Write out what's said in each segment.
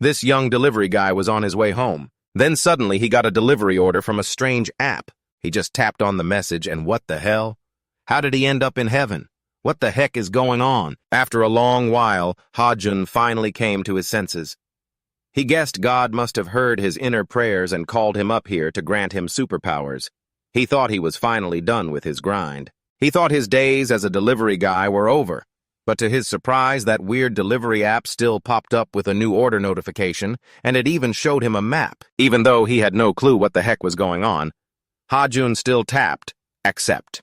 This young delivery guy was on his way home. Then suddenly he got a delivery order from a strange app. He just tapped on the message and what the hell? How did he end up in heaven? What the heck is going on? After a long while, Ha-jun finally came to his senses. He guessed God must have heard his inner prayers and called him up here to grant him superpowers. He thought he was finally done with his grind. He thought his days as a delivery guy were over. But to his surprise, that weird delivery app still popped up with a new order notification, and it even showed him a map. Even though he had no clue what the heck was going on, Ha-jun still tapped, accept.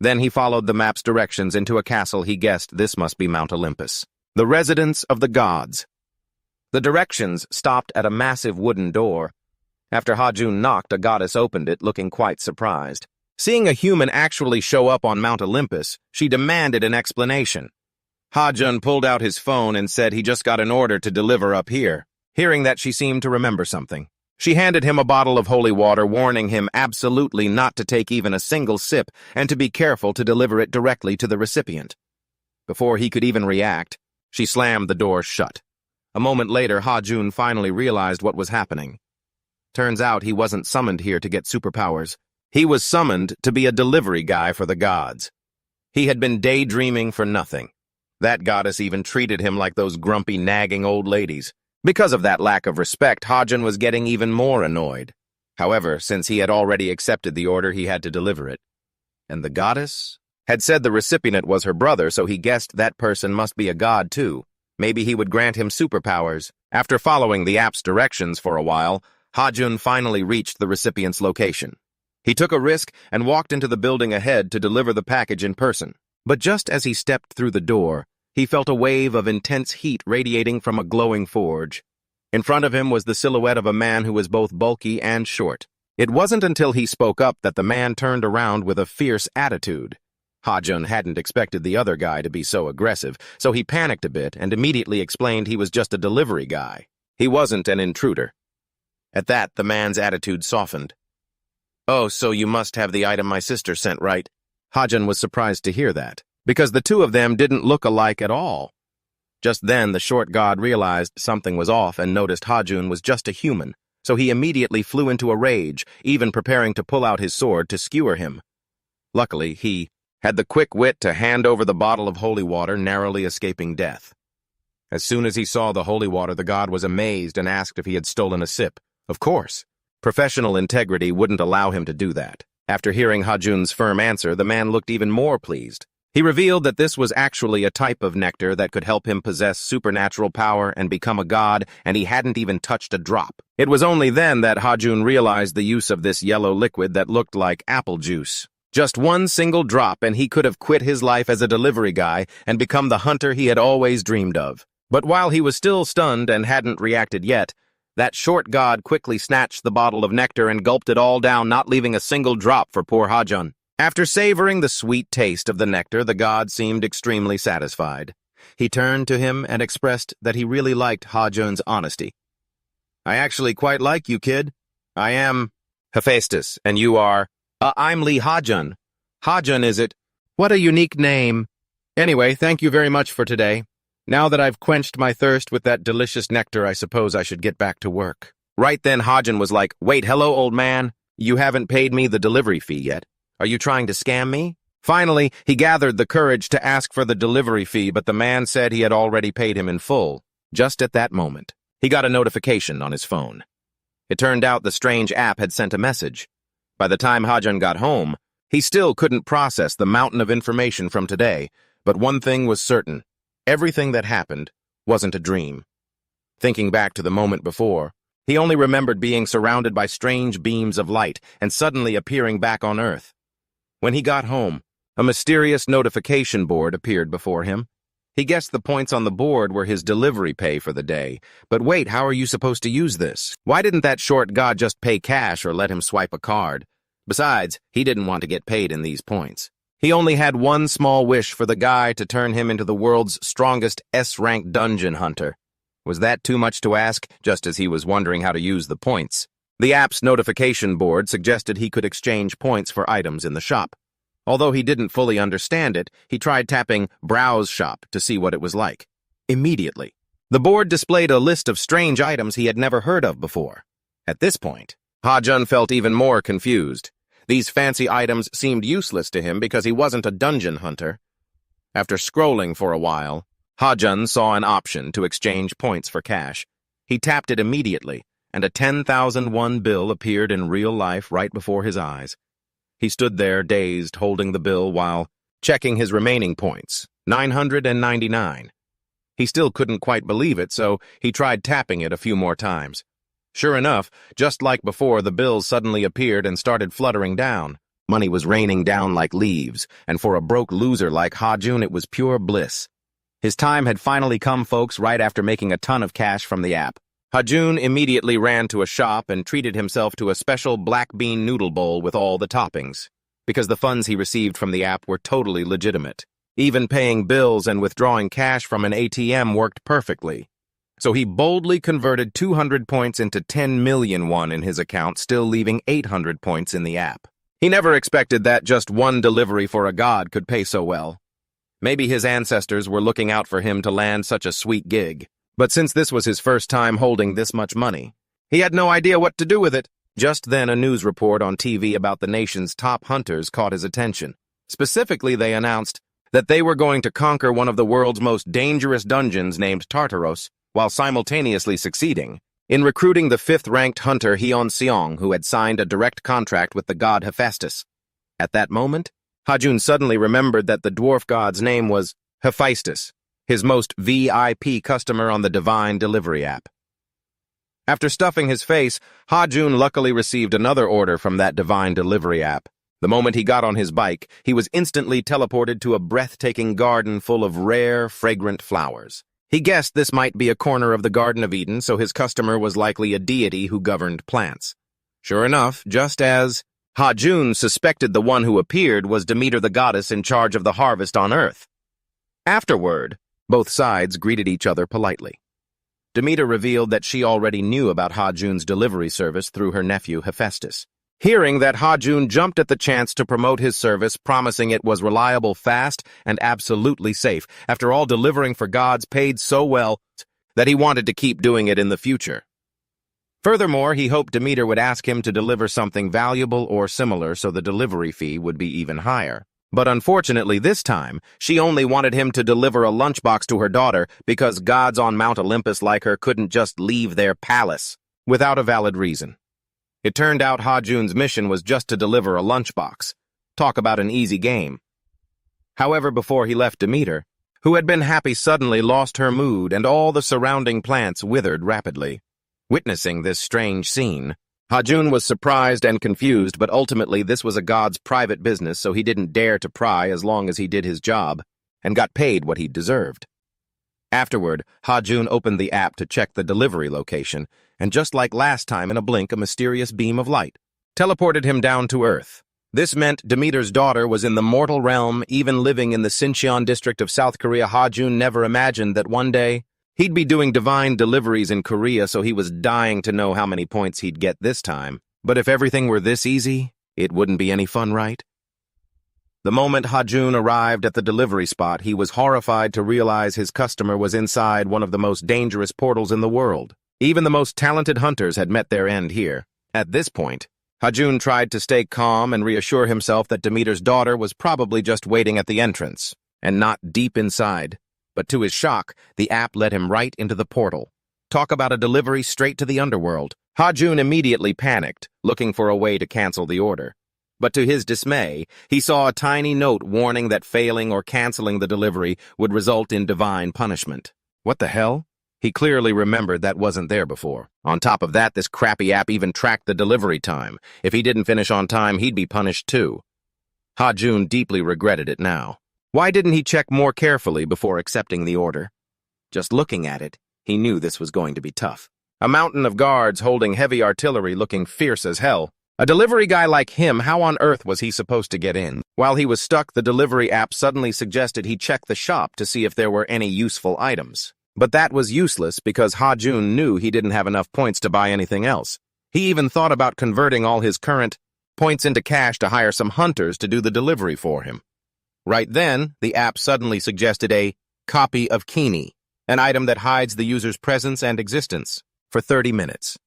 Then he followed the map's directions into a castle he guessed this must be Mount Olympus, the residence of the gods. The directions stopped at a massive wooden door. After Ha-jun knocked, a goddess opened it, looking quite surprised. Seeing a human actually show up on Mount Olympus, she demanded an explanation. Ha-jun pulled out his phone and said he just got an order to deliver up here. Hearing that, she seemed to remember something. She handed him a bottle of holy water, warning him absolutely not to take even a single sip and to be careful to deliver it directly to the recipient. Before he could even react, she slammed the door shut. A moment later, Ha-jun finally realized what was happening. Turns out he wasn't summoned here to get superpowers. He was summoned to be a delivery guy for the gods. He had been daydreaming for nothing. That goddess even treated him like those grumpy, nagging old ladies. Because of that lack of respect, Ha-jun was getting even more annoyed. However, since he had already accepted the order, he had to deliver it. And the goddess had said the recipient was her brother, so he guessed that person must be a god too. Maybe he would grant him superpowers. After following the app's directions for a while, Ha-jun finally reached the recipient's location. He took a risk and walked into the building ahead to deliver the package in person. But just as he stepped through the door, he felt a wave of intense heat radiating from a glowing forge. In front of him was the silhouette of a man who was both bulky and short. It wasn't until he spoke up that the man turned around with a fierce attitude. Ha-jun hadn't expected the other guy to be so aggressive, so he panicked a bit and immediately explained he was just a delivery guy. He wasn't an intruder. At that, the man's attitude softened. "Oh, so you must have the item my sister sent, right?" Ha-jun was surprised to hear that, because the two of them didn't look alike at all. Just then, the short god realized something was off and noticed Ha-jun was just a human, so he immediately flew into a rage, even preparing to pull out his sword to skewer him. Luckily, he had the quick wit to hand over the bottle of holy water, narrowly escaping death. As soon as he saw the holy water, the god was amazed and asked if he had stolen a sip. Of course. Professional integrity wouldn't allow him to do that. After hearing Ha-jun's firm answer, the man looked even more pleased. He revealed that this was actually a type of nectar that could help him possess supernatural power and become a god, and he hadn't even touched a drop. It was only then that Ha-jun realized the use of this yellow liquid that looked like apple juice. Just one single drop, and he could have quit his life as a delivery guy and become the hunter he had always dreamed of. But while he was still stunned and hadn't reacted yet, that short god quickly snatched the bottle of nectar and gulped it all down, not leaving a single drop for poor Ha-jun. After savoring the sweet taste of the nectar, the god seemed extremely satisfied. He turned to him and expressed that he really liked Ha-jun's honesty. "I actually quite like you, kid. I am Hephaestus, and you are..." I'm Lee Ha-jun. Ha-jun, is it? What a unique name. Anyway, thank you very much for today. Now that I've quenched my thirst with that delicious nectar, I suppose I should get back to work." Right then, Ha-jun was like, "Wait, hello, old man. You haven't paid me the delivery fee yet. Are you trying to scam me?" Finally, he gathered the courage to ask for the delivery fee, but the man said he had already paid him in full. Just at that moment, he got a notification on his phone. It turned out the strange app had sent a message. By the time Ha-jun got home, he still couldn't process the mountain of information from today, but one thing was certain. Everything that happened wasn't a dream. Thinking back to the moment before, he only remembered being surrounded by strange beams of light and suddenly appearing back on Earth. When he got home, a mysterious notification board appeared before him. He guessed the points on the board were his delivery pay for the day. But wait, how are you supposed to use this? Why didn't that short god just pay cash or let him swipe a card? Besides, he didn't want to get paid in these points. He only had one small wish for the guy to turn him into the world's strongest S-rank dungeon hunter. Was that too much to ask, just as he was wondering how to use the points? The app's notification board suggested he could exchange points for items in the shop. Although he didn't fully understand it, he tried tapping Browse Shop to see what it was like. Immediately, The board displayed a list of strange items he had never heard of before. At this point, Ha-jun felt even more confused. These fancy items seemed useless to him because he wasn't a dungeon hunter. After scrolling for a while, Ha-jun saw an option to exchange points for cash. He tapped it immediately, and a 10,001 bill appeared in real life right before his eyes. He stood there, dazed, holding the bill while checking his remaining points, 999. He still couldn't quite believe it, so he tried tapping it a few more times. Sure enough, just like before, the bills suddenly appeared and started fluttering down. Money was raining down like leaves, and for a broke loser like Ha-jun, it was pure bliss. His time had finally come, folks, right after making a ton of cash from the app. Ha-jun immediately ran to a shop and treated himself to a special black bean noodle bowl with all the toppings, because the funds he received from the app were totally legitimate. Even paying bills and withdrawing cash from an ATM worked perfectly. So he boldly converted 200 points into 10 million won in his account, still leaving 800 points in the app. He never expected that just one delivery for a god could pay so well. Maybe his ancestors were looking out for him to land such a sweet gig. But since this was his first time holding this much money, he had no idea what to do with it. Just then, a news report on TV about the nation's top hunters caught his attention. Specifically, they announced that they were going to conquer one of the world's most dangerous dungeons named Tartaros, while simultaneously succeeding in recruiting the 5th-ranked hunter Hyun Seong, who had signed a direct contract with the god Hephaestus. At that moment, Ha-jun suddenly remembered that the dwarf god's name was Hephaestus, his most VIP customer on the Divine Delivery app. After stuffing his face, Ha-jun luckily received another order from that Divine Delivery app. The moment he got on his bike, he was instantly teleported to a breathtaking garden full of rare, fragrant flowers. He guessed this might be a corner of the Garden of Eden, so his customer was likely a deity who governed plants. Sure enough, just as Ha-jun suspected, the one who appeared was Demeter, the goddess in charge of the harvest on Earth. Afterward, both sides greeted each other politely. Demeter revealed that she already knew about Ha-jun's delivery service through her nephew Hephaestus. Hearing that, Ha-jun jumped at the chance to promote his service, promising it was reliable, fast, and absolutely safe. After all, delivering for gods paid so well that he wanted to keep doing it in the future. Furthermore, he hoped Demeter would ask him to deliver something valuable or similar, so the delivery fee would be even higher. But unfortunately, this time, she only wanted him to deliver a lunchbox to her daughter because gods on Mount Olympus like her couldn't just leave their palace without a valid reason. It turned out Ha-jun's mission was just to deliver a lunchbox. Talk about an easy game. However, before he left, Demeter, who had been happy, suddenly lost her mood, and all the surrounding plants withered rapidly. Witnessing this strange scene, Ha-jun was surprised and confused, but ultimately this was a god's private business, so he didn't dare to pry as long as he did his job, and got paid what he deserved. Afterward, Ha-jun opened the app to check the delivery location, and just like last time, in a blink, a mysterious beam of light teleported him down to Earth. This meant Demeter's daughter was in the mortal realm, even living in the Sincheon district of South Korea. Ha-jun never imagined that one day he'd be doing divine deliveries in Korea, so he was dying to know how many points he'd get this time. But if everything were this easy, it wouldn't be any fun, right? The moment Ha-jun arrived at the delivery spot, he was horrified to realize his customer was inside one of the most dangerous portals in the world. Even the most talented hunters had met their end here. At this point, Ha-jun tried to stay calm and reassure himself that Demeter's daughter was probably just waiting at the entrance, and not deep inside. But to his shock, the app led him right into the portal. Talk about a delivery straight to the underworld. Ha-jun immediately panicked, looking for a way to cancel the order. But to his dismay, he saw a tiny note warning that failing or canceling the delivery would result in divine punishment. What the hell? He clearly remembered that wasn't there before. On top of that, this crappy app even tracked the delivery time. If he didn't finish on time, he'd be punished too. Ha-jun deeply regretted it now. Why didn't he check more carefully before accepting the order? Just looking at it, he knew this was going to be tough. A mountain of guards holding heavy artillery looking fierce as hell. A delivery guy like him, how on earth was he supposed to get in? While he was stuck, the delivery app suddenly suggested he check the shop to see if there were any useful items. But that was useless because Ha-jun knew he didn't have enough points to buy anything else. He even thought about converting all his current points into cash to hire some hunters to do the delivery for him. Right then, the app suddenly suggested a copy of Kini, an item that hides the user's presence and existence, for 30 minutes.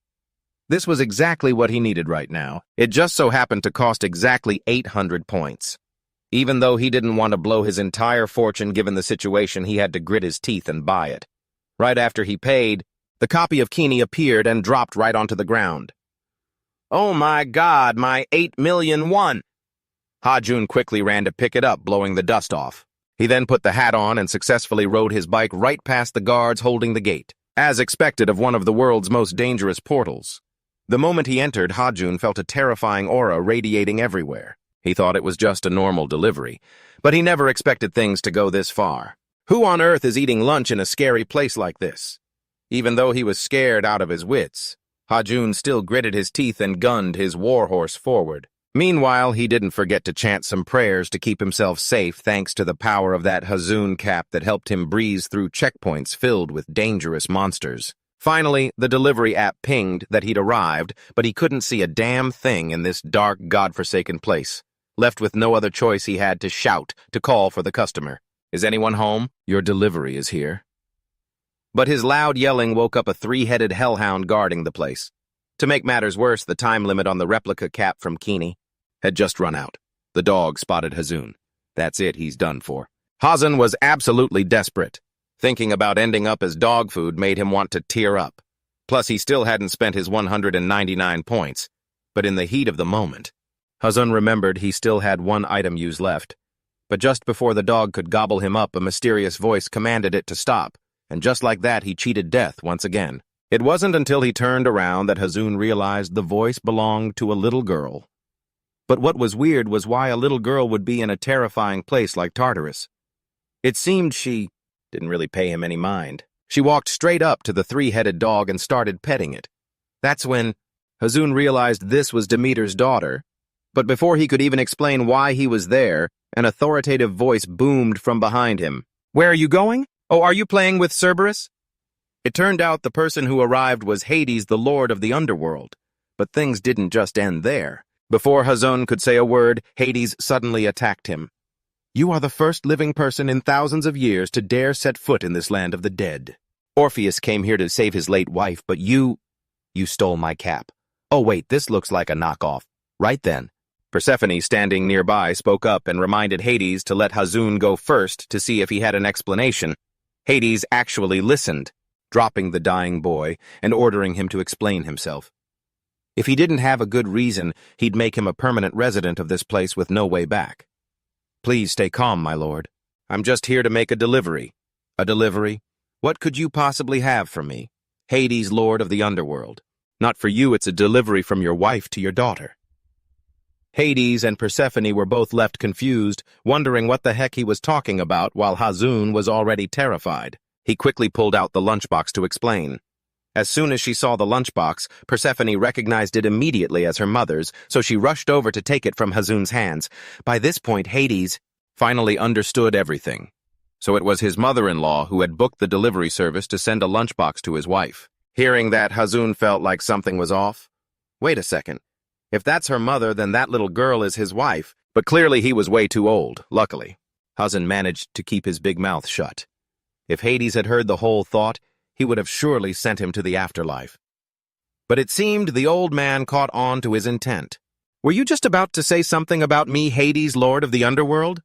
This was exactly what he needed right now. It just so happened to cost exactly 800 points. Even though he didn't want to blow his entire fortune given the situation, he had to grit his teeth and buy it. Right after he paid, the copy of Kini appeared and dropped right onto the ground. "Oh my God, my 8,000,000 won!" Ha-jun quickly ran to pick it up, blowing the dust off. He then put the hat on and successfully rode his bike right past the guards holding the gate, as expected of one of the world's most dangerous portals. The moment he entered, Ha-jun felt a terrifying aura radiating everywhere. He thought it was just a normal delivery, but he never expected things to go this far. Who on earth is eating lunch in a scary place like this? Even though he was scared out of his wits, Ha-jun still gritted his teeth and gunned his warhorse forward. Meanwhile, he didn't forget to chant some prayers to keep himself safe thanks to the power of that Hazun cap that helped him breeze through checkpoints filled with dangerous monsters. Finally, the delivery app pinged that he'd arrived, but he couldn't see a damn thing in this dark, godforsaken place. Left with no other choice, he had to shout to call for the customer. "Is anyone home? Your delivery is here." But his loud yelling woke up a three-headed hellhound guarding the place. To make matters worse, the time limit on the replica cap from Kini had just run out. The dog spotted Hazun. That's it, he's done for. Hazun was absolutely desperate. Thinking about ending up as dog food made him want to tear up. Plus, he still hadn't spent his 199 points. But in the heat of the moment, Hazun remembered he still had one item used left. But just before the dog could gobble him up, a mysterious voice commanded it to stop, and just like that, he cheated death once again. It wasn't until he turned around that Hazun realized the voice belonged to a little girl. But what was weird was why a little girl would be in a terrifying place like Tartarus. It seemed she didn't really pay him any mind. She walked straight up to the three-headed dog and started petting it. That's when Hazun realized this was Demeter's daughter. But before he could even explain why he was there, an authoritative voice boomed from behind him. "Where are you going? Oh, are you playing with Cerberus?" It turned out the person who arrived was Hades, the lord of the underworld. But things didn't just end there. Before Hazun could say a word, Hades suddenly attacked him. "You are the first living person in thousands of years to dare set foot in this land of the dead. Orpheus came here to save his late wife, but you stole my cap. Oh wait, this looks like a knockoff. Right then." Persephone, standing nearby, spoke up and reminded Hades to let Hazun go first to see if he had an explanation. Hades actually listened, dropping the dying boy and ordering him to explain himself. If he didn't have a good reason, he'd make him a permanent resident of this place with no way back. "Please stay calm, my lord. I'm just here to make a delivery." "A delivery? What could you possibly have for me? Hades, lord of the underworld. Not for you, it's a delivery from your wife to your daughter." Hades and Persephone were both left confused, wondering what the heck he was talking about, while Hazun was already terrified. He quickly pulled out the lunchbox to explain. As soon as she saw the lunchbox, Persephone recognized it immediately as her mother's, so she rushed over to take it from Hazun's hands. By this point, Hades finally understood everything. So it was his mother-in-law who had booked the delivery service to send a lunchbox to his wife. Hearing that, Hazun felt like something was off. Wait a second. If that's her mother, then that little girl is his wife. But clearly he was way too old, luckily. Hazun managed to keep his big mouth shut. If Hades had heard the whole thought, he would have surely sent him to the afterlife. But it seemed the old man caught on to his intent. "Were you just about to say something about me, Hades, lord of the underworld?"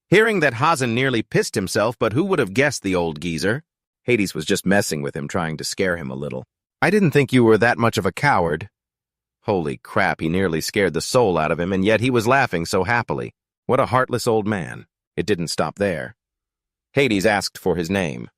Hearing that, Hazun nearly pissed himself, but who would have guessed the old geezer? Hades was just messing with him, trying to scare him a little. "I didn't think you were that much of a coward." Holy crap, he nearly scared the soul out of him, and yet he was laughing so happily. What a heartless old man. It didn't stop there. Hades asked for his name.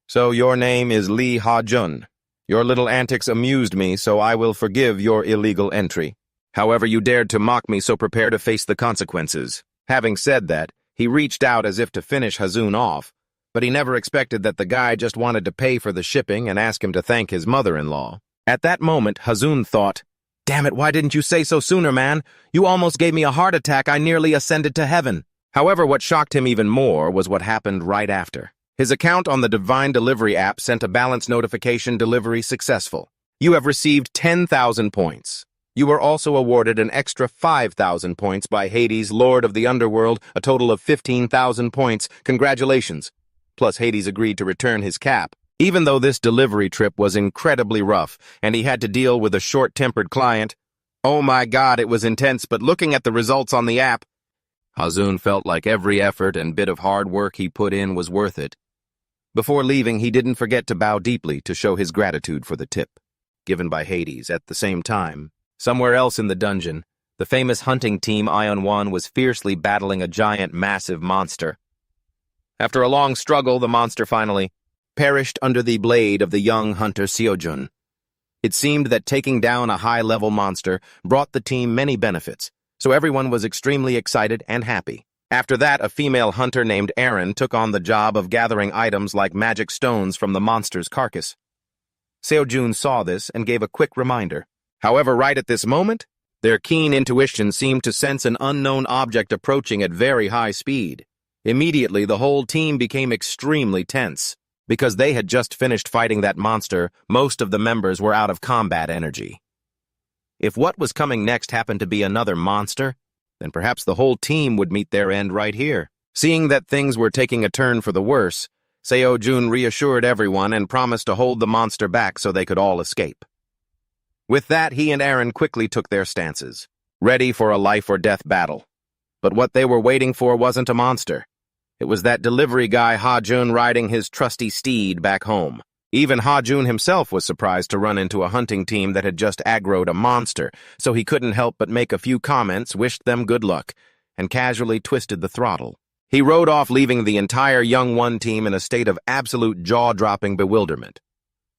"So your name is Lee Ha-jun. Your little antics amused me, so I will forgive your illegal entry. However, you dared to mock me, so prepare to face the consequences." Having said that, he reached out as if to finish Hazun off, but he never expected that the guy just wanted to pay for the shipping and ask him to thank his mother-in-law. At that moment, Hazun thought, "Damn it, why didn't you say so sooner, man? You almost gave me a heart attack. I nearly ascended to heaven." However, what shocked him even more was what happened right after. His account on the Divine Delivery app sent a balance notification: delivery successful. You have received 10,000 points. You were also awarded an extra 5,000 points by Hades, Lord of the Underworld, a total of 15,000 points. Congratulations. plus Hades agreed to return his cap. Even though this delivery trip was incredibly rough, and he had to deal with a short-tempered client, oh my god, it was intense, but looking at the results on the app, Hazun felt like every effort and bit of hard work he put in was worth it. Before leaving, he didn't forget to bow deeply to show his gratitude for the tip given by Hades. At the same time, somewhere else in the dungeon, the famous hunting team Ion 1 was fiercely battling a giant, massive monster. After a long struggle, the monster finally perished under the blade of the young hunter Seojun. It seemed that taking down a high-level monster brought the team many benefits, so everyone was extremely excited and happy. After that, a female hunter named Erin took on the job of gathering items like magic stones from the monster's carcass. Seojun saw this and gave a quick reminder. However, right at this moment, their keen intuition seemed to sense an unknown object approaching at very high speed. Immediately, the whole team became extremely tense. Because they had just finished fighting that monster, most of the members were out of combat energy. If what was coming next happened to be another monster, then perhaps the whole team would meet their end right here. Seeing that things were taking a turn for the worse, Seojun reassured everyone and promised to hold the monster back so they could all escape. With that, he and Aaron quickly took their stances, ready for a life-or-death battle. But what they were waiting for wasn't a monster. It was that delivery guy Ha-jun riding his trusty steed back home. Even Ha-jun himself was surprised to run into a hunting team that had just aggroed a monster, so he couldn't help but make a few comments, wished them good luck, and casually twisted the throttle. He rode off, leaving the entire Young One team in a state of absolute jaw-dropping bewilderment.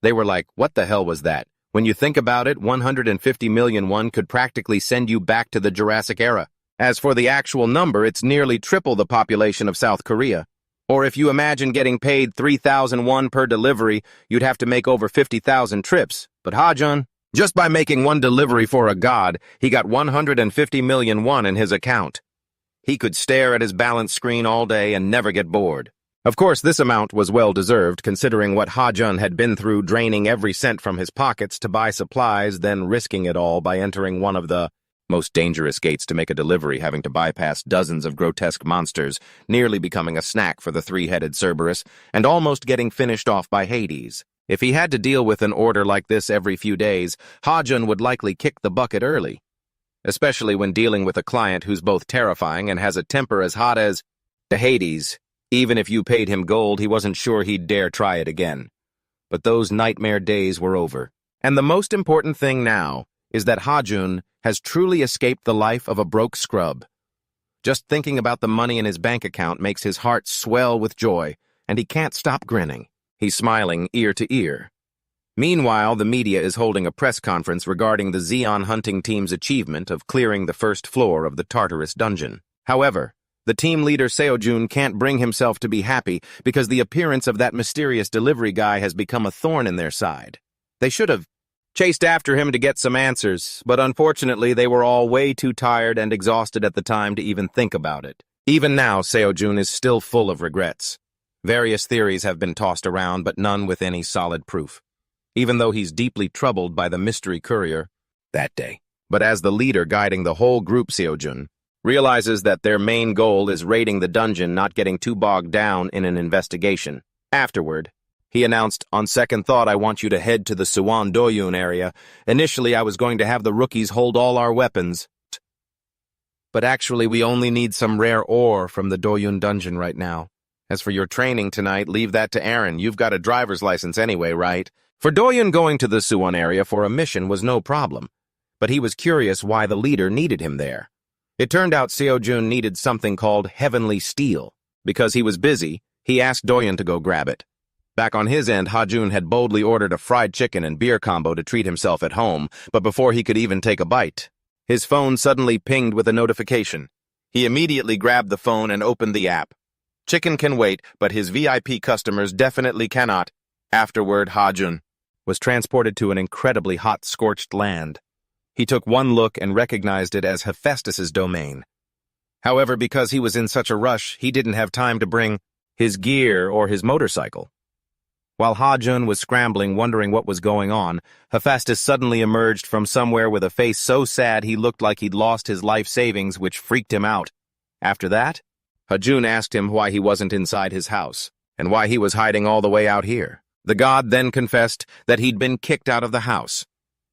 They were like, what the hell was that? When you think about it, 150 million won could practically send you back to the Jurassic era. As for the actual number, it's nearly triple the population of South Korea. Or if you imagine getting paid 3,000 won per delivery, you'd have to make over 50,000 trips. But Ha-jun, just by making one delivery for a god, he got 150 million won in his account. He could stare at his balance screen all day and never get bored. Of course, this amount was well-deserved, considering what Ha-jun had been through, draining every cent from his pockets to buy supplies, then risking it all by entering one of the most dangerous gates to make a delivery, having to bypass dozens of grotesque monsters, nearly becoming a snack for the three-headed Cerberus, and almost getting finished off by Hades. If he had to deal with an order like this every few days, Ha-jun would likely kick the bucket early, especially when dealing with a client who's both terrifying and has a temper as hot as the Hades. Even if you paid him gold, he wasn't sure he'd dare try it again. But those nightmare days were over. And the most important thing now is that Ha-jun has truly escaped the life of a broke scrub. Just thinking about the money in his bank account makes his heart swell with joy, and he can't stop grinning. He's smiling ear to ear. Meanwhile, the media is holding a press conference regarding the Xeon hunting team's achievement of clearing the first floor of the Tartarus dungeon. However, the team leader Seojun can't bring himself to be happy because the appearance of that mysterious delivery guy has become a thorn in their side. They should have chased after him to get some answers, but unfortunately they were all way too tired and exhausted at the time to even think about it. Even now, Seojun is still full of regrets. Various theories have been tossed around, but none with any solid proof. Even though he's deeply troubled by the mystery courier that day. But as the leader guiding the whole group, Seojun realizes that their main goal is raiding the dungeon, not getting too bogged down in an investigation. Afterward, he announced, on second thought, I want you to head to the Suwon Doyun area. Initially, I was going to have the rookies hold all our weapons. But actually, we only need some rare ore from the Doyun dungeon right now. As for your training tonight, leave that to Aaron. You've got a driver's license anyway, right? For Doyun, going to the Suwon area for a mission was no problem, but he was curious why the leader needed him there. It turned out Seojun needed something called heavenly steel. Because he was busy, he asked Doyun to go grab it. Back on his end, Ha-jun had boldly ordered a fried chicken and beer combo to treat himself at home, but before he could even take a bite, his phone suddenly pinged with a notification. He immediately grabbed the phone and opened the app. Chicken can wait, but his VIP customers definitely cannot. Afterward, Ha-jun was transported to an incredibly hot, scorched land. He took one look and recognized it as Hephaestus's domain. However, because he was in such a rush, he didn't have time to bring his gear or his motorcycle. While Ha-jun was scrambling, wondering what was going on, Hephaestus suddenly emerged from somewhere with a face so sad he looked like he'd lost his life savings, which freaked him out. After that, Ha-jun asked him why he wasn't inside his house, and why he was hiding all the way out here. The god then confessed that he'd been kicked out of the house.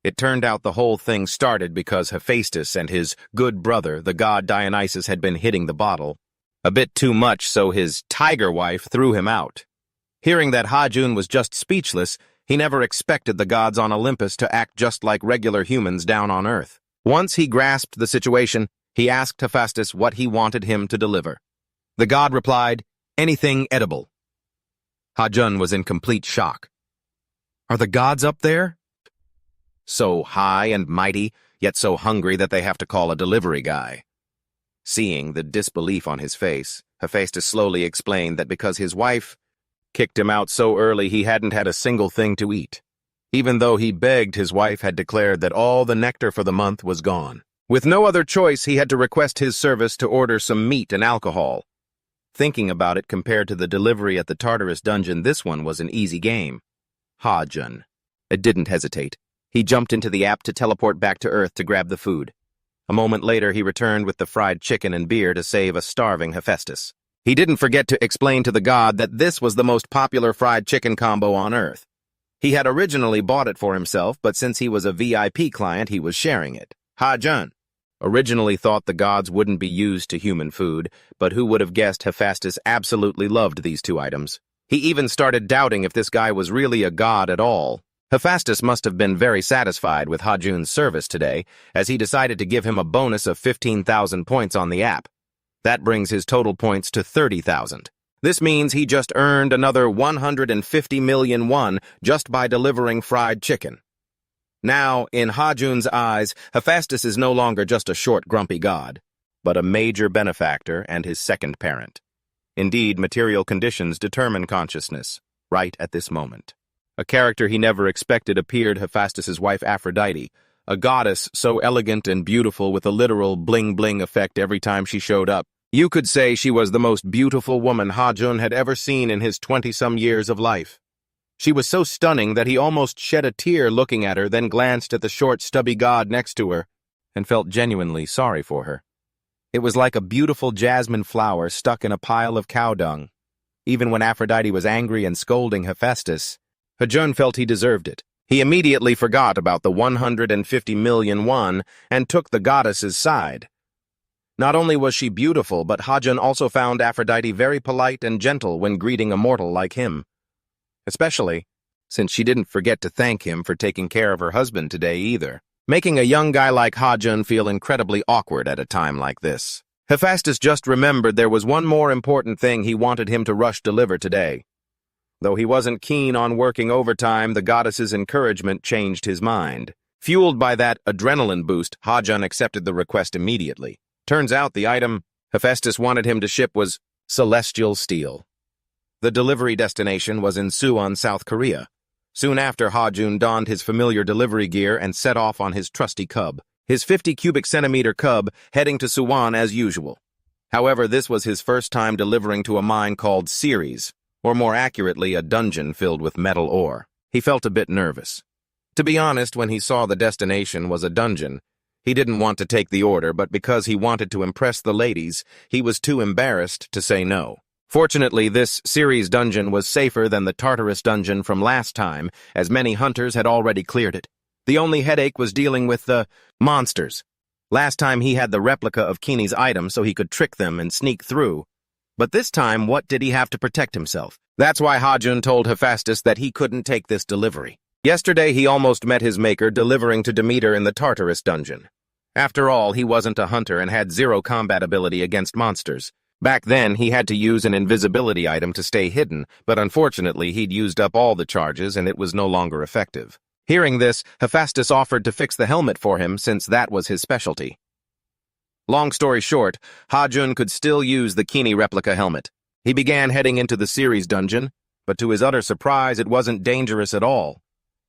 It turned out the whole thing started because Hephaestus and his good brother, the god Dionysus, had been hitting the bottle a bit too much, so his tiger wife threw him out. Hearing that, Ha-jun was just speechless. He never expected the gods on Olympus to act just like regular humans down on Earth. Once he grasped the situation, he asked Hephaestus what he wanted him to deliver. The god replied, "Anything edible." Ha-jun was in complete shock. Are the gods up there? So high and mighty, yet so hungry that they have to call a delivery guy. Seeing the disbelief on his face, Hephaestus slowly explained that because his wife kicked him out so early he hadn't had a single thing to eat. Even though he begged, his wife had declared that all the nectar for the month was gone. With no other choice, he had to request his service to order some meat and alcohol. Thinking about it, compared to the delivery at the Tartarus dungeon, this one was an easy game. Ha-jun. It didn't hesitate. He jumped into the app to teleport back to Earth to grab the food. A moment later, he returned with the fried chicken and beer to save a starving Hephaestus. He didn't forget to explain to the god that this was the most popular fried chicken combo on Earth. He had originally bought it for himself, but since he was a VIP client, he was sharing it. Ha-jun originally thought the gods wouldn't be used to human food, but who would have guessed Hephaestus absolutely loved these two items. He even started doubting if this guy was really a god at all. Hephaestus must have been very satisfied with Ha-jun's service today, as he decided to give him a bonus of 15,000 points on the app. That brings his total points to 30,000. This means he just earned another 150 million won just by delivering fried chicken. Now, in Ha-jun's eyes, Hephaestus is no longer just a short, grumpy god, but a major benefactor and his second parent. Indeed, material conditions determine consciousness, right at this moment. A character he never expected appeared, Hephaestus's wife Aphrodite, a goddess so elegant and beautiful with a literal bling-bling effect every time she showed up. You could say she was the most beautiful woman Ha-jun had ever seen in his 20-some years of life. She was so stunning that he almost shed a tear looking at her, then glanced at the short, stubby god next to her and felt genuinely sorry for her. It was like a beautiful jasmine flower stuck in a pile of cow dung. Even when Aphrodite was angry and scolding Hephaestus, Ha-jun felt he deserved it. He immediately forgot about the 150 million won and took the goddess's side. Not only was she beautiful, but Ha-jun also found Aphrodite very polite and gentle when greeting a mortal like him. Especially since she didn't forget to thank him for taking care of her husband today either, making a young guy like Ha-jun feel incredibly awkward at a time like this. Hephaestus just remembered there was one more important thing he wanted him to rush deliver today. Though he wasn't keen on working overtime, the goddess's encouragement changed his mind. Fueled by that adrenaline boost, Ha-jun accepted the request immediately. Turns out the item Hephaestus wanted him to ship was celestial steel. The delivery destination was in Suwon, South Korea. Soon after, Ha-jun donned his familiar delivery gear and set off on his trusty cub, his 50 cubic centimeter cub, heading to Suwon as usual. However, this was his first time delivering to a mine called Ceres, or more accurately, a dungeon filled with metal ore. He felt a bit nervous. To be honest, when he saw the destination was a dungeon, he didn't want to take the order, but because he wanted to impress the ladies, he was too embarrassed to say no. Fortunately, this Ceres dungeon was safer than the Tartarus dungeon from last time, as many hunters had already cleared it. The only headache was dealing with the monsters. Last time he had the replica of Kini's item so he could trick them and sneak through. But this time, what did he have to protect himself? That's why Ha-jun told Hephaestus that he couldn't take this delivery. Yesterday, he almost met his maker delivering to Demeter in the Tartarus dungeon. After all, he wasn't a hunter and had zero combat ability against monsters. Back then, he had to use an invisibility item to stay hidden, but unfortunately, he'd used up all the charges and it was no longer effective. Hearing this, Hephaestus offered to fix the helmet for him since that was his specialty. Long story short, Ha-jun could still use the Kini replica helmet. He began heading into the Ceres dungeon, but to his utter surprise, it wasn't dangerous at all.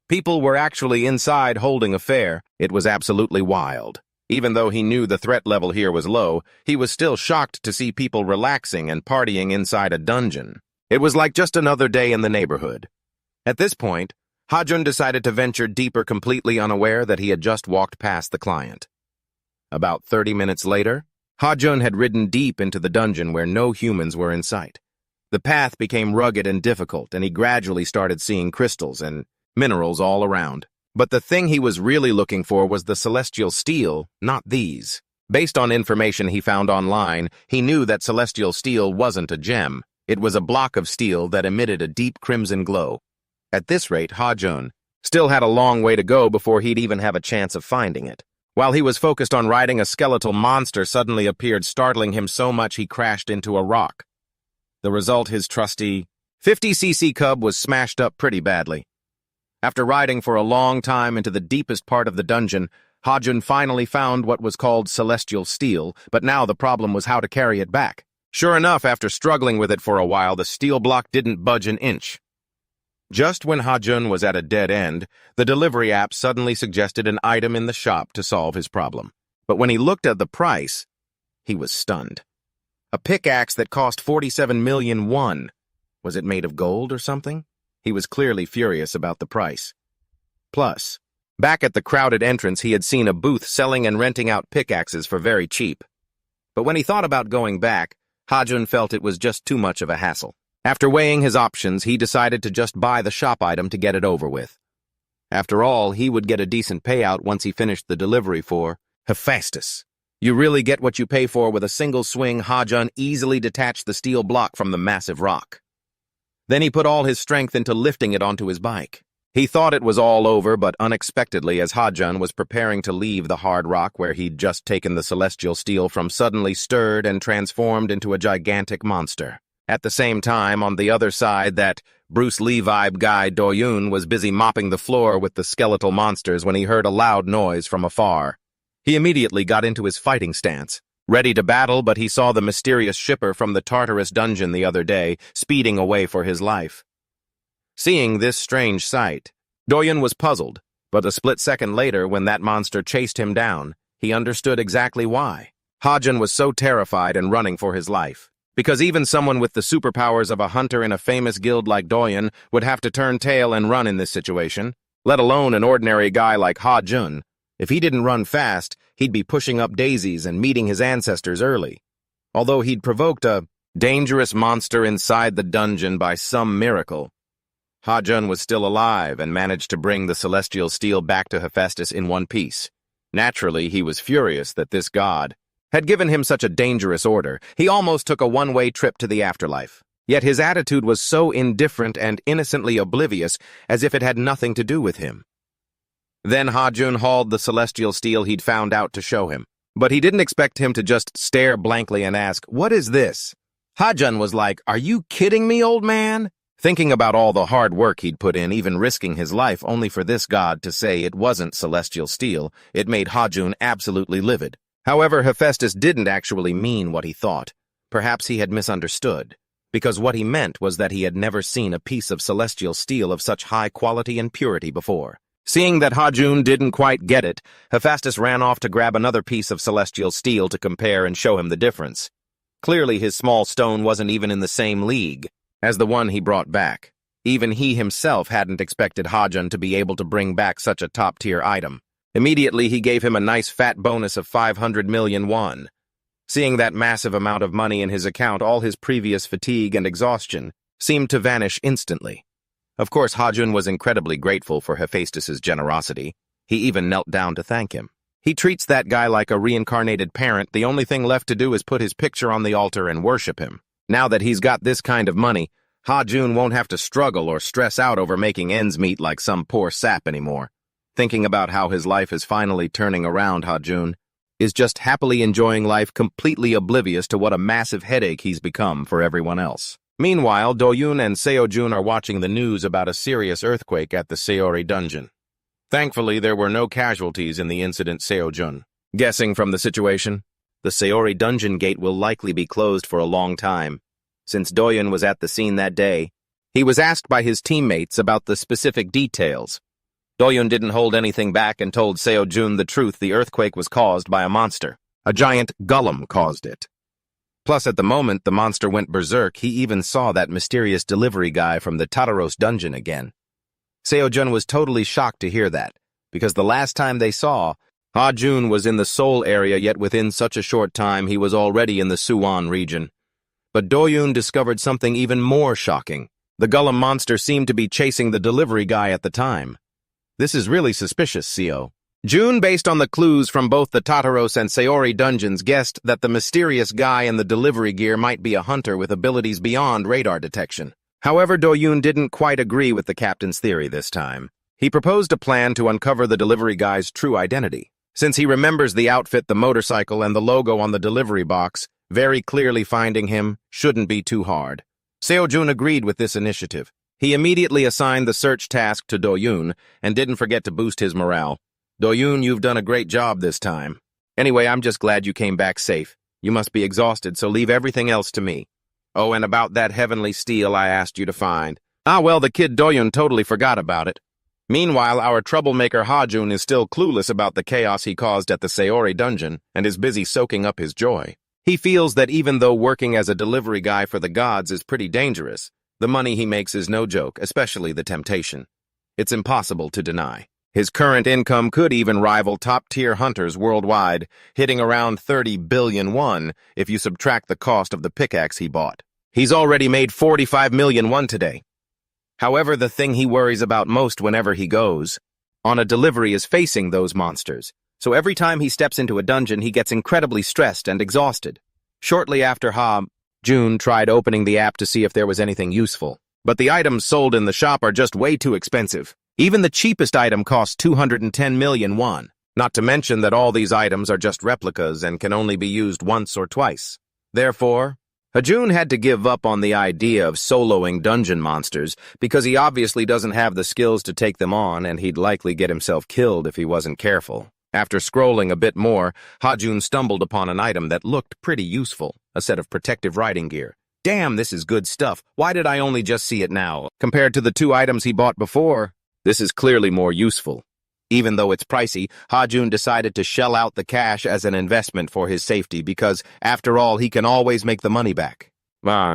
People were actually inside holding a fair. It was absolutely wild. Even though he knew the threat level here was low, he was still shocked to see people relaxing and partying inside a dungeon. It was like just another day in the neighborhood. At this point, Ha-jun decided to venture deeper, completely unaware that he had just walked past the client. About 30 minutes later, Ha-jun had ridden deep into the dungeon where no humans were in sight. The path became rugged and difficult, and he gradually started seeing crystals and minerals all around. But the thing he was really looking for was the celestial steel, not these. Based on information he found online, he knew that celestial steel wasn't a gem. It was a block of steel that emitted a deep crimson glow. At this rate, Ha-jun still had a long way to go before he'd even have a chance of finding it. While he was focused on riding, a skeletal monster suddenly appeared, startling him so much he crashed into a rock. The result, his trusty 50cc cub was smashed up pretty badly. After riding for a long time into the deepest part of the dungeon, Ha-jun finally found what was called celestial steel, but now the problem was how to carry it back. Sure enough, after struggling with it for a while, the steel block didn't budge an inch. Just when Ha-jun was at a dead end, the delivery app suddenly suggested an item in the shop to solve his problem. But when he looked at the price, he was stunned. A pickaxe that cost 47 million won. Was it made of gold or something? He was clearly furious about the price. Plus, back at the crowded entrance, he had seen a booth selling and renting out pickaxes for very cheap. But when he thought about going back, Ha-jun felt it was just too much of a hassle. After weighing his options, he decided to just buy the shop item to get it over with. After all, he would get a decent payout once he finished the delivery for Hephaestus. You really get what you pay for. With a single swing, Ha-jun easily detached the steel block from the massive rock. Then he put all his strength into lifting it onto his bike. He thought it was all over, but unexpectedly, as Ha-jun was preparing to leave the hard rock where he'd just taken the celestial steel from, suddenly stirred and transformed into a gigantic monster. At the same time, on the other side, that Bruce Lee vibe guy Do-yoon was busy mopping the floor with the skeletal monsters when he heard a loud noise from afar. He immediately got into his fighting stance, ready to battle, but he saw the mysterious shipper from the Tartarus dungeon the other day, speeding away for his life. Seeing this strange sight, Do-yoon was puzzled, but a split second later, when that monster chased him down, he understood exactly why. Ha-jun was so terrified and running for his life, because even someone with the superpowers of a hunter in a famous guild like Do-yoon would have to turn tail and run in this situation, let alone an ordinary guy like Ha-jun. If he didn't run fast, he'd be pushing up daisies and meeting his ancestors early. Although he'd provoked a dangerous monster inside the dungeon by some miracle, Ha-jun was still alive and managed to bring the celestial steel back to Hephaestus in one piece. Naturally, he was furious that this god had given him such a dangerous order. He almost took a one-way trip to the afterlife. Yet his attitude was so indifferent and innocently oblivious, as if it had nothing to do with him. Then Ha-jun hauled the celestial steel he'd found out to show him. But he didn't expect him to just stare blankly and ask, "What is this?" Ha-jun was like, "Are you kidding me, old man?" Thinking about all the hard work he'd put in, even risking his life only for this god to say it wasn't celestial steel, it made Ha-jun absolutely livid. However, Hephaestus didn't actually mean what he thought. Perhaps he had misunderstood, because what he meant was that he had never seen a piece of celestial steel of such high quality and purity before. Seeing that Ha-jun didn't quite get it, Hephaestus ran off to grab another piece of celestial steel to compare and show him the difference. Clearly, his small stone wasn't even in the same league as the one he brought back. Even he himself hadn't expected Ha-jun to be able to bring back such a top-tier item. Immediately, he gave him a nice fat bonus of 500 million won. Seeing that massive amount of money in his account, all his previous fatigue and exhaustion seemed to vanish instantly. Of course, Ha-jun was incredibly grateful for Hephaestus's generosity. He even knelt down to thank him. He treats that guy like a reincarnated parent. The only thing left to do is put his picture on the altar and worship him. Now that he's got this kind of money, Ha-jun won't have to struggle or stress out over making ends meet like some poor sap anymore. Thinking about how his life is finally turning around, Ha-jun is just happily enjoying life, completely oblivious to what a massive headache he's become for everyone else. Meanwhile, Do-yoon and Seo-jun are watching the news about a serious earthquake at the Saori dungeon. Thankfully, there were no casualties in the incident. Seo-jun, guessing from the situation, the Saori dungeon gate will likely be closed for a long time. Since Do-yoon was at the scene that day, he was asked by his teammates about the specific details. Do-yoon didn't hold anything back and told Seo-jun the truth. The earthquake was caused by a monster. A giant golem caused it. Plus, at the moment the monster went berserk, he even saw that mysterious delivery guy from the Tartarus dungeon again. Seo-jun was totally shocked to hear that, because the last time they saw, Ha-jun was in the Seoul area, yet within such a short time he was already in the Suwon region. But Do-yoon discovered something even more shocking. The Golem monster seemed to be chasing the delivery guy at the time. This is really suspicious, Seo. June, based on the clues from both the Tataros and Sayori dungeons, guessed that the mysterious guy in the delivery gear might be a hunter with abilities beyond radar detection. However, Do-yoon didn't quite agree with the captain's theory this time. He proposed a plan to uncover the delivery guy's true identity. Since he remembers the outfit, the motorcycle, and the logo on the delivery box, very clearly finding him shouldn't be too hard. Seo-jun agreed with this initiative. He immediately assigned the search task to Do-yoon and didn't forget to boost his morale. Do-yoon, you've done a great job this time. Anyway, I'm just glad you came back safe. You must be exhausted, so leave everything else to me. Oh, and about that heavenly steel I asked you to find. Ah, well, the kid Do-yoon totally forgot about it. Meanwhile, our troublemaker Ha-jun is still clueless about the chaos he caused at the Sayori dungeon and is busy soaking up his joy. He feels that even though working as a delivery guy for the gods is pretty dangerous, the money he makes is no joke, especially the temptation. It's impossible to deny. His current income could even rival top-tier hunters worldwide, hitting around 30 billion won if you subtract the cost of the pickaxe he bought. He's already made 45 million won today. However, the thing he worries about most whenever he goes on a delivery is facing those monsters. So every time he steps into a dungeon, he gets incredibly stressed and exhausted. Shortly after June tried opening the app to see if there was anything useful. But the items sold in the shop are just way too expensive. Even the cheapest item costs 210 million won. Not to mention that all these items are just replicas and can only be used once or twice. Therefore, June had to give up on the idea of soloing dungeon monsters because he obviously doesn't have the skills to take them on, and he'd likely get himself killed if he wasn't careful. After scrolling a bit more, Ha-jun stumbled upon an item that looked pretty useful, a set of protective riding gear. Damn, this is good stuff. Why did I only just see it now? Compared to the 2 items he bought before, this is clearly more useful. Even though it's pricey, Ha-jun decided to shell out the cash as an investment for his safety because, after all, he can always make the money back.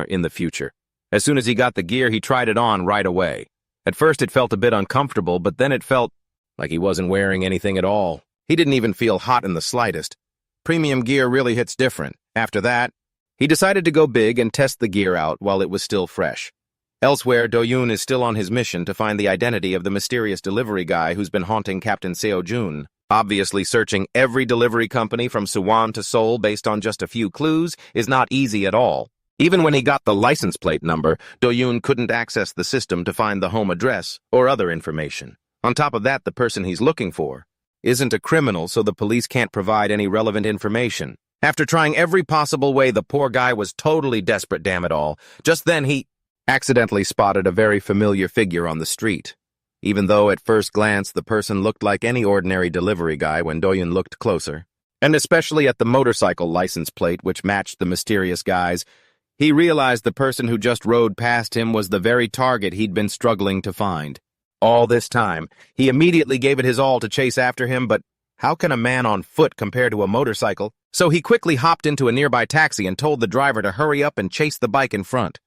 In the future. As soon as he got the gear, he tried it on right away. At first it felt a bit uncomfortable, but then it felt like he wasn't wearing anything at all. He didn't even feel hot in the slightest. Premium gear really hits different. After that, he decided to go big and test the gear out while it was still fresh. Elsewhere, Do-yoon is still on his mission to find the identity of the mysterious delivery guy who's been haunting Captain Seo-jun. Obviously, searching every delivery company from Suwon to Seoul based on just a few clues is not easy at all. Even when he got the license plate number, Do-yoon couldn't access the system to find the home address or other information. On top of that, the person he's looking for isn't a criminal, so the police can't provide any relevant information. After trying every possible way, the poor guy was totally desperate, damn it all. Just then he accidentally spotted a very familiar figure on the street. Even though at first glance the person looked like any ordinary delivery guy, when Do-yoon looked closer, and especially at the motorcycle license plate which matched the mysterious guy's, he realized the person who just rode past him was the very target he'd been struggling to find. All this time, he immediately gave it his all to chase after him, but how can a man on foot compare to a motorcycle? So he quickly hopped into a nearby taxi and told the driver to hurry up and chase the bike in front.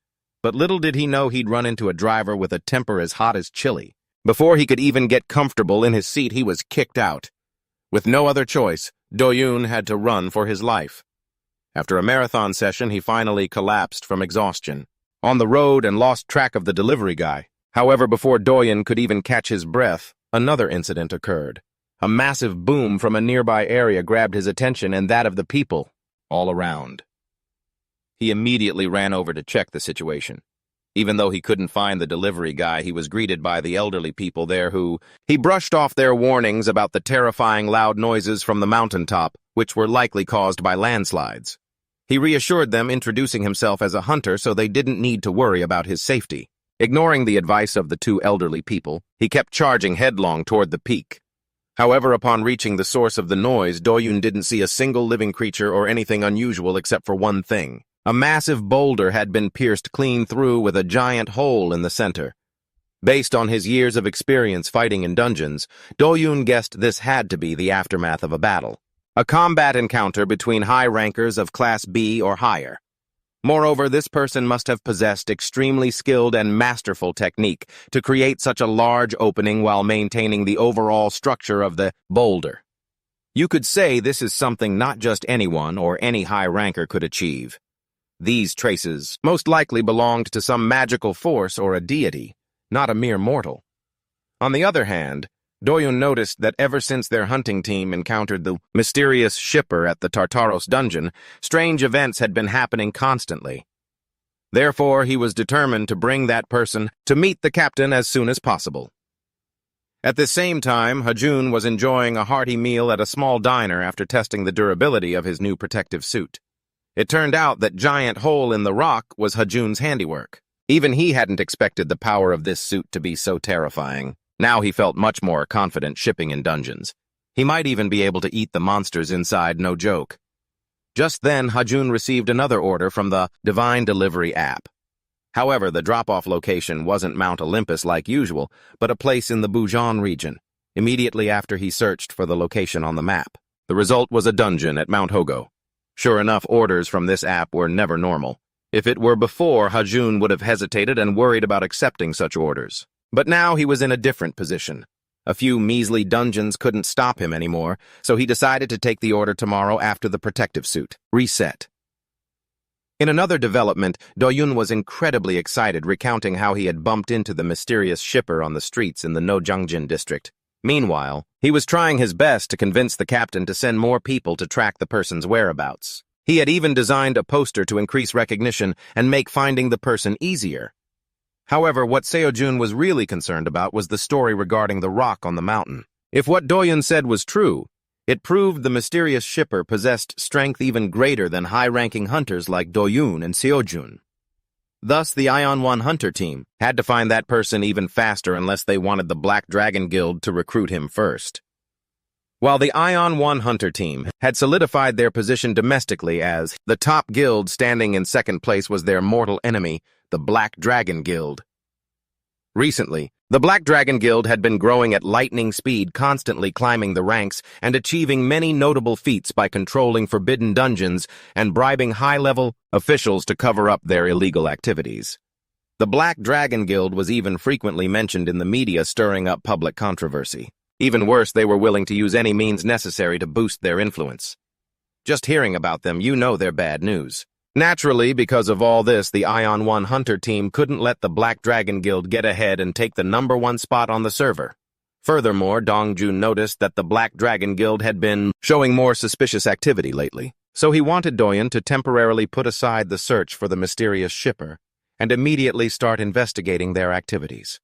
But little did he know he'd run into a driver with a temper as hot as chili. Before he could even get comfortable in his seat, he was kicked out. With no other choice, Do-yoon had to run for his life. After a marathon session, he finally collapsed from exhaustion on the road and lost track of the delivery guy. However, before Do-yoon could even catch his breath, another incident occurred. A massive boom from a nearby area grabbed his attention and that of the people all around. He immediately ran over to check the situation. Even though he couldn't find the delivery guy, he was greeted by the elderly people there who he brushed off their warnings about the terrifying loud noises from the mountaintop, which were likely caused by landslides. He reassured them, introducing himself as a hunter so they didn't need to worry about his safety. Ignoring the advice of the 2 elderly people, he kept charging headlong toward the peak. However, upon reaching the source of the noise, Do-yoon didn't see a single living creature or anything unusual except for one thing. A massive boulder had been pierced clean through with a giant hole in the center. Based on his years of experience fighting in dungeons, Do-yoon guessed this had to be the aftermath of a battle. A combat encounter between high rankers of Class B or higher. Moreover, this person must have possessed extremely skilled and masterful technique to create such a large opening while maintaining the overall structure of the boulder. You could say this is something not just anyone or any high ranker could achieve. These traces most likely belonged to some magical force or a deity, not a mere mortal. On the other hand, Doyun noticed that ever since their hunting team encountered the mysterious shipper at the Tartaros dungeon, strange events had been happening constantly. Therefore, he was determined to bring that person to meet the captain as soon as possible. At the same time, Hajun was enjoying a hearty meal at a small diner after testing the durability of his new protective suit. It turned out that giant hole in the rock was Hajun's handiwork. Even he hadn't expected the power of this suit to be so terrifying. Now he felt much more confident shipping in dungeons. He might even be able to eat the monsters inside, no joke. Just then, Hajun received another order from the Divine Delivery app. However, the drop-off location wasn't Mount Olympus like usual, but a place in the Bujan region, immediately after he searched for the location on the map. The result was a dungeon at Mount Hogo. Sure enough, orders from this app were never normal. If it were before, Hajun would have hesitated and worried about accepting such orders. But now he was in a different position. A few measly dungeons couldn't stop him anymore, so he decided to take the order tomorrow after the protective suit. Reset. In another development, Doyun was incredibly excited, recounting how he had bumped into the mysterious shipper on the streets in the Nojangjin district. Meanwhile, he was trying his best to convince the captain to send more people to track the person's whereabouts. He had even designed a poster to increase recognition and make finding the person easier. However, what Seojun was really concerned about was the story regarding the rock on the mountain. If what Doyun said was true, it proved the mysterious shipper possessed strength even greater than high-ranking hunters like Doyun and Seojun. Thus, the Ion 1 hunter team had to find that person even faster unless they wanted the Black Dragon Guild to recruit him first. While the Ion 1 hunter team had solidified their position domestically as the top guild, standing in second place was their mortal enemy, the Black Dragon Guild. Recently, the Black Dragon Guild had been growing at lightning speed, constantly climbing the ranks and achieving many notable feats by controlling forbidden dungeons and bribing high-level officials to cover up their illegal activities. The Black Dragon Guild was even frequently mentioned in the media, stirring up public controversy. Even worse, they were willing to use any means necessary to boost their influence. Just hearing about them, you know they're bad news. Naturally, because of all this, the Ion 1 hunter team couldn't let the Black Dragon Guild get ahead and take the #1 spot on the server. Furthermore, Dongjun noticed that the Black Dragon Guild had been showing more suspicious activity lately, so he wanted Doyun to temporarily put aside the search for the mysterious shipper and immediately start investigating their activities.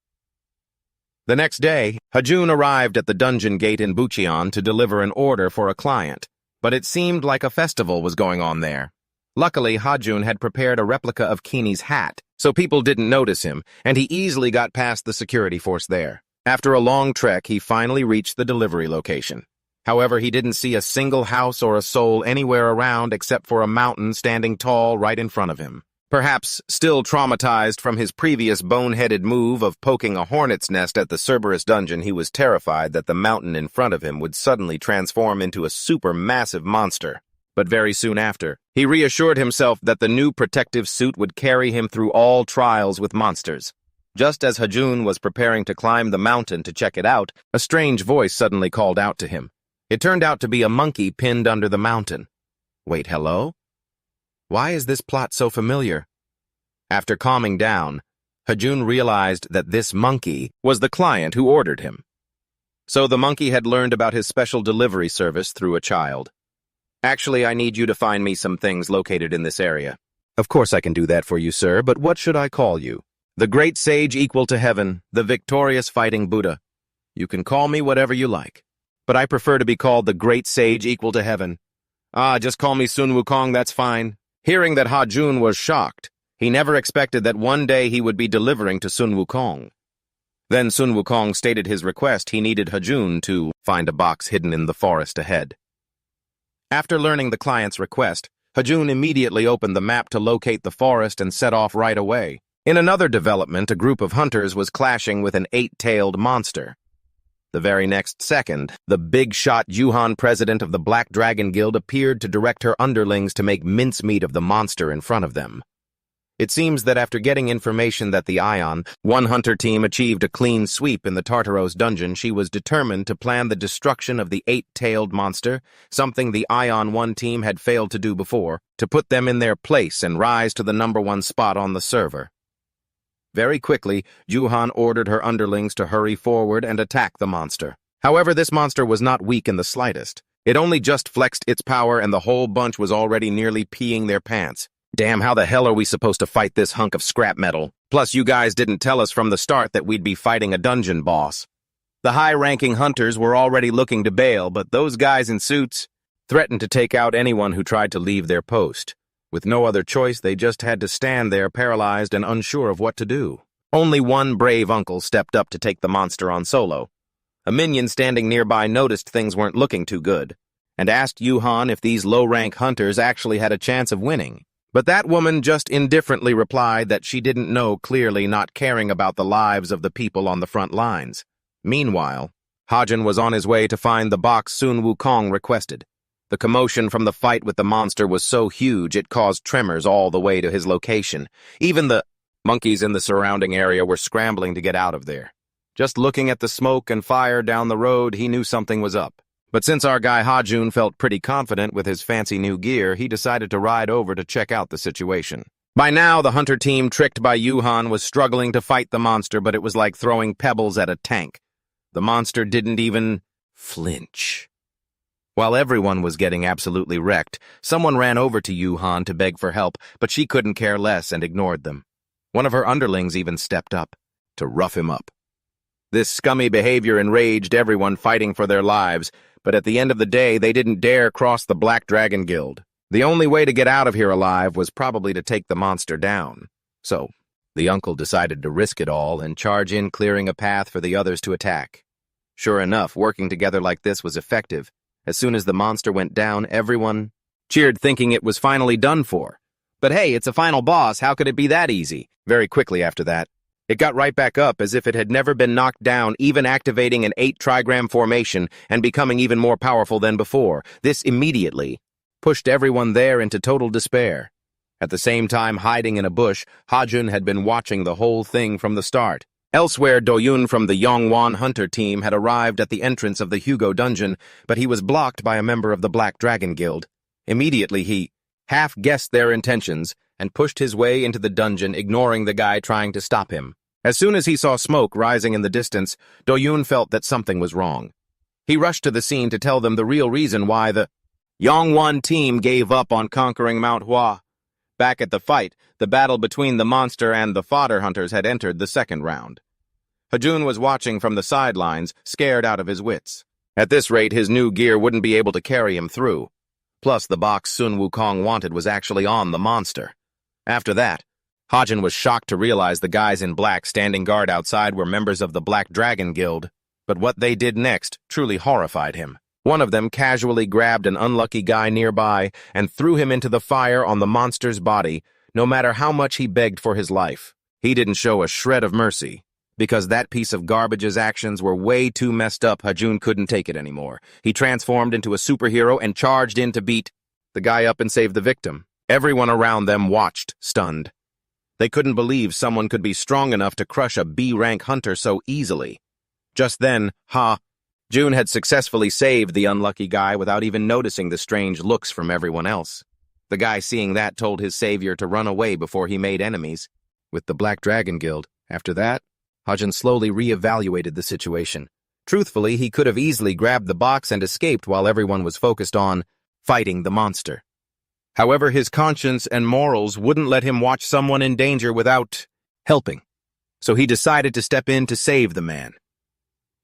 The next day, Hajun arrived at the dungeon gate in Bucheon to deliver an order for a client, but it seemed like a festival was going on there. Luckily, Hajun had prepared a replica of Keeney's hat, so people didn't notice him, and he easily got past the security force there. After a long trek, he finally reached the delivery location. However, he didn't see a single house or a soul anywhere around except for a mountain standing tall right in front of him. Perhaps still traumatized from his previous boneheaded move of poking a hornet's nest at the Cerberus dungeon, he was terrified that the mountain in front of him would suddenly transform into a supermassive monster. But very soon after, he reassured himself that the new protective suit would carry him through all trials with monsters. Just as Hajun was preparing to climb the mountain to check it out, a strange voice suddenly called out to him. It turned out to be a monkey pinned under the mountain. Wait, hello? Why is this plot so familiar? After calming down, Hajun realized that this monkey was the client who ordered him. So the monkey had learned about his special delivery service through a child. Actually, I need you to find me some things located in this area. Of course I can do that for you, sir, but what should I call you? The Great Sage Equal to Heaven, the Victorious Fighting Buddha. You can call me whatever you like, but I prefer to be called the Great Sage Equal to Heaven. Just call me Sun Wukong, that's fine. Hearing that Hajun was shocked, he never expected that one day he would be delivering to Sun Wukong. Then Sun Wukong stated his request. He needed Hajun to find a box hidden in the forest ahead. After learning the client's request, Hajun immediately opened the map to locate the forest and set off right away. In another development, a group of hunters was clashing with an 8-tailed monster. The very next second, the big-shot Yuhan president of the Black Dragon Guild appeared to direct her underlings to make mincemeat of the monster in front of them. It seems that after getting information that the Ion, one hunter team achieved a clean sweep in the Tartaros dungeon, she was determined to plan the destruction of the eight-tailed monster, something the Ion 1 team had failed to do before, to put them in their place and rise to the #1 spot on the server. Very quickly, Yuhan ordered her underlings to hurry forward and attack the monster. However, this monster was not weak in the slightest. It only just flexed its power and the whole bunch was already nearly peeing their pants. Damn, how the hell are we supposed to fight this hunk of scrap metal? Plus, you guys didn't tell us from the start that we'd be fighting a dungeon boss. The high-ranking hunters were already looking to bail, but those guys in suits threatened to take out anyone who tried to leave their post. With no other choice, they just had to stand there paralyzed and unsure of what to do. Only one brave uncle stepped up to take the monster on solo. A minion standing nearby noticed things weren't looking too good, and asked Yuhan if these low-rank hunters actually had a chance of winning. But that woman just indifferently replied that she didn't know, clearly not caring about the lives of the people on the front lines. Meanwhile, Hajin was on his way to find the box Sun Wukong requested. The commotion from the fight with the monster was so huge it caused tremors all the way to his location. Even the monkeys in the surrounding area were scrambling to get out of there. Just looking at the smoke and fire down the road, he knew something was up. But since our guy Hajun felt pretty confident with his fancy new gear, he decided to ride over to check out the situation. By now, the hunter team, tricked by Yuhan, was struggling to fight the monster, but it was like throwing pebbles at a tank. The monster didn't even flinch. While everyone was getting absolutely wrecked, someone ran over to Yuhan to beg for help, but she couldn't care less and ignored them. One of her underlings even stepped up to rough him up. This scummy behavior enraged everyone fighting for their lives, but at the end of the day, they didn't dare cross the Black Dragon Guild. The only way to get out of here alive was probably to take the monster down. So, the uncle decided to risk it all and charge in, clearing a path for the others to attack. Sure enough, working together like this was effective. As soon as the monster went down, everyone cheered, thinking it was finally done for. But hey, it's a final boss, how could it be that easy? Very quickly after that, it got right back up as if it had never been knocked down, even activating an 8-trigram formation and becoming even more powerful than before. This immediately pushed everyone there into total despair. At the same time, hiding in a bush, Hajun had been watching the whole thing from the start. Elsewhere, Doyun from the Yongwan hunter team had arrived at the entrance of the Hugo dungeon, but he was blocked by a member of the Black Dragon Guild. Immediately, he half-guessed their intentions and pushed his way into the dungeon, ignoring the guy trying to stop him. As soon as he saw smoke rising in the distance, Doyun felt that something was wrong. He rushed to the scene to tell them the real reason why the Yongwan team gave up on conquering Manhwa. Back at the fight, the battle between the monster and the fodder hunters had entered the second round. Hajun was watching from the sidelines, scared out of his wits. At this rate, his new gear wouldn't be able to carry him through. Plus, the box Sun Wukong wanted was actually on the monster. After that, Hajin was shocked to realize the guys in black standing guard outside were members of the Black Dragon Guild, but what they did next truly horrified him. One of them casually grabbed an unlucky guy nearby and threw him into the fire on the monster's body, no matter how much he begged for his life. He didn't show a shred of mercy. Because that piece of garbage's actions were way too messed up, Hajun couldn't take it anymore. He transformed into a superhero and charged in to beat the guy up and save the victim. Everyone around them watched, stunned. They couldn't believe someone could be strong enough to crush a B-rank hunter so easily. Just then, June had successfully saved the unlucky guy without even noticing the strange looks from everyone else. The guy, seeing that, told his savior to run away before he made enemies with the Black Dragon Guild. After that, Hajin slowly re-evaluated the situation. Truthfully, he could have easily grabbed the box and escaped while everyone was focused on fighting the monster. However, his conscience and morals wouldn't let him watch someone in danger without helping. So he decided to step in to save the man.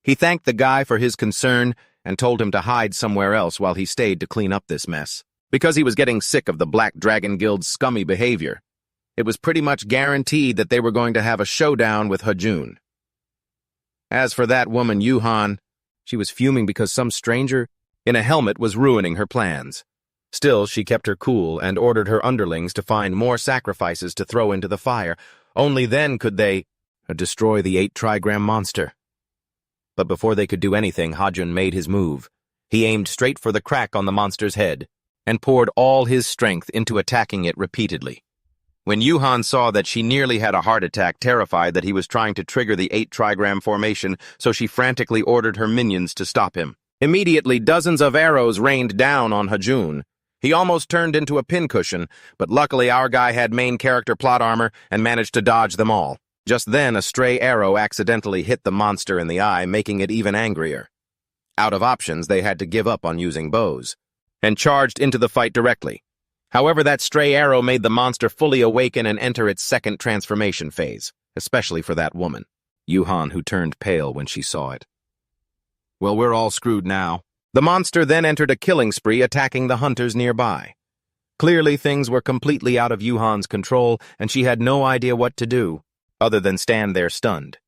He thanked the guy for his concern and told him to hide somewhere else while he stayed to clean up this mess. Because he was getting sick of the Black Dragon Guild's scummy behavior, it was pretty much guaranteed that they were going to have a showdown with Hajun. As for that woman, Yuhan, she was fuming because some stranger in a helmet was ruining her plans. Still, she kept her cool and ordered her underlings to find more sacrifices to throw into the fire. Only then could they destroy the 8-trigram monster. But before they could do anything, Hajun made his move. He aimed straight for the crack on the monster's head and poured all his strength into attacking it repeatedly. When Yuhan saw that, she nearly had a heart attack, terrified that he was trying to trigger the 8-trigram formation, so she frantically ordered her minions to stop him. Immediately, dozens of arrows rained down on Hajun. He almost turned into a pincushion, but luckily our guy had main character plot armor and managed to dodge them all. Just then, a stray arrow accidentally hit the monster in the eye, making it even angrier. Out of options, they had to give up on using bows, and charged into the fight directly. However, that stray arrow made the monster fully awaken and enter its second transformation phase, especially for that woman, Yuhan, who turned pale when she saw it. Well, we're all screwed now. The monster then entered a killing spree, attacking the hunters nearby. Clearly, things were completely out of Yuhan's control, and she had no idea what to do, other than stand there stunned.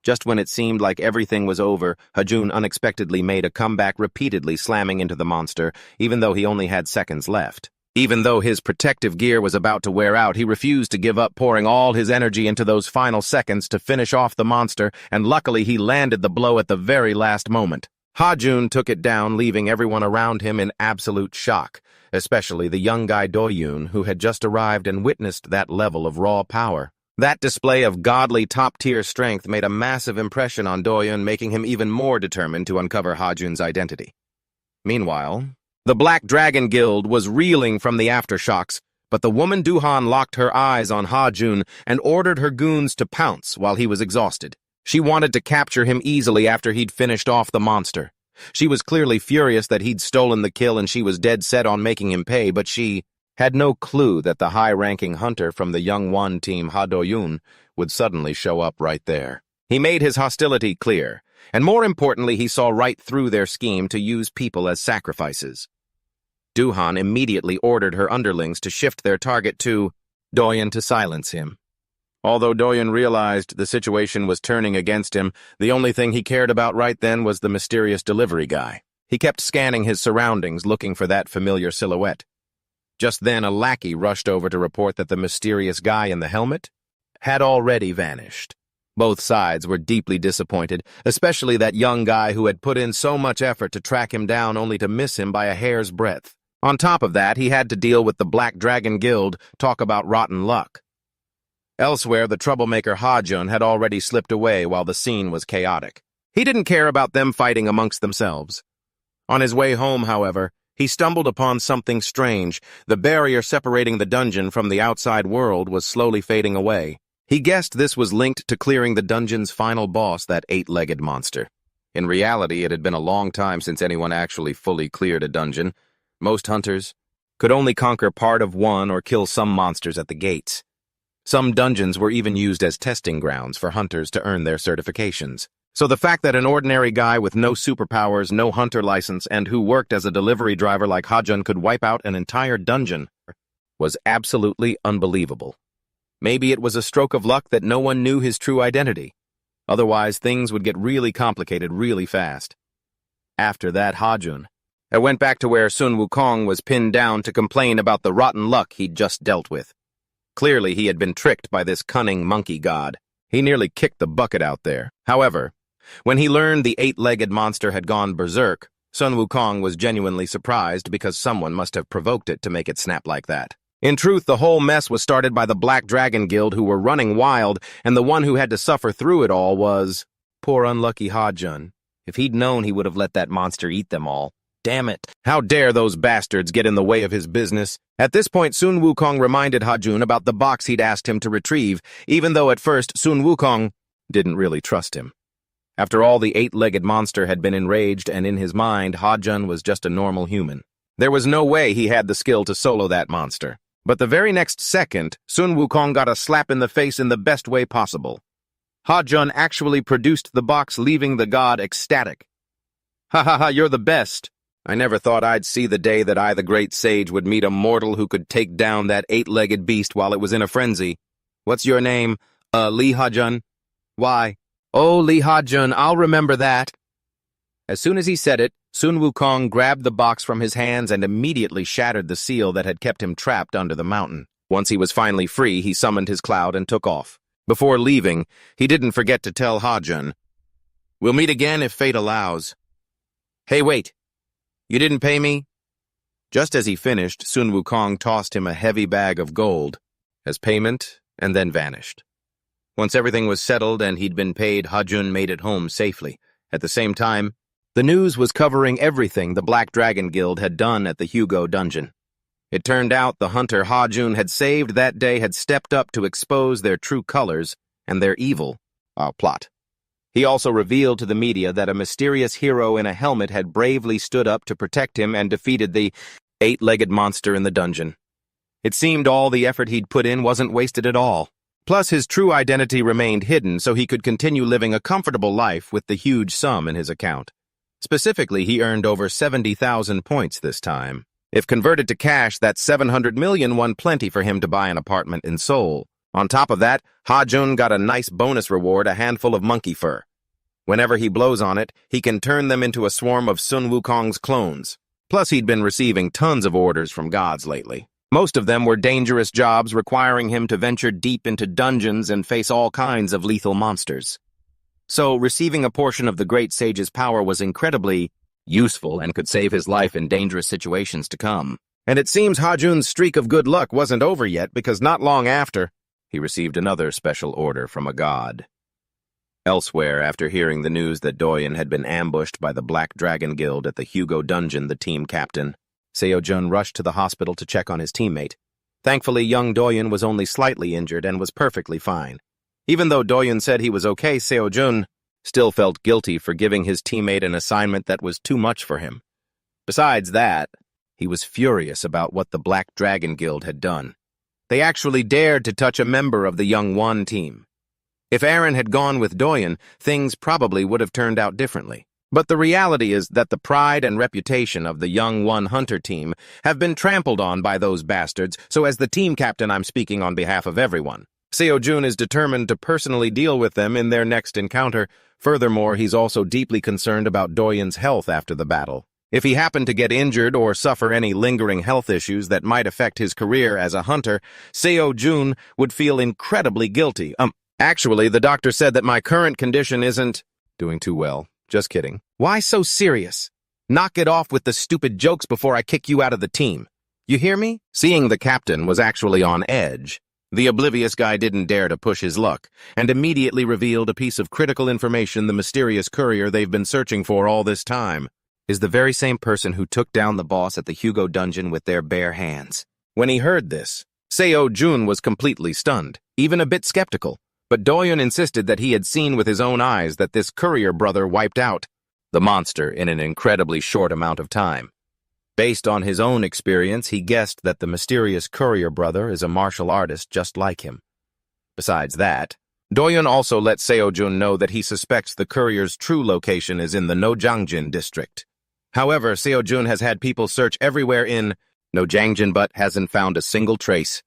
Just when it seemed like everything was over, Hajun unexpectedly made a comeback, repeatedly slamming into the monster, even though he only had seconds left. Even though his protective gear was about to wear out, he refused to give up, pouring all his energy into those final seconds to finish off the monster, and luckily he landed the blow at the very last moment. Hajun took it down, leaving everyone around him in absolute shock, especially the young guy Doyun, who had just arrived and witnessed that level of raw power. That display of godly top-tier strength made a massive impression on Doyun, making him even more determined to uncover Hajun's identity. Meanwhile, the Black Dragon Guild was reeling from the aftershocks, but the woman Duhan locked her eyes on Hajun and ordered her goons to pounce while he was exhausted. She wanted to capture him easily after he'd finished off the monster. She was clearly furious that he'd stolen the kill, and she was dead set on making him pay, but she had no clue that the high-ranking hunter from the Young One team, Ha Do-yun, would suddenly show up right there. He made his hostility clear, and more importantly, he saw right through their scheme to use people as sacrifices. Duhan immediately ordered her underlings to shift their target to Doyun to silence him. Although Doyun realized the situation was turning against him, the only thing he cared about right then was the mysterious delivery guy. He kept scanning his surroundings, looking for that familiar silhouette. Just then, a lackey rushed over to report that the mysterious guy in the helmet had already vanished. Both sides were deeply disappointed, especially that young guy who had put in so much effort to track him down only to miss him by a hair's breadth. On top of that, he had to deal with the Black Dragon Guild. Talk about rotten luck. Elsewhere, the troublemaker Hajun had already slipped away while the scene was chaotic. He didn't care about them fighting amongst themselves. On his way home, however, he stumbled upon something strange. The barrier separating the dungeon from the outside world was slowly fading away. He guessed this was linked to clearing the dungeon's final boss, that 8-legged monster. In reality, it had been a long time since anyone actually fully cleared a dungeon. Most hunters could only conquer part of one or kill some monsters at the gates. Some dungeons were even used as testing grounds for hunters to earn their certifications. So the fact that an ordinary guy with no superpowers, no hunter license, and who worked as a delivery driver like Hajun could wipe out an entire dungeon was absolutely unbelievable. Maybe it was a stroke of luck that no one knew his true identity. Otherwise, things would get really complicated really fast. After that, Hajun went back to where Sun Wukong was pinned down to complain about the rotten luck he'd just dealt with. Clearly, he had been tricked by this cunning monkey god. He nearly kicked the bucket out there. However, when he learned the 8-legged monster had gone berserk, Sun Wukong was genuinely surprised because someone must have provoked it to make it snap like that. In truth, the whole mess was started by the Black Dragon Guild, who were running wild, and the one who had to suffer through it all was poor unlucky Hajun. If he'd known, he would have let that monster eat them all. Damn it. How dare those bastards get in the way of his business? At this point, Sun Wukong reminded Hajun about the box he'd asked him to retrieve, even though at first Sun Wukong didn't really trust him. After all, the 8-legged monster had been enraged, and in his mind, Hajun was just a normal human. There was no way he had the skill to solo that monster. But the very next second, Sun Wukong got a slap in the face in the best way possible. Hajun actually produced the box, leaving the god ecstatic. Ha ha ha, you're the best. I never thought I'd see the day that I, the great sage, would meet a mortal who could take down that 8-legged beast while it was in a frenzy. What's your name? Li Hajun? Why? Oh, Li Hajun, I'll remember that. As soon as he said it, Sun Wukong grabbed the box from his hands and immediately shattered the seal that had kept him trapped under the mountain. Once he was finally free, he summoned his cloud and took off. Before leaving, he didn't forget to tell Hajun, "We'll meet again if fate allows." Hey, wait. You didn't pay me? Just as he finished, Sun Wukong tossed him a heavy bag of gold. as payment and then vanished. Once everything was settled and he'd been paid, Ha-jun made it home safely. At the same time, the news was covering everything the Black Dragon Guild had done at the Hugo dungeon. It turned out the hunter Ha-jun had saved that day had stepped up to expose their true colors and their evil plot. He also revealed to the media that a mysterious hero in a helmet had bravely stood up to protect him and defeated the eight-legged monster in the dungeon. It seemed all the effort he'd put in wasn't wasted at all. Plus, his true identity remained hidden so he could continue living a comfortable life with the huge sum in his account. Specifically, he earned over 70,000 points this time. If converted to cash, that 700 million won plenty for him to buy an apartment in Seoul. On top of that, Ha-jun got a nice bonus reward, a handful of monkey fur. Whenever he blows on it, he can turn them into a swarm of Sun Wukong's clones. Plus, he'd been receiving tons of orders from gods lately. Most of them were dangerous jobs requiring him to venture deep into dungeons and face all kinds of lethal monsters. So, receiving a portion of the Great Sage's power was incredibly useful and could save his life in dangerous situations to come. And it seems Ha-jun's streak of good luck wasn't over yet because not long after, he received another special order from a god. Elsewhere, after hearing the news that Doyen had been ambushed by the Black Dragon Guild at the Hugo dungeon, the team captain, Seo-jun rushed to the hospital to check on his teammate. Thankfully, young Doyen was only slightly injured and was perfectly fine. Even though Doyen said he was okay, Seo-jun still felt guilty for giving his teammate an assignment that was too much for him. Besides that, he was furious about what the Black Dragon Guild had done. They actually dared to touch a member of the Young One team. If Aaron had gone with Doyen, things probably would have turned out differently. But the reality is that the pride and reputation of the Young One Hunter team have been trampled on by those bastards, so as the team captain I'm speaking on behalf of everyone. Seo-jun is determined to personally deal with them in their next encounter. Furthermore, he's also deeply concerned about Doyen's health after the battle. If he happened to get injured or suffer any lingering health issues that might affect his career as a hunter, Seo-jun would feel incredibly guilty. Actually, the doctor said that my current condition isn't doing too well. Just kidding. Why so serious? Knock it off with the stupid jokes before I kick you out of the team. You hear me? Seeing the captain was actually on edge, the oblivious guy didn't dare to push his luck, and immediately revealed a piece of critical information the mysterious courier they've been searching for all this time is the very same person who took down the boss at the Hugo dungeon with their bare hands. When he heard this, Seo-jun was completely stunned, even a bit skeptical. But Doyen insisted that he had seen with his own eyes that this courier brother wiped out the monster in an incredibly short amount of time. Based on his own experience, he guessed that the mysterious courier brother is a martial artist just like him. Besides that, Doyen also let Seo-jun know that he suspects the courier's true location is in the Nojangjin district. However, Seo-jun has had people search everywhere in Nojangjin but hasn't found a single trace.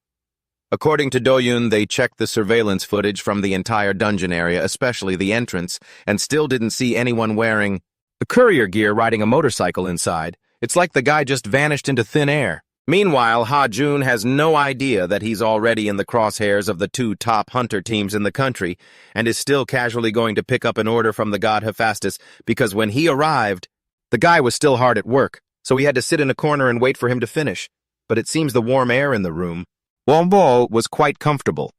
According to Doyen, they checked the surveillance footage from the entire dungeon area, especially the entrance, and still didn't see anyone wearing the courier gear riding a motorcycle inside. It's like the guy just vanished into thin air. Meanwhile, Ha-jun has no idea that he's already in the crosshairs of the two top hunter teams in the country, and is still casually going to pick up an order from the god Hephaestus, because when he arrived, the guy was still hard at work, so he had to sit in a corner and wait for him to finish. But it seems the warm air in the room Wombo was quite comfortable,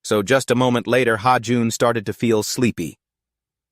so just a moment later Ha-jun started to feel sleepy.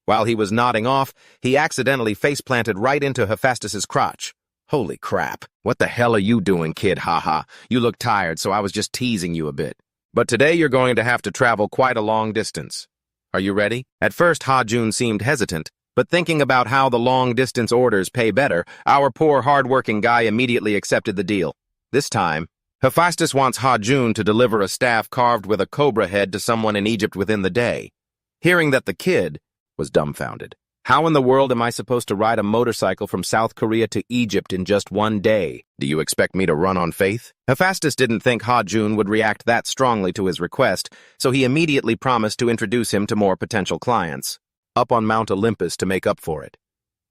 While he was nodding off, he accidentally face-planted right into Hephaestus's crotch. Holy crap, what the hell are you doing, kid, haha? You look tired, so I was just teasing you a bit. But today you're going to have to travel quite a long distance. Are you ready? At first Ha-jun seemed hesitant, but thinking about how the long-distance orders pay better, our poor hard-working guy immediately accepted the deal. This time, Hephaestus wants Ha-jun to deliver a staff carved with a cobra head to someone in Egypt within the day. Hearing that, the kid was dumbfounded. How in the world am I supposed to ride a motorcycle from South Korea to Egypt in just one day? Do you expect me to run on faith? Hephaestus didn't think Ha-jun would react that strongly to his request, so he immediately promised to introduce him to more potential clients, up on Mount Olympus to make up for it.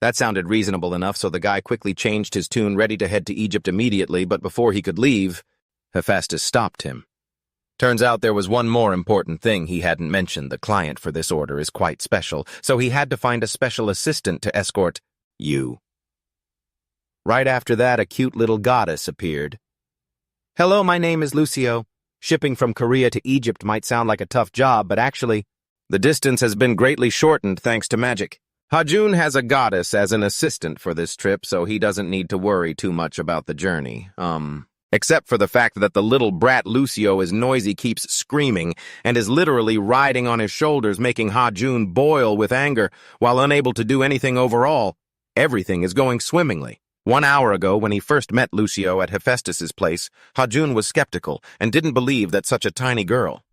That sounded reasonable enough, so the guy quickly changed his tune, ready to head to Egypt immediately, but before he could leave, Hephaestus stopped him. Turns out there was one more important thing he hadn't mentioned. The client for this order is quite special, so he had to find a special assistant to escort you. Right after that, a cute little goddess appeared. Hello, my name is Lucio. Shipping from Korea to Egypt might sound like a tough job, but actually, the distance has been greatly shortened thanks to magic. Hajun has a goddess as an assistant for this trip, so he doesn't need to worry too much about the journey. Except for the fact that the little brat Lucio is noisy, keeps screaming, and is literally riding on his shoulders, making Hajun boil with anger, while unable to do anything overall. Everything is going swimmingly. 1 hour ago, when he first met Lucio at Hephaestus's place, Hajun was skeptical and didn't believe that such a tiny girl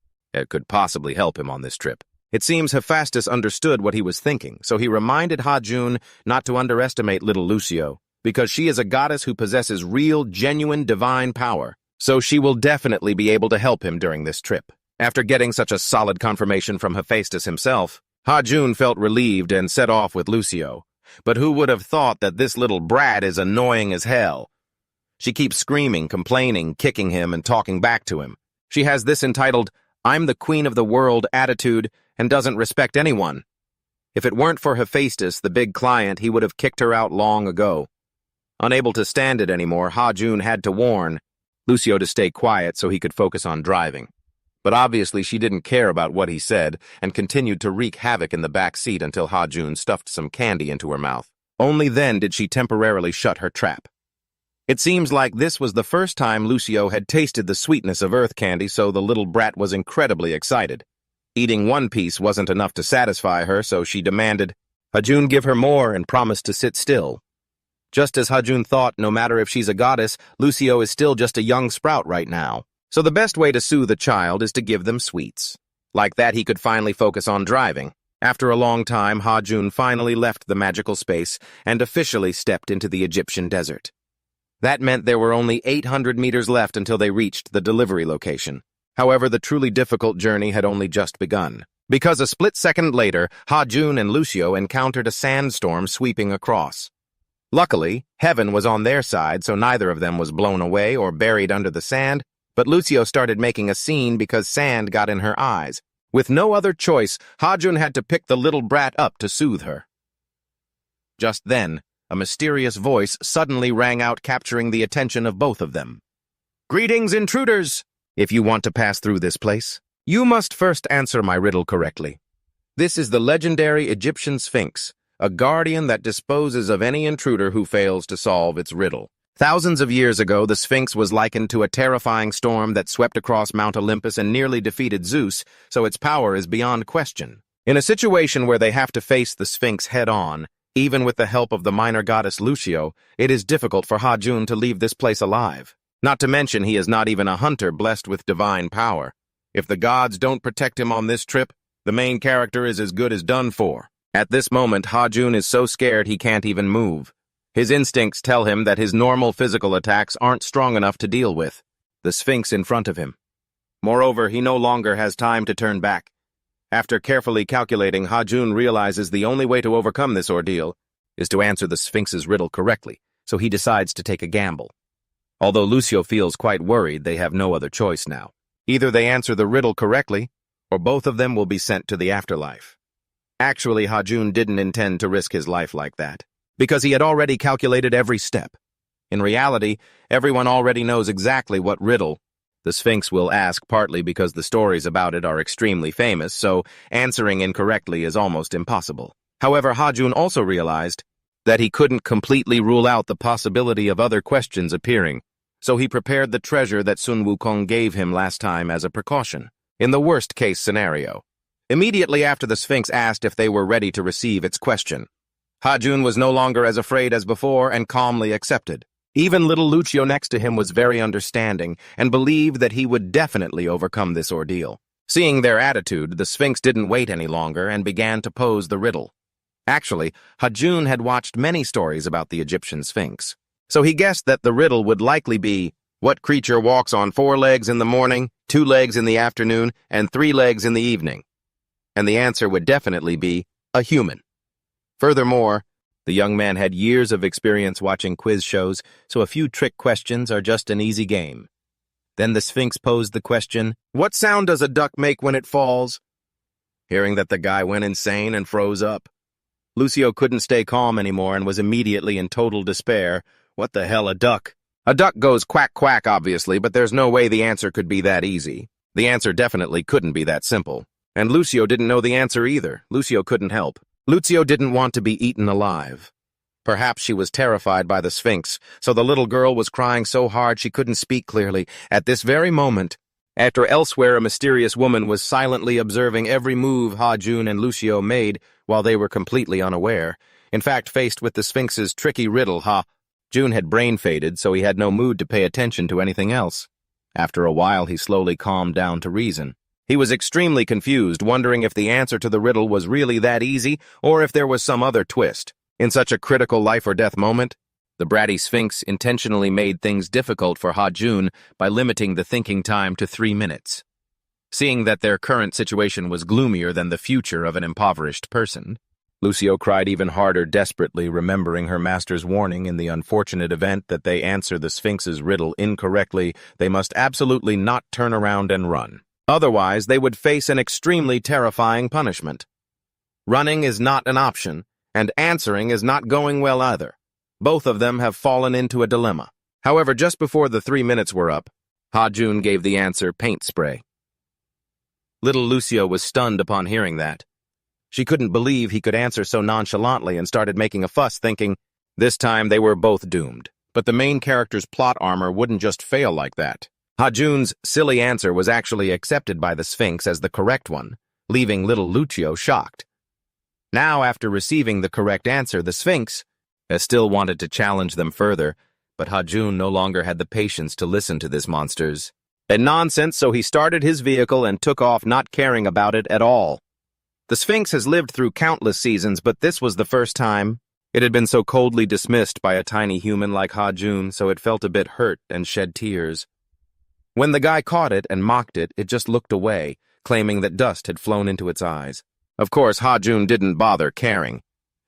could possibly help him on this trip. It seems Hephaestus understood what he was thinking, so he reminded Hajun not to underestimate little Lucio, because she is a goddess who possesses real, genuine divine power, so she will definitely be able to help him during this trip. After getting such a solid confirmation from Hephaestus himself, Hajun felt relieved and set off with Lucio. But who would have thought that this little brat is annoying as hell? She keeps screaming, complaining, kicking him, and talking back to him. She has this entitled, "I'm the queen of the world" attitude and doesn't respect anyone. If it weren't for Hephaestus, the big client, he would have kicked her out long ago. Unable to stand it anymore, Hajun had to warn Lucio to stay quiet so he could focus on driving. But obviously she didn't care about what he said and continued to wreak havoc in the back seat until Hajun stuffed some candy into her mouth. Only then did she temporarily shut her trap. It seems like this was the first time Lucio had tasted the sweetness of earth candy, so the little brat was incredibly excited. Eating one piece wasn't enough to satisfy her, so she demanded Hajun give her more and promised to sit still. Just as Hajun thought, no matter if she's a goddess, Lucio is still just a young sprout right now. So the best way to soothe a child is to give them sweets. Like that, he could finally focus on driving. After a long time, Hajun finally left the magical space and officially stepped into the Egyptian desert. That meant there were only 800 meters left until they reached the delivery location. However, the truly difficult journey had only just begun, because a split second later, Hajun and Lucio encountered a sandstorm sweeping across. Luckily, heaven was on their side, so neither of them was blown away or buried under the sand, but Lucio started making a scene because sand got in her eyes. With no other choice, Hajun had to pick the little brat up to soothe her. Just then, a mysterious voice suddenly rang out, capturing the attention of both of them. "Greetings, intruders! If you want to pass through this place, you must first answer my riddle correctly. This is the legendary Egyptian Sphinx, a guardian that disposes of any intruder who fails to solve its riddle. Thousands of years ago, the Sphinx was likened to a terrifying storm that swept across Mount Olympus and nearly defeated Zeus, so its power is beyond question. In a situation where they have to face the Sphinx head-on, even with the help of the minor goddess Lucio, it is difficult for Hajun to leave this place alive. Not to mention he is not even a hunter blessed with divine power. If the gods don't protect him on this trip, the main character is as good as done for. At this moment, Hajun is so scared he can't even move. His instincts tell him that his normal physical attacks aren't strong enough to deal with the Sphinx in front of him. Moreover, he no longer has time to turn back. After carefully calculating, Hajun realizes the only way to overcome this ordeal is to answer the Sphinx's riddle correctly, so he decides to take a gamble. Although Lucio feels quite worried, they have no other choice now. Either they answer the riddle correctly, or both of them will be sent to the afterlife. Actually, Hajun didn't intend to risk his life like that, because he had already calculated every step. In reality, everyone already knows exactly what riddle the Sphinx will ask, partly because the stories about it are extremely famous, so answering incorrectly is almost impossible. However, Hajun also realized that he couldn't completely rule out the possibility of other questions appearing, so he prepared the treasure that Sun Wukong gave him last time as a precaution, in the worst-case scenario. Immediately after the Sphinx asked if they were ready to receive its question, Hajun was no longer as afraid as before and calmly accepted. Even little Lucio next to him was very understanding and believed that he would definitely overcome this ordeal. Seeing their attitude, the Sphinx didn't wait any longer and began to pose the riddle. Actually, Hajun had watched many stories about the Egyptian Sphinx, so he guessed that the riddle would likely be, what creature walks on 4 legs in the morning, 2 legs in the afternoon, and 3 legs in the evening? And the answer would definitely be a human. Furthermore, the young man had years of experience watching quiz shows, so a few trick questions are just an easy game. Then the Sphinx posed the question, what sound does a duck make when it falls? Hearing that, the guy went insane and froze up. Lucio couldn't stay calm anymore and was immediately in total despair. What the hell, a duck? A duck goes quack quack, obviously, but there's no way the answer could be that easy. The answer definitely couldn't be that simple. And Lucio didn't know the answer either. Lucio couldn't help. Lucio didn't want to be eaten alive. Perhaps she was terrified by the Sphinx, so the little girl was crying so hard she couldn't speak clearly at this very moment. After elsewhere a mysterious woman was silently observing every move Ha-Jun and Lucio made while they were completely unaware. In fact, faced with the Sphinx's tricky riddle, Ha-Jun had brain faded, so he had no mood to pay attention to anything else. After a while, he slowly calmed down to reason. He was extremely confused, wondering if the answer to the riddle was really that easy, or if there was some other twist. In such a critical life-or-death moment, the bratty Sphinx intentionally made things difficult for Ha-Jun by limiting the thinking time to 3 minutes. Seeing that their current situation was gloomier than the future of an impoverished person, Lucio cried even harder, desperately remembering her master's warning in the unfortunate event that they answer the Sphinx's riddle incorrectly, they must absolutely not turn around and run. Otherwise, they would face an extremely terrifying punishment. Running is not an option, and answering is not going well either. Both of them have fallen into a dilemma. However, just before the 3 minutes were up, Ha-Jun gave the answer paint spray. Little Lucio was stunned upon hearing that. She couldn't believe he could answer so nonchalantly and started making a fuss, thinking, this time they were both doomed. But the main character's plot armor wouldn't just fail like that. Ha-Jun's silly answer was actually accepted by the Sphinx as the correct one, leaving little Lucio shocked. Now, after receiving the correct answer, the Sphinx still wanted to challenge them further, but Ha-Jun no longer had the patience to listen to this monster's nonsense, so he started his vehicle and took off, not caring about it at all. The Sphinx has lived through countless seasons, but this was the first time it had been so coldly dismissed by a tiny human like Ha-Jun, so it felt a bit hurt and shed tears. When the guy caught it and mocked it, it just looked away, claiming that dust had flown into its eyes. Of course, Ha-Jun didn't bother caring.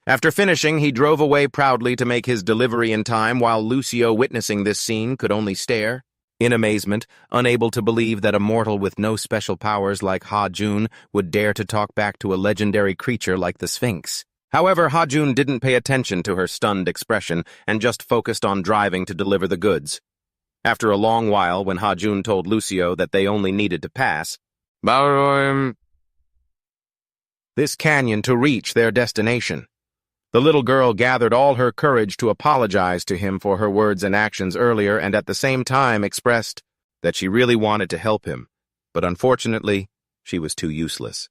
After finishing, he drove away proudly to make his delivery in time, while Lucio, witnessing this scene, could only stare in amazement, unable to believe that a mortal with no special powers like Ha-Jun would dare to talk back to a legendary creature like the Sphinx. However, Ha-Jun didn't pay attention to her stunned expression and just focused on driving to deliver the goods. After a long while, when Ha-Jun told Lucio that they only needed to pass this canyon to reach their destination, the little girl gathered all her courage to apologize to him for her words and actions earlier, and at the same time expressed that she really wanted to help him, but unfortunately, she was too useless.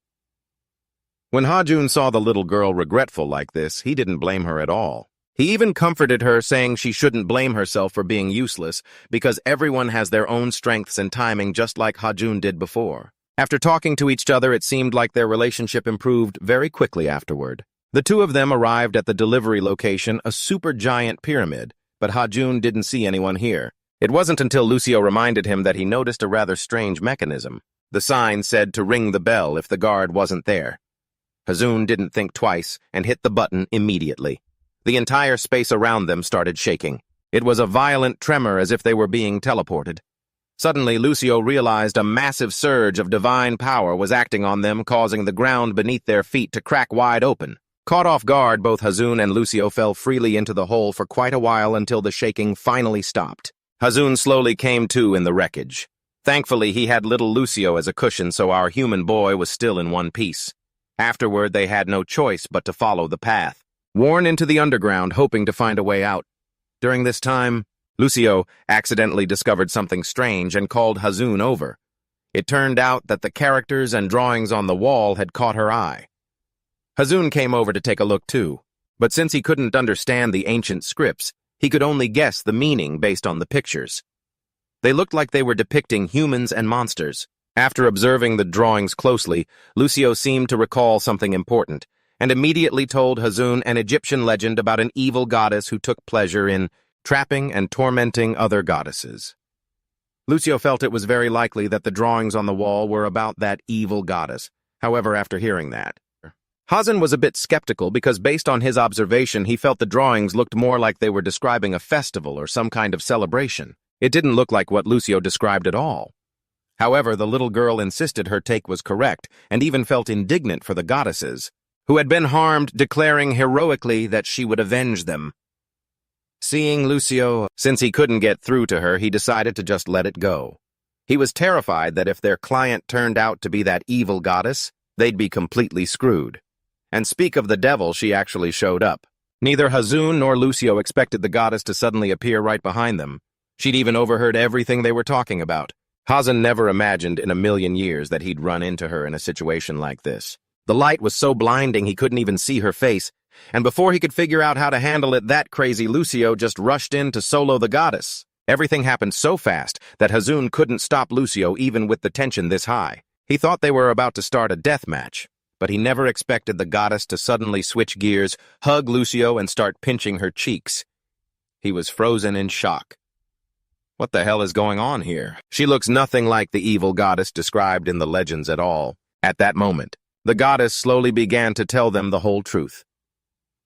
When Ha-Jun saw the little girl regretful like this, he didn't blame her at all. He even comforted her, saying she shouldn't blame herself for being useless, because everyone has their own strengths and timing, just like Ha-Jun did before. After talking to each other, it seemed like their relationship improved very quickly afterward. The two of them arrived at the delivery location, a supergiant pyramid, but Ha-Jun didn't see anyone here. It wasn't until Lucio reminded him that he noticed a rather strange mechanism. The sign said to ring the bell if the guard wasn't there. Ha-Jun didn't think twice and hit the button immediately. The entire space around them started shaking. It was a violent tremor, as if they were being teleported. Suddenly, Lucio realized a massive surge of divine power was acting on them, causing the ground beneath their feet to crack wide open. Caught off guard, both Ha-Jun and Lucio fell freely into the hole for quite a while until the shaking finally stopped. Ha-Jun slowly came to in the wreckage. Thankfully, he had little Lucio as a cushion, so our human boy was still in one piece. Afterward, they had no choice but to follow the path, worn into the underground, hoping to find a way out. During this time, Lucio accidentally discovered something strange and called Ha-Jun over. It turned out that the characters and drawings on the wall had caught her eye. Ha-Jun came over to take a look too, but since he couldn't understand the ancient scripts, he could only guess the meaning based on the pictures. They looked like they were depicting humans and monsters. After observing the drawings closely, Lucio seemed to recall something important, and immediately told Ha-Jun an Egyptian legend about an evil goddess who took pleasure in trapping and tormenting other goddesses. Lucio felt it was very likely that the drawings on the wall were about that evil goddess. However, after hearing that, Ha-Jun was a bit skeptical because based on his observation, he felt the drawings looked more like they were describing a festival or some kind of celebration. It didn't look like what Lucio described at all. However, the little girl insisted her take was correct and even felt indignant for the goddesses, who had been harmed, declaring heroically that she would avenge them. Seeing Lucio, since he couldn't get through to her, he decided to just let it go. He was terrified that if their client turned out to be that evil goddess, they'd be completely screwed. And speak of the devil, she actually showed up. Neither Hazun nor Lucio expected the goddess to suddenly appear right behind them. She'd even overheard everything they were talking about. Hazun never imagined in a million years that he'd run into her in a situation like this. The light was so blinding he couldn't even see her face, and before he could figure out how to handle it that crazy, Lucio just rushed in to solo the goddess. Everything happened so fast that Hazun couldn't stop Lucio even with the tension this high. He thought they were about to start a death match, but he never expected the goddess to suddenly switch gears, hug Lucio, and start pinching her cheeks. He was frozen in shock. What the hell is going on here? She looks nothing like the evil goddess described in the legends at all. At that moment, the goddess slowly began to tell them the whole truth.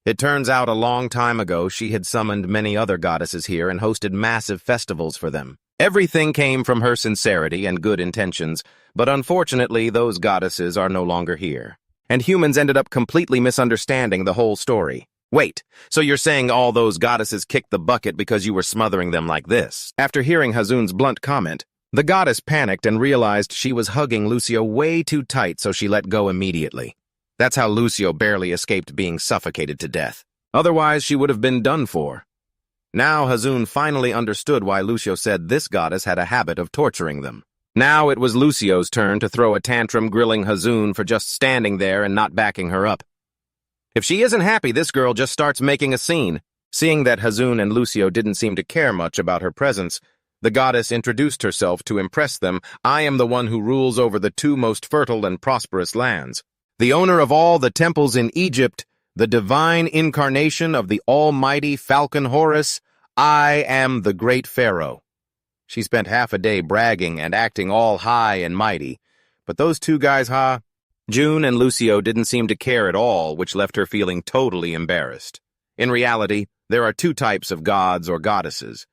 It turns out a long time ago she had summoned many other goddesses here and hosted massive festivals for them. Everything came from her sincerity and good intentions, but unfortunately those goddesses are no longer here. And humans ended up completely misunderstanding the whole story. Wait, so you're saying all those goddesses kicked the bucket because you were smothering them like this? After hearing Hazun's blunt comment, the goddess panicked and realized she was hugging Lucio way too tight, so she let go immediately. That's how Lucio barely escaped being suffocated to death. Otherwise, she would have been done for. Now Hazun finally understood why Lucio said this goddess had a habit of torturing them. Now it was Lucio's turn to throw a tantrum, grilling Hazun for just standing there and not backing her up. If she isn't happy, this girl just starts making a scene. Seeing that Hazun and Lucio didn't seem to care much about her presence, the goddess introduced herself to impress them. I am the one who rules over the two most fertile and prosperous lands. The owner of all the temples in Egypt, the divine incarnation of the almighty Falcon Horus, I am the great pharaoh. She spent half a day bragging and acting all high and mighty, but those two guys, June and Lucio didn't seem to care at all, which left her feeling totally embarrassed. In reality, there are two types of gods or goddesses.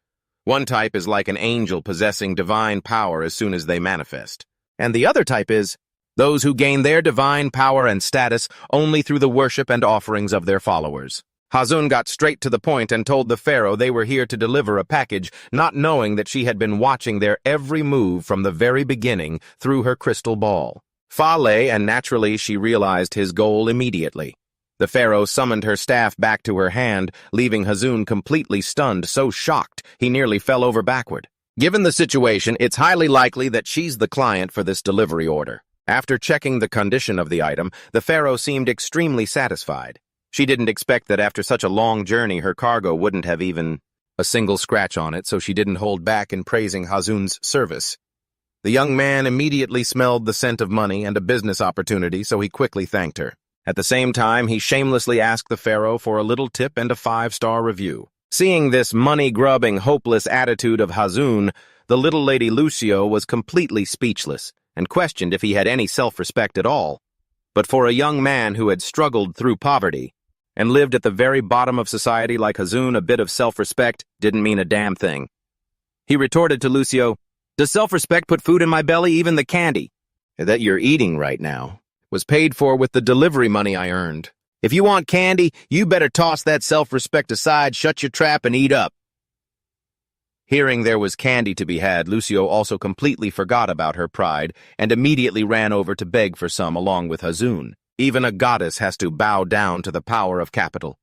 One type is like an angel possessing divine power as soon as they manifest. And the other type is those who gain their divine power and status only through the worship and offerings of their followers. Hazun got straight to the point and told the pharaoh they were here to deliver a package, not knowing that she had been watching their every move from the very beginning through her crystal ball. Fa lay, and naturally she realized his goal immediately. The pharaoh summoned her staff back to her hand, leaving Hazun completely stunned, so shocked he nearly fell over backward. Given the situation, it's highly likely that she's the client for this delivery order. After checking the condition of the item, the pharaoh seemed extremely satisfied. She didn't expect that after such a long journey her cargo wouldn't have even a single scratch on it, so she didn't hold back in praising Hazun's service. The young man immediately smelled the scent of money and a business opportunity, so he quickly thanked her. At the same time, he shamelessly asked the pharaoh for a little tip and a 5-star review. Seeing this money-grubbing, hopeless attitude of Hazun, the little lady Lucio was completely speechless and questioned if he had any self-respect at all. But for a young man who had struggled through poverty and lived at the very bottom of society like Hazun, a bit of self-respect didn't mean a damn thing. He retorted to Lucio, "Does self-respect put food in my belly, even the candy that you're eating right now was paid for with the delivery money I earned. If you want candy, you better toss that self-respect aside, shut your trap, and eat up." Hearing there was candy to be had, Lucio also completely forgot about her pride and immediately ran over to beg for some along with Hazun. Even a goddess has to bow down to the power of capital.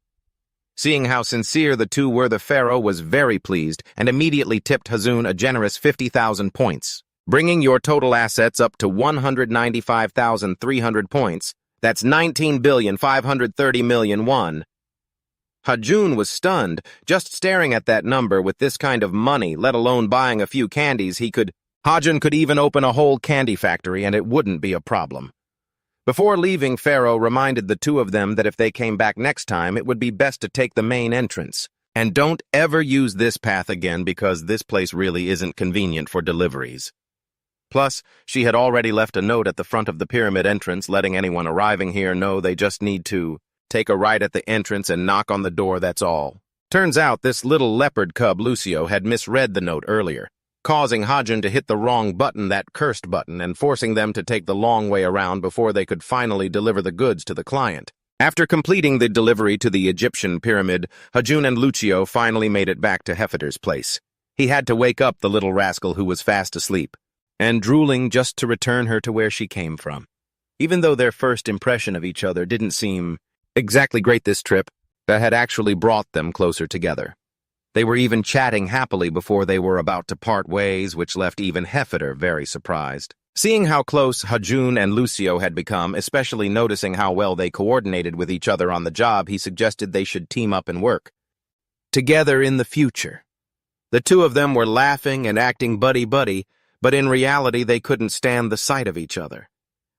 Seeing how sincere the two were, the pharaoh was very pleased and immediately tipped Hazun a generous 50,000 points, bringing your total assets up to 195,300 points. That's 19,530,000,000 won. Hazun was stunned, just staring at that number. With this kind of money, let alone buying a few candies, Hazun could even open a whole candy factory and it wouldn't be a problem. Before leaving, Pharaoh reminded the two of them that if they came back next time, it would be best to take the main entrance. And don't ever use this path again because this place really isn't convenient for deliveries. Plus, she had already left a note at the front of the pyramid entrance letting anyone arriving here know they just need to take a right at the entrance and knock on the door, that's all. Turns out this little leopard cub Lucio had misread the note earlier, causing Hazun to hit the wrong button, that cursed button, and forcing them to take the long way around before they could finally deliver the goods to the client. After completing the delivery to the Egyptian pyramid, Hajun and Lucio finally made it back to Hefeder's place. He had to wake up the little rascal who was fast asleep, and drooling just to return her to where she came from. Even though their first impression of each other didn't seem exactly great this trip, that had actually brought them closer together. They were even chatting happily before they were about to part ways, which left even Hefeder very surprised. Seeing how close Hajun and Lucio had become, especially noticing how well they coordinated with each other on the job, he suggested they should team up and work together in the future. The two of them were laughing and acting buddy-buddy, but in reality they couldn't stand the sight of each other.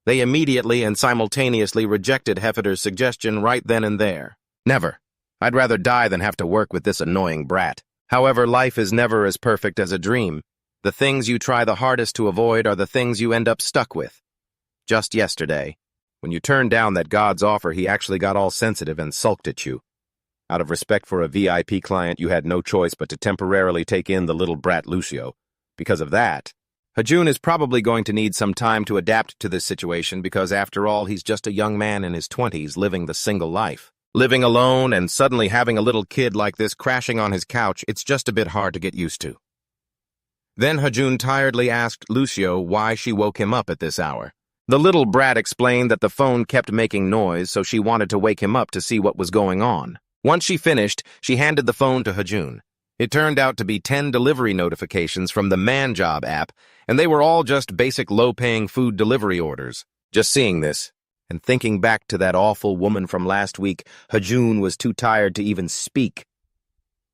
They immediately and simultaneously rejected Hefeder's suggestion right then and there. Never. I'd rather die than have to work with this annoying brat. However, life is never as perfect as a dream. The things you try the hardest to avoid are the things you end up stuck with. Just yesterday, when you turned down that God's offer, he actually got all sensitive and sulked at you. Out of respect for a VIP client, you had no choice but to temporarily take in the little brat Lucio. Because of that, Hajun is probably going to need some time to adapt to this situation because, after all, he's just a young man in his 20s living the single life. Living alone and suddenly having a little kid like this crashing on his couch, it's just a bit hard to get used to. Then Hajun tiredly asked Lucio why she woke him up at this hour. The little brat explained that the phone kept making noise, so she wanted to wake him up to see what was going on. Once she finished, she handed the phone to Hajun. It turned out to be 10 delivery notifications from the Manjob app, and they were all just basic low-paying food delivery orders. Just seeing this, and thinking back to that awful woman from last week, Hajun was too tired to even speak.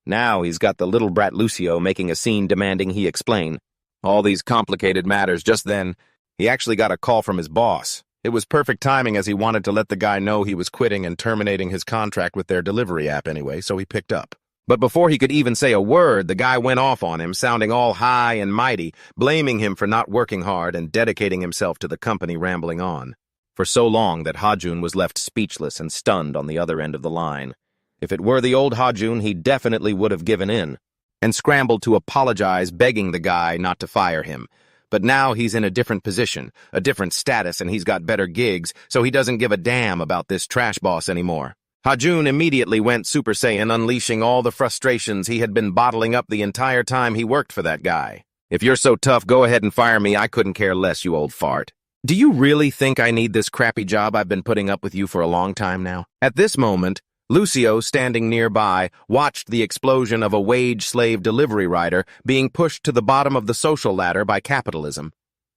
Now he's got the little brat Lucio making a scene demanding he explain all these complicated matters. Just then, he actually got a call from his boss. It was perfect timing, as he wanted to let the guy know he was quitting and terminating his contract with their delivery app anyway, so he picked up. But before he could even say a word, the guy went off on him, sounding all high and mighty, blaming him for not working hard and dedicating himself to the company, rambling on for so long that Hajun was left speechless and stunned on the other end of the line. If it were the old Hajun, he definitely would have given in and scrambled to apologize, begging the guy not to fire him. But now he's in a different position, a different status, and he's got better gigs, so he doesn't give a damn about this trash boss anymore. Hajun immediately went Super Saiyan, unleashing all the frustrations he had been bottling up the entire time he worked for that guy. If you're so tough, go ahead and fire me. I couldn't care less, you old fart. Do you really think I need this crappy job? I've been putting up with you for a long time now. At this moment, Lucio, standing nearby, watched the explosion of a wage slave delivery rider being pushed to the bottom of the social ladder by capitalism,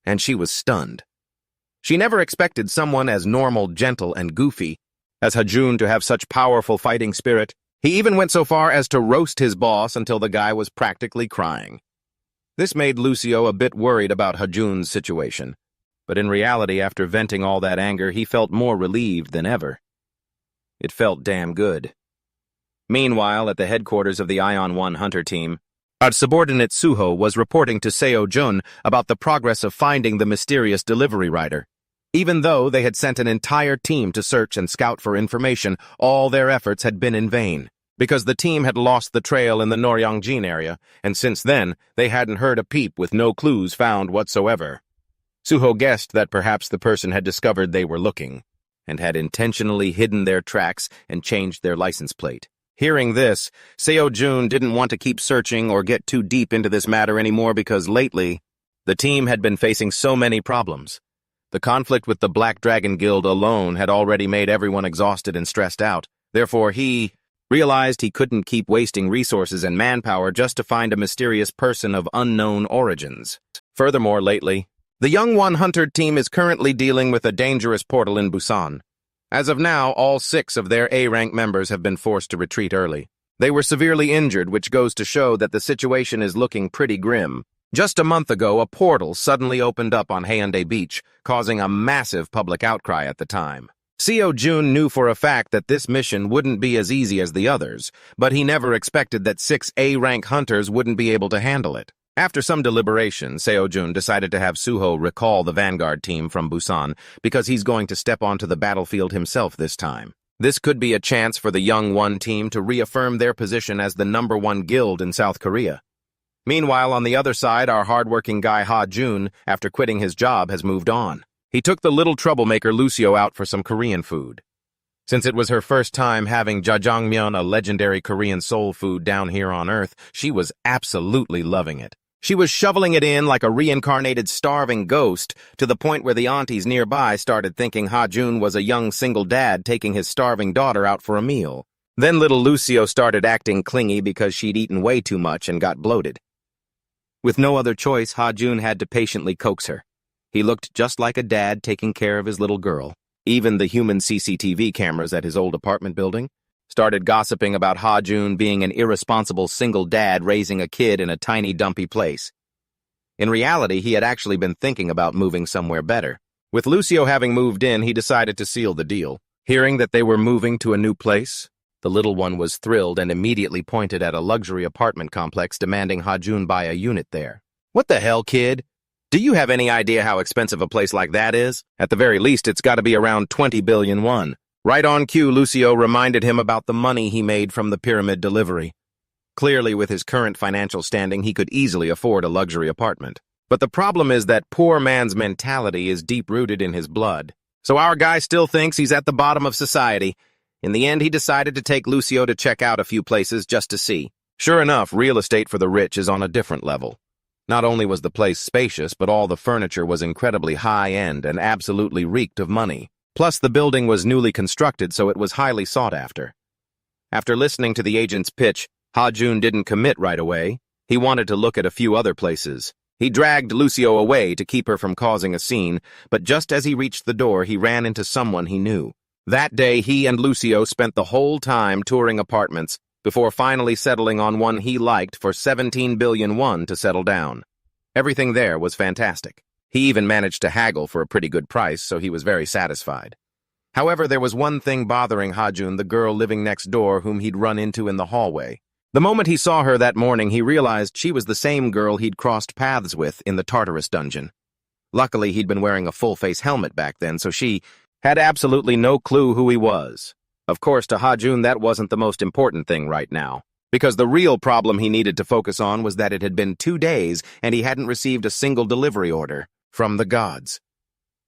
and she was stunned. She never expected someone as normal, gentle, and goofy as Hajun to have such powerful fighting spirit. He even went so far as to roast his boss until the guy was practically crying. This made Lucio a bit worried about Hajun's situation, but in reality, after venting all that anger, he felt more relieved than ever. It felt damn good. Meanwhile, at the headquarters of the Ion 1 Hunter team, our subordinate Suho was reporting to Seo Jun about the progress of finding the mysterious delivery rider. Even though they had sent an entire team to search and scout for information, all their efforts had been in vain, because the team had lost the trail in the Noryangjin area, and since then, they hadn't heard a peep, with no clues found whatsoever. Suho guessed that perhaps the person had discovered they were looking, and had intentionally hidden their tracks and changed their license plate. Hearing this, Seo Jun didn't want to keep searching or get too deep into this matter anymore, because lately, the team had been facing so many problems. The conflict with the Black Dragon Guild alone had already made everyone exhausted and stressed out. Therefore, he realized he couldn't keep wasting resources and manpower just to find a mysterious person of unknown origins. Furthermore, lately, the Young One Hunter team is currently dealing with a dangerous portal in Busan. As of now, all 6 of their A-rank members have been forced to retreat early. They were severely injured, which goes to show that the situation is looking pretty grim. Just a month ago, a portal suddenly opened up on Haeundae Beach, causing a massive public outcry at the time. Seo Jun knew for a fact that this mission wouldn't be as easy as the others, but he never expected that 6 A-rank hunters wouldn't be able to handle it. After some deliberation, Seo Jun decided to have Suho recall the Vanguard team from Busan because he's going to step onto the battlefield himself this time. This could be a chance for the Young One team to reaffirm their position as the #1 guild in South Korea. Meanwhile, on the other side, our hardworking guy Ha Jun, after quitting his job, has moved on. He took the little troublemaker Lucio out for some Korean food. Since it was her first time having jjajangmyeon, a legendary Korean soul food down here on Earth, she was absolutely loving it. She was shoveling it in like a reincarnated starving ghost, to the point where the aunties nearby started thinking Ha-jun was a young single dad taking his starving daughter out for a meal. Then little Lucio started acting clingy because she'd eaten way too much and got bloated. With no other choice, Ha-jun had to patiently coax her. He looked just like a dad taking care of his little girl. Even the human CCTV cameras at his old apartment building started gossiping about Ha-jun being an irresponsible single dad raising a kid in a tiny dumpy place. In reality, he had actually been thinking about moving somewhere better. With Lucio having moved in, he decided to seal the deal. Hearing that they were moving to a new place, the little one was thrilled and immediately pointed at a luxury apartment complex demanding Ha-jun buy a unit there. "What the hell, kid? Do you have any idea how expensive a place like that is? At the very least, it's got to be around 20 billion won. Right on cue, Lucio reminded him about the money he made from the pyramid delivery. Clearly, with his current financial standing, he could easily afford a luxury apartment. But the problem is that poor man's mentality is deep-rooted in his blood. So our guy still thinks he's at the bottom of society. In the end, he decided to take Lucio to check out a few places just to see. Sure enough, real estate for the rich is on a different level. Not only was the place spacious, but all the furniture was incredibly high-end and absolutely reeked of money. Plus, the building was newly constructed, so it was highly sought after. After listening to the agent's pitch, Ha-jun didn't commit right away. He wanted to look at a few other places. He dragged Lucio away to keep her from causing a scene, but just as he reached the door, he ran into someone he knew. That day, he and Lucio spent the whole time touring apartments, before finally settling on one he liked for 17 billion won to settle down. Everything there was fantastic. He even managed to haggle for a pretty good price, so he was very satisfied. However, there was one thing bothering Ha-jun, the girl living next door whom he'd run into in the hallway. The moment he saw her that morning, he realized she was the same girl he'd crossed paths with in the Tartarus dungeon. Luckily, he'd been wearing a full-face helmet back then, so she had absolutely no clue who he was. Of course, to Ha-jun, that wasn't the most important thing right now, because the real problem he needed to focus on was that it had been 2 days and he hadn't received a single delivery order from the gods.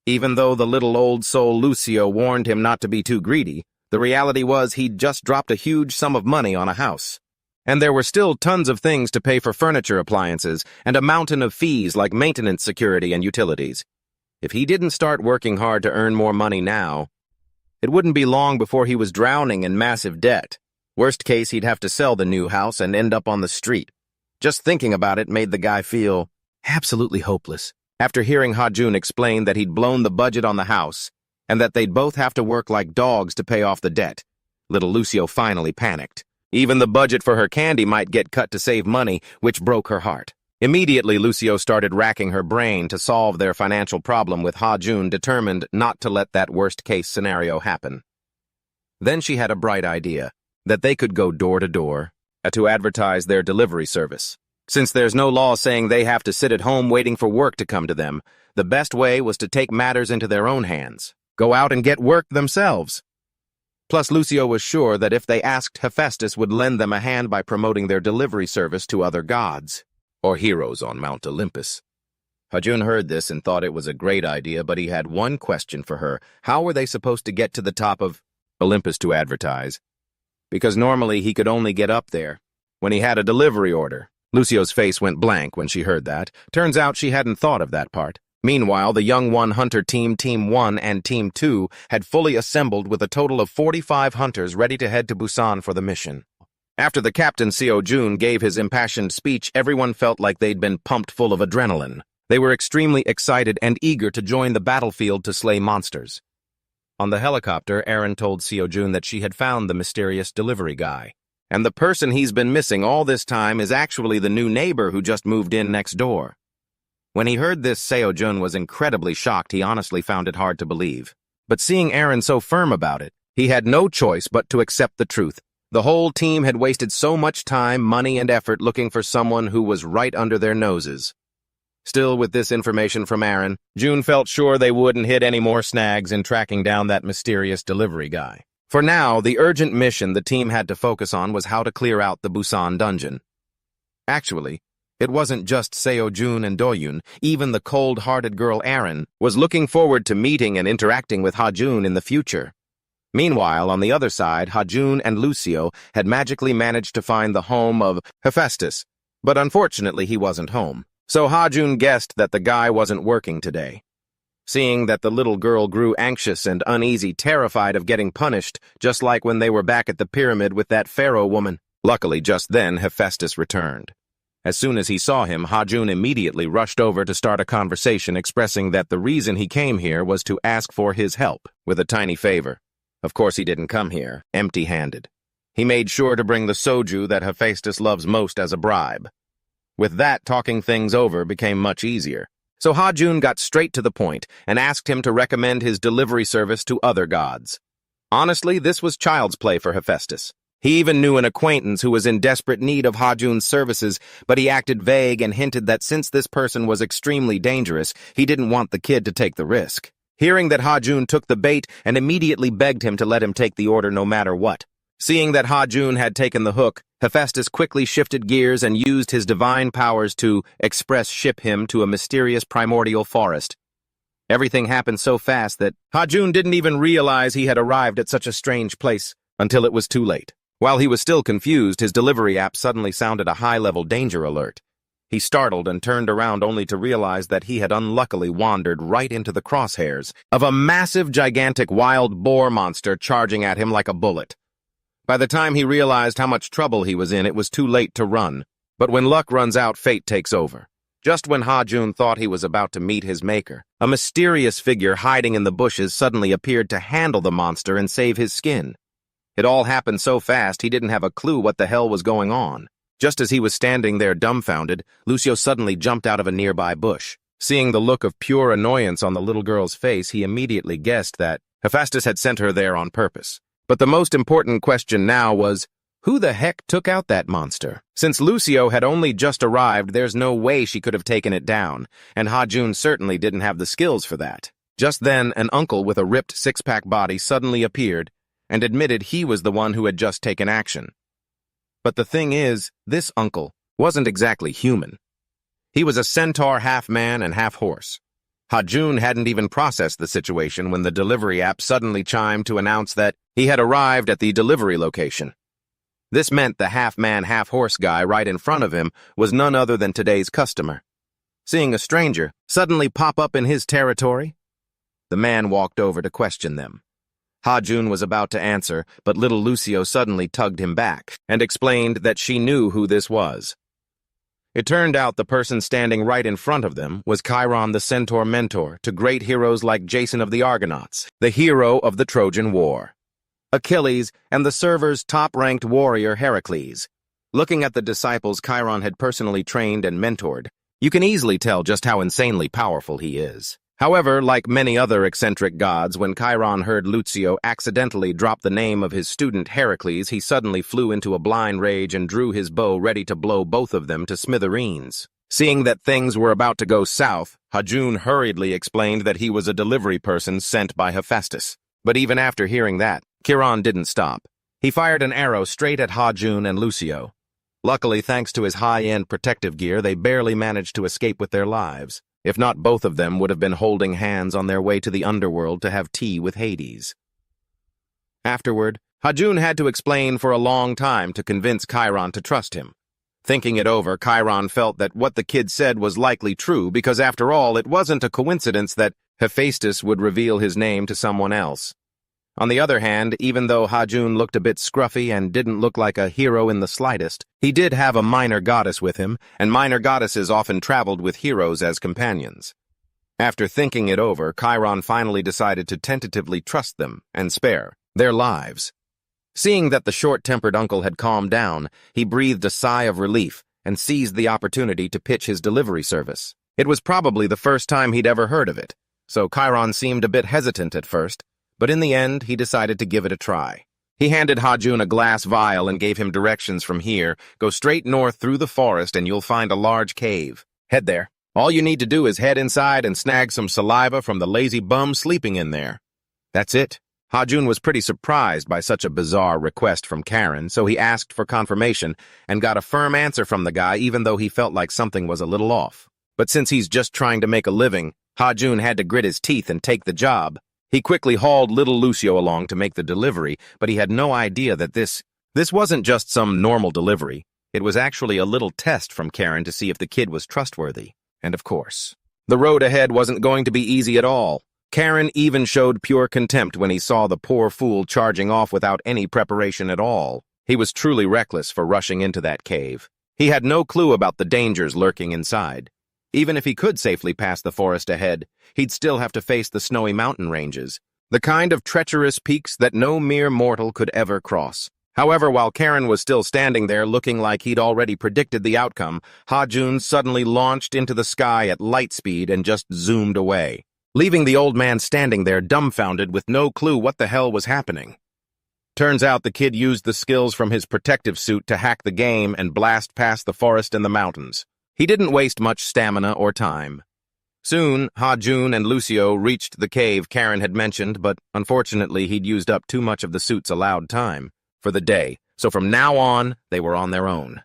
Even though the little old soul Lucio warned him not to be too greedy, the reality was he'd just dropped a huge sum of money on a house. And there were still tons of things to pay for furniture, appliances, and a mountain of fees like maintenance, security, and utilities. If he didn't start working hard to earn more money now, it wouldn't be long before he was drowning in massive debt. Worst case, he'd have to sell the new house and end up on the street. Just thinking about it made the guy feel absolutely hopeless. After hearing Ha-jun explain that he'd blown the budget on the house, and that they'd both have to work like dogs to pay off the debt, little Lucio finally panicked. Even the budget for her candy might get cut to save money, which broke her heart. Immediately, Lucio started racking her brain to solve their financial problem, with Ha-jun determined not to let that worst-case scenario happen. Then she had a bright idea, that they could go door to door to advertise their delivery service. Since there's no law saying they have to sit at home waiting for work to come to them, the best way was to take matters into their own hands, go out and get work themselves. Plus, Lucio was sure that if they asked, Hephaestus would lend them a hand by promoting their delivery service to other gods, or heroes on Mount Olympus. Ha-jun heard this and thought it was a great idea, but he had one question for her. How were they supposed to get to the top of Olympus to advertise? Because normally he could only get up there when he had a delivery order. Lucio's face went blank when she heard that. Turns out she hadn't thought of that part. Meanwhile, the Young One Hunter Team, Team 1 and Team 2 had fully assembled with a total of 45 hunters ready to head to Busan for the mission. After the captain, Seo-jun, gave his impassioned speech, everyone felt like they'd been pumped full of adrenaline. They were extremely excited and eager to join the battlefield to slay monsters. On the helicopter, Aaron told Seo-jun that she had found the mysterious delivery guy. And the person he's been missing all this time is actually the new neighbor who just moved in next door. When he heard this, Seo-jun was incredibly shocked. He honestly found it hard to believe. But seeing Aaron so firm about it, he had no choice but to accept the truth. The whole team had wasted so much time, money, and effort looking for someone who was right under their noses. Still, with this information from Aaron, June felt sure they wouldn't hit any more snags in tracking down that mysterious delivery guy. For now, the urgent mission the team had to focus on was how to clear out the Busan dungeon. Actually, it wasn't just Seo-jun and Do-yoon. Even the cold-hearted girl Aaron was looking forward to meeting and interacting with Ha-jun in the future. Meanwhile, on the other side, Hajun and Lucio had magically managed to find the home of Hephaestus, but unfortunately he wasn't home. So Hajun guessed that the guy wasn't working today. Seeing that the little girl grew anxious and uneasy, terrified of getting punished, just like when they were back at the pyramid with that pharaoh woman. Luckily, just then, Hephaestus returned. As soon as he saw him, Hajun immediately rushed over to start a conversation expressing that the reason he came here was to ask for his help with a tiny favor. Of course he didn't come here empty-handed. He made sure to bring the soju that Hephaestus loves most as a bribe. With that, talking things over became much easier. So Hajun got straight to the point and asked him to recommend his delivery service to other gods. Honestly, this was child's play for Hephaestus. He even knew an acquaintance who was in desperate need of Hajun's services, but he acted vague and hinted that since this person was extremely dangerous, he didn't want the kid to take the risk. Hearing that Hajun took the bait and immediately begged him to let him take the order no matter what. Seeing that Hajun had taken the hook, Hephaestus quickly shifted gears and used his divine powers to express ship him to a mysterious primordial forest. Everything happened so fast that Hajun didn't even realize he had arrived at such a strange place until it was too late. While he was still confused, his delivery app suddenly sounded a high-level danger alert. He startled and turned around only to realize that he had unluckily wandered right into the crosshairs of a massive, gigantic wild boar monster charging at him like a bullet. By the time he realized how much trouble he was in, it was too late to run. But when luck runs out, fate takes over. Just when Hajun thought he was about to meet his maker, a mysterious figure hiding in the bushes suddenly appeared to handle the monster and save his skin. It all happened so fast he didn't have a clue what the hell was going on. Just as he was standing there dumbfounded, Lucio suddenly jumped out of a nearby bush. Seeing the look of pure annoyance on the little girl's face, he immediately guessed that Hephaestus had sent her there on purpose. But the most important question now was, who the heck took out that monster? Since Lucio had only just arrived, there's no way she could have taken it down, and Hajun certainly didn't have the skills for that. Just then, an uncle with a ripped six-pack body suddenly appeared and admitted he was the one who had just taken action. But the thing is, this uncle wasn't exactly human. He was a centaur half-man and half-horse. Hajun hadn't even processed the situation when the delivery app suddenly chimed to announce that he had arrived at the delivery location. This meant the half-man, half-horse guy right in front of him was none other than today's customer. Seeing a stranger suddenly pop up in his territory, the man walked over to question them. Hajun was about to answer, but little Lucio suddenly tugged him back and explained that she knew who this was. It turned out the person standing right in front of them was Chiron the Centaur mentor to great heroes like Jason of the Argonauts, the hero of the Trojan War, Achilles, and the server's top-ranked warrior Heracles. Looking at the disciples Chiron had personally trained and mentored, you can easily tell just how insanely powerful he is. However, like many other eccentric gods, when Chiron heard Lucio accidentally drop the name of his student Heracles, he suddenly flew into a blind rage and drew his bow ready to blow both of them to smithereens. Seeing that things were about to go south, Hajun hurriedly explained that he was a delivery person sent by Hephaestus. But even after hearing that, Chiron didn't stop. He fired an arrow straight at Hajun and Lucio. Luckily, thanks to his high-end protective gear, they barely managed to escape with their lives. If not, both of them would have been holding hands on their way to the underworld to have tea with Hades. Afterward, Hajun had to explain for a long time to convince Chiron to trust him. Thinking it over, Chiron felt that what the kid said was likely true because, after all, it wasn't a coincidence that Hephaestus would reveal his name to someone else. On the other hand, even though Hajun looked a bit scruffy and didn't look like a hero in the slightest, he did have a minor goddess with him, and minor goddesses often traveled with heroes as companions. After thinking it over, Chiron finally decided to tentatively trust them and spare their lives. Seeing that the short-tempered uncle had calmed down, he breathed a sigh of relief and seized the opportunity to pitch his delivery service. It was probably the first time he'd ever heard of it, so Chiron seemed a bit hesitant at first, but in the end, he decided to give it a try. He handed Hajun a glass vial and gave him directions from here. Go straight north through the forest and you'll find a large cave. Head there. All you need to do is head inside and snag some saliva from the lazy bum sleeping in there. That's it. Hajun was pretty surprised by such a bizarre request from Karen, so he asked for confirmation and got a firm answer from the guy even though he felt like something was a little off. But since he's just trying to make a living, Hajun had to grit his teeth and take the job. He quickly hauled little Lucio along to make the delivery, but he had no idea that this wasn't just some normal delivery. It was actually a little test from Karen to see if the kid was trustworthy. And of course, the road ahead wasn't going to be easy at all. Karen even showed pure contempt when he saw the poor fool charging off without any preparation at all. He was truly reckless for rushing into that cave. He had no clue about the dangers lurking inside. Even if he could safely pass the forest ahead, he'd still have to face the snowy mountain ranges, the kind of treacherous peaks that no mere mortal could ever cross. However, while Karen was still standing there looking like he'd already predicted the outcome, Ha-Jun suddenly launched into the sky at light speed and just zoomed away, leaving the old man standing there dumbfounded with no clue what the hell was happening. Turns out the kid used the skills from his protective suit to hack the game and blast past the forest and the mountains. He didn't waste much stamina or time. Soon, Ha-Jun and Lucio reached the cave Karen had mentioned, but unfortunately he'd used up too much of the suit's allowed time for the day, so from now on, they were on their own.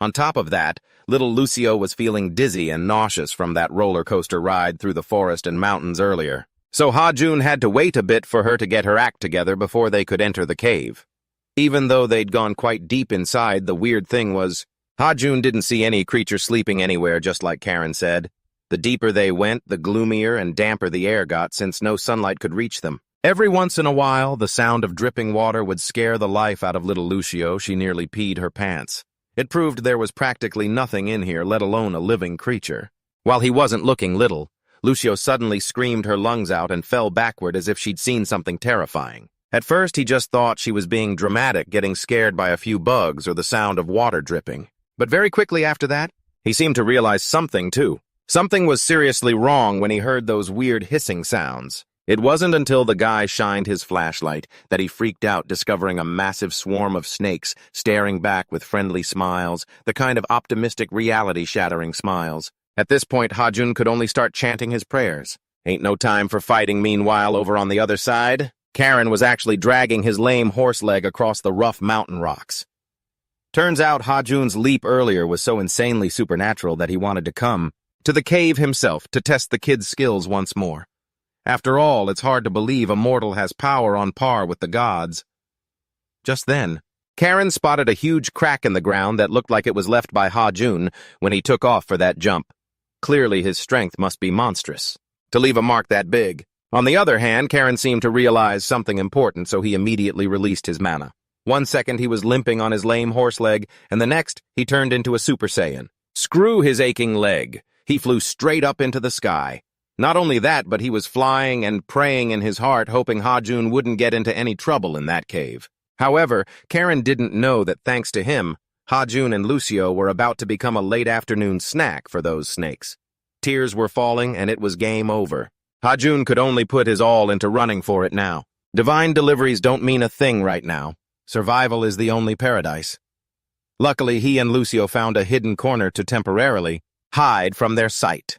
On top of that, little Lucio was feeling dizzy and nauseous from that roller coaster ride through the forest and mountains earlier. So Ha-Jun had to wait a bit for her to get her act together before they could enter the cave. Even though they'd gone quite deep inside, the weird thing was, Ha-Jun didn't see any creature sleeping anywhere, just like Karen said. The deeper they went, the gloomier and damper the air got, since no sunlight could reach them. Every once in a while, the sound of dripping water would scare the life out of little Lucio. She nearly peed her pants. It proved there was practically nothing in here, let alone a living creature. While he wasn't looking little, Lucio suddenly screamed her lungs out and fell backward as if she'd seen something terrifying. At first, he just thought she was being dramatic, getting scared by a few bugs or the sound of water dripping. But very quickly after that, he seemed to realize something, too. Something was seriously wrong when he heard those weird hissing sounds. It wasn't until the guy shined his flashlight that he freaked out, discovering a massive swarm of snakes staring back with friendly smiles, the kind of optimistic, reality-shattering smiles. At this point, Ha-Jun could only start chanting his prayers. Ain't no time for fighting. Meanwhile, over on the other side, Karen was actually dragging his lame horse leg across the rough mountain rocks. Turns out Ha-Jun's leap earlier was so insanely supernatural that he wanted to come to the cave himself to test the kid's skills once more. After all, it's hard to believe a mortal has power on par with the gods. Just then, Karen spotted a huge crack in the ground that looked like it was left by Ha-Jun when he took off for that jump. Clearly, his strength must be monstrous to leave a mark that big. On the other hand, Karen seemed to realize something important, so he immediately released his mana. 1 second he was limping on his lame horse leg, and the next he turned into a Super Saiyan. Screw his aching leg. He flew straight up into the sky. Not only that, but he was flying and praying in his heart, hoping Ha-Jun wouldn't get into any trouble in that cave. However, Karen didn't know that thanks to him, Ha-Jun and Lucio were about to become a late-afternoon snack for those snakes. Tears were falling, and it was game over. Ha-Jun could only put his all into running for it now. Divine deliveries don't mean a thing right now. Survival is the only paradise. Luckily, he and Lucio found a hidden corner to temporarily hide from their sight.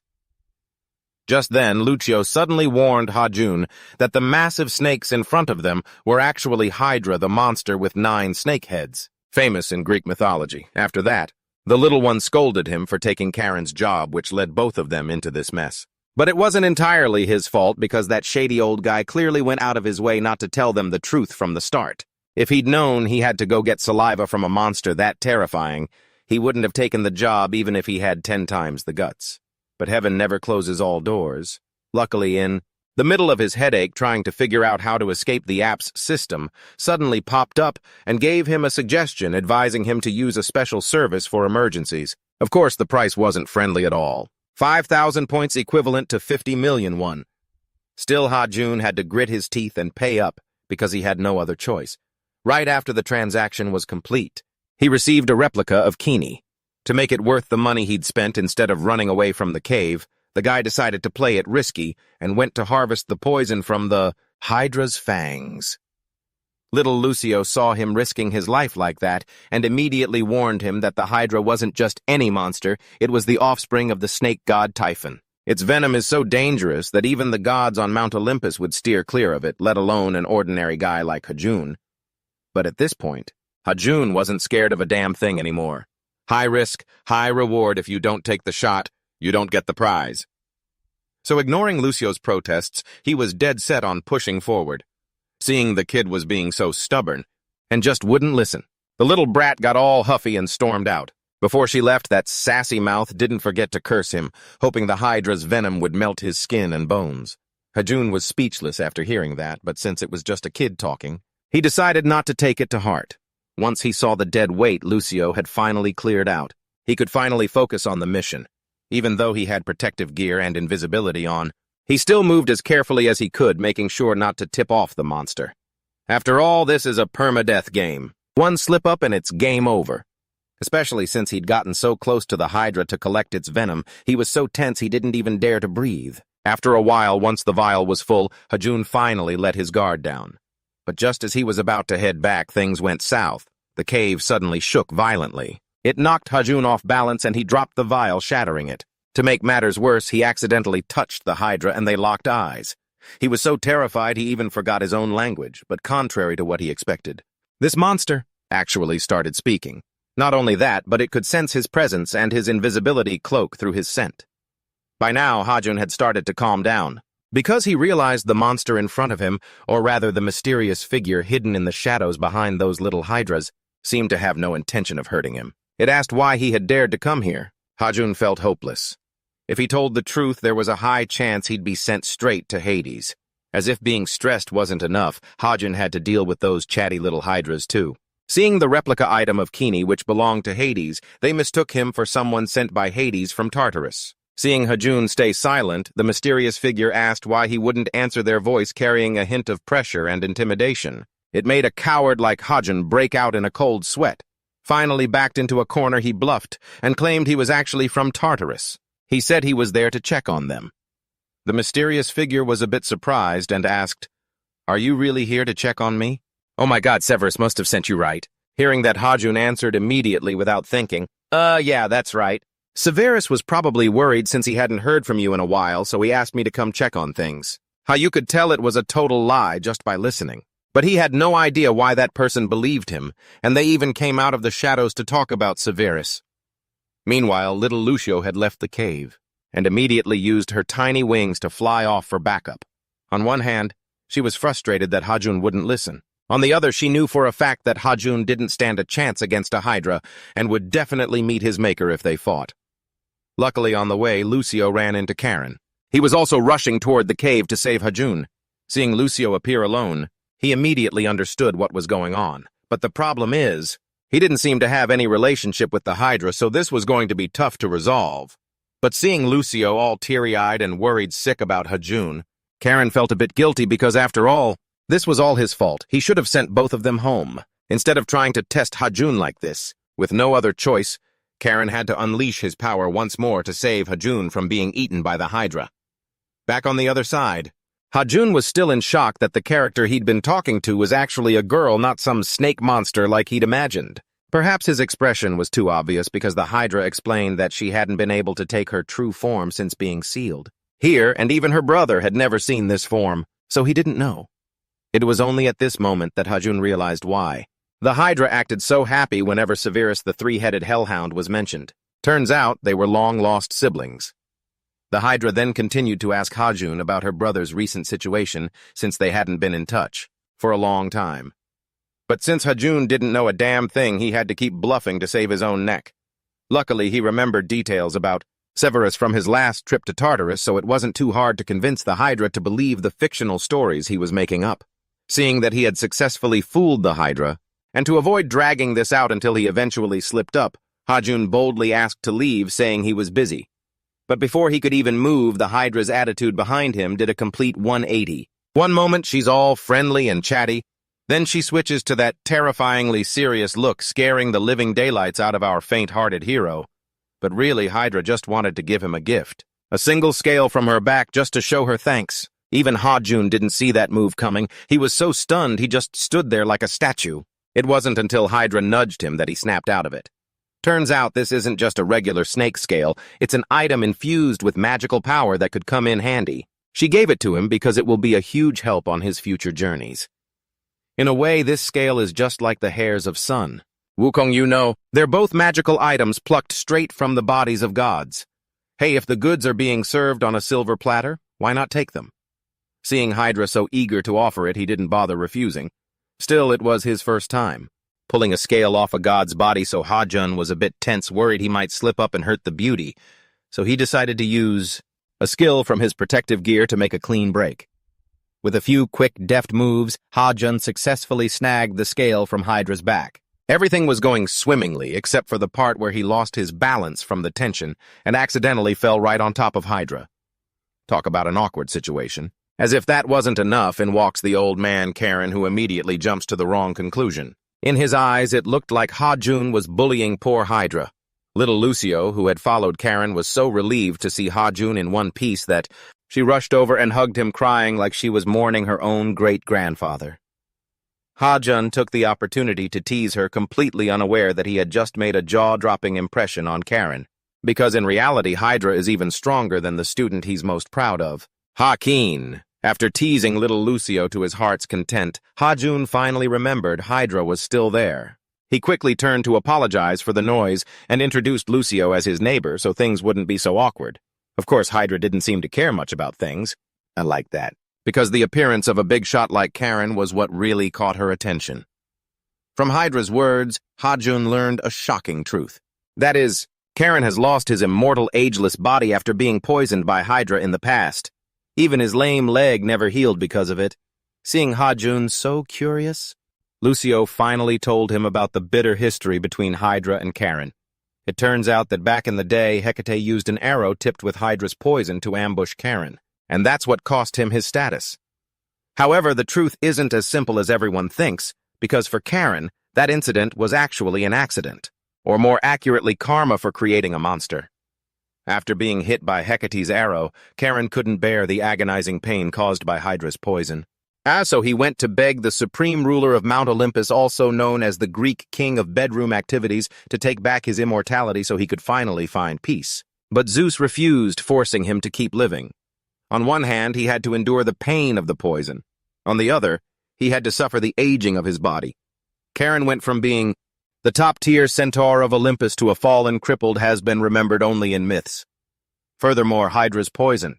Just then, Lucio suddenly warned Ha-Jun that the massive snakes in front of them were actually Hydra, the monster with 9 snake heads, famous in Greek mythology. After that, the little one scolded him for taking Karen's job, which led both of them into this mess. But it wasn't entirely his fault, because that shady old guy clearly went out of his way not to tell them the truth from the start. If he'd known he had to go get saliva from a monster that terrifying, he wouldn't have taken the job even if he had 10 times the guts. But heaven never closes all doors. Luckily, in the middle of his headache trying to figure out how to escape the app's system, suddenly popped up and gave him a suggestion advising him to use a special service for emergencies. Of course, the price wasn't friendly at all. 5,000 points equivalent to 50 million won. Still, Ha-Jun had to grit his teeth and pay up because he had no other choice. Right after the transaction was complete, he received a replica of Kini. To make it worth the money he'd spent instead of running away from the cave, the guy decided to play it risky and went to harvest the poison from the Hydra's fangs. Little Lucio saw him risking his life like that and immediately warned him that the Hydra wasn't just any monster, it was the offspring of the snake god Typhon. Its venom is so dangerous that even the gods on Mount Olympus would steer clear of it, let alone an ordinary guy like Ha-Jun. But at this point, Ha-Jun wasn't scared of a damn thing anymore. High risk, high reward. If you don't take the shot, you don't get the prize. So ignoring Lucio's protests, he was dead set on pushing forward. Seeing the kid was being so stubborn, and just wouldn't listen, the little brat got all huffy and stormed out. Before she left, that sassy mouth didn't forget to curse him, hoping the Hydra's venom would melt his skin and bones. Hajun was speechless after hearing that, but since it was just a kid talking, he decided not to take it to heart. Once he saw the dead weight Lucio had finally cleared out, he could finally focus on the mission. Even though he had protective gear and invisibility on, he still moved as carefully as he could, making sure not to tip off the monster. After all, this is a permadeath game. One slip-up and it's game over. Especially since he'd gotten so close to the Hydra to collect its venom, he was so tense he didn't even dare to breathe. After a while, once the vial was full, Hajun finally let his guard down. But just as he was about to head back, things went south. The cave suddenly shook violently. It knocked Hajun off balance and he dropped the vial, shattering it. To make matters worse, he accidentally touched the Hydra and they locked eyes. He was so terrified he even forgot his own language, but contrary to what he expected, this monster actually started speaking. Not only that, but it could sense his presence and his invisibility cloak through his scent. By now, Hajun had started to calm down. Because he realized the monster in front of him, or rather the mysterious figure hidden in the shadows behind those little Hydras, seemed to have no intention of hurting him. It asked why he had dared to come here. Hajun felt hopeless. If he told the truth, there was a high chance he'd be sent straight to Hades. As if being stressed wasn't enough, Hajun had to deal with those chatty little Hydras too. Seeing the replica item of Kini which belonged to Hades, they mistook him for someone sent by Hades from Tartarus. Seeing Hajun stay silent, the mysterious figure asked why he wouldn't answer their voice, carrying a hint of pressure and intimidation. It made a coward like Hajun break out in a cold sweat. Finally backed into a corner, he bluffed and claimed he was actually from Tartarus. He said he was there to check on them. The mysterious figure was a bit surprised and asked, "Are you really here to check on me?" "Oh my God, Severus must have sent you, right?" Hearing that, Hajun answered immediately without thinking, Yeah, that's right. Severus was probably worried since he hadn't heard from you in a while, so he asked me to come check on things. How you could tell it was a total lie just by listening. But he had no idea why that person believed him, and they even came out of the shadows to talk about Severus. Meanwhile, little Lucio had left the cave, and immediately used her tiny wings to fly off for backup. On one hand, she was frustrated that Hajun wouldn't listen. On the other, she knew for a fact that Hajun didn't stand a chance against a Hydra, and would definitely meet his maker if they fought. Luckily, on the way, Lucio ran into Karen. He was also rushing toward the cave to save Hajun. Seeing Lucio appear alone, he immediately understood what was going on. But the problem is, he didn't seem to have any relationship with the Hydra, so this was going to be tough to resolve. But seeing Lucio all teary-eyed and worried sick about Hajun, Karen felt a bit guilty because, after all, this was all his fault. He should have sent both of them home, instead of trying to test Hajun like this. With no other choice, Karen had to unleash his power once more to save Hajun from being eaten by the Hydra. Back on the other side, Hajun was still in shock that the character he'd been talking to was actually a girl, not some snake monster like he'd imagined. Perhaps his expression was too obvious because the Hydra explained that she hadn't been able to take her true form since being sealed. Here, and even her brother had never seen this form, so he didn't know. It was only at this moment that Hajun realized why. The Hydra acted so happy whenever Severus the three-headed hellhound was mentioned. Turns out they were long-lost siblings. The Hydra then continued to ask Hajun about her brother's recent situation since they hadn't been in touch for a long time. But since Hajun didn't know a damn thing, he had to keep bluffing to save his own neck. Luckily, he remembered details about Severus from his last trip to Tartarus, so it wasn't too hard to convince the Hydra to believe the fictional stories he was making up. Seeing that he had successfully fooled the Hydra, and to avoid dragging this out until he eventually slipped up, Hajun boldly asked to leave, saying he was busy. But before he could even move, the Hydra's attitude behind him did a complete 180. One moment she's all friendly and chatty, then she switches to that terrifyingly serious look, scaring the living daylights out of our faint-hearted hero. But really, Hydra just wanted to give him a gift. A single scale from her back just to show her thanks. Even Hajun didn't see that move coming. He was so stunned he just stood there like a statue. It wasn't until Hydra nudged him that he snapped out of it. Turns out this isn't just a regular snake scale, it's an item infused with magical power that could come in handy. She gave it to him because it will be a huge help on his future journeys. In a way, this scale is just like the hairs of Sun. Wukong, they're both magical items plucked straight from the bodies of gods. Hey, if the goods are being served on a silver platter, why not take them? Seeing Hydra so eager to offer it, he didn't bother refusing. Still, it was his first time. Pulling a scale off a god's body, so Ha-jun was a bit tense, worried he might slip up and hurt the beauty. So he decided to use a skill from his protective gear to make a clean break. With a few quick, deft moves, Ha-jun successfully snagged the scale from Hydra's back. Everything was going swimmingly, except for the part where he lost his balance from the tension and accidentally fell right on top of Hydra. Talk about an awkward situation. As if that wasn't enough, in walks the old man Karen, who immediately jumps to the wrong conclusion. In his eyes, it looked like Ha-jun was bullying poor Hydra. Little Lucio, who had followed Karen, was so relieved to see Ha-jun in one piece that she rushed over and hugged him, crying like she was mourning her own great-grandfather. Ha-jun took the opportunity to tease her, completely unaware that he had just made a jaw-dropping impression on Karen. Because in reality, Hydra is even stronger than the student he's most proud of. Ha-keen. After teasing little Lucio to his heart's content, Ha-jun finally remembered Hydra was still there. He quickly turned to apologize for the noise and introduced Lucio as his neighbor so things wouldn't be so awkward. Of course, Hydra didn't seem to care much about things. I like that. Because the appearance of a big shot like Karen was what really caught her attention. From Hydra's words, Ha-jun learned a shocking truth. That is, Karen has lost his immortal, ageless body after being poisoned by Hydra in the past. Even his lame leg never healed because of it. Seeing Ha-jun so curious, Lucio finally told him about the bitter history between Hydra and Karen. It turns out that back in the day, Hecate used an arrow tipped with Hydra's poison to ambush Karen, and that's what cost him his status. However, the truth isn't as simple as everyone thinks, because for Karen, that incident was actually an accident, or more accurately, karma for creating a monster. After being hit by Hecate's arrow, Karen couldn't bear the agonizing pain caused by Hydra's poison. So he went to beg the supreme ruler of Mount Olympus, also known as the Greek king of bedroom activities, to take back his immortality so he could finally find peace. But Zeus refused, forcing him to keep living. On one hand, he had to endure the pain of the poison. On the other, he had to suffer the aging of his body. Karen went from being the top-tier centaur of Olympus to a fallen, crippled has-been remembered only in myths. Furthermore, Hydra's poison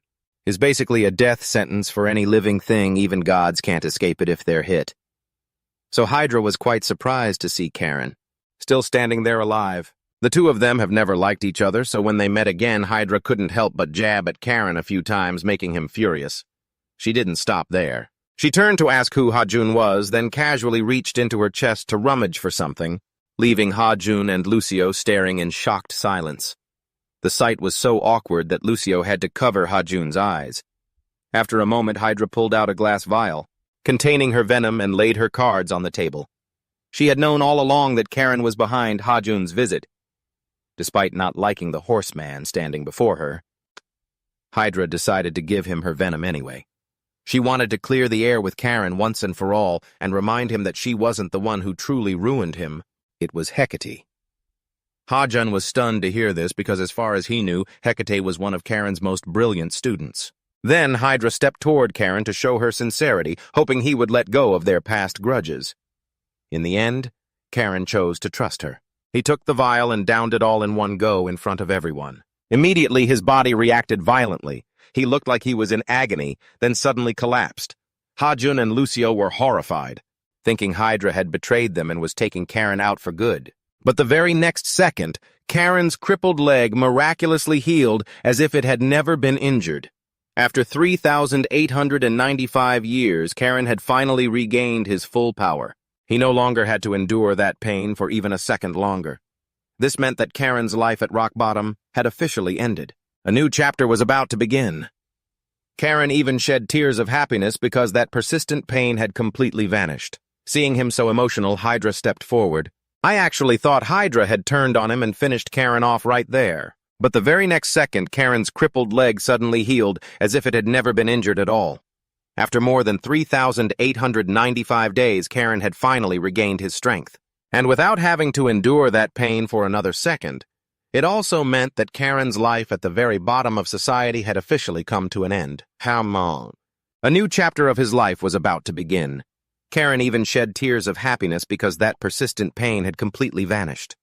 is basically a death sentence for any living thing. Even gods can't escape it if they're hit. So Hydra was quite surprised to see Karen, still standing there alive. The two of them have never liked each other, so when they met again, Hydra couldn't help but jab at Karen a few times, making him furious. She didn't stop there. She turned to ask who Ha-jun was, then casually reached into her chest to rummage for something, leaving Ha-jun and Lucio staring in shocked silence. The sight was so awkward that Lucio had to cover Ha-jun's eyes. After a moment, Hydra pulled out a glass vial containing her venom and laid her cards on the table. She had known all along that Karen was behind Ha-jun's visit. Despite not liking the horseman standing before her, Hydra decided to give him her venom anyway. She wanted to clear the air with Karen once and for all and remind him that she wasn't the one who truly ruined him. It was Hecate. Ha-jun was stunned to hear this because, as far as he knew, Hecate was one of Karen's most brilliant students. Then Hydra stepped toward Karen to show her sincerity, hoping he would let go of their past grudges. In the end, Karen chose to trust her. He took the vial and downed it all in one go in front of everyone. Immediately, his body reacted violently. He looked like he was in agony, then suddenly collapsed. Ha-jun and Lucio were horrified, thinking Hydra had betrayed them and was taking Karen out for good. But the very next second, Karen's crippled leg miraculously healed as if it had never been injured. After 3,895 years, Karen had finally regained his full power. He no longer had to endure that pain for even a second longer. This meant that Karen's life at rock bottom had officially ended. A new chapter was about to begin. Karen even shed tears of happiness because that persistent pain had completely vanished. Seeing him so emotional, Hydra stepped forward. I actually thought Hydra had turned on him and finished Karen off right there. But the very next second, Karen's crippled leg suddenly healed as if it had never been injured at all. After more than 3,895 days, Karen had finally regained his strength. And without having to endure that pain for another second, it also meant that Karen's life at the very bottom of society had officially come to an end. How long? A new chapter of his life was about to begin. Karen even shed tears of happiness because that persistent pain had completely vanished.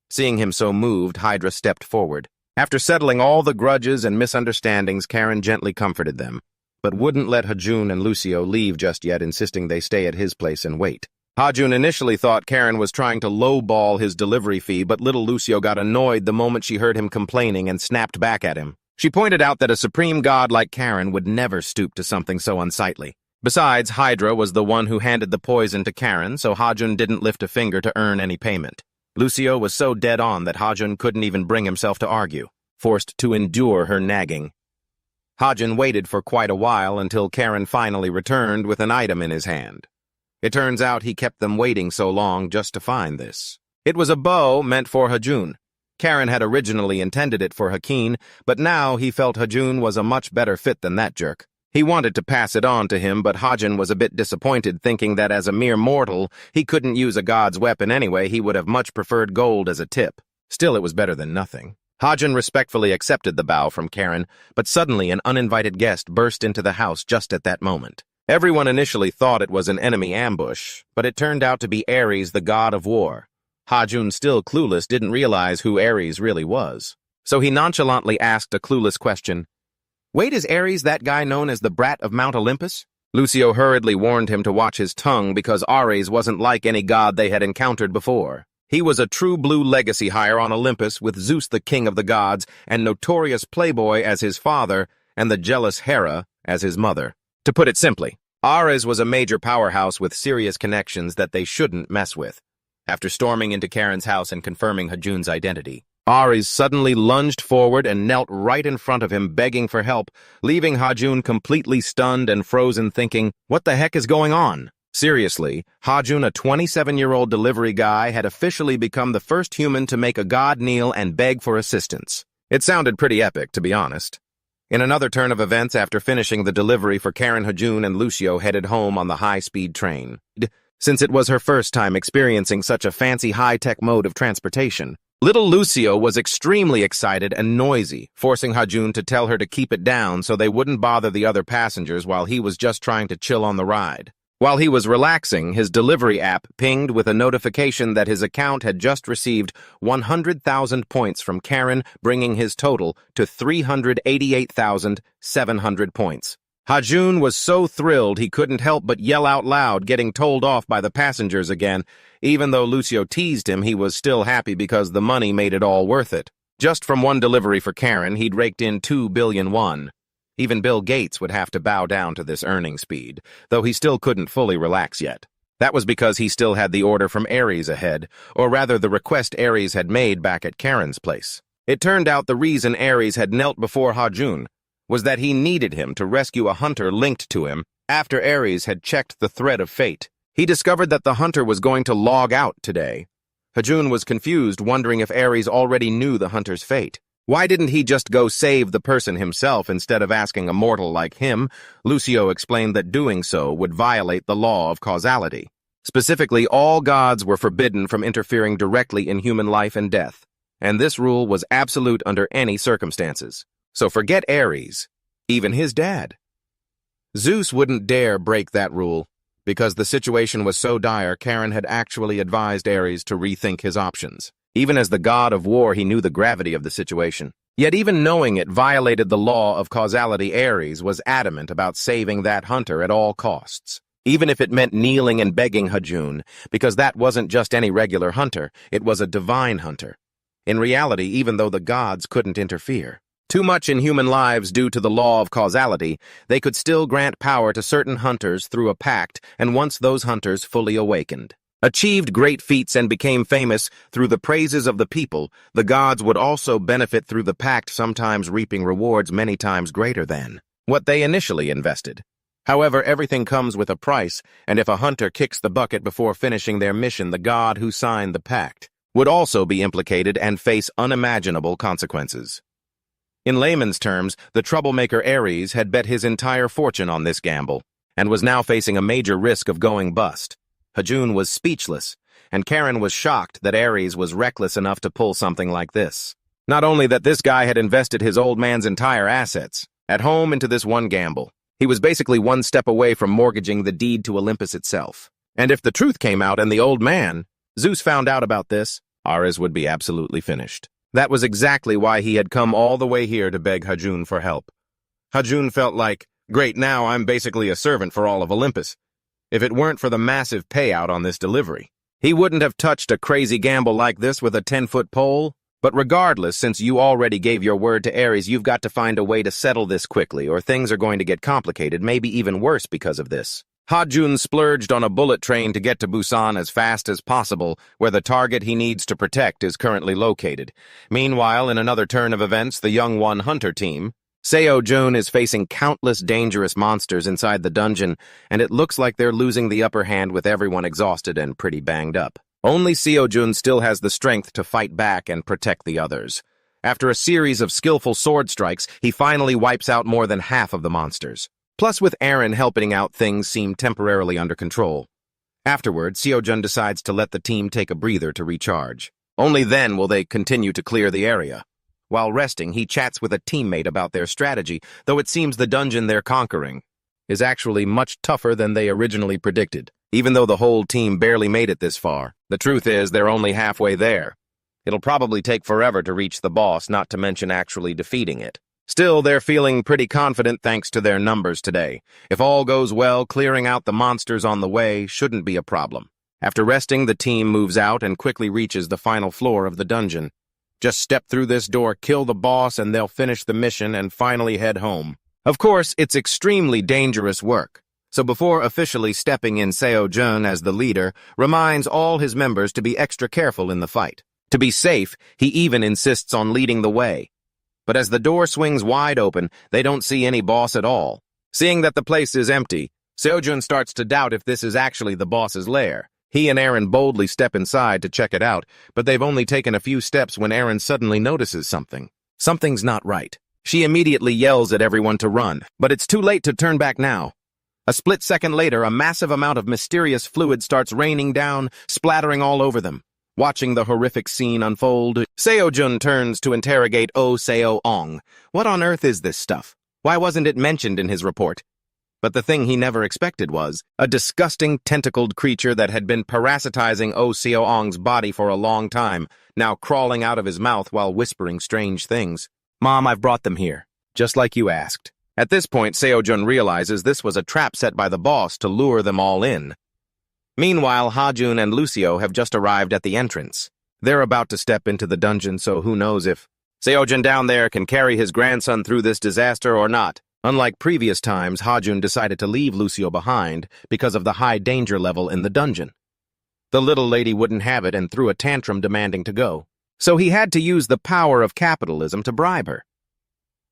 Seeing him so moved, Hydra stepped forward. After settling all the grudges and misunderstandings, Karen gently comforted them, but wouldn't let Hajun and Lucio leave just yet, insisting they stay at his place and wait. Hajun initially thought Karen was trying to lowball his delivery fee, but little Lucio got annoyed the moment she heard him complaining and snapped back at him. She pointed out that a supreme god like Karen would never stoop to something so unsightly. Besides, Hydra was the one who handed the poison to Karen, so Hajun didn't lift a finger to earn any payment. Lucio was so dead on that Hajun couldn't even bring himself to argue, forced to endure her nagging. Hajun waited for quite a while until Karen finally returned with an item in his hand. It turns out he kept them waiting so long just to find this. It was a bow meant for Hajun. Karen had originally intended it for Hakin, but now he felt Hajun was a much better fit than that jerk. He wanted to pass it on to him, but Hajun was a bit disappointed, thinking that as a mere mortal, he couldn't use a god's weapon anyway. He would have much preferred gold as a tip. Still, it was better than nothing. Hajun respectfully accepted the bow from Karen, but suddenly an uninvited guest burst into the house just at that moment. Everyone initially thought it was an enemy ambush, but it turned out to be Ares, the god of war. Hajun, still clueless, didn't realize who Ares really was. So he nonchalantly asked a clueless question. "Wait, is Ares that guy known as the Brat of Mount Olympus?" Lucio hurriedly warned him to watch his tongue because Ares wasn't like any god they had encountered before. He was a true blue legacy hire on Olympus, with Zeus the king of the gods and notorious playboy as his father and the jealous Hera as his mother. To put it simply, Ares was a major powerhouse with serious connections that they shouldn't mess with. After storming into Karen's house and confirming Hajun's identity, Ares suddenly lunged forward and knelt right in front of him, begging for help, leaving Hajun completely stunned and frozen, thinking, what the heck is going on? Seriously, Hajun, a 27-year-old delivery guy, had officially become the first human to make a god kneel and beg for assistance. It sounded pretty epic, to be honest. In another turn of events, after finishing the delivery for Karen, Hajun and Lucio headed home on the high-speed train. Since it was her first time experiencing such a fancy high-tech mode of transportation, little Lucio was extremely excited and noisy, forcing Hajun to tell her to keep it down so they wouldn't bother the other passengers while he was just trying to chill on the ride. While he was relaxing, his delivery app pinged with a notification that his account had just received 100,000 points from Karen, bringing his total to 388,700 points. Hajun was so thrilled he couldn't help but yell out loud, getting told off by the passengers again. Even though Lucio teased him, he was still happy because the money made it all worth it. Just from one delivery for Karen, he'd raked in 2 billion won. Even Bill Gates would have to bow down to this earning speed, though he still couldn't fully relax yet. That was because he still had the order from Ares ahead, or rather the request Ares had made back at Karen's place. It turned out the reason Ares had knelt before Hajun was that he needed him to rescue a hunter linked to him after Ares had checked the thread of fate. He discovered that the hunter was going to log out today. Hajun was confused, wondering if Ares already knew the hunter's fate. Why didn't he just go save the person himself instead of asking a mortal like him? Lucio explained that doing so would violate the law of causality. Specifically, all gods were forbidden from interfering directly in human life and death, and this rule was absolute under any circumstances. So forget Ares, even his dad. Zeus wouldn't dare break that rule. Because the situation was so dire, Karen had actually advised Ares to rethink his options. Even as the god of war, he knew the gravity of the situation. Yet even knowing it violated the law of causality, Ares was adamant about saving that hunter at all costs. Even if it meant kneeling and begging Hajun, because that wasn't just any regular hunter, it was a divine hunter. In reality, even though the gods couldn't interfere too much in human lives due to the law of causality, they could still grant power to certain hunters through a pact, and once those hunters fully awakened, achieved great feats and became famous through the praises of the people, the gods would also benefit through the pact, sometimes reaping rewards many times greater than what they initially invested. However, everything comes with a price, and if a hunter kicks the bucket before finishing their mission, the god who signed the pact would also be implicated and face unimaginable consequences. In layman's terms, the troublemaker Ares had bet his entire fortune on this gamble, and was now facing a major risk of going bust. Hajun was speechless, and Karen was shocked that Ares was reckless enough to pull something like this. Not only that this guy had invested his old man's entire assets at home into this one gamble, he was basically one step away from mortgaging the deed to Olympus itself. And if the truth came out and the old man, Zeus, found out about this, Ares would be absolutely finished. That was exactly why he had come all the way here to beg Hajun for help. Hajun felt like, great, now I'm basically a servant for all of Olympus. If it weren't for the massive payout on this delivery, he wouldn't have touched a crazy gamble like this with a 10-foot pole. But regardless, since you already gave your word to Ares, you've got to find a way to settle this quickly, or things are going to get complicated, maybe even worse because of this. Hajun splurged on a bullet train to get to Busan as fast as possible, where the target he needs to protect is currently located. Meanwhile, in another turn of events, the Young One Hunter team, Seo-jun is facing countless dangerous monsters inside the dungeon, and it looks like they're losing the upper hand with everyone exhausted and pretty banged up. Only Seo-jun still has the strength to fight back and protect the others. After a series of skillful sword strikes, he finally wipes out more than half of the monsters. Plus, with Eren helping out, things seem temporarily under control. Afterward, Seo-jun decides to let the team take a breather to recharge. Only then will they continue to clear the area. While resting, he chats with a teammate about their strategy, though it seems the dungeon they're conquering is actually much tougher than they originally predicted. Even though the whole team barely made it this far, the truth is they're only halfway there. It'll probably take forever to reach the boss, not to mention actually defeating it. Still, they're feeling pretty confident thanks to their numbers today. If all goes well, clearing out the monsters on the way shouldn't be a problem. After resting, the team moves out and quickly reaches the final floor of the dungeon. Just step through this door, kill the boss, and they'll finish the mission and finally head home. Of course, it's extremely dangerous work. So before officially stepping in, Seo-jun as the leader reminds all his members to be extra careful in the fight. To be safe, he even insists on leading the way. But as the door swings wide open, they don't see any boss at all. Seeing that the place is empty, Seo-jun starts to doubt if this is actually the boss's lair. He and Eren boldly step inside to check it out, but they've only taken a few steps when Eren suddenly notices something. Something's not right. She immediately yells at everyone to run, but it's too late to turn back now. A split second later, a massive amount of mysterious fluid starts raining down, splattering all over them. Watching the horrific scene unfold, Seo-jun turns to interrogate Oh Seo-ong. What on earth is this stuff? Why wasn't it mentioned in his report? But the thing he never expected was a disgusting tentacled creature that had been parasitizing Oh Seo-ong's body for a long time, now crawling out of his mouth while whispering strange things. Mom, I've brought them here, just like you asked. At this point, Seo-jun realizes this was a trap set by the boss to lure them all in. Meanwhile, Hajun and Lucio have just arrived at the entrance. They're about to step into the dungeon, so who knows if Seo-jun down there can carry his grandson through this disaster or not. Unlike previous times, Hajun decided to leave Lucio behind because of the high danger level in the dungeon. The little lady wouldn't have it and threw a tantrum demanding to go. So he had to use the power of capitalism to bribe her.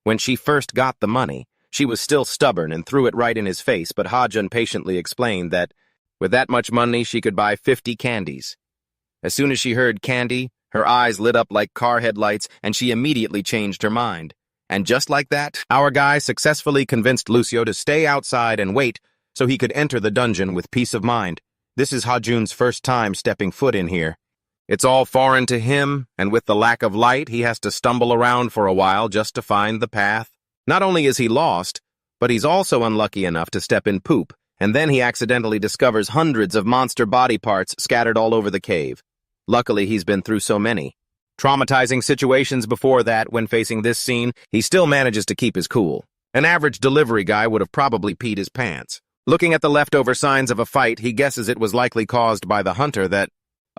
When she first got the money, she was still stubborn and threw it right in his face, but Hajun patiently explained that with that much money, she could buy 50 candies. As soon as she heard candy, her eyes lit up like car headlights, and she immediately changed her mind. And just like that, our guy successfully convinced Lucio to stay outside and wait so he could enter the dungeon with peace of mind. This is Hajun's first time stepping foot in here. It's all foreign to him, and with the lack of light, he has to stumble around for a while just to find the path. Not only is he lost, but he's also unlucky enough to step in poop, and then he accidentally discovers hundreds of monster body parts scattered all over the cave. Luckily, he's been through so many traumatizing situations before that. When facing this scene, he still manages to keep his cool. An average delivery guy would have probably peed his pants. Looking at the leftover signs of a fight, he guesses it was likely caused by the hunter that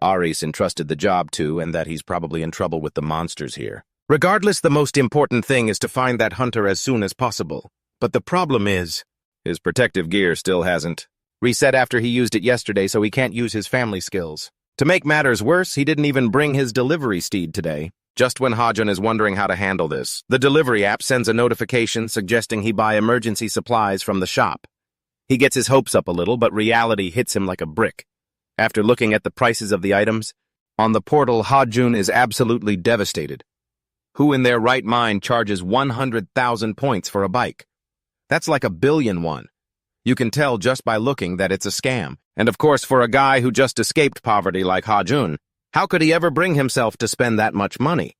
Ares entrusted the job to, and that he's probably in trouble with the monsters here. Regardless, the most important thing is to find that hunter as soon as possible. But the problem is, his protective gear still hasn't reset after he used it yesterday, so he can't use his family skills. To make matters worse, he didn't even bring his delivery steed today. Just when Hajun is wondering how to handle this, the delivery app sends a notification suggesting he buy emergency supplies from the shop. He gets his hopes up a little, but reality hits him like a brick. After looking at the prices of the items on the portal, Hajun is absolutely devastated. Who in their right mind charges 100,000 points for a bike? That's like 1 billion won. You can tell just by looking that it's a scam. And of course, for a guy who just escaped poverty like Hajun, how could he ever bring himself to spend that much money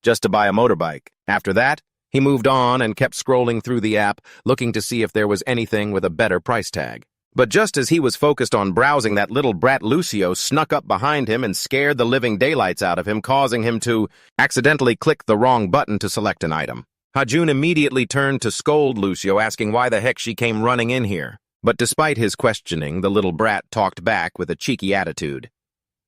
just to buy a motorbike? After that, he moved on and kept scrolling through the app, looking to see if there was anything with a better price tag. But just as he was focused on browsing, that little brat Lucio snuck up behind him and scared the living daylights out of him, causing him to accidentally click the wrong button to select an item. Hajun immediately turned to scold Lucio, asking why the heck she came running in here. But despite his questioning, the little brat talked back with a cheeky attitude.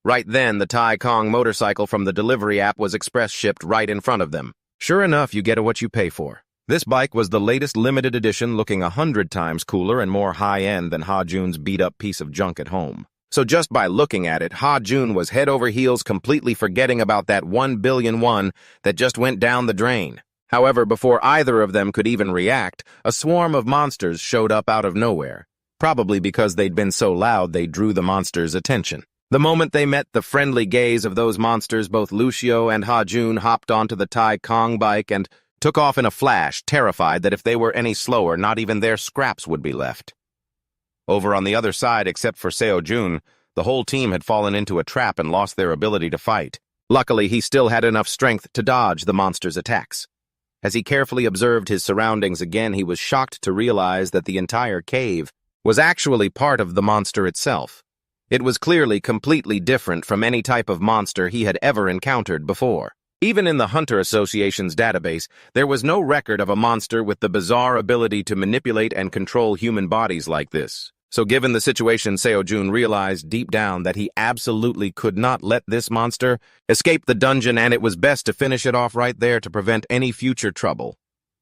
Right then, the Tai Kong motorcycle from the delivery app was express shipped right in front of them. Sure enough, you get what you pay for. This bike was the latest limited edition, looking 100 times cooler and more high-end than Ha-Jun's beat-up piece of junk at home. So just by looking at it, Ha-Jun was head over heels, completely forgetting about that 1 billion won that just went down the drain. However, before either of them could even react, a swarm of monsters showed up out of nowhere. Probably because they'd been so loud they drew the monsters' attention. The moment they met the friendly gaze of those monsters, both Lucio and Ha-Jun hopped onto the Tai Kong bike and took off in a flash, terrified that if they were any slower, not even their scraps would be left. Over on the other side, except for Seo-Jun, the whole team had fallen into a trap and lost their ability to fight. Luckily, he still had enough strength to dodge the monster's attacks. As he carefully observed his surroundings again, he was shocked to realize that the entire cave was actually part of the monster itself. It was clearly completely different from any type of monster he had ever encountered before. Even in the Hunter Association's database, there was no record of a monster with the bizarre ability to manipulate and control human bodies like this. So given the situation, Seo-Jun realized deep down that he absolutely could not let this monster escape the dungeon, and it was best to finish it off right there to prevent any future trouble.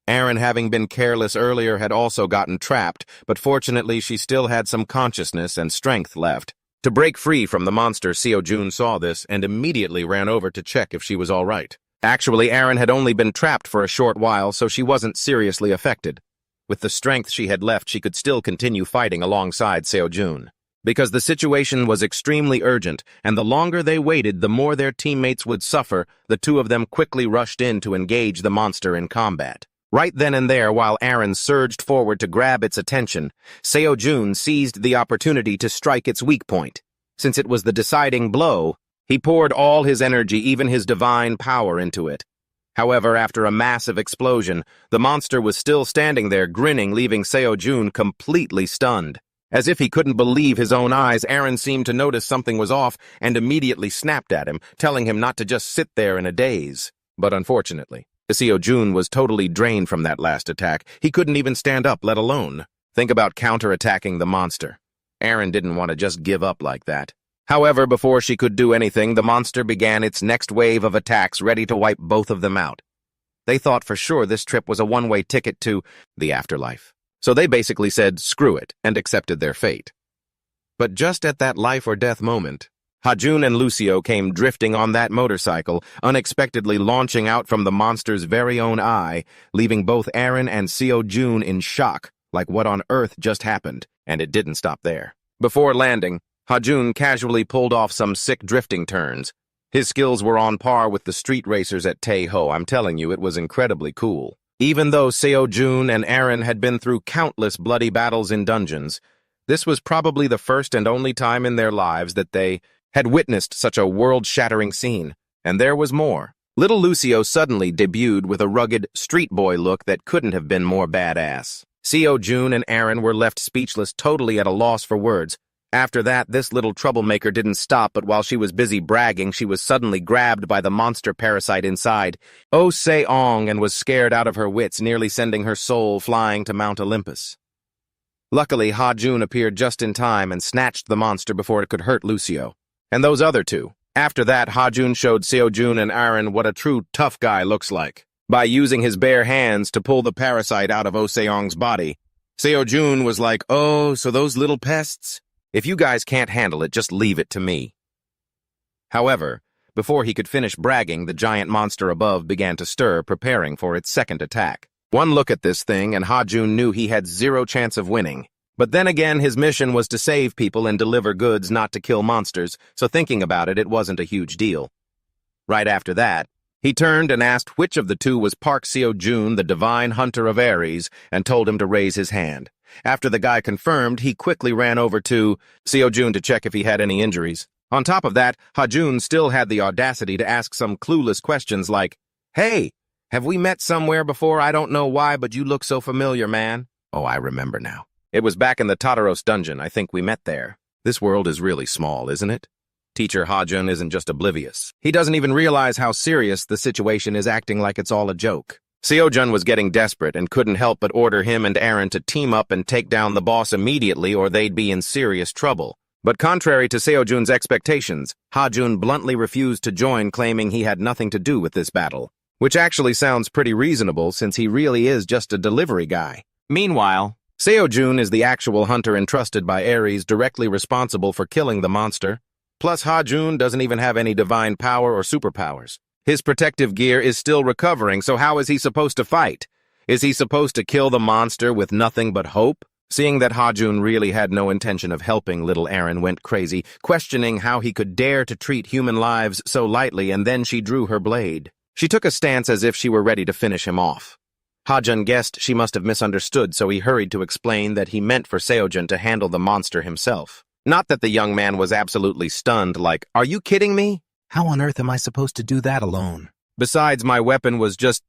Aaron, having been careless earlier, had also gotten trapped, but fortunately she still had some consciousness and strength left. To break free from the monster, Seo-Jun saw this and immediately ran over to check if she was all right. Actually, Aaron had only been trapped for a short while, so she wasn't seriously affected. With the strength she had left, she could still continue fighting alongside Seo-Jun. Because the situation was extremely urgent, and the longer they waited, the more their teammates would suffer, the two of them quickly rushed in to engage the monster in combat. Right then and there, while Aaron surged forward to grab its attention, Seo-Jun seized the opportunity to strike its weak point. Since it was the deciding blow, he poured all his energy, even his divine power, into it. However, after a massive explosion, the monster was still standing there, grinning, leaving Seo-Jun completely stunned. As if he couldn't believe his own eyes, Aaron seemed to notice something was off and immediately snapped at him, telling him not to just sit there in a daze. But unfortunately, Seo-Jun was totally drained from that last attack. He couldn't even stand up, let alone think about counterattacking the monster. Aaron didn't want to just give up like that. However, before she could do anything, the monster began its next wave of attacks, ready to wipe both of them out. They thought for sure this trip was a one-way ticket to the afterlife. So they basically said, screw it, and accepted their fate. But just at that life-or-death moment, Ha-Jun and Lucio came drifting on that motorcycle, unexpectedly launching out from the monster's very own eye, leaving both Aaron and Seo-Jun in shock, like what on earth just happened, and it didn't stop there. Before landing, Ha-Jun casually pulled off some sick drifting turns. His skills were on par with the street racers at Taeho. I'm telling you, it was incredibly cool. Even though Seo-Jun and Aaron had been through countless bloody battles in dungeons, this was probably the first and only time in their lives that they had witnessed such a world-shattering scene. And there was more. Little Lucio suddenly debuted with a rugged, street boy look that couldn't have been more badass. Seo-Jun and Aaron were left speechless, totally at a loss for words. After that, this little troublemaker didn't stop, but while she was busy bragging, she was suddenly grabbed by the monster parasite inside, Oh Se-ong, and was scared out of her wits, nearly sending her soul flying to Mount Olympus. Luckily, Ha-Jun appeared just in time and snatched the monster before it could hurt Lucio. And those other two. After that, Ha-Jun showed Seo-Jun and Aaron what a true tough guy looks like, by using his bare hands to pull the parasite out of Oh Se-ong's body. Seo-Jun was like, oh, so those little pests? If you guys can't handle it, just leave it to me. However, before he could finish bragging, the giant monster above began to stir, preparing for its second attack. One look at this thing, and Ha-Jun knew he had zero chance of winning. But then again, his mission was to save people and deliver goods, not to kill monsters, so thinking about it, it wasn't a huge deal. Right after that, he turned and asked which of the two was Park Seo-Jun, the divine hunter of Ares, and told him to raise his hand. After the guy confirmed, he quickly ran over to Seo-Jun to check if he had any injuries. On top of that, Ha-Jun still had the audacity to ask some clueless questions like, Hey, have we met somewhere before? I don't know why, but you look so familiar, man. Oh, I remember now. It was back in the Tataros dungeon. I think we met there. This world is really small, isn't it? Teacher Hajun isn't just oblivious. He doesn't even realize how serious the situation is, acting like it's all a joke. Seojun was getting desperate and couldn't help but order him and Aaron to team up and take down the boss immediately or they'd be in serious trouble. But contrary to Seojun's expectations, Hajun bluntly refused to join, claiming he had nothing to do with this battle. Which actually sounds pretty reasonable since he really is just a delivery guy. Meanwhile, Seojun is the actual hunter entrusted by Ares, directly responsible for killing the monster. Plus, Hajun doesn't even have any divine power or superpowers. His protective gear is still recovering, so how is he supposed to fight? Is he supposed to kill the monster with nothing but hope? Seeing that Hajun really had no intention of helping, little Aaron went crazy, questioning how he could dare to treat human lives so lightly, and then she drew her blade. She took a stance as if she were ready to finish him off. Hajun guessed she must have misunderstood, so he hurried to explain that he meant for Seojun to handle the monster himself. Not that the young man was absolutely stunned, like, "Are you kidding me? How on earth am I supposed to do that alone? Besides, my weapon was just..."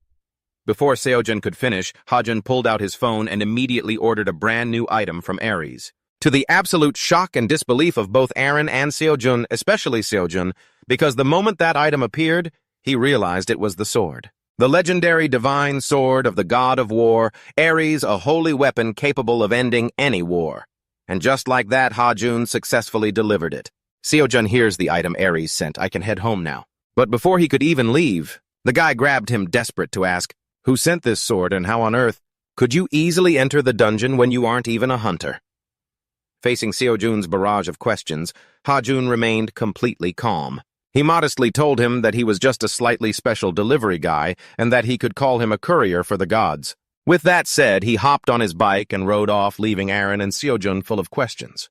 Before Seojun could finish, Hajun pulled out his phone and immediately ordered a brand new item from Ares. To the absolute shock and disbelief of both Aaron and Seojun, especially Seojun, because the moment that item appeared, he realized it was the sword. The legendary divine sword of the god of war, Ares, a holy weapon capable of ending any war. And just like that, Hajun successfully delivered it. Seojun hears the item Ares sent. I can head home now. But before he could even leave, the guy grabbed him, desperate to ask, "Who sent this sword and how on earth could you easily enter the dungeon when you aren't even a hunter?" Facing Seojun's barrage of questions, Hajun remained completely calm. He modestly told him that he was just a slightly special delivery guy and that he could call him a courier for the gods. With that said, he hopped on his bike and rode off, leaving Aaron and Seojun full of questions.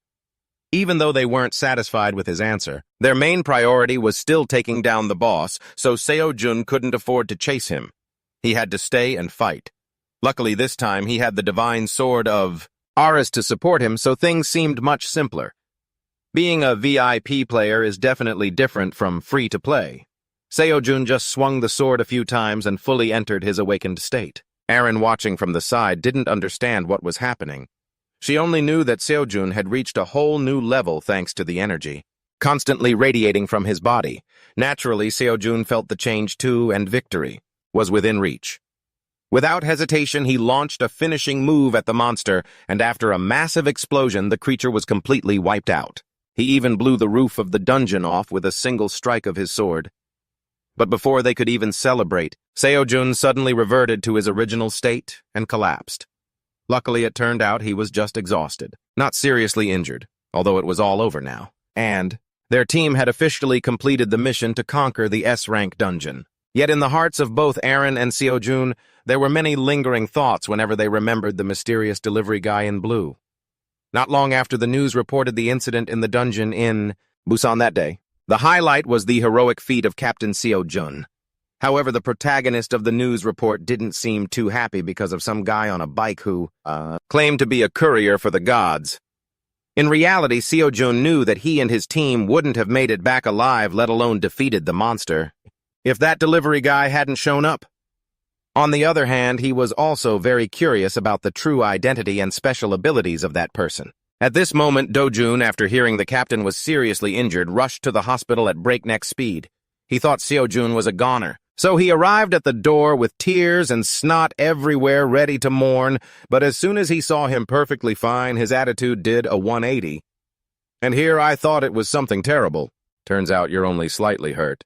Even though they weren't satisfied with his answer, their main priority was still taking down the boss, so Seojun couldn't afford to chase him. He had to stay and fight. Luckily this time he had the divine sword of Ares to support him, so things seemed much simpler. Being a VIP player is definitely different from free-to-play. Seojun just swung the sword a few times and fully entered his awakened state. Aaron, watching from the side, didn't understand what was happening. She only knew that Seojun had reached a whole new level thanks to the energy, constantly radiating from his body. Naturally, Seojun felt the change too, and victory was within reach. Without hesitation, he launched a finishing move at the monster, and after a massive explosion, the creature was completely wiped out. He even blew the roof of the dungeon off with a single strike of his sword. But before they could even celebrate, Seojun suddenly reverted to his original state and collapsed. Luckily, it turned out he was just exhausted, not seriously injured, although it was all over now. And their team had officially completed the mission to conquer the S-rank dungeon. Yet in the hearts of both Aaron and Seojun, there were many lingering thoughts whenever they remembered the mysterious delivery guy in blue. Not long after the news reported the incident in the dungeon in Busan that day, the highlight was the heroic feat of Captain Seojun. However, the protagonist of the news report didn't seem too happy because of some guy on a bike who, claimed to be a courier for the gods. In reality, Seojun knew that he and his team wouldn't have made it back alive, let alone defeated the monster, if that delivery guy hadn't shown up. On the other hand, he was also very curious about the true identity and special abilities of that person. At this moment, Dojun, after hearing the captain was seriously injured, rushed to the hospital at breakneck speed. He thought Seojun was a goner, so he arrived at the door with tears and snot everywhere, ready to mourn, but as soon as he saw him perfectly fine, his attitude did a 180. "And here I thought it was something terrible. Turns out you're only slightly hurt."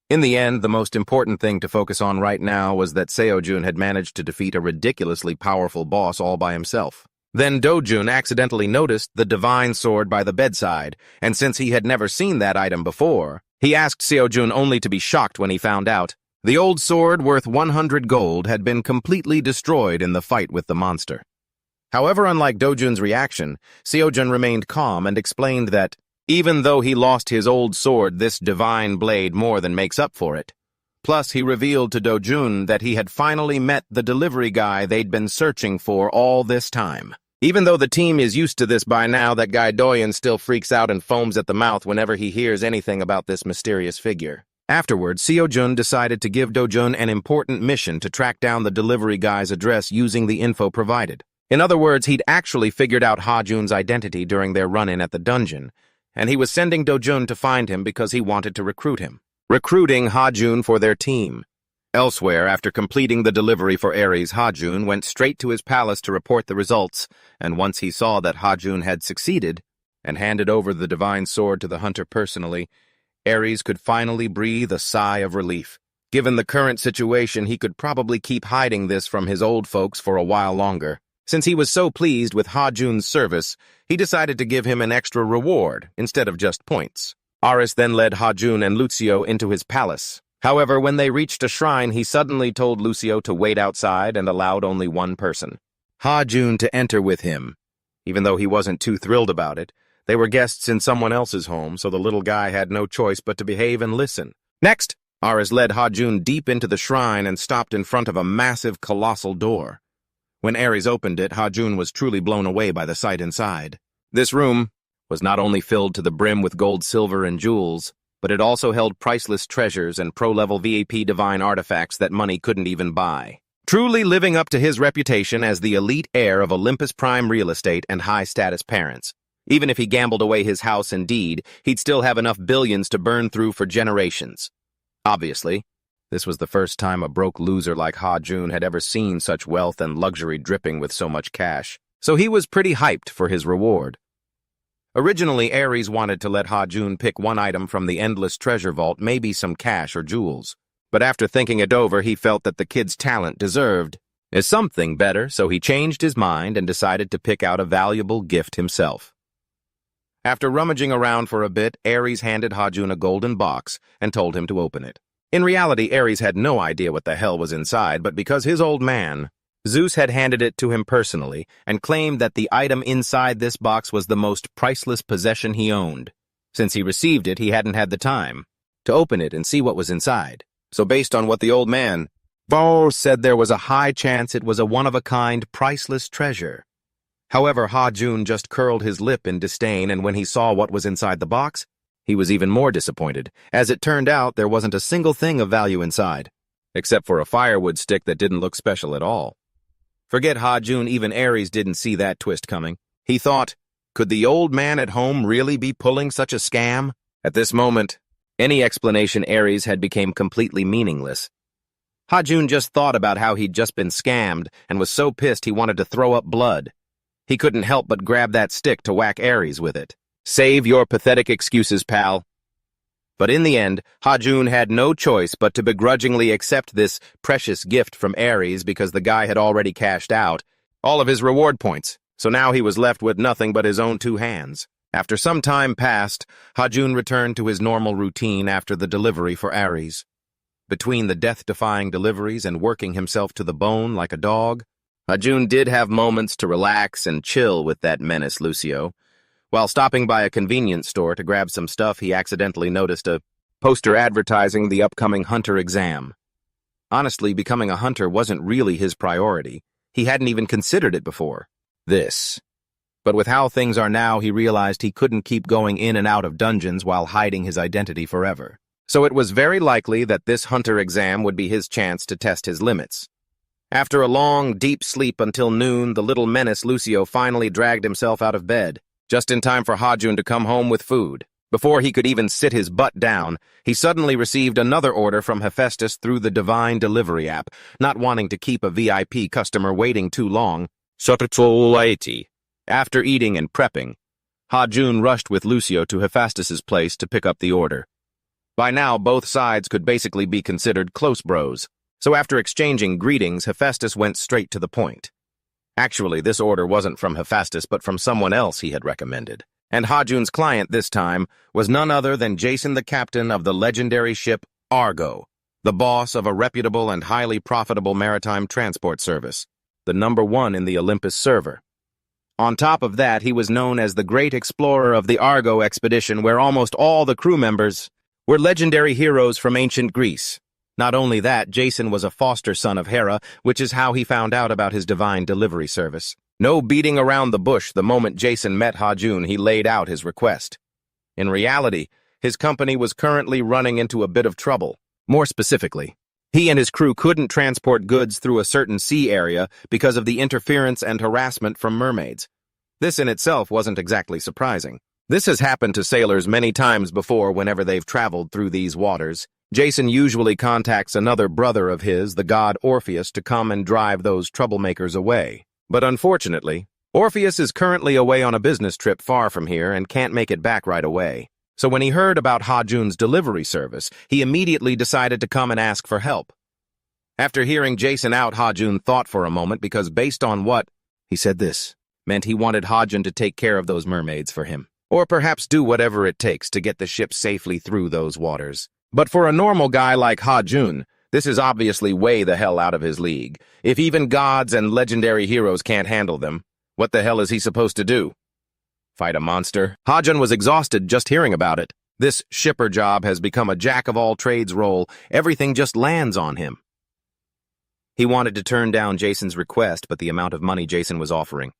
In the end, the most important thing to focus on right now was that Seojun had managed to defeat a ridiculously powerful boss all by himself. Then Dojun accidentally noticed the divine sword by the bedside, and since he had never seen that item before, he asked Seojun only to be shocked when he found out. The old sword, worth 100 gold, had been completely destroyed in the fight with the monster. However, unlike Dojun's reaction, Seojun remained calm and explained that, even though he lost his old sword, this divine blade more than makes up for it. Plus, he revealed to Dojun that he had finally met the delivery guy they'd been searching for all this time. Even though the team is used to this by now, that guy Doyen still freaks out and foams at the mouth whenever he hears anything about this mysterious figure. Afterwards, Seojun decided to give Dojun an important mission to track down the delivery guy's address using the info provided. In other words, he'd actually figured out Ha-jun's identity during their run-in at the dungeon, and he was sending Do-jun to find him because he wanted to recruit him. Recruiting Ha-jun for their team. Elsewhere, after completing the delivery for Ares, Ha-jun went straight to his palace to report the results, and once he saw that Ha-jun had succeeded and handed over the divine sword to the hunter personally, Ares could finally breathe a sigh of relief. Given the current situation, he could probably keep hiding this from his old folks for a while longer. Since he was so pleased with Ha-jun's service, he decided to give him an extra reward instead of just points. Ares then led Ha-jun and Lucio into his palace. However, when they reached a shrine, he suddenly told Lucio to wait outside and allowed only one person, Ha-jun, to enter with him. Even though he wasn't too thrilled about it, they were guests in someone else's home, so the little guy had no choice but to behave and listen. Next, Ares led Ha-jun deep into the shrine and stopped in front of a massive, colossal door. When Ares opened it, Ha-jun was truly blown away by the sight inside. This room was not only filled to the brim with gold, silver, and jewels, but it also held priceless treasures and pro-level VIP divine artifacts that money couldn't even buy. Truly living up to his reputation as the elite heir of Olympus Prime real estate and high-status parents. Even if he gambled away his house and deed, he'd still have enough billions to burn through for generations. Obviously, this was the first time a broke loser like Ha-jun had ever seen such wealth and luxury dripping with so much cash, so he was pretty hyped for his reward. Originally, Ares wanted to let Ha-jun pick one item from the endless treasure vault, maybe some cash or jewels. But after thinking it over, he felt that the kid's talent deserved something better, so he changed his mind and decided to pick out a valuable gift himself. After rummaging around for a bit, Ares handed Ha-jun a golden box and told him to open it. In reality, Ares had no idea what the hell was inside, but because his old man, Zeus, had handed it to him personally and claimed that the item inside this box was the most priceless possession he owned. Since he received it, he hadn't had the time to open it and see what was inside. So based on what the old man, said, there was a high chance it was a one-of-a-kind, priceless treasure. However, Ha-jun just curled his lip in disdain, and when he saw what was inside the box, he was even more disappointed. As it turned out, there wasn't a single thing of value inside, except for a firewood stick that didn't look special at all. Forget Ha-jun, even Ares didn't see that twist coming. He thought, could the old man at home really be pulling such a scam? At this moment, any explanation Ares had became completely meaningless. Ha-jun just thought about how he'd just been scammed and was so pissed he wanted to throw up blood. He couldn't help but grab that stick to whack Ares with it. Save your pathetic excuses, pal. But in the end, Ha-jun had no choice but to begrudgingly accept this precious gift from Ares because the guy had already cashed out all of his reward points, so now he was left with nothing but his own two hands. After some time passed, Ha-jun returned to his normal routine after the delivery for Ares. Between the death-defying deliveries and working himself to the bone like a dog, Ha-jun did have moments to relax and chill with that menace Lucio. While stopping by a convenience store to grab some stuff, he accidentally noticed a poster advertising the upcoming hunter exam. Honestly, becoming a hunter wasn't really his priority. He hadn't even considered it before. But with how things are now, he realized he couldn't keep going in and out of dungeons while hiding his identity forever. So it was very likely that this hunter exam would be his chance to test his limits. After a long, deep sleep until noon, the little menace Lucio finally dragged himself out of bed, just in time for Ha-jun to come home with food. Before he could even sit his butt down, he suddenly received another order from Hephaestus through the Divine Delivery app, not wanting to keep a VIP customer waiting too long. After eating and prepping, Ha-jun rushed with Lucio to Hephaestus's place to pick up the order. By now, both sides could basically be considered close bros, so after exchanging greetings, Hephaestus went straight to the point. Actually, this order wasn't from Hephaestus, but from someone else he had recommended. And Ha-jun's client this time was none other than Jason, the captain of the legendary ship Argo, the boss of a reputable and highly profitable maritime transport service, the #1 in the Olympus server. On top of that, he was known as the great explorer of the Argo expedition, where almost all the crew members were legendary heroes from ancient Greece. Not only that, Jason was a foster son of Hera, which is how he found out about his divine delivery service. No beating around the bush. The moment Jason met Ha-jun, he laid out his request. In reality, his company was currently running into a bit of trouble. More specifically, He and his crew couldn't transport goods through a certain sea area because of the interference and harassment from mermaids. This in itself wasn't exactly surprising. This has happened to sailors many times before whenever they've traveled through these waters. Jason usually contacts another brother of his, the god Orpheus, to come and drive those troublemakers away. But unfortunately, Orpheus is currently away on a business trip far from here and can't make it back right away. So when he heard about Ha-jun's delivery service, he immediately decided to come and ask for help. After hearing Jason out, Ha-jun thought for a moment because based on what he said this meant he wanted Ha-jun to take care of those mermaids for him, or perhaps do whatever it takes to get the ship safely through those waters. But for a normal guy like Ha-jun, this is obviously way the hell out of his league. If even gods and legendary heroes can't handle them, what the hell is he supposed to do? Fight a monster? Ha-jun was exhausted just hearing about it. This shipper job has become a jack-of-all-trades role. Everything just lands on him. He wanted to turn down Jason's request, but the amount of money Jason was offering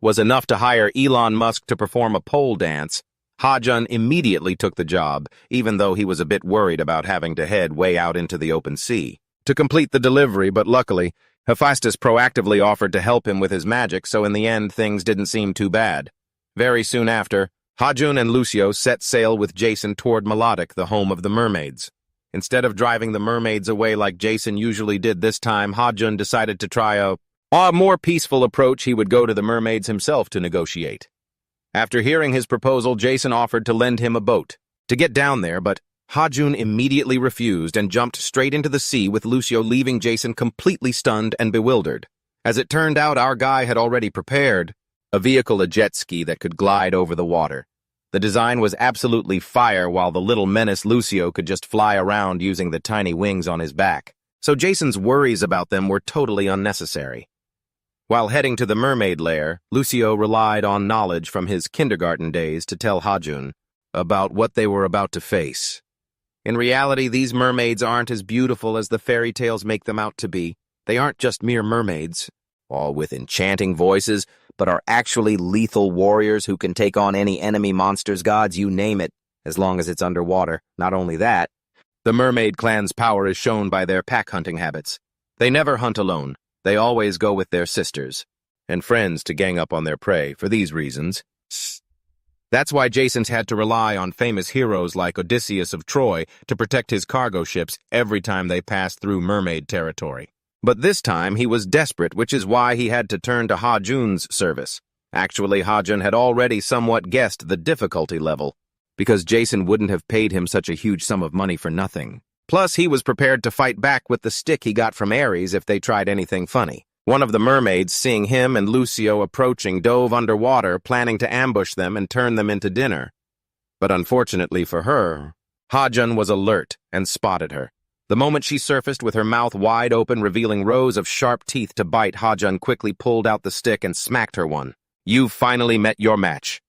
was enough to hire Elon Musk to perform a pole dance. Ha-jun immediately took the job, even though he was a bit worried about having to head way out into the open sea to complete the delivery, but luckily, Hephaestus proactively offered to help him with his magic, so in the end, things didn't seem too bad. Very soon after, Ha-jun and Lucio set sail with Jason toward Melodic, the home of the mermaids. Instead of driving the mermaids away like Jason usually did this time, Ha-jun decided to try a more peaceful approach. He would go to the mermaids himself to negotiate. After hearing his proposal, Jason offered to lend him a boat to get down there, but Ha-jun immediately refused and jumped straight into the sea with Lucio, leaving Jason completely stunned and bewildered. As it turned out, our guy had already prepared a vehicle, a jet ski that could glide over the water. The design was absolutely fire, while the little menace Lucio could just fly around using the tiny wings on his back. So Jason's worries about them were totally unnecessary. While heading to the mermaid lair, Lucio relied on knowledge from his kindergarten days to tell Ha-jun about what they were about to face. In reality, these mermaids aren't as beautiful as the fairy tales make them out to be. They aren't just mere mermaids, all with enchanting voices, but are actually lethal warriors who can take on any enemy, monsters, gods, you name it, as long as it's underwater. Not only that, the mermaid clan's power is shown by their pack-hunting habits. They never hunt alone. They always go with their sisters and friends to gang up on their prey. For these reasons, that's why Jason's had to rely on famous heroes like Odysseus of Troy to protect his cargo ships every time they passed through mermaid territory. But this time he was desperate, which is why he had to turn to Ha-jun's service. Actually, Ha-jun had already somewhat guessed the difficulty level, because Jason wouldn't have paid him such a huge sum of money for nothing. Plus, he was prepared to fight back with the stick he got from Ares if they tried anything funny. One of the mermaids, seeing him and Lucio approaching, dove underwater, planning to ambush them and turn them into dinner. But unfortunately for her, Ha-jun was alert and spotted her. The moment she surfaced with her mouth wide open, revealing rows of sharp teeth to bite, Ha-jun quickly pulled out the stick and smacked her one. "You've finally met your match."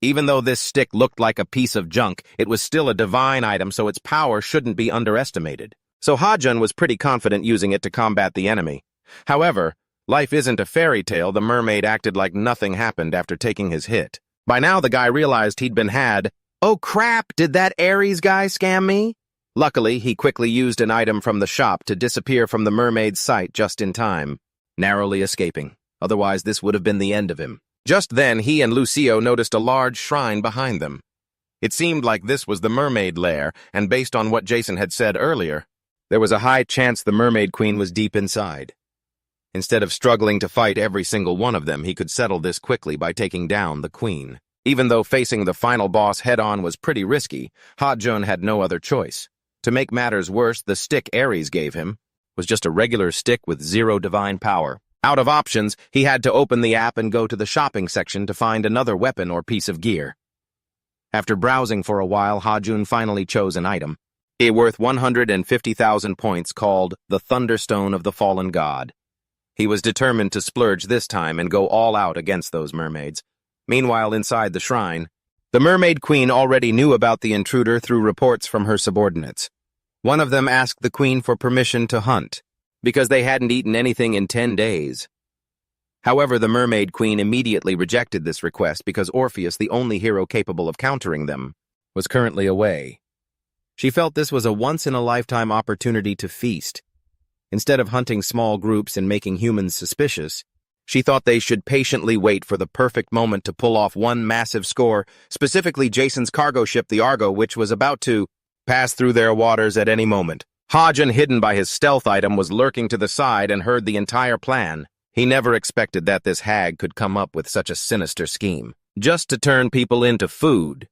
Even though this stick looked like a piece of junk, it was still a divine item, so its power shouldn't be underestimated. So Ha-jun was pretty confident using it to combat the enemy. However, life isn't a fairy tale. The mermaid acted like nothing happened after taking his hit. By now, the guy realized he'd been had. Oh crap, did that Ares guy scam me? Luckily, he quickly used an item from the shop to disappear from the mermaid's sight just in time, narrowly escaping. Otherwise, this would have been the end of him. Just then, he and Lucio noticed a large shrine behind them. It seemed like this was the mermaid lair, and based on what Jason had said earlier, there was a high chance the mermaid queen was deep inside. Instead of struggling to fight every single one of them, he could settle this quickly by taking down the queen. Even though facing the final boss head-on was pretty risky, Ha-jun had no other choice. To make matters worse, the stick Ares gave him was just a regular stick with zero divine power. Out of options, he had to open the app and go to the shopping section to find another weapon or piece of gear. After browsing for a while, Ha-jun finally chose an item, worth 150,000 points, called the Thunderstone of the Fallen God. He was determined to splurge this time and go all out against those mermaids. Meanwhile, inside the shrine, the mermaid queen already knew about the intruder through reports from her subordinates. One of them asked the queen for permission to hunt, because they hadn't eaten anything in 10 days. However, the mermaid queen immediately rejected this request because Orpheus, the only hero capable of countering them, was currently away. She felt this was a once-in-a-lifetime opportunity to feast. Instead of hunting small groups and making humans suspicious, she thought they should patiently wait for the perfect moment to pull off one massive score, specifically Jason's cargo ship, the Argo, which was about to pass through their waters at any moment. Hajun, hidden by his stealth item, was lurking to the side and heard the entire plan. He never expected that this hag could come up with such a sinister scheme, just to turn people into food.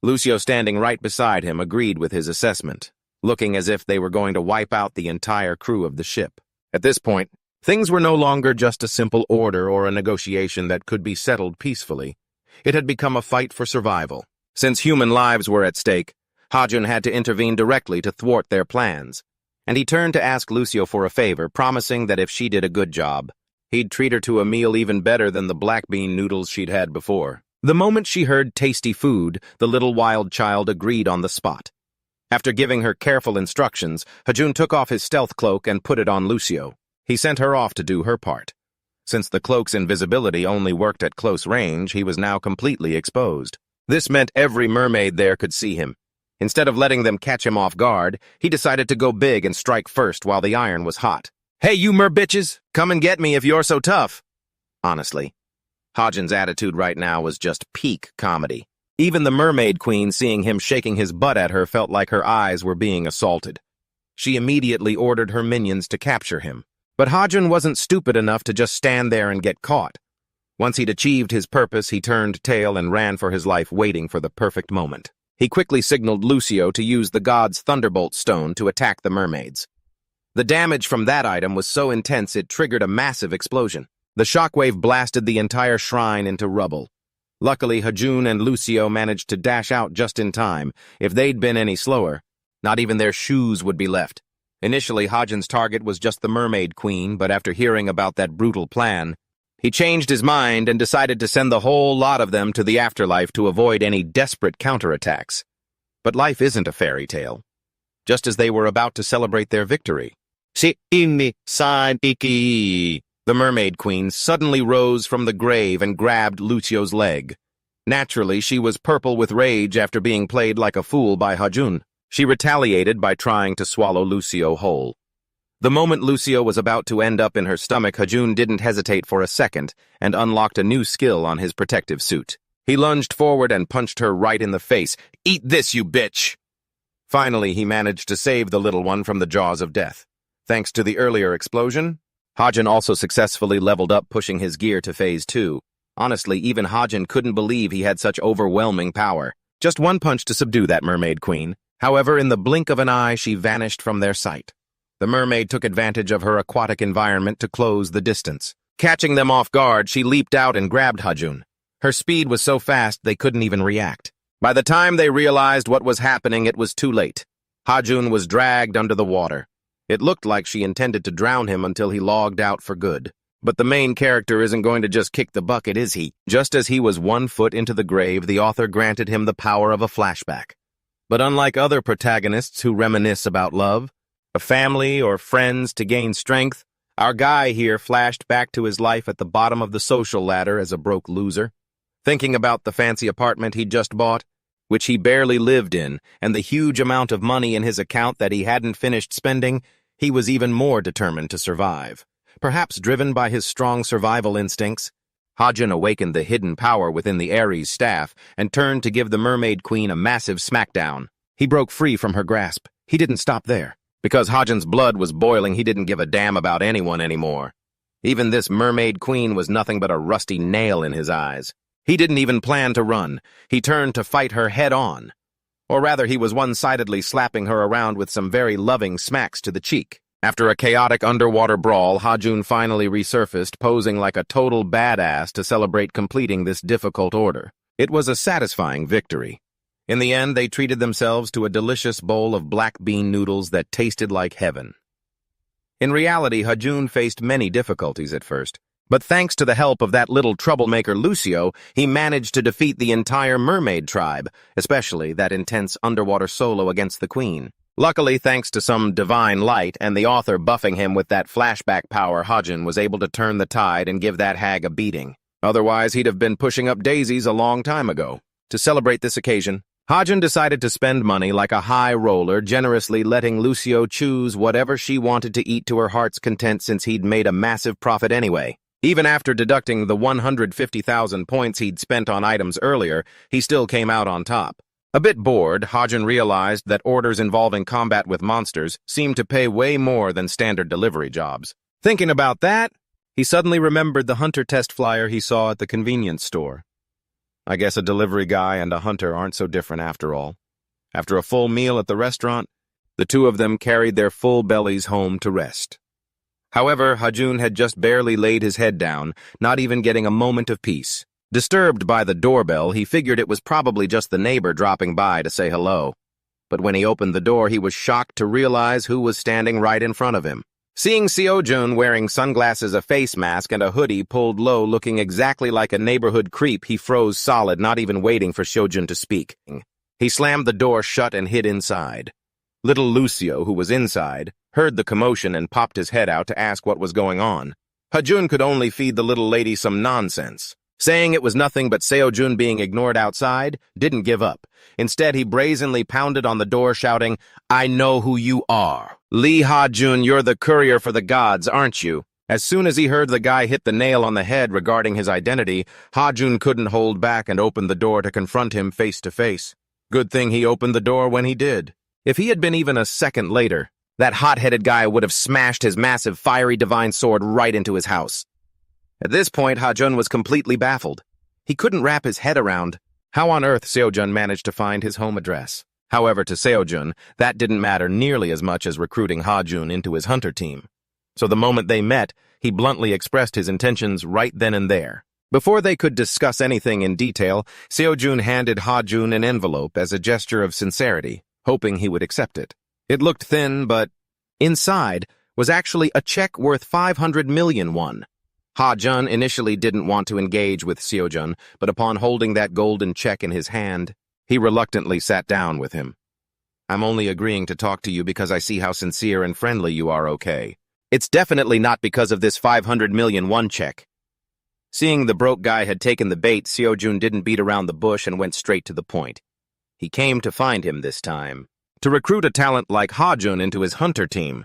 Lucio, standing right beside him, agreed with his assessment, looking as if they were going to wipe out the entire crew of the ship. At this point, things were no longer just a simple order or a negotiation that could be settled peacefully. It had become a fight for survival. Since human lives were at stake, Hajun had to intervene directly to thwart their plans, and he turned to ask Lucio for a favor, promising that if she did a good job, he'd treat her to a meal even better than the black bean noodles she'd had before. The moment she heard tasty food, the little wild child agreed on the spot. After giving her careful instructions, Hajun took off his stealth cloak and put it on Lucio. He sent her off to do her part. Since the cloak's invisibility only worked at close range, he was now completely exposed. This meant every mermaid there could see him. Instead of letting them catch him off guard, he decided to go big and strike first while the iron was hot. "Hey, you bitches, come and get me if you're so tough." Honestly, Hajun's attitude right now was just peak comedy. Even the mermaid queen, seeing him shaking his butt at her, felt like her eyes were being assaulted. She immediately ordered her minions to capture him. But Hajun wasn't stupid enough to just stand there and get caught. Once he'd achieved his purpose, he turned tail and ran for his life, waiting for the perfect moment. He quickly signaled Lucio to use the god's thunderbolt stone to attack the mermaids. The damage from that item was so intense it triggered a massive explosion. The shockwave blasted the entire shrine into rubble. Luckily, Hajun and Lucio managed to dash out just in time. If they'd been any slower, not even their shoes would be left. Initially, Hajun's target was just the mermaid queen, but after hearing about that brutal plan, he changed his mind and decided to send the whole lot of them to the afterlife to avoid any desperate counterattacks. But life isn't a fairy tale. Just as they were about to celebrate their victory, the mermaid queen suddenly rose from the grave and grabbed Lucio's leg. Naturally, she was purple with rage after being played like a fool by Hajun. She retaliated by trying to swallow Lucio whole. The moment Lucio was about to end up in her stomach, Hajun didn't hesitate for a second and unlocked a new skill on his protective suit. He lunged forward and punched her right in the face. "Eat this, you bitch!" Finally, he managed to save the little one from the jaws of death. Thanks to the earlier explosion, Hajun also successfully leveled up, pushing his gear to Phase 2. Honestly, even Hajun couldn't believe he had such overwhelming power. Just one punch to subdue that mermaid queen. However, in the blink of an eye, she vanished from their sight. The mermaid took advantage of her aquatic environment to close the distance. Catching them off guard, she leaped out and grabbed Hajun. Her speed was so fast they couldn't even react. By the time they realized what was happening, it was too late. Hajun was dragged under the water. It looked like she intended to drown him until he logged out for good. But the main character isn't going to just kick the bucket, is he? Just as he was 1 foot into the grave, the author granted him the power of a flashback. But unlike other protagonists who reminisce about love, a family, or friends to gain strength, our guy here flashed back to his life at the bottom of the social ladder as a broke loser, thinking about the fancy apartment he'd just bought, which he barely lived in, and the huge amount of money in his account that he hadn't finished spending. He was even more determined to survive. Perhaps driven by his strong survival instincts, Hajun awakened the hidden power within the Ares staff and turned to give the mermaid queen a massive smackdown. He broke free from her grasp. He didn't stop there. Because Hajun's blood was boiling, he didn't give a damn about anyone anymore. Even this mermaid queen was nothing but a rusty nail in his eyes. He didn't even plan to run. He turned to fight her head-on. Or rather, he was one-sidedly slapping her around with some very loving smacks to the cheek. After a chaotic underwater brawl, Hajun finally resurfaced, posing like a total badass to celebrate completing this difficult order. It was a satisfying victory. In the end, they treated themselves to a delicious bowl of black bean noodles that tasted like heaven. In reality, Hajun faced many difficulties at first, but thanks to the help of that little troublemaker Lucio, he managed to defeat the entire mermaid tribe, especially that intense underwater solo against the queen. Luckily, thanks to some divine light and the author buffing him with that flashback power, Hajun was able to turn the tide and give that hag a beating. Otherwise, he'd have been pushing up daisies a long time ago. To celebrate this occasion, Ha-jun decided to spend money like a high roller, generously letting Lucio choose whatever she wanted to eat to her heart's content since he'd made a massive profit anyway. Even after deducting the 150,000 points he'd spent on items earlier, he still came out on top. A bit bored, Ha-jun realized that orders involving combat with monsters seemed to pay way more than standard delivery jobs. Thinking about that, he suddenly remembered the hunter test flyer he saw at the convenience store. I guess a delivery guy and a hunter aren't so different after all. After a full meal at the restaurant, the two of them carried their full bellies home to rest. However, Ha-jun had just barely laid his head down, not even getting a moment of peace. Disturbed by the doorbell, he figured it was probably just the neighbor dropping by to say hello. But when he opened the door, he was shocked to realize who was standing right in front of him. Seeing Seo-jun wearing sunglasses, a face mask, and a hoodie pulled low looking exactly like a neighborhood creep, he froze solid, not even waiting for Seo-jun to speak. He slammed the door shut and hid inside. Little Lucio, who was inside, heard the commotion and popped his head out to ask what was going on. Ha-jun could only feed the little lady some nonsense. Saying it was nothing but Seo-jun being ignored outside, didn't give up. Instead, he brazenly pounded on the door, shouting, "I know who you are. Lee Ha-jun, you're the courier for the gods, aren't you?" As soon as he heard the guy hit the nail on the head regarding his identity, Ha-jun couldn't hold back and opened the door to confront him face to face. Good thing he opened the door when he did. If he had been even a second later, that hot-headed guy would have smashed his massive fiery divine sword right into his house. At this point, Ha-jun was completely baffled. He couldn't wrap his head around how on earth Seo-jun managed to find his home address. However, to Seo-jun, that didn't matter nearly as much as recruiting Ha-jun into his hunter team. So the moment they met, he bluntly expressed his intentions right then and there. Before they could discuss anything in detail, Seo-jun handed Ha-jun an envelope as a gesture of sincerity, hoping he would accept it. It looked thin, but inside was actually a check worth 500 million won. Ha-jun initially didn't want to engage with Seo-jun, but upon holding that golden check in his hand, he reluctantly sat down with him. "I'm only agreeing to talk to you because I see how sincere and friendly you are, okay? It's definitely not because of this 500 million won check." Seeing the broke guy had taken the bait, Seo-jun didn't beat around the bush and went straight to the point. He came to find him this time, to recruit a talent like Ha-jun into his hunter team.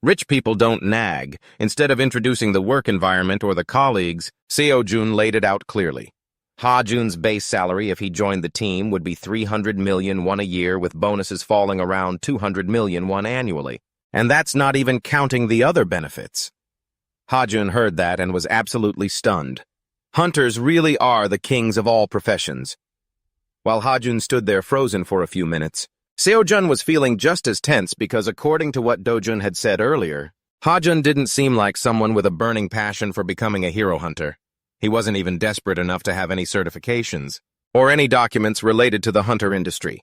Rich people don't nag. Instead of introducing the work environment or the colleagues, Seo-jun laid it out clearly. Ha-jun's base salary if he joined the team would be 300 million won a year, with bonuses falling around 200 million won annually. And that's not even counting the other benefits. Ha-jun heard that and was absolutely stunned. Hunters really are the kings of all professions. While Ha-jun stood there frozen for a few minutes, Seo-jun was feeling just as tense because, according to what Do-jun had said earlier, Ha-jun didn't seem like someone with a burning passion for becoming a hero hunter. He wasn't even desperate enough to have any certifications or any documents related to the hunter industry.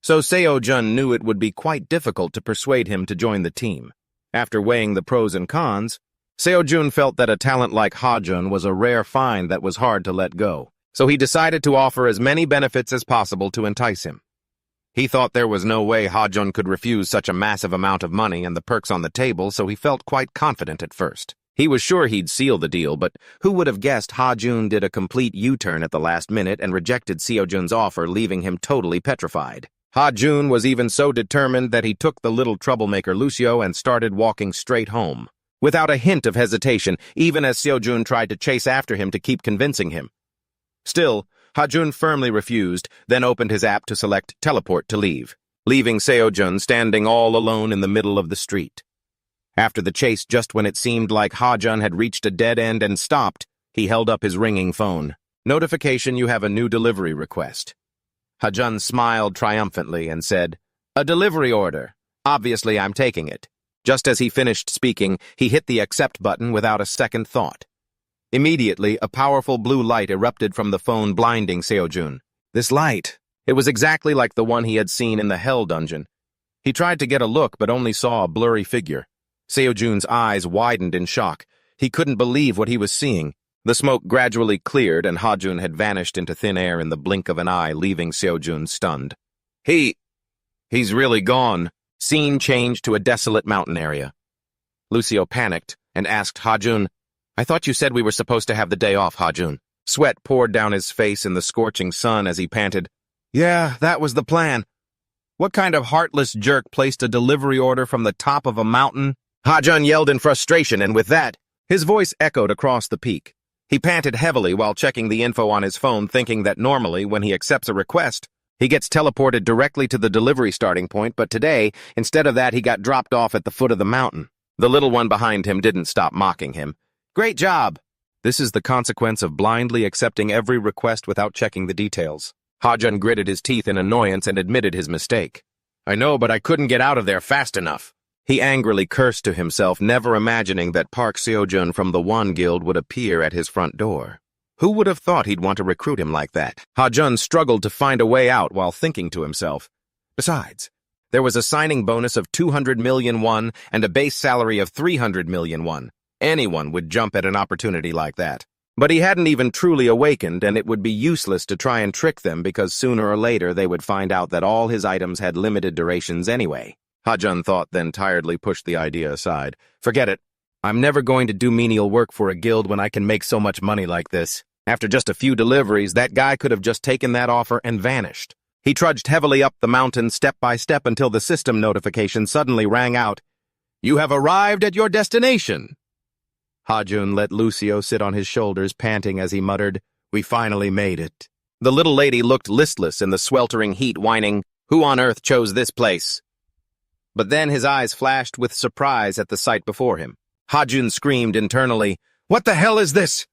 So Seo-jun knew it would be quite difficult to persuade him to join the team. After weighing the pros and cons, Seo-jun felt that a talent like Ha-jun was a rare find that was hard to let go. So he decided to offer as many benefits as possible to entice him. He thought there was no way Ha-jun could refuse such a massive amount of money and the perks on the table, so he felt quite confident at first. He was sure he'd seal the deal, but who would have guessed Ha-jun did a complete U-turn at the last minute and rejected Seo-jun's offer, leaving him totally petrified. Ha-jun was even so determined that he took the little troublemaker Lucio and started walking straight home, without a hint of hesitation, even as Seo-jun tried to chase after him to keep convincing him. Still, Ha-jun firmly refused, then opened his app to select Teleport to leave, leaving Seo-jun standing all alone in the middle of the street. After the chase, just when it seemed like Ha-jun had reached a dead end and stopped, he held up his ringing phone. "Notification, you have a new delivery request." Ha-jun smiled triumphantly and said, "A delivery order. Obviously, I'm taking it." Just as he finished speaking, he hit the accept button without a second thought. Immediately, a powerful blue light erupted from the phone, blinding Seo-jun. This light, it was exactly like the one he had seen in the Hell dungeon. He tried to get a look, but only saw a blurry figure. Seo-jun's eyes widened in shock. He couldn't believe what he was seeing. The smoke gradually cleared, and Ha-jun had vanished into thin air in the blink of an eye, leaving Seo-jun stunned. He's really gone. Scene changed to a desolate mountain area. Lucio panicked and asked Ha-jun, "I thought you said we were supposed to have the day off, Ha-jun." Sweat poured down his face in the scorching sun as he panted, Yeah, that was the plan. What kind of heartless jerk placed a delivery order from the top of a mountain? Ha-jun yelled in frustration, and with that, his voice echoed across the peak. He panted heavily while checking the info on his phone, thinking that normally, when he accepts a request, he gets teleported directly to the delivery starting point, but today, instead of that, he got dropped off at the foot of the mountain. The little one behind him didn't stop mocking him. Great job! This is the consequence of blindly accepting every request without checking the details. Ha-jun gritted his teeth in annoyance and admitted his mistake. I know, but I couldn't get out of there fast enough. He angrily cursed to himself, never imagining that Park Seo-jun from the Won Guild would appear at his front door. Who would have thought he'd want to recruit him like that? Ha-jun struggled to find a way out while thinking to himself. Besides, there was a signing bonus of 200 million won and a base salary of 300 million won. Anyone would jump at an opportunity like that. But he hadn't even truly awakened, and it would be useless to try and trick them because sooner or later they would find out that all his items had limited durations anyway. Ha-jun thought, then tiredly pushed the idea aside. Forget it. I'm never going to do menial work for a guild when I can make so much money like this. After just a few deliveries, that guy could have just taken that offer and vanished. He trudged heavily up the mountain step by step until the system notification suddenly rang out. You have arrived at your destination. Ha-jun let Lucio sit on his shoulders, panting as he muttered, We finally made it. The little lady looked listless in the sweltering heat, whining, Who on earth chose this place? But then his eyes flashed with surprise at the sight before him. Ha-jun screamed internally, What the hell is this?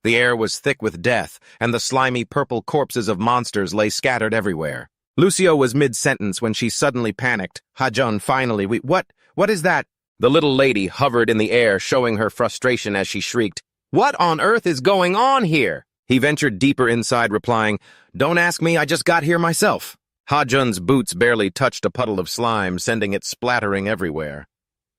The air was thick with death, and the slimy purple corpses of monsters lay scattered everywhere. Lucio was mid-sentence when she suddenly panicked. Ha-jun finally, What is that? The little lady hovered in the air, showing her frustration as she shrieked, What on earth is going on here? He ventured deeper inside, replying, Don't ask me, I just got here myself. Ha-jun's boots barely touched a puddle of slime, sending it splattering everywhere.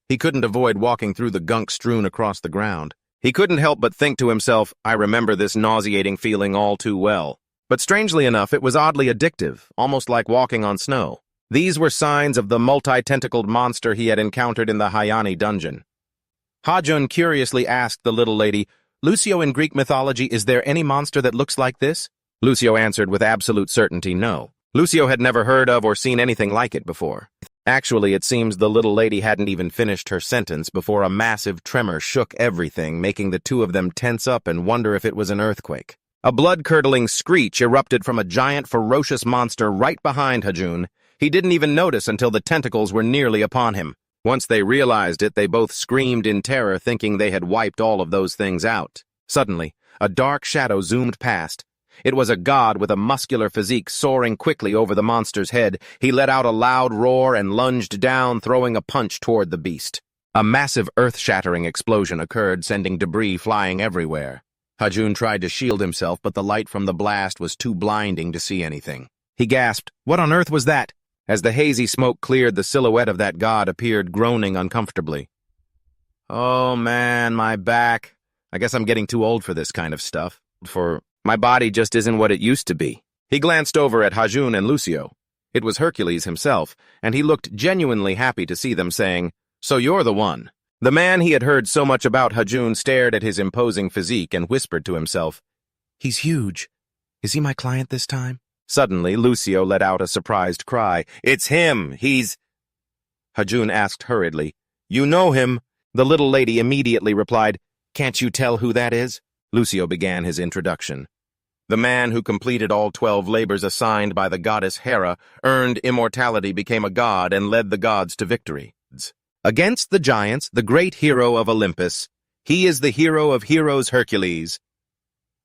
He couldn't avoid walking through the gunk strewn across the ground. He couldn't help but think to himself, I remember this nauseating feeling all too well. But strangely enough, it was oddly addictive, almost like walking on snow. These were signs of the multi-tentacled monster he had encountered in the Hyani dungeon. Ha-jun curiously asked the little lady, Lucio, in Greek mythology, is there any monster that looks like this? Lucio answered with absolute certainty, no. Lucio had never heard of or seen anything like it before. Actually, it seems the little lady hadn't even finished her sentence before a massive tremor shook everything, making the two of them tense up and wonder if it was an earthquake. A blood-curdling screech erupted from a giant, ferocious monster right behind Ha-jun. He didn't even notice until the tentacles were nearly upon him. Once they realized it, they both screamed in terror, thinking they had wiped all of those things out. Suddenly, a dark shadow zoomed past. It was a god with a muscular physique soaring quickly over the monster's head. He let out a loud roar and lunged down, throwing a punch toward the beast. A massive earth-shattering explosion occurred, sending debris flying everywhere. Ha-jun tried to shield himself, but the light from the blast was too blinding to see anything. He gasped, What on earth was that? As the hazy smoke cleared, the silhouette of that god appeared, groaning uncomfortably. Oh man, my back. I guess I'm getting too old for this kind of stuff. My body just isn't what it used to be. He glanced over at Ha-jun and Lucio. It was Hercules himself, and he looked genuinely happy to see them, saying, So you're the one. The man he had heard so much about, Ha-jun, stared at his imposing physique and whispered to himself, He's huge. Is he my client this time? Suddenly, Lucio let out a surprised cry. It's him! He's... Ha-jun asked hurriedly, You know him? The little lady immediately replied, Can't you tell who that is? Lucio began his introduction. The man who completed all 12 labors assigned by the goddess Hera, earned immortality, became a god, and led the gods to victory. Against the giants, the great hero of Olympus, he is the hero of heroes, Hercules.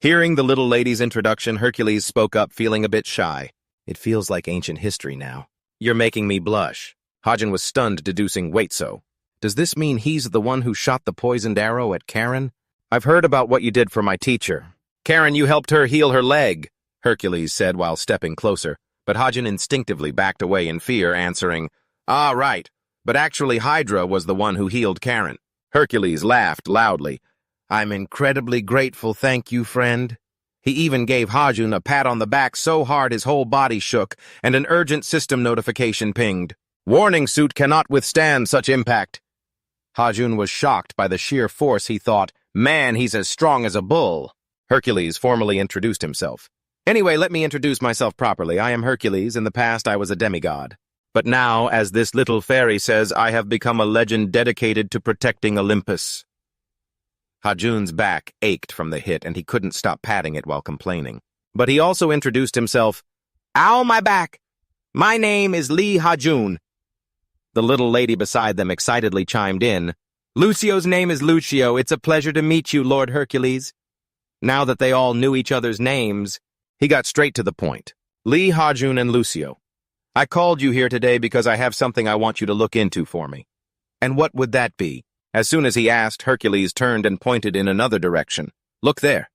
Hearing the little lady's introduction, Hercules spoke up, feeling a bit shy. It feels like ancient history now. You're making me blush. Ha-jun was stunned, deducing, Wait, so? Does this mean he's the one who shot the poisoned arrow at Karen? I've heard about what you did for my teacher. Karen, you helped her heal her leg, Hercules said while stepping closer, but Ha-jun instinctively backed away in fear, answering, Ah, right, but actually Hydra was the one who healed Karen. Hercules laughed loudly. I'm incredibly grateful, thank you, friend. He even gave Ha-jun a pat on the back so hard his whole body shook, and an urgent system notification pinged. Warning suit cannot withstand such impact. Ha-jun was shocked by the sheer force. He thought, Man, he's as strong as a bull. Hercules formally introduced himself. Anyway, let me introduce myself properly. I am Hercules. In the past, I was a demigod. But now, as this little fairy says, I have become a legend dedicated to protecting Olympus. Hajun's back ached from the hit, and he couldn't stop patting it while complaining. But he also introduced himself. Ow, my back! My name is Lee Hajun. The little lady beside them excitedly chimed in. Lucio's name is Lucio. It's a pleasure to meet you, Lord Hercules. Now that they all knew each other's names, he got straight to the point. Lee, Hajun, and Lucio. I called you here today because I have something I want you to look into for me. And what would that be? As soon as he asked, Hercules turned and pointed in another direction. Look there.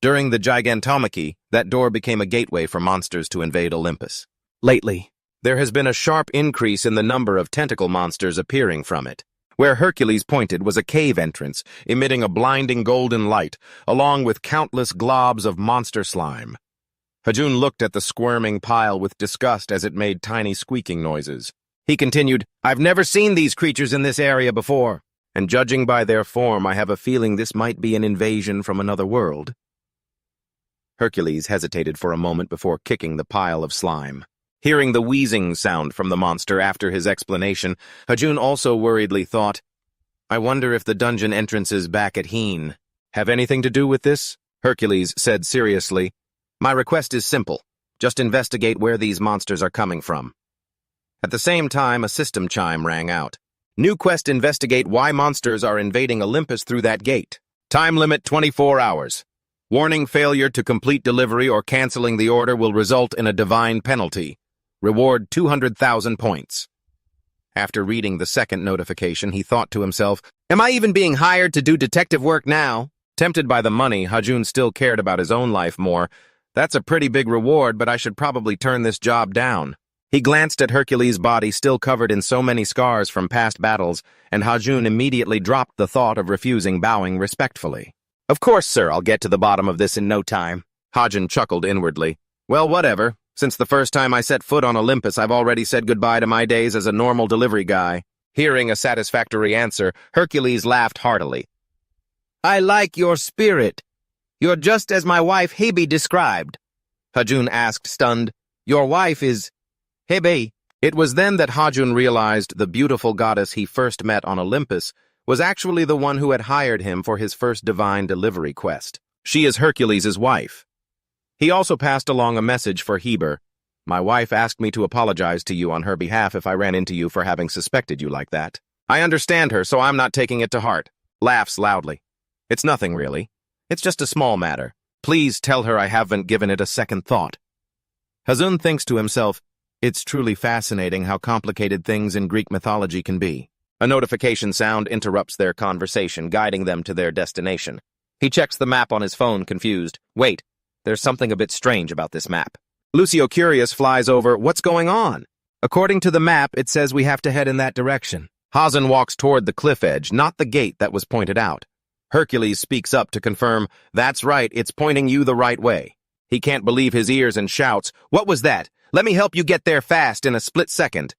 During the Gigantomachy, that door became a gateway for monsters to invade Olympus. Lately, there has been a sharp increase in the number of tentacle monsters appearing from it. Where Hercules pointed was a cave entrance, emitting a blinding golden light, along with countless globs of monster slime. Hajun looked at the squirming pile with disgust as it made tiny squeaking noises. He continued, I've never seen these creatures in this area before, and judging by their form, I have a feeling this might be an invasion from another world. Hercules hesitated for a moment before kicking the pile of slime. Hearing the wheezing sound from the monster after his explanation, Hajun also worriedly thought, I wonder if the dungeon entrances back at Heen have anything to do with this? Hercules said seriously, My request is simple. Just investigate where these monsters are coming from. At the same time, a system chime rang out. New quest: investigate why monsters are invading Olympus through that gate. Time limit 24 hours. Warning: failure to complete delivery or canceling the order will result in a divine penalty. Reward 200,000 points. After reading the second notification, he thought to himself, Am I even being hired to do detective work now? Tempted by the money, Hajun still cared about his own life more. That's a pretty big reward, but I should probably turn this job down. He glanced at Hercules' body still covered in so many scars from past battles, and Hajun immediately dropped the thought of refusing, bowing respectfully. Of course, sir, I'll get to the bottom of this in no time. Hajun chuckled inwardly. Well, whatever. Since the first time I set foot on Olympus, I've already said goodbye to my days as a normal delivery guy. Hearing a satisfactory answer, Hercules laughed heartily. I like your spirit. You're just as my wife Hebe described. Hajun asked, stunned. Your wife is Hebe. It was then that Hajun realized the beautiful goddess he first met on Olympus was actually the one who had hired him for his first divine delivery quest. She is Hercules' wife. He also passed along a message for Heber. My wife asked me to apologize to you on her behalf if I ran into you for having suspected you like that. I understand her, so I'm not taking it to heart. Laughs loudly. It's nothing, really. It's just a small matter. Please tell her I haven't given it a second thought. Hajun thinks to himself, it's truly fascinating how complicated things in Greek mythology can be. A notification sound interrupts their conversation, guiding them to their destination. He checks the map on his phone, confused. Wait. There's something a bit strange about this map. Lucio, curious, flies over. What's going on? According to the map, it says we have to head in that direction. Hajun walks toward the cliff edge, not the gate that was pointed out. Hercules speaks up to confirm, that's right, it's pointing you the right way. He can't believe his ears and shouts, what was that? Let me help you get there fast in a split second.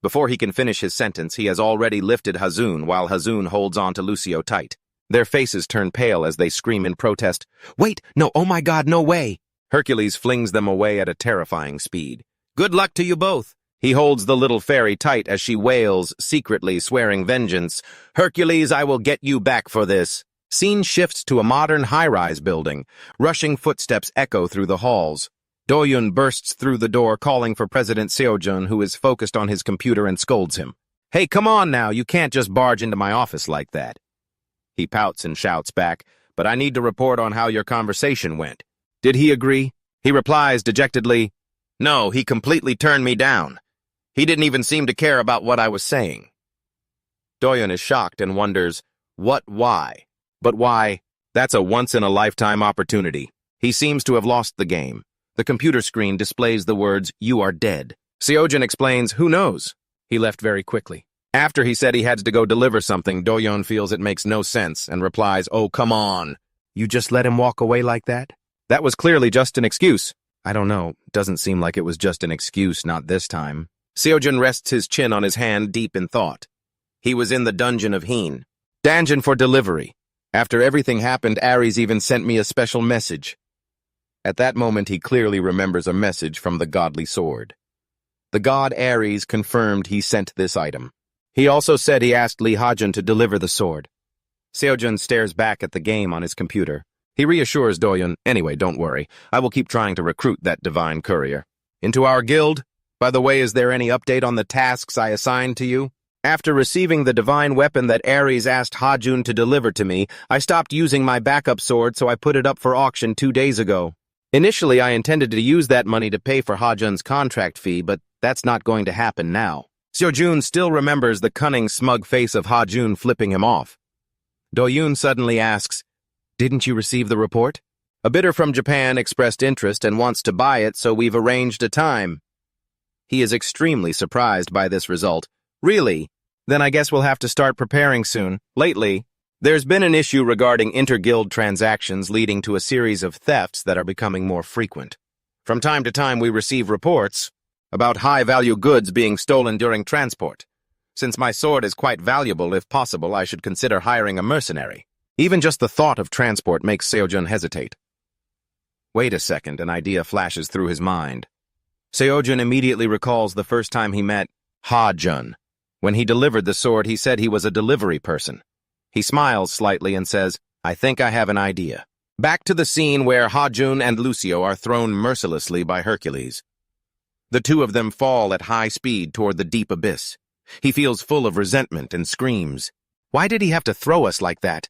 Before he can finish his sentence, he has already lifted Hajun while Hajun holds on to Lucio tight. Their faces turn pale as they scream in protest. Wait, no, oh my God, no way. Hercules flings them away at a terrifying speed. Good luck to you both. He holds the little fairy tight as she wails, secretly swearing vengeance. Hercules, I will get you back for this. Scene shifts to a modern high-rise building. Rushing footsteps echo through the halls. Doyun bursts through the door calling for President Seojun, who is focused on his computer, and scolds him. Hey, come on now, you can't just barge into my office like that. He pouts and shouts back, but I need to report on how your conversation went. Did he agree? He replies dejectedly, no, he completely turned me down. He didn't even seem to care about what I was saying. Doyun is shocked and wonders, why? But why? That's a once-in-a-lifetime opportunity. He seems to have lost the game. The computer screen displays the words, you are dead. Seojun explains, who knows? He left very quickly. After he said he had to go deliver something, Doyun feels it makes no sense and replies, oh, come on. You just let him walk away like that? That was clearly just an excuse. I don't know. Doesn't seem like it was just an excuse, not this time. Seojun rests his chin on his hand, deep in thought. He was in the dungeon of Heen. Dungeon for delivery. After everything happened, Ares even sent me a special message. At that moment, he clearly remembers a message from the godly sword. The god Ares confirmed he sent this item. He also said he asked Lee Ha-jun to deliver the sword. Seo-jun stares back at the game on his computer. He reassures Do-yun, anyway, don't worry. I will keep trying to recruit that divine courier. Into our guild? By the way, is there any update on the tasks I assigned to you? After receiving the divine weapon that Ares asked Ha-jun to deliver to me, I stopped using my backup sword, so I put it up for auction 2 days ago. Initially, I intended to use that money to pay for Ha-jun's contract fee, but that's not going to happen now. Seo-jun still remembers the cunning, smug face of Ha-jun flipping him off. Do-yun suddenly asks, "Didn't you receive the report?" A bidder from Japan expressed interest and wants to buy it, so we've arranged a time. He is extremely surprised by this result. Really? Then I guess we'll have to start preparing soon. Lately, there's been an issue regarding inter-guild transactions leading to a series of thefts that are becoming more frequent. From time to time, we receive reports about high-value goods being stolen during transport. Since my sword is quite valuable, if possible, I should consider hiring a mercenary. Even just the thought of transport makes Seo-jun hesitate. Wait a second, an idea flashes through his mind. Seo-jun immediately recalls the first time he met Ha-jun. When he delivered the sword, he said he was a delivery person. He smiles slightly and says, "I think I have an idea." Back to the scene where Ha-jun and Lucio are thrown mercilessly by Hercules. The two of them fall at high speed toward the deep abyss. He feels full of resentment and screams. Why did he have to throw us like that?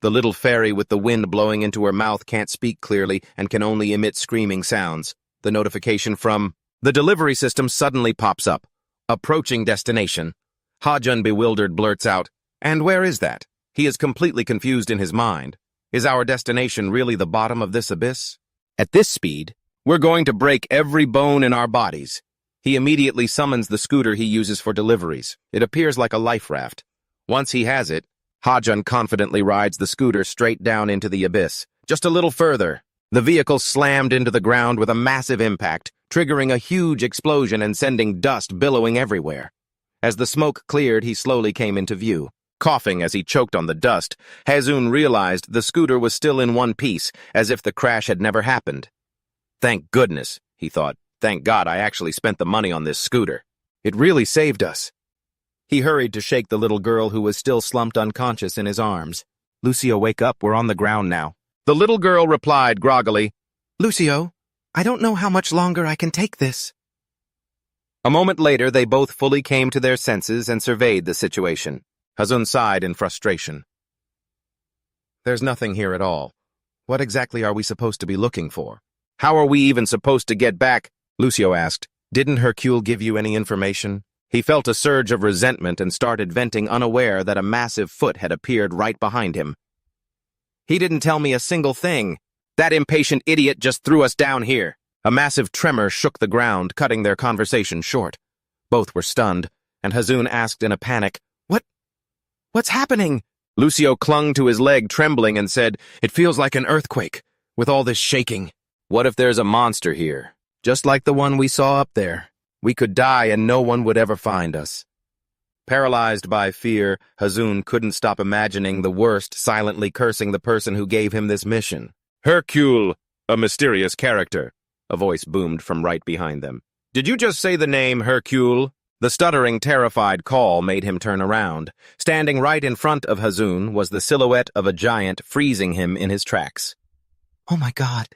The little fairy with the wind blowing into her mouth can't speak clearly and can only emit screaming sounds. The notification from the delivery system suddenly pops up. Approaching destination. Ha-jun, bewildered, blurts out, "And where is that?" He is completely confused in his mind. Is our destination really the bottom of this abyss? At this speed, we're going to break every bone in our bodies. He immediately summons the scooter he uses for deliveries. It appears like a life raft. Once he has it, Ha-jun confidently rides the scooter straight down into the abyss. Just a little further, the vehicle slammed into the ground with a massive impact, triggering a huge explosion and sending dust billowing everywhere. As the smoke cleared, he slowly came into view. Coughing as he choked on the dust, Ha-jun realized the scooter was still in one piece, as if the crash had never happened. Thank goodness, he thought. Thank God I actually spent the money on this scooter. It really saved us. He hurried to shake the little girl who was still slumped unconscious in his arms. "Lucio, wake up, we're on the ground now." The little girl replied groggily, "Lucio, I don't know how much longer I can take this." A moment later, they both fully came to their senses and surveyed the situation. Ha-jun sighed in frustration. "There's nothing here at all. What exactly are we supposed to be looking for? How are we even supposed to get back?" Lucio asked. "Didn't Hercule give you any information?" He felt a surge of resentment and started venting, unaware that a massive foot had appeared right behind him. "He didn't tell me a single thing. That impatient idiot just threw us down here." A massive tremor shook the ground, cutting their conversation short. Both were stunned, and Ha-jun asked in a panic, What's happening?" Lucio clung to his leg, trembling, and said, "It feels like an earthquake, with all this shaking. What if there's a monster here, just like the one we saw up there? We could die and no one would ever find us." Paralyzed by fear, Ha-jun couldn't stop imagining the worst, silently cursing the person who gave him this mission. "Hercule, a mysterious character," a voice boomed from right behind them. "Did you just say the name Hercule?" The stuttering, terrified call made him turn around. Standing right in front of Ha-jun was the silhouette of a giant, freezing him in his tracks. "Oh my God,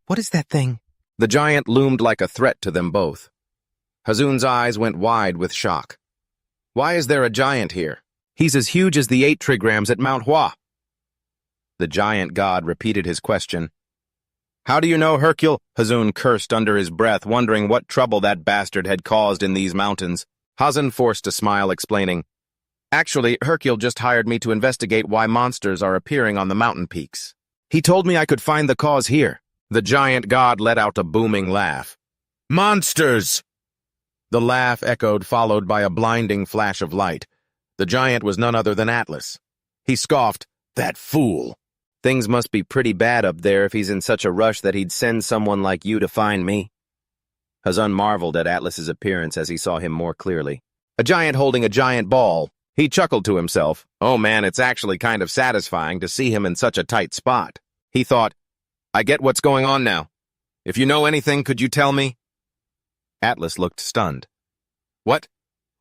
what is that thing?" The giant loomed like a threat to them both. Ha-jun's eyes went wide with shock. "Why is there a giant here? He's as huge as the 8 trigrams at Manhwa." The giant god repeated his question. "How do you know Hercule?" Ha-jun cursed under his breath, wondering what trouble that bastard had caused in these mountains. Ha-jun forced a smile, explaining, "Actually, Hercule just hired me to investigate why monsters are appearing on the mountain peaks. He told me I could find the cause here." The giant god let out a booming laugh. "Monsters!" The laugh echoed, followed by a blinding flash of light. The giant was none other than Atlas. He scoffed, "That fool! Things must be pretty bad up there if he's in such a rush that he'd send someone like you to find me." Ha-jun marveled at Atlas's appearance as he saw him more clearly. A giant holding a giant ball. He chuckled to himself. "Oh man, it's actually kind of satisfying to see him in such a tight spot." He thought, "I get what's going on now. If you know anything, could you tell me? Atlas looked stunned. What?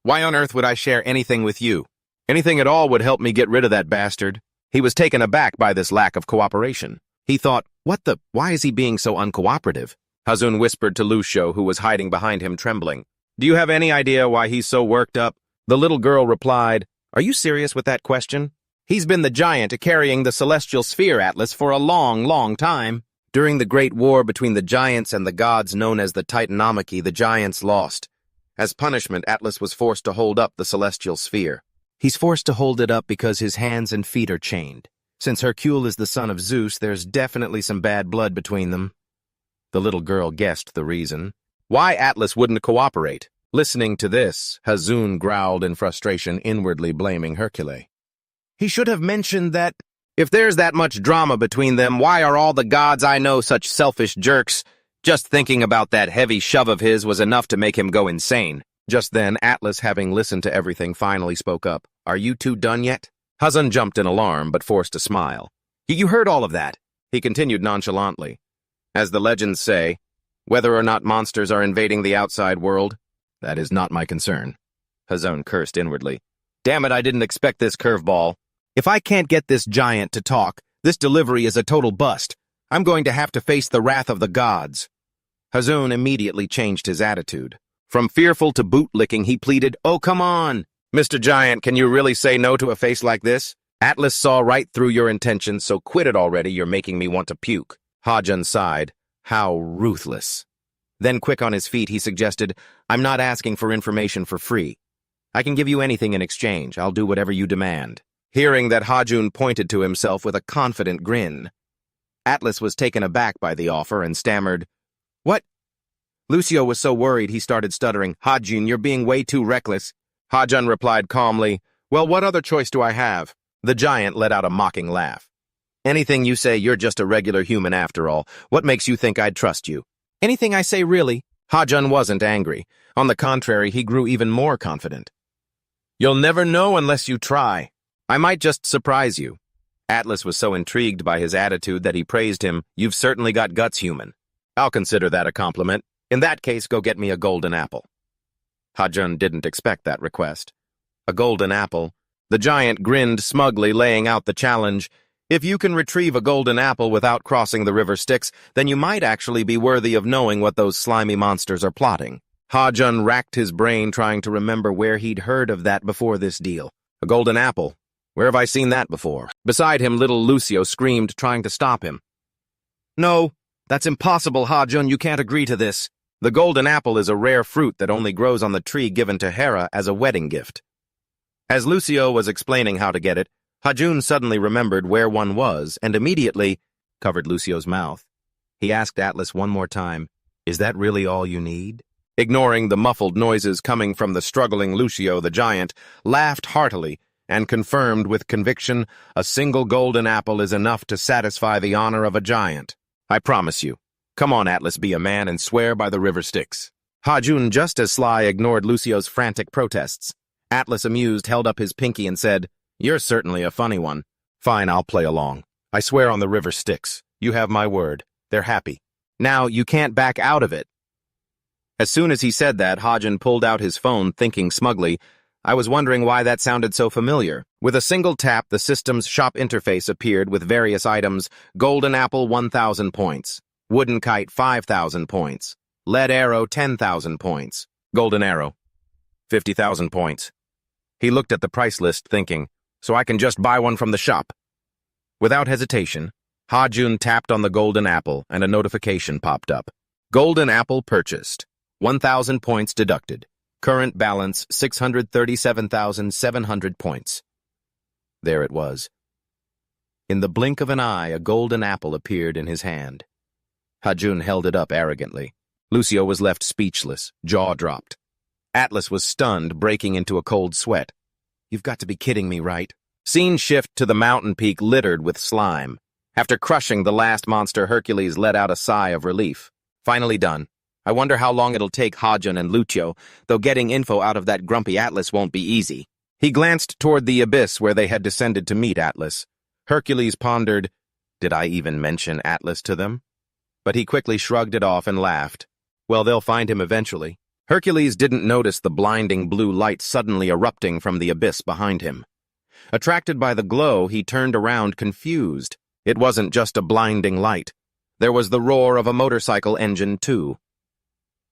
Why on earth would I share anything with you? Anything at all would help me get rid of that bastard. He was taken aback by this lack of cooperation. He thought, why is he being so uncooperative? Hazun whispered to Lucio, who was hiding behind him, trembling. Do you have any idea why he's so worked up? The little girl replied, Are you serious with that question? He's been the giant carrying the celestial sphere, Atlas, for a long, long time. During the great war between the giants and the gods known as the Titanomachy, the giants lost. As punishment, Atlas was forced to hold up the celestial sphere. He's forced to hold it up because his hands and feet are chained. Since Hercule is the son of Zeus, there's definitely some bad blood between them. The little girl guessed the reason. Why Atlas wouldn't cooperate? Listening to this, Hazun growled in frustration, inwardly blaming Hercule. He should have mentioned that, if there's that much drama between them, why are all the gods I know such selfish jerks? Just thinking about that heavy shove of his was enough to make him go insane. Just then, Atlas, having listened to everything, finally spoke up. Are you two done yet? Hazun jumped in alarm, but forced a smile. You heard all of that, he continued nonchalantly. As the legends say, whether or not monsters are invading the outside world, that is not my concern. Hazun cursed inwardly. Damn it, I didn't expect this curveball. If I can't get this giant to talk, this delivery is a total bust. I'm going to have to face the wrath of the gods. Hazun immediately changed his attitude. From fearful to boot-licking, he pleaded, Oh, come on! Mr. Giant, can you really say no to a face like this? Atlas saw right through your intentions, so quit it already, you're making me want to puke. Hajun sighed. How ruthless. Then quick on his feet, he suggested, I'm not asking for information for free. I can give you anything in exchange. I'll do whatever you demand. Hearing that, Hajun pointed to himself with a confident grin. Atlas was taken aback by the offer and stammered, What? Lucio was so worried he started stuttering. Hajun, you're being way too reckless. Hajun replied calmly, Well, what other choice do I have? The giant let out a mocking laugh. Anything you say, you're just a regular human after all. What makes you think I'd trust you? Anything I say, really? Hajun wasn't angry. On the contrary, he grew even more confident. You'll never know unless you try. I might just surprise you. Atlas was so intrigued by his attitude that he praised him. You've certainly got guts, human. I'll consider that a compliment. In that case, go get me a golden apple. Hajun didn't expect that request. A golden apple? The giant grinned smugly, laying out the challenge. If you can retrieve a golden apple without crossing the river Styx, then you might actually be worthy of knowing what those slimy monsters are plotting. Hajun racked his brain trying to remember where he'd heard of that before this deal. A golden apple? Where have I seen that before? Beside him, little Lucio screamed, trying to stop him. No, that's impossible, Hajun. You can't agree to this. The golden apple is a rare fruit that only grows on the tree given to Hera as a wedding gift. As Lucio was explaining how to get it, Hajun suddenly remembered where one was and immediately covered Lucio's mouth. He asked Atlas one more time, Is that really all you need? Ignoring the muffled noises coming from the struggling Lucio, the giant laughed heartily and confirmed with conviction, a single golden apple is enough to satisfy the honor of a giant. I promise you. Come on, Atlas, be a man and swear by the river Styx. Hajun, just as sly, ignored Lucio's frantic protests. Atlas, amused, held up his pinky and said, You're certainly a funny one. Fine, I'll play along. I swear on the river Styx. You have my word. They're happy. Now, you can't back out of it. As soon as he said that, Hajun pulled out his phone, thinking smugly, I was wondering why that sounded so familiar. With a single tap, the system's shop interface appeared with various items. Golden apple, 1,000 points. Wooden kite, 5,000 points. Lead arrow, 10,000 points. Golden arrow, 50,000 points. He looked at the price list, thinking, so I can just buy one from the shop. Without hesitation, Hajun tapped on the golden apple and a notification popped up. Golden apple purchased. 1,000 points deducted. Current balance, 637,700 points. There it was. In the blink of an eye, a golden apple appeared in his hand. Hajun held it up arrogantly. Lucio was left speechless, jaw dropped. Atlas was stunned, breaking into a cold sweat. You've got to be kidding me, right? Scene shift to the mountain peak littered with slime. After crushing the last monster, Hercules let out a sigh of relief. Finally done. I wonder how long it'll take Hajun and Lucio, though getting info out of that grumpy Atlas won't be easy. He glanced toward the abyss where they had descended to meet Atlas. Hercules pondered, did I even mention Atlas to them? but he quickly shrugged it off and laughed. Well, they'll find him eventually. Hercules didn't notice the blinding blue light suddenly erupting from the abyss behind him. Attracted by the glow, he turned around confused. It wasn't just a blinding light. There was the roar of a motorcycle engine, too.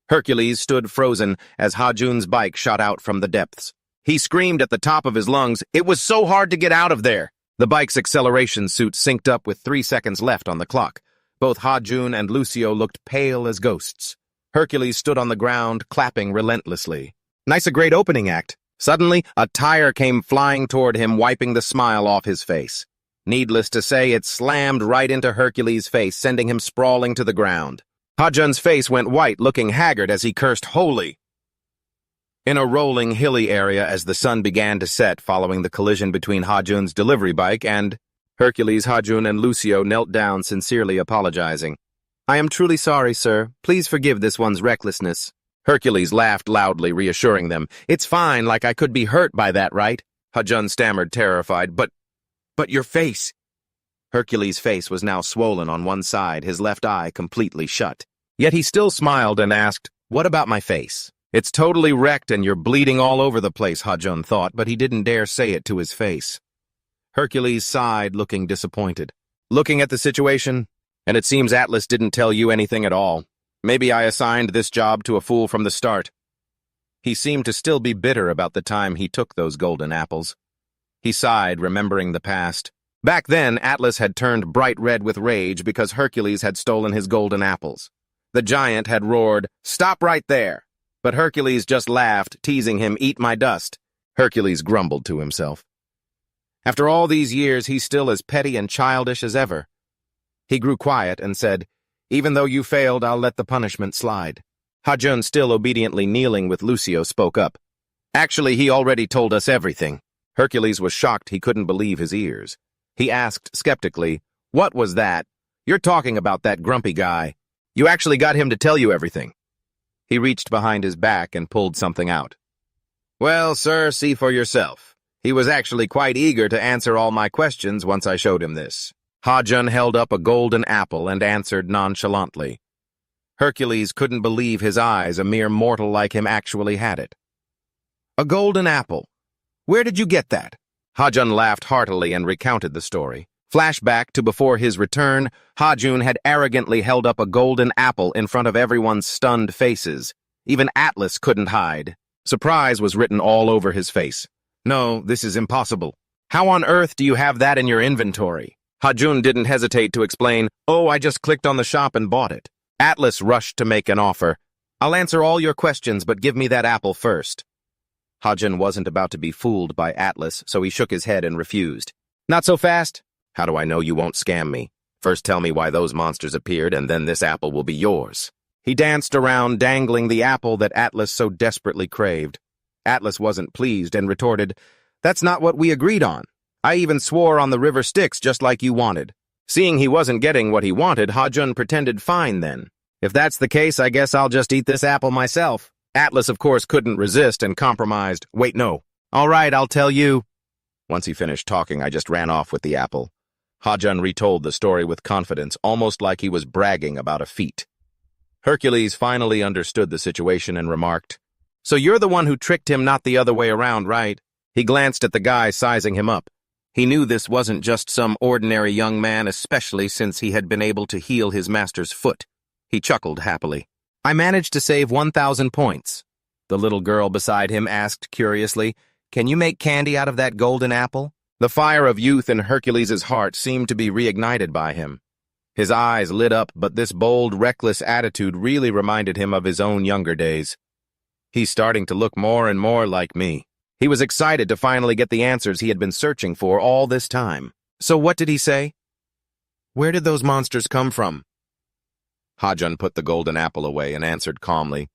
Hercules stood frozen as Ha-Jun's bike shot out from the depths. He screamed at the top of his lungs, "It was so hard to get out of there!" The bike's acceleration suit synced up with 3 seconds left on the clock. Both Ha-Jun and Lucio looked pale as ghosts. Hercules stood on the ground, clapping relentlessly. Nice a great opening act. Suddenly, a tire came flying toward him, wiping the smile off his face. Needless to say, it slammed right into Hercules' face, sending him sprawling to the ground. Ha-Jun's face went white, looking haggard as he cursed, "Holy!" In a rolling, hilly area as the sun began to set following the collision between Ha-Jun's delivery bike and Hercules, Ha-Jun, and Lucio knelt down, sincerely apologizing. "I am truly sorry, sir. Please forgive this one's recklessness." Hercules laughed loudly, reassuring them. "It's fine, like I could be hurt by that, right?" Ha-Jun stammered, terrified. But your face." Hercules' face was now swollen on one side, his left eye completely shut. Yet he still smiled and asked, "What about my face?" "It's totally wrecked and you're bleeding all over the place," Ha-Jun thought, but he didn't dare say it to his face. Hercules sighed, looking disappointed. "Looking at the situation, and it seems Atlas didn't tell you anything at all. Maybe I assigned this job to a fool from the start." He seemed to still be bitter about the time he took those golden apples. He sighed, remembering the past. Back then, Atlas had turned bright red with rage because Hercules had stolen his golden apples. The giant had roared, "Stop right there!" But Hercules just laughed, teasing him, "Eat my dust." Hercules grumbled to himself. After all these years, he's still as petty and childish as ever. He grew quiet and said, "Even though you failed, I'll let the punishment slide." Ha-Jun, still obediently kneeling with Lucio, spoke up. "Actually, he already told us everything." Hercules was shocked he couldn't believe his ears. He asked skeptically, "What was that? You're talking about that grumpy guy. You actually got him to tell you everything." He reached behind his back and pulled something out. "Well, sir, see for yourself. He was actually quite eager to answer all my questions once I showed him this." Ha-Jun held up a golden apple and answered nonchalantly. Hercules couldn't believe his eyes, a mere mortal like him actually had it. "A golden apple? Where did you get that?" Ha-Jun laughed heartily and recounted the story. Flashback to before his return, Ha-Jun had arrogantly held up a golden apple in front of everyone's stunned faces. Even Atlas couldn't hide. Surprise was written all over his face. "No, this is impossible. How on earth do you have that in your inventory?" Ha-Jun didn't hesitate to explain, "Oh, I just clicked on the shop and bought it." Atlas rushed to make an offer. "I'll answer all your questions, but give me that apple first." Ha-Jun wasn't about to be fooled by Atlas, so he shook his head and refused. "Not so fast. How do I know you won't scam me? First tell me why those monsters appeared, and then this apple will be yours." He danced around, dangling the apple that Atlas so desperately craved. Atlas wasn't pleased and retorted, "That's not what we agreed on. I even swore on the river Styx just like you wanted." Seeing he wasn't getting what he wanted, Ha-Jun pretended fine then. "If that's the case, I guess I'll just eat this apple myself." Atlas, of course, couldn't resist and compromised. "Wait, no. All right, I'll tell you." Once he finished talking, I just ran off with the apple. Ha-Jun retold the story with confidence, almost like he was bragging about a feat. Hercules finally understood the situation and remarked, "So you're the one who tricked him, not the other way around, right?" He glanced at the guy sizing him up. He knew this wasn't just some ordinary young man, especially since he had been able to heal his master's foot. He chuckled happily. "I managed to save 1,000 points. The little girl beside him asked curiously, "Can you make candy out of that golden apple?" The fire of youth in Hercules' heart seemed to be reignited by him. His eyes lit up, but this bold, reckless attitude really reminded him of his own younger days. "He's starting to look more and more like me." He was excited to finally get the answers he had been searching for all this time. "So what did he say? Where did those monsters come from?" Ha-Jun put the golden apple away and answered calmly,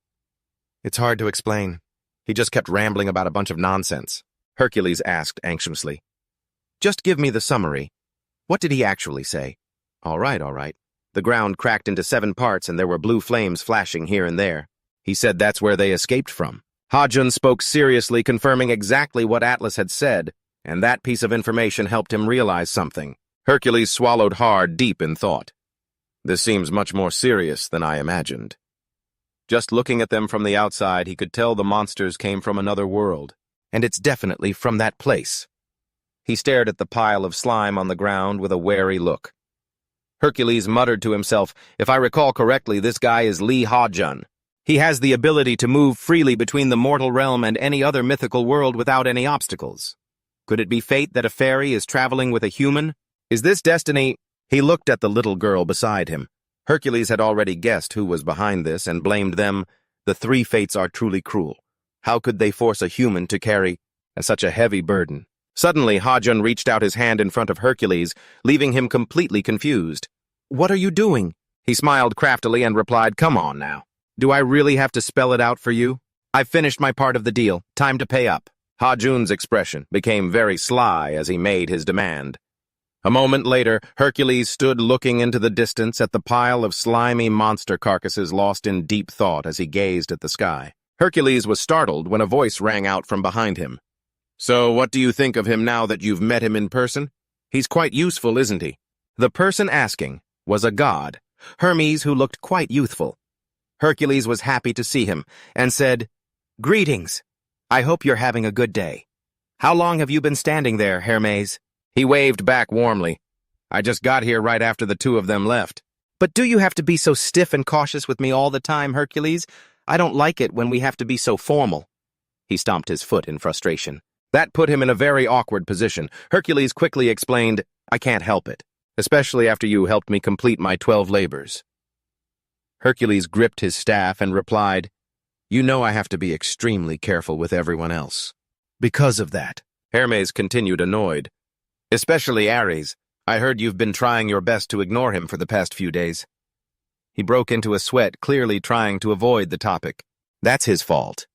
"It's hard to explain. He just kept rambling about a bunch of nonsense." Hercules asked anxiously, "Just give me the summary. What did he actually say?" All right. The ground cracked into 7 parts and there were blue flames flashing here and there. He said that's where they escaped from." Ha-Jun spoke seriously, confirming exactly what Atlas had said, and that piece of information helped him realize something. Hercules swallowed hard, deep in thought. This seems much more serious than I imagined. Just looking at them from the outside, he could tell the monsters came from another world, and it's definitely from that place. He stared at the pile of slime on the ground with a wary look. Hercules muttered to himself, "If I recall correctly, this guy is Lee Ha-jun. He has the ability to move freely between the mortal realm and any other mythical world without any obstacles. Could it be fate that a fairy is traveling with a human? Is this destiny?" He looked at the little girl beside him. Hercules had already guessed who was behind this and blamed them. The three fates are truly cruel. How could they force a human to carry such a heavy burden? Suddenly, Ha-jun reached out his hand in front of Hercules, leaving him completely confused. "What are you doing?" He smiled craftily and replied, "Come on now. Do I really have to spell it out for you? I've finished my part of the deal. Time to pay up." Ha-jun's expression became very sly as he made his demand. A moment later, Hercules stood looking into the distance at the pile of slimy monster carcasses, lost in deep thought as he gazed at the sky. Hercules was startled when a voice rang out from behind him. "So what do you think of him now that you've met him in person? He's quite useful, isn't he?" The person asking was a god, Hermes, who looked quite youthful. Hercules was happy to see him and said, "Greetings. I hope you're having a good day. How long have you been standing there, Hermes?" He waved back warmly. "I just got here right after the two of them left." "But do you have to be so stiff and cautious with me all the time, Hercules? I don't like it when we have to be so formal." He stomped his foot in frustration. That put him in a very awkward position. Hercules quickly explained, "I can't help it, especially after you helped me complete my 12 labors." Hercules gripped his staff and replied, "You know I have to be extremely careful with everyone else. Because of that." Hermes continued, annoyed. "Especially Ares. I heard you've been trying your best to ignore him for the past few days." He broke into a sweat, clearly trying to avoid the topic. "That's his fault.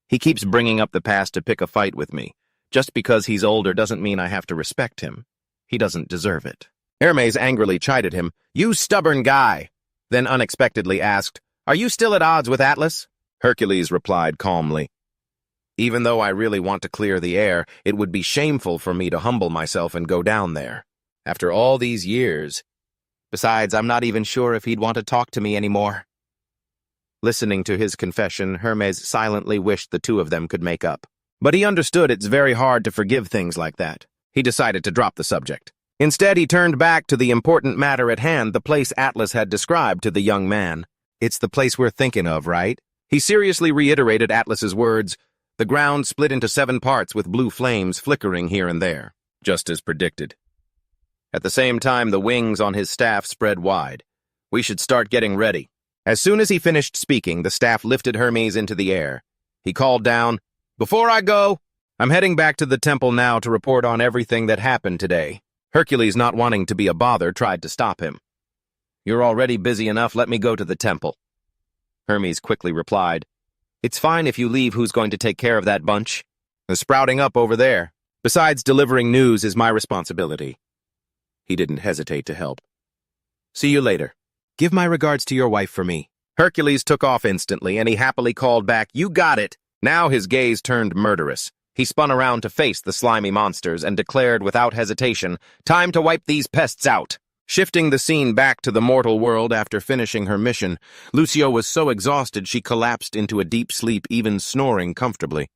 He keeps bringing up the past to pick a fight with me. Just because he's older doesn't mean I have to respect him. He doesn't deserve it." Hermes angrily chided him. "You stubborn guy!" Then unexpectedly asked, "Are you still at odds with Atlas?" Hercules replied calmly, "Even though I really want to clear the air, it would be shameful for me to humble myself and go down there. After all these years. Besides, I'm not even sure if he'd want to talk to me anymore." Listening to his confession, Hermes silently wished the two of them could make up. But he understood it's very hard to forgive things like that. He decided to drop the subject. Instead, he turned back to the important matter at hand, the place Atlas had described to the young man. "It's the place we're thinking of, right?" He seriously reiterated Atlas's words. The ground split into 7 parts with blue flames flickering here and there, just as predicted. At the same time, the wings on his staff spread wide. "We should start getting ready." As soon as he finished speaking, the staff lifted Hermes into the air. He called down, "Before I go, I'm heading back to the temple now to report on everything that happened today." Hercules, not wanting to be a bother, tried to stop him. "You're already busy enough, let me go to the temple." Hermes quickly replied, "It's fine if you leave. Who's going to take care of that bunch? They're sprouting up over there. Besides, delivering news is my responsibility." He didn't hesitate to help. "See you later. Give my regards to your wife for me." Hercules took off instantly, and he happily called back, "You got it." Now his gaze turned murderous. He spun around to face the slimy monsters and declared without hesitation, "Time to wipe these pests out." Shifting the scene back to the mortal world after finishing her mission, Lucio was so exhausted she collapsed into a deep sleep, even snoring comfortably.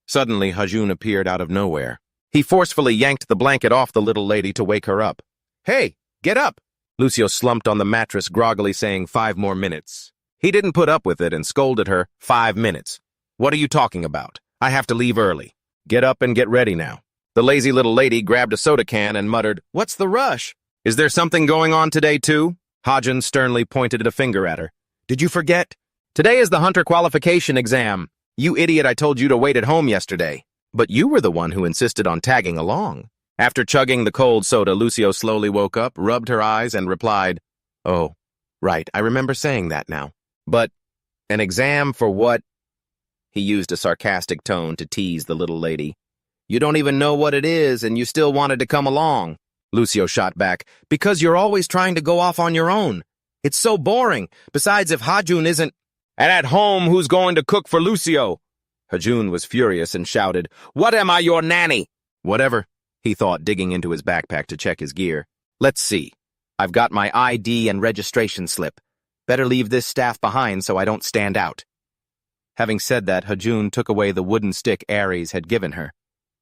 Suddenly, Ha-jun appeared out of nowhere. He forcefully yanked the blanket off the little lady to wake her up. "Hey, get up!" Lucio slumped on the mattress, groggily saying 5 more minutes. He didn't put up with it and scolded her, 5 minutes. "What are you talking about? I have to leave early. Get up and get ready now." The lazy little lady grabbed a soda can and muttered, "What's the rush? Is there something going on today, too?" Ha-jun sternly pointed a finger at her. "Did you forget? Today is the hunter qualification exam. You idiot, I told you to wait at home yesterday. But you were the one who insisted on tagging along." After chugging the cold soda, Lucio slowly woke up, rubbed her eyes, and replied, "Oh, right, I remember saying that now. But an exam for what?" He used a sarcastic tone to tease the little lady. "You don't even know what it is, and you still wanted to come along." Lucio shot back, "Because you're always trying to go off on your own. It's so boring. Besides, if Ha-jun isn't—" "And at home, who's going to cook for Lucio?" Ha-jun was furious and shouted, "What am I, your nanny?" "Whatever," he thought, digging into his backpack to check his gear. "Let's see. I've got my ID and registration slip. Better leave this staff behind so I don't stand out. Having said that, Hajun took away the wooden stick Aries had given her.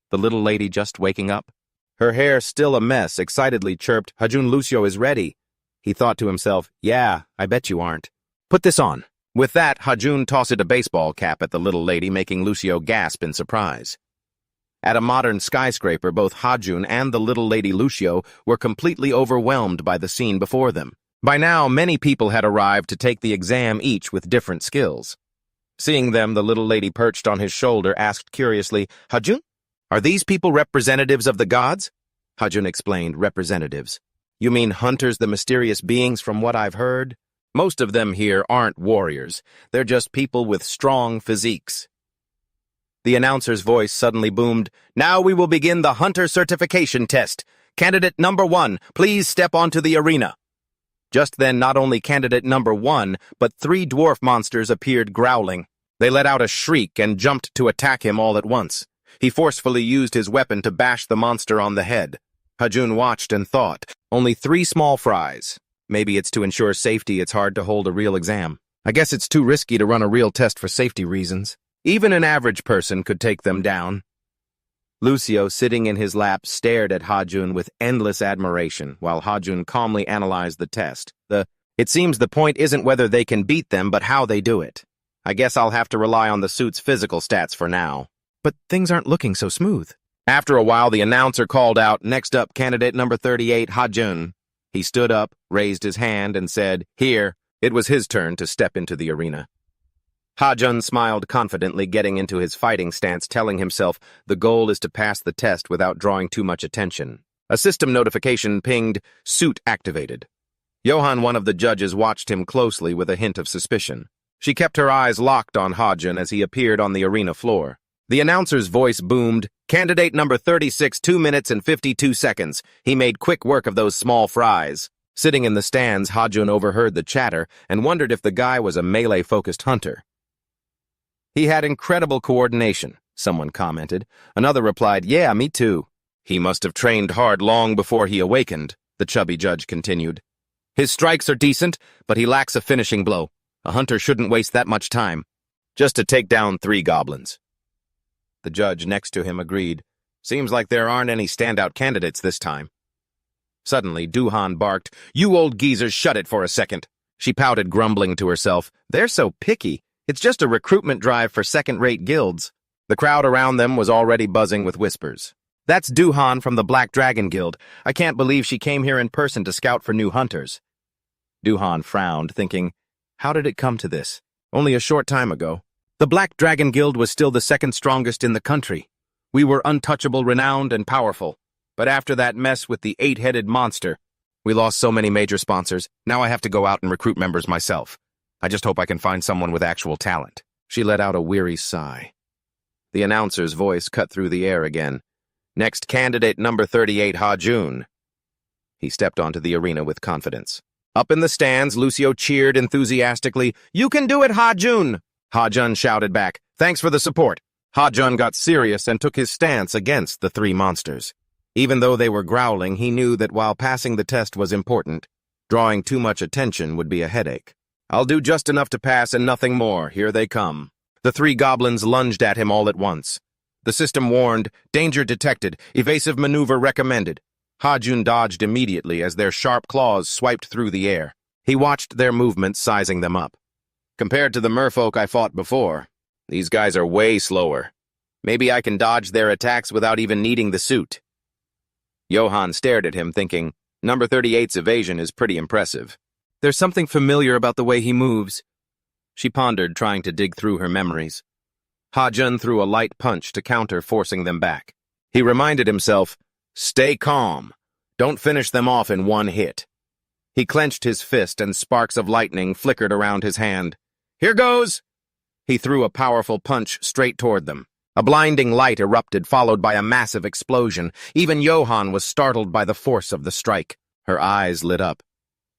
The little lady just waking up. Her hair still a mess, excitedly chirped, "Hajun, Lucio is ready." He thought to himself, "Yeah, I bet you aren't. Put this on." With that, Hajun tossed a baseball cap at the little lady, making Lucio gasp in surprise. At a modern skyscraper, both Hajun and the little lady Lucio were completely overwhelmed by the scene before them. By now, many people had arrived to take the exam, each with different skills. Seeing them, the little lady perched on his shoulder asked curiously, "Hajun, are these people representatives of the gods?" Hajun explained, "Representatives. You mean hunters, the mysterious beings from what I've heard? Most of them here aren't warriors. They're just people with strong physiques." The announcer's voice suddenly boomed, "Now we will begin the hunter certification test. Candidate number 1, please step onto the arena." Just then, not only candidate number 1, but 3 dwarf monsters appeared growling. They let out a shriek and jumped to attack him all at once. He forcefully used his weapon to bash the monster on the head. Hajun watched and thought, only 3 small fries. Maybe it's to ensure safety it's hard to hold a real exam. I guess it's too risky to run a real test for safety reasons. Even an average person could take them down. Lucio, sitting in his lap, stared at Hajun with endless admiration, while Hajun calmly analyzed the test. It seems the point isn't whether they can beat them, but how they do it. I guess I'll have to rely on the suit's physical stats for now. But things aren't looking so smooth. After a while, the announcer called out, "Next up, candidate number 38, Hajun." He stood up, raised his hand, and said, "Here." It was his turn to step into the arena. Hajun smiled confidently, getting into his fighting stance, telling himself the goal is to pass the test without drawing too much attention. A system notification pinged, "Suit activated." Johan, one of the judges, watched him closely with a hint of suspicion. She kept her eyes locked on Hajun as he appeared on the arena floor. The announcer's voice boomed, "Candidate number 36, 2 minutes and 52 seconds. He made quick work of those small fries." Sitting in the stands, Hajun overheard the chatter and wondered if the guy was a melee-focused hunter. "He had incredible coordination," someone commented. Another replied, "Yeah, me too." "He must have trained hard long before he awakened," the chubby judge continued. "His strikes are decent, but he lacks a finishing blow. A hunter shouldn't waste that much time. Just to take down 3 goblins." The judge next to him agreed. "Seems like there aren't any standout candidates this time." Suddenly, Duhan barked, "You old geezers, shut it for a second." She pouted, grumbling to herself, "They're so picky. It's just a recruitment drive for second-rate guilds." The crowd around them was already buzzing with whispers. "That's Duhan from the Black Dragon Guild. I can't believe she came here in person to scout for new hunters." Duhan frowned, thinking, how did it come to this? Only a short time ago. The Black Dragon Guild was still the second strongest in the country. We were untouchable, renowned, and powerful. But after that mess with the 8-headed monster, we lost so many major sponsors. Now I have to go out and recruit members myself. I just hope I can find someone with actual talent. She let out a weary sigh. The announcer's voice cut through the air again. "Next candidate, number 38, Hajun." He stepped onto the arena with confidence. Up in the stands, Lucio cheered enthusiastically, "You can do it, Hajun!" Hajun shouted back, "Thanks for the support." Hajun got serious and took his stance against the 3 monsters. Even though they were growling, he knew that while passing the test was important, drawing too much attention would be a headache. "I'll do just enough to pass and nothing more. Here they come." The 3 goblins lunged at him all at once. The system warned, "Danger detected. Evasive maneuver recommended." Hajun dodged immediately as their sharp claws swiped through the air. He watched their movements, sizing them up. "Compared to the merfolk I fought before, these guys are way slower. Maybe I can dodge their attacks without even needing the suit." Johan stared at him, thinking, number 38's evasion is pretty impressive. There's something familiar about the way he moves. She pondered, trying to dig through her memories. Hajun threw a light punch to counter, forcing them back. He reminded himself, "Stay calm. Don't finish them off in one hit." He clenched his fist and sparks of lightning flickered around his hand. "Here goes!" He threw a powerful punch straight toward them. A blinding light erupted, followed by a massive explosion. Even Johan was startled by the force of the strike. Her eyes lit up.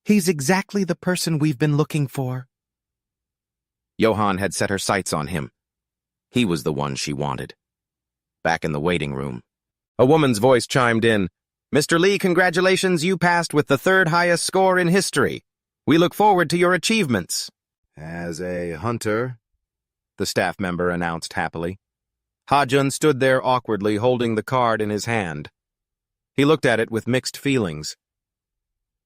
"He's exactly the person we've been looking for." Johan had set her sights on him. He was the one she wanted. Back in the waiting room, a woman's voice chimed in. Mr. Lee, congratulations, you passed with the third highest score in history. We look forward to your achievements. As a hunter, the staff member announced happily. Ha-jun stood there awkwardly, holding the card in his hand. He looked at it with mixed feelings.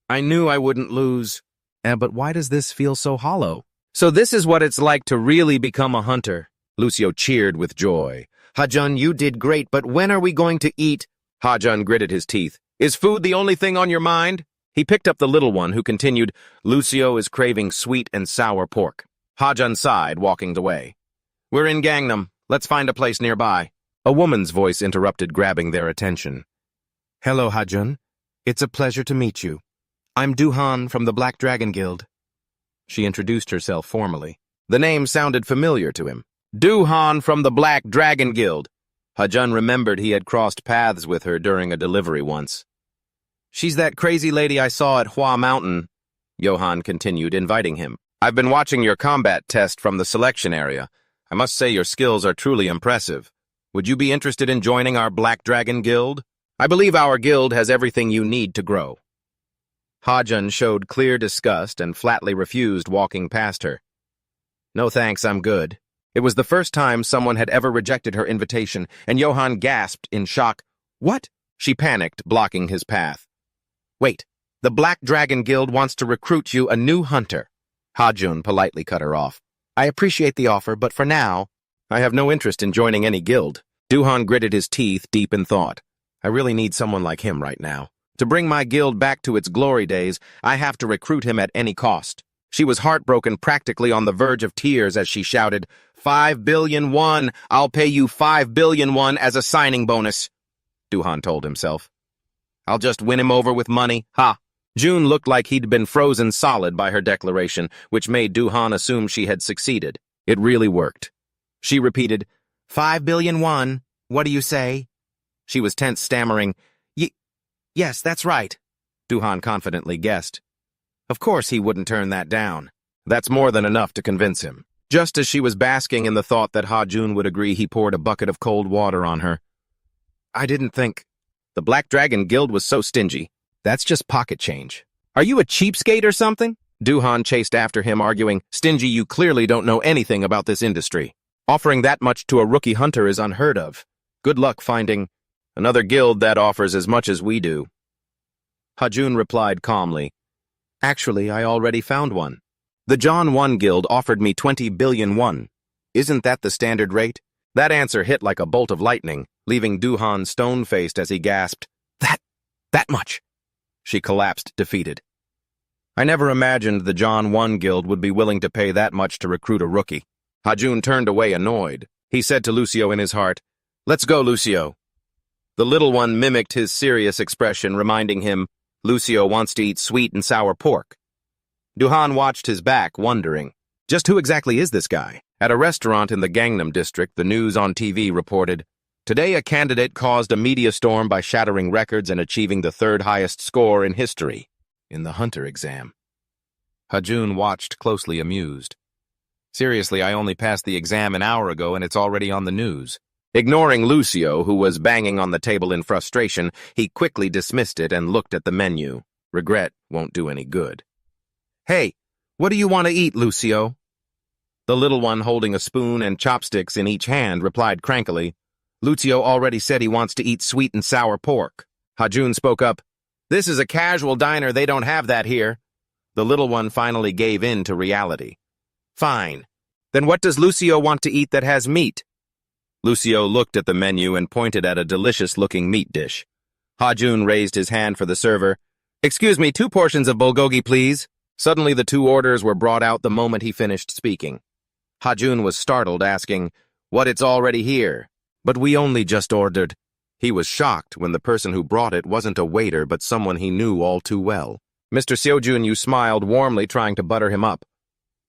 I knew I wouldn't lose. But why does this feel so hollow? So this is what it's like to really become a hunter. Lucio cheered with joy. Ha-jun, you did great, but when are we going to eat? Ha-jun gritted his teeth. Is food the only thing on your mind? He picked up the little one, who continued, Lucio is craving sweet and sour pork. Ha-jun sighed, walking away. We're in Gangnam. Let's find a place nearby. A woman's voice interrupted, grabbing their attention. Hello, Ha-jun. It's a pleasure to meet you. I'm Du-han from the Black Dragon Guild. She introduced herself formally. The name sounded familiar to him. Du-han from the Black Dragon Guild. Ha-jun remembered he had crossed paths with her during a delivery once. She's that crazy lady I saw at Hua Mountain, Johan continued, inviting him. I've been watching your combat test from the selection area. I must say your skills are truly impressive. Would you be interested in joining our Black Dragon Guild? I believe our guild has everything you need to grow. Ha-jun showed clear disgust and flatly refused, walking past her. No thanks, I'm good. It was the first time someone had ever rejected her invitation, and Johan gasped in shock. What? She panicked, blocking his path. Wait, the Black Dragon Guild wants to recruit you a new hunter. Ha-jun politely cut her off. I appreciate the offer, but for now, I have no interest in joining any guild. Du-han gritted his teeth, deep in thought. I really need someone like him right now. To bring my guild back to its glory days, I have to recruit him at any cost. She was heartbroken, practically on the verge of tears as she shouted, 5 billion won! I'll pay you 5 billion won as a signing bonus, Du-han told himself. I'll just win him over with money, ha! June looked like he'd been frozen solid by her declaration, which made Du-han assume she had succeeded. It really worked. She repeated, 5 billion won, what do you say? She was tense, stammering, Yes, that's right, Du-han confidently guessed. Of course he wouldn't turn that down. That's more than enough to convince him. Just as she was basking in the thought that Ha-jun would agree, he poured a bucket of cold water on her. I didn't think. The Black Dragon Guild was so stingy. That's just pocket change. Are you a cheapskate or something? Du-han chased after him, arguing, Stingy, you clearly don't know anything about this industry. Offering that much to a rookie hunter is unheard of. Good luck finding another guild that offers as much as we do. Ha-jun replied calmly, Actually, I already found one. The John 1 Guild offered me 20 billion won. Isn't that the standard rate? That answer hit like a bolt of lightning, leaving Du-han stone-faced as he gasped, That much? She collapsed, defeated. I never imagined the John 1 Guild would be willing to pay that much to recruit a rookie. Ha-jun turned away annoyed. He said to Lucio in his heart, Let's go, Lucio. The little one mimicked his serious expression, reminding him, Lucio wants to eat sweet and sour pork. Du-han watched his back, wondering, just who exactly is this guy? At a restaurant in the Gangnam district, the news on TV reported, Today a candidate caused a media storm by shattering records and achieving the third highest score in history in the hunter exam. Ha-jun watched closely, amused. Seriously, I only passed the exam an hour ago and it's already on the news. Ignoring Lucio, who was banging on the table in frustration, he quickly dismissed it and looked at the menu. Regret won't do any good. Hey, what do you want to eat, Lucio? The little one, holding a spoon and chopsticks in each hand, replied crankily, Lucio already said he wants to eat sweet and sour pork. Ha-jun spoke up, This is a casual diner, they don't have that here. The little one finally gave in to reality. Fine. Then what does Lucio want to eat that has meat? Lucio looked at the menu and pointed at a delicious-looking meat dish. Ha-jun raised his hand for the server. Excuse me, 2 portions of bulgogi, please. Suddenly the 2 orders were brought out the moment he finished speaking. Ha-jun was startled, asking, What, it's already here? But we only just ordered. He was shocked when the person who brought it wasn't a waiter but someone he knew all too well. Mr. Seojun smiled warmly, trying to butter him up.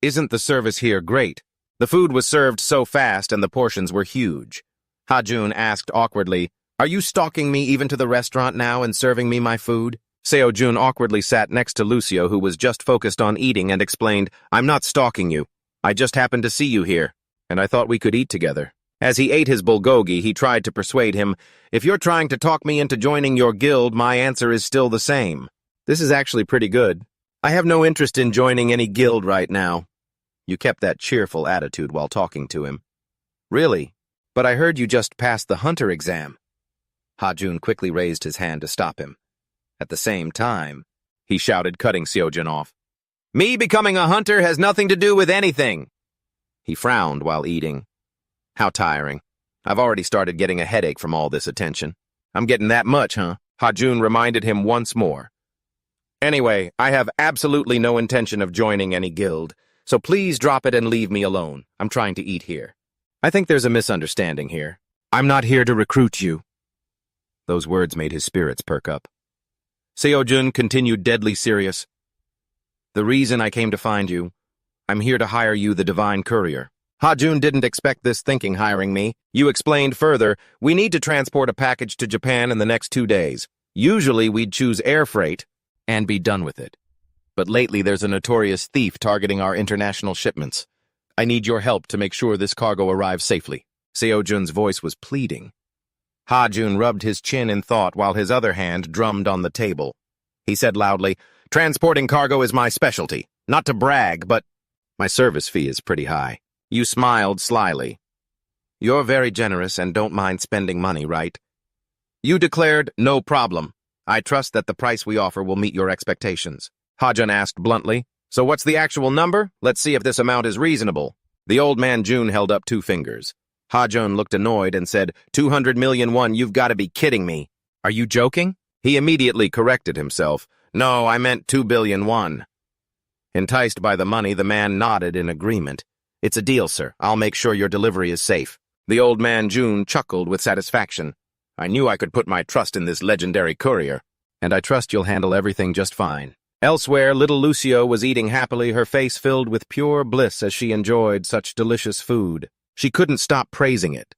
Isn't the service here great? The food was served so fast and the portions were huge. Ha-jun asked awkwardly, Are you stalking me even to the restaurant now and serving me my food? Seojun awkwardly sat next to Lucio, who was just focused on eating, and explained, I'm not stalking you. I just happened to see you here, and I thought we could eat together. As he ate his bulgogi, he tried to persuade him, "If you're trying to talk me into joining your guild, my answer is still the same. This is actually pretty good. I have no interest in joining any guild right now." You kept that cheerful attitude while talking to him. "Really? But I heard you just passed the hunter exam." Ha-jun quickly raised his hand to stop him. "At the same time," he shouted, cutting Seojun off, "me becoming a hunter has nothing to do with anything." He frowned while eating. "How tiring. I've already started getting a headache from all this attention." "I'm getting that much, huh?" Ha-jun reminded him once more. "Anyway, I have absolutely no intention of joining any guild, so please drop it and leave me alone. I'm trying to eat here." "I think there's a misunderstanding here. I'm not here to recruit you." Those words made his spirits perk up. Seojun continued deadly serious. "The reason I came to find you, I'm here to hire you the divine courier." Ha-jun didn't expect this, thinking hiring me. You explained further, "We need to transport a package to Japan in the next 2 days. Usually we'd choose air freight and be done with it. But lately there's a notorious thief targeting our international shipments. I need your help to make sure this cargo arrives safely." Seojun's voice was pleading. Ha-jun rubbed his chin in thought while his other hand drummed on the table. He said loudly, "Transporting cargo is my specialty. Not to brag, but my service fee is pretty high." You smiled slyly. "You're very generous and don't mind spending money, right?" You declared, "No problem. I trust that the price we offer will meet your expectations." Ha-jun asked bluntly, "So what's the actual number? Let's see if this amount is reasonable." The old man Jun held up 2 fingers. Ha-jun looked annoyed and said, 200 million won, you've got to be kidding me. Are you joking? He immediately corrected himself. "No, I meant 2 billion won." Enticed by the money, the man nodded in agreement. "It's a deal, sir. I'll make sure your delivery is safe." The old man Jun chuckled with satisfaction. "I knew I could put my trust in this legendary courier, and I trust you'll handle everything just fine." Elsewhere, little Lucio was eating happily, her face filled with pure bliss as she enjoyed such delicious food. She couldn't stop praising it.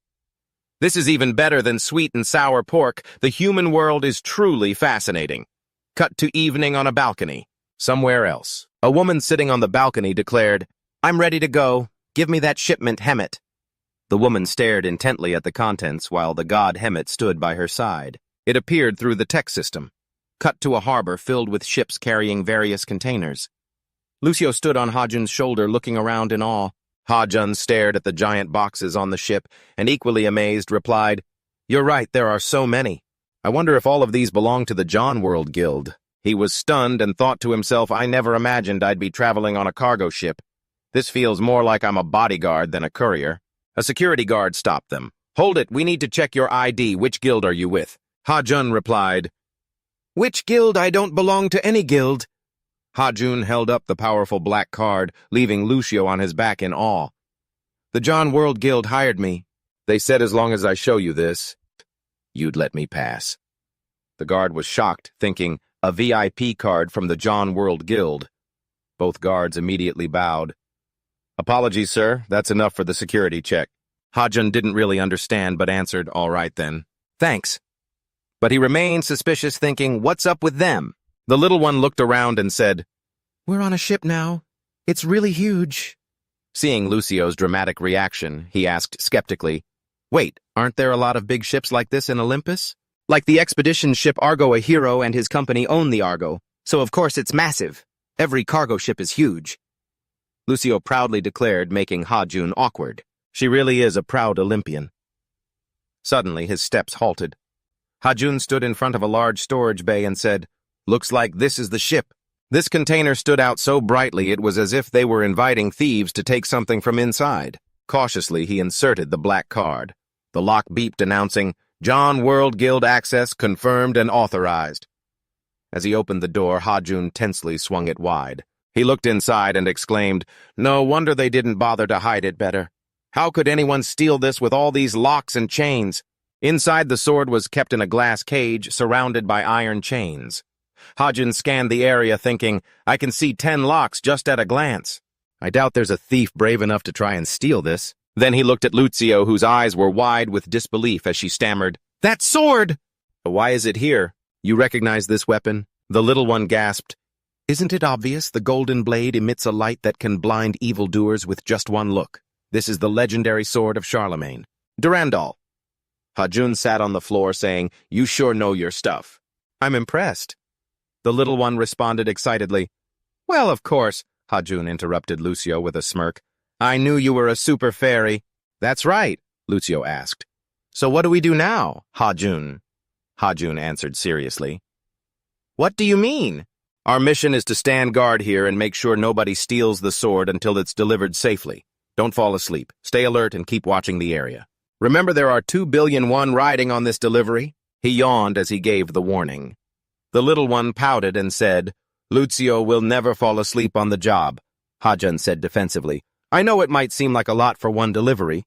"This is even better than sweet and sour pork. The human world is truly fascinating." Cut to evening on a balcony. Somewhere else, a woman sitting on the balcony declared, "I'm ready to go. Give me that shipment, Hemet." The woman stared intently at the contents while the god Hemet stood by her side. It appeared through the tech system. Cut to a harbor filled with ships carrying various containers. Lucio stood on Ha-jun's shoulder looking around in awe. Ha-jun stared at the giant boxes on the ship and, equally amazed, replied, "You're right, there are so many. I wonder if all of these belong to the John World Guild." He was stunned and thought to himself, "I never imagined I'd be traveling on a cargo ship. This feels more like I'm a bodyguard than a courier." A security guard stopped them. "Hold it, we need to check your ID. Which guild are you with?" Ha-jun replied, "Which guild? I don't belong to any guild." Ha-jun held up the powerful black card, leaving Lucio on his back in awe. "The John World Guild hired me. They said as long as I show you this, you'd let me pass." The guard was shocked, thinking, a VIP card from the John World Guild. Both guards immediately bowed. "Apologies, sir. That's enough for the security check." Ha-jun didn't really understand, but answered, "All right, then. Thanks." But he remained suspicious, thinking, what's up with them? The little one looked around and said, "We're on a ship now. It's really huge." Seeing Lucio's dramatic reaction, he asked skeptically, "Wait, aren't there a lot of big ships like this in Olympus?" "Like the expedition ship Argo, a hero and his company own the Argo, so of course it's massive. Every cargo ship is huge," Lucio proudly declared, making Ha-jun awkward. She really is a proud Olympian. Suddenly, his steps halted. Ha-jun stood in front of a large storage bay and said, "Looks like this is the ship." This container stood out so brightly it was as if they were inviting thieves to take something from inside. Cautiously, he inserted the black card. The lock beeped, announcing, "John World Guild access confirmed and authorized." As he opened the door, Ha-jun tensely swung it wide. He looked inside and exclaimed, "No wonder they didn't bother to hide it better. How could anyone steal this with all these locks and chains?" Inside, the sword was kept in a glass cage surrounded by iron chains. Ha-jun scanned the area, thinking, "I can see 10 locks just at a glance. I doubt there's a thief brave enough to try and steal this." Then he looked at Lucio, whose eyes were wide with disbelief as she stammered, "That sword!" "Why is it here? You recognize this weapon?" The little one gasped. "Isn't it obvious? The golden blade emits a light that can blind evildoers with just one look. This is the legendary sword of Charlemagne." Durandal. Ha-jun sat on the floor saying, "You sure know your stuff." "I'm impressed." The little one responded excitedly. "Well, of course," Ha-jun interrupted Lucio with a smirk. "I knew you were a super fairy." "That's right," Lucio asked. "So what do we do now, Ha-jun?" Ha-jun answered seriously. "What do you mean?" "Our mission is to stand guard here and make sure nobody steals the sword until it's delivered safely. Don't fall asleep. Stay alert and keep watching the area. Remember there are 2,000,000,001 riding on this delivery?" He yawned as he gave the warning. The little one pouted and said, "Lucio will never fall asleep on the job," Ha-jun said defensively. "I know it might seem like a lot for one delivery,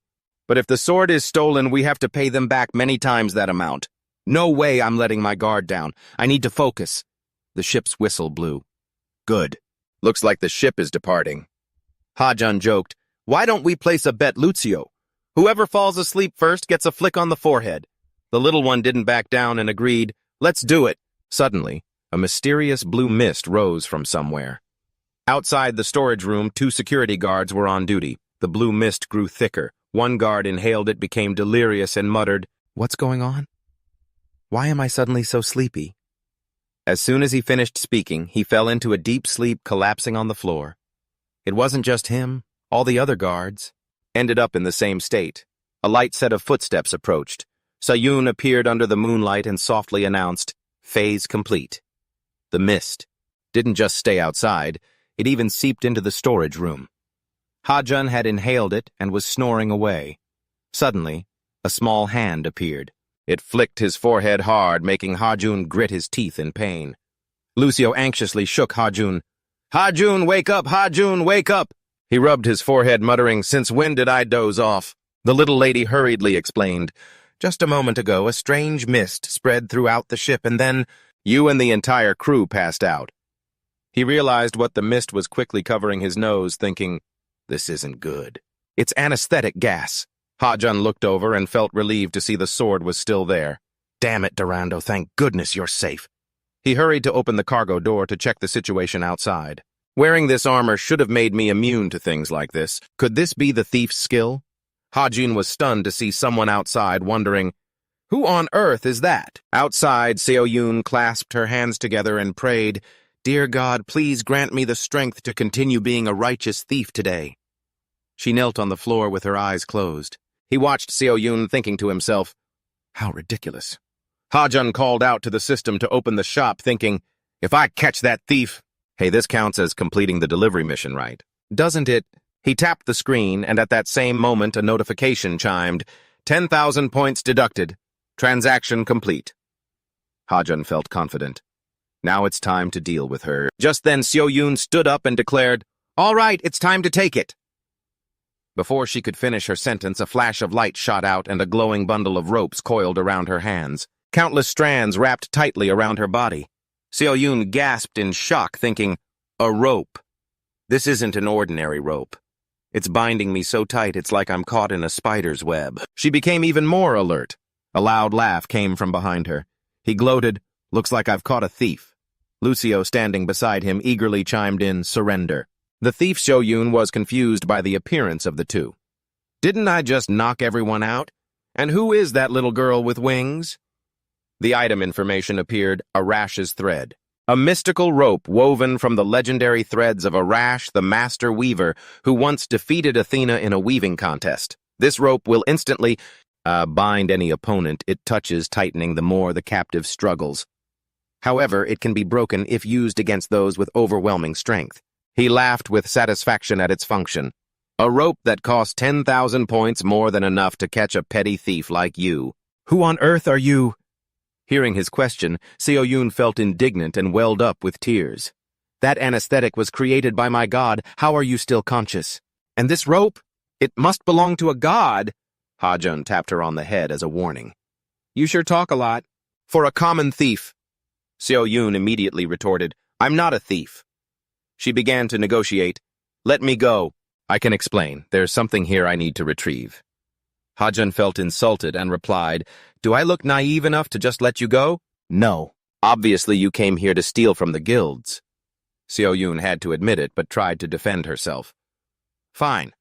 but if the sword is stolen, we have to pay them back many times that amount. No way I'm letting my guard down. I need to focus." The ship's whistle blew. "Good. Looks like the ship is departing." Ha-jun joked, "Why don't we place a bet, Lucio? Whoever falls asleep first gets a flick on the forehead." The little one didn't back down and agreed, "Let's do it." Suddenly, a mysterious blue mist rose from somewhere. Outside the storage room, 2 security guards were on duty. The blue mist grew thicker. One guard inhaled it, became delirious, and muttered, "What's going on? Why am I suddenly so sleepy?" As soon as he finished speaking, he fell into a deep sleep, collapsing on the floor. It wasn't just him. All the other guards ended up in the same state. A light set of footsteps approached. Sayun appeared under the moonlight and softly announced, "Phase complete." The mist didn't just stay outside, it even seeped into the storage room. Ha-jun had inhaled it and was snoring away. Suddenly, a small hand appeared. It flicked his forehead hard, making Ha-jun grit his teeth in pain. Lucio anxiously shook Ha-jun. "Ha-jun, wake up! Ha-jun, wake up!" He rubbed his forehead, muttering, "Since when did I doze off?" The little lady hurriedly explained, "Just a moment ago, a strange mist spread throughout the ship, and then you and the entire crew passed out." He realized what the mist was quickly covering his nose, thinking, "This isn't good. It's anesthetic gas." Ha-jun looked over and felt relieved to see the sword was still there. "Damn it, Durando, thank goodness you're safe." He hurried to open the cargo door to check the situation outside. Wearing this armor should have made me immune to things like this. Could this be the thief's skill? Ha-jun was stunned to see someone outside, wondering, "Who on earth is that?" Outside, Seo-yoon clasped her hands together and prayed, "Dear God, please grant me the strength to continue being a righteous thief today." She knelt on the floor with her eyes closed. He watched Seo-yoon, thinking to himself, "How ridiculous." Ha-jun called out to the system to open the shop, thinking, "If I catch that thief..." Hey, this counts as completing the delivery mission, right? Doesn't it? He tapped the screen, and at that same moment a notification chimed, 10,000 points deducted. Transaction complete. Ha-jun felt confident. Now it's time to deal with her. Just then Seo-yoon stood up and declared, "All right, it's time to take it." Before she could finish her sentence, a flash of light shot out and a glowing bundle of ropes coiled around her hands. Countless strands wrapped tightly around her body. Seo-yoon gasped in shock, thinking, "A rope. This isn't an ordinary rope. It's binding me so tight it's like I'm caught in a spider's web." She became even more alert. A loud laugh came from behind her. He gloated, "Looks like I've caught a thief." Lucio, standing beside him, eagerly chimed in, "Surrender." The thief Seo-yoon was confused by the appearance of the two. "Didn't I just knock everyone out? And who is that little girl with wings?" The item information appeared, Arash's thread. A mystical rope woven from the legendary threads of Arash, the master weaver, who once defeated Athena in a weaving contest. This rope will instantly bind any opponent it touches, tightening the more the captive struggles. However, it can be broken if used against those with overwhelming strength. He laughed with satisfaction at its function. "A rope that costs 10,000 points, more than enough to catch a petty thief like you. Who on earth are you?" Hearing his question, Seo-yoon felt indignant and welled up with tears. "That anesthetic was created by my god. How are you still conscious? And this rope? It must belong to a god." Ha-jun tapped her on the head as a warning. "You sure talk a lot. For a common thief." Seo-yoon immediately retorted, "I'm not a thief." She began to negotiate. "Let me go. I can explain. There's something here I need to retrieve." Ha-jun felt insulted and replied, "Do I look naive enough to just let you go?" "No. Obviously you came here to steal from the guilds." Seo-yoon had to admit it, but tried to defend herself. "Fine.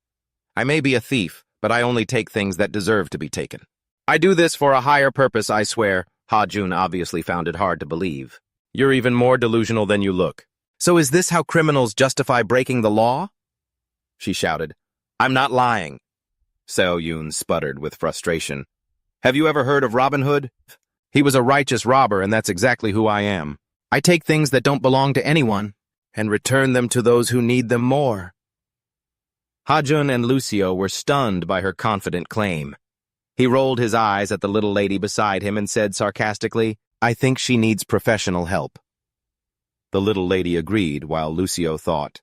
I may be a thief, but I only take things that deserve to be taken. I do this for a higher purpose, I swear. Ha-jun obviously found it hard to believe. You're even more delusional than you look. So is this how criminals justify breaking the law? She shouted. I'm not lying. Seo-yoon sputtered with frustration. Have you ever heard of Robin Hood? He was a righteous robber, and that's exactly who I am. I take things that don't belong to anyone and return them to those who need them more. Ha-jun and Lucio were stunned by her confident claim. He rolled his eyes at the little lady beside him and said sarcastically, I think she needs professional help. The little lady agreed, while Lucio thought,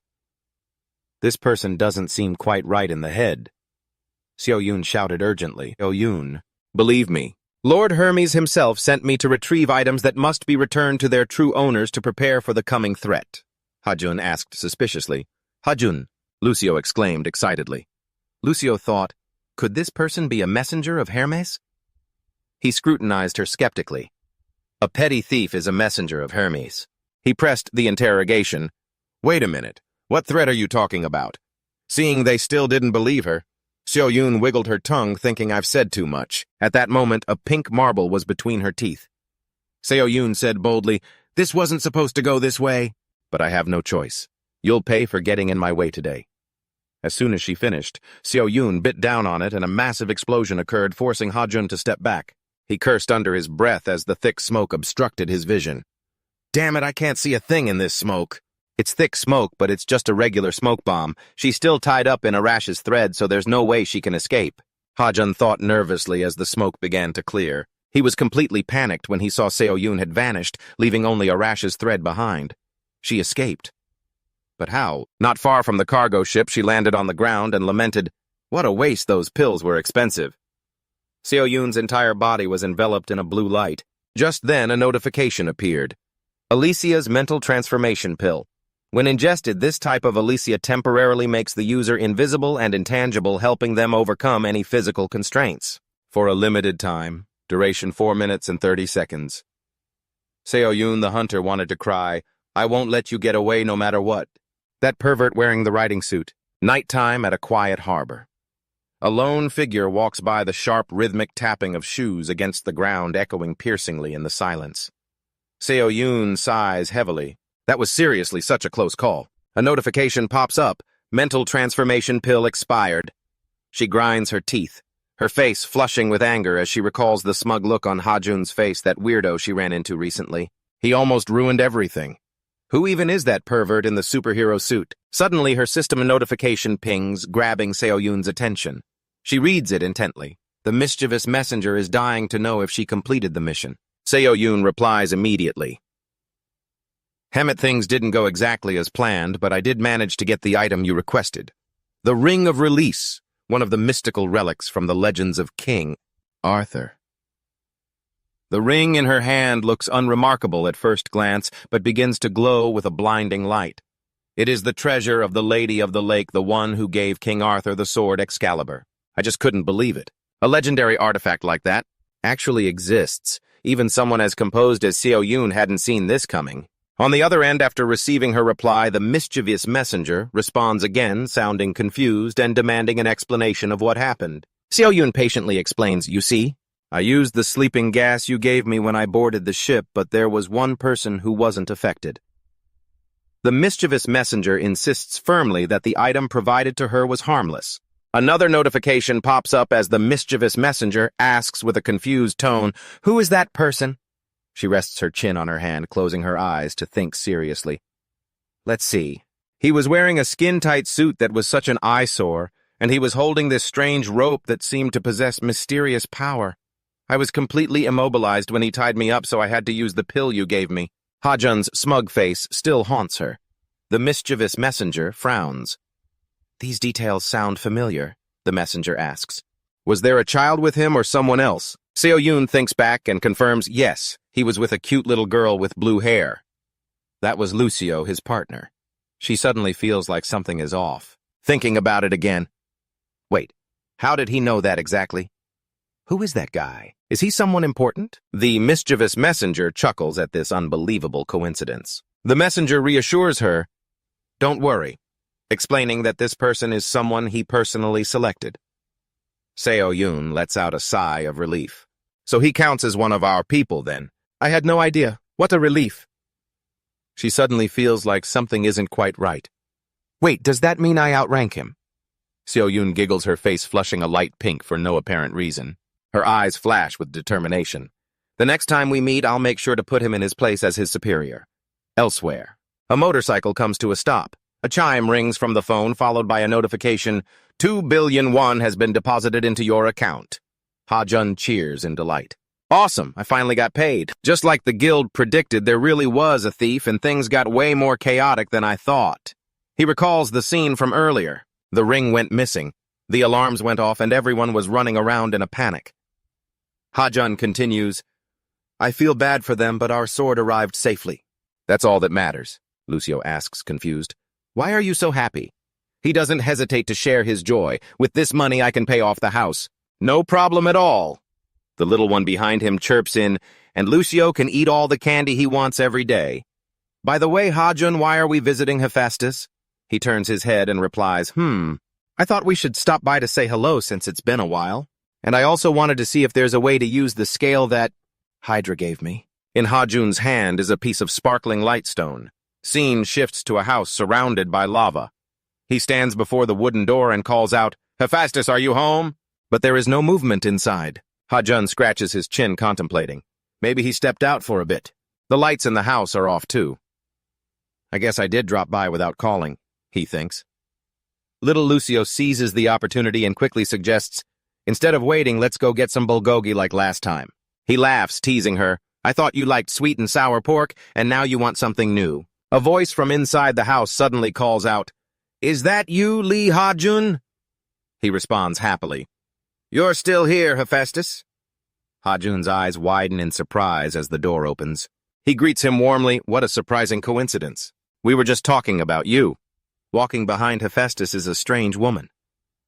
this person doesn't seem quite right in the head. Seo-yoon shouted urgently, Seo-yoon, believe me, Lord Hermes himself sent me to retrieve items that must be returned to their true owners to prepare for the coming threat. Ha-jun asked suspiciously. Ha-jun, Lucio exclaimed excitedly. Lucio thought, could this person be a messenger of Hermes? He scrutinized her skeptically. A petty thief is a messenger of Hermes. He pressed the interrogation. Wait a minute, what threat are you talking about? Seeing they still didn't believe her, Seo-yoon wiggled her tongue, thinking I've said too much. At that moment, a pink marble was between her teeth. Seo-yoon said boldly, this wasn't supposed to go this way. But I have no choice. You'll pay for getting in my way today. As soon as she finished, Seo-yoon bit down on it and a massive explosion occurred, forcing Ha-jun to step back. He cursed under his breath as the thick smoke obstructed his vision. Damn it, I can't see a thing in this smoke. It's thick smoke, but it's just a regular smoke bomb. She's still tied up in Arash's thread, so there's no way she can escape. Ha-jun thought nervously as the smoke began to clear. He was completely panicked when he saw Seo-yoon had vanished, leaving only Arash's thread behind. She escaped. But how? Not far from the cargo ship, she landed on the ground and lamented, what a waste, those pills were expensive. Seo-yoon's entire body was enveloped in a blue light. Just then, a notification appeared. Alicia's mental transformation pill. When ingested, this type of Alicia temporarily makes the user invisible and intangible, helping them overcome any physical constraints. For a limited time, duration 4 minutes and 30 seconds. Seo-yoon the hunter wanted to cry, I won't let you get away no matter what. That pervert wearing the riding suit. Nighttime at a quiet harbor. A lone figure walks by, the sharp rhythmic tapping of shoes against the ground echoing piercingly in the silence. Seo-yoon sighs heavily. That was seriously such a close call. A notification pops up. Mental transformation pill expired. She grinds her teeth, her face flushing with anger as she recalls the smug look on Ha-jun's face, that weirdo she ran into recently. He almost ruined everything. Who even is that pervert in the superhero suit? Suddenly, her system notification pings, grabbing Seo-yoon's attention. She reads it intently. The mischievous messenger is dying to know if she completed the mission. Seo-yoon replies immediately. Hemmet, things didn't go exactly as planned, but I did manage to get the item you requested. The Ring of Release, one of the mystical relics from the legends of King Arthur. The ring in her hand looks unremarkable at first glance, but begins to glow with a blinding light. It is the treasure of the Lady of the Lake, the one who gave King Arthur the sword Excalibur. I just couldn't believe it. A legendary artifact like that actually exists. Even someone as composed as Seo-yoon hadn't seen this coming. On the other end, after receiving her reply, the mischievous messenger responds again, sounding confused and demanding an explanation of what happened. Seo-yoon patiently explains, you see, I used the sleeping gas you gave me when I boarded the ship, but there was one person who wasn't affected. The mischievous messenger insists firmly that the item provided to her was harmless. Another notification pops up as the mischievous messenger asks with a confused tone, who is that person? She rests her chin on her hand, closing her eyes to think seriously. Let's see. He was wearing a skin-tight suit that was such an eyesore, and he was holding this strange rope that seemed to possess mysterious power. I was completely immobilized when he tied me up, so I had to use the pill you gave me. Ha-jun's smug face still haunts her. The mischievous messenger frowns. These details sound familiar, the messenger asks. Was there a child with him or someone else? Seo-yoon thinks back and confirms, yes, he was with a cute little girl with blue hair. That was Lucio, his partner. She suddenly feels like something is off. Thinking about it again. Wait, how did he know that exactly? Who is that guy? Is he someone important? The mischievous messenger chuckles at this unbelievable coincidence. The messenger reassures her, don't worry, explaining that this person is someone he personally selected. Seo-yoon lets out a sigh of relief. So he counts as one of our people, then. I had no idea. What a relief. She suddenly feels like something isn't quite right. Wait, does that mean I outrank him? Seo-yoon giggles, her face flushing a light pink for no apparent reason. Her eyes flash with determination. The next time we meet, I'll make sure to put him in his place as his superior. Elsewhere, a motorcycle comes to a stop. A chime rings from the phone, followed by a notification. 2 billion won has been deposited into your account. Ha-jun cheers in delight. Awesome, I finally got paid. Just like the guild predicted, there really was a thief and things got way more chaotic than I thought. He recalls the scene from earlier. The ring went missing. The alarms went off and everyone was running around in a panic. Ha-jun continues, I feel bad for them, but our sword arrived safely. That's all that matters, Lucio asks, confused. Why are you so happy? He doesn't hesitate to share his joy. With this money, I can pay off the house. No problem at all. The little one behind him chirps in, and Lucio can eat all the candy he wants every day. By the way, Ha-jun, why are we visiting Hephaestus? He turns his head and replies, I thought we should stop by to say hello since it's been a while. And I also wanted to see if there's a way to use the scale that Hydra gave me. In Ha-jun's hand is a piece of sparkling lightstone. Scene shifts to a house surrounded by lava. He stands before the wooden door and calls out, Hephaestus, are you home? But there is no movement inside. Ha-jun scratches his chin, contemplating. Maybe he stepped out for a bit. The lights in the house are off, too. I guess I did drop by without calling, he thinks. Little Lucio seizes the opportunity and quickly suggests, instead of waiting, let's go get some bulgogi like last time. He laughs, teasing her. I thought you liked sweet and sour pork, and now you want something new. A voice from inside the house suddenly calls out, Is that you, Lee Ha-jun? He responds happily. You're still here, Hephaestus. Ha-jun's eyes widen in surprise as the door opens. He greets him warmly. What a surprising coincidence. We were just talking about you. Walking behind Hephaestus is a strange woman.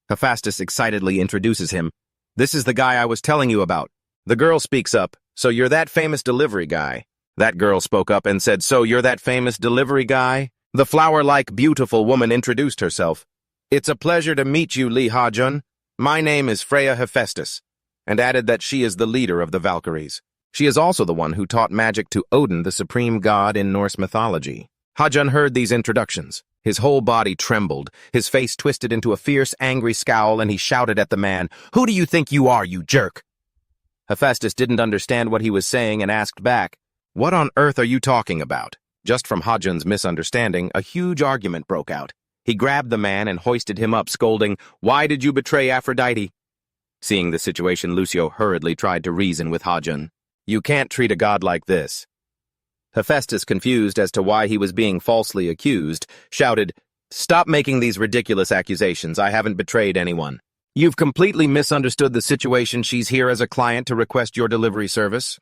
Hephaestus excitedly introduces him. This is the guy I was telling you about. The girl speaks up. So you're that famous delivery guy. That girl spoke up and said, So you're that famous delivery guy? The flower-like beautiful woman introduced herself. It's a pleasure to meet you, Lee Ha-jun. My name is Freya Hephaestus, and added that she is the leader of the Valkyries. She is also the one who taught magic to Odin, the supreme god in Norse mythology. Ha-jun heard these introductions. His whole body trembled, his face twisted into a fierce, angry scowl, and he shouted at the man, Who do you think you are, you jerk? Hephaestus didn't understand what he was saying and asked back, What on earth are you talking about? Just from Ha-jun's misunderstanding, a huge argument broke out. He grabbed the man and hoisted him up, scolding, Why did you betray Aphrodite? Seeing the situation, Lucio hurriedly tried to reason with Ha-jun. You can't treat a god like this. Hephaestus, confused as to why he was being falsely accused, shouted, Stop making these ridiculous accusations. I haven't betrayed anyone. You've completely misunderstood the situation. She's here as a client to request your delivery service.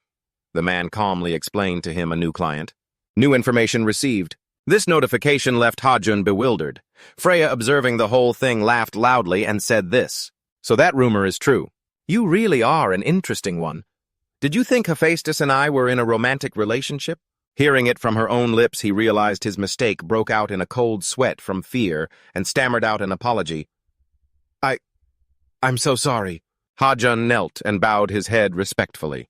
The man calmly explained to him a new client. New information received. This notification left Ha-jun bewildered. Freya, observing the whole thing, laughed loudly and said this. So that rumor is true. You really are an interesting one. Did you think Hephaestus and I were in a romantic relationship? Hearing it from her own lips, he realized his mistake, broke out in a cold sweat from fear, and stammered out an apology. I'm so sorry. Ha-jun knelt and bowed his head respectfully.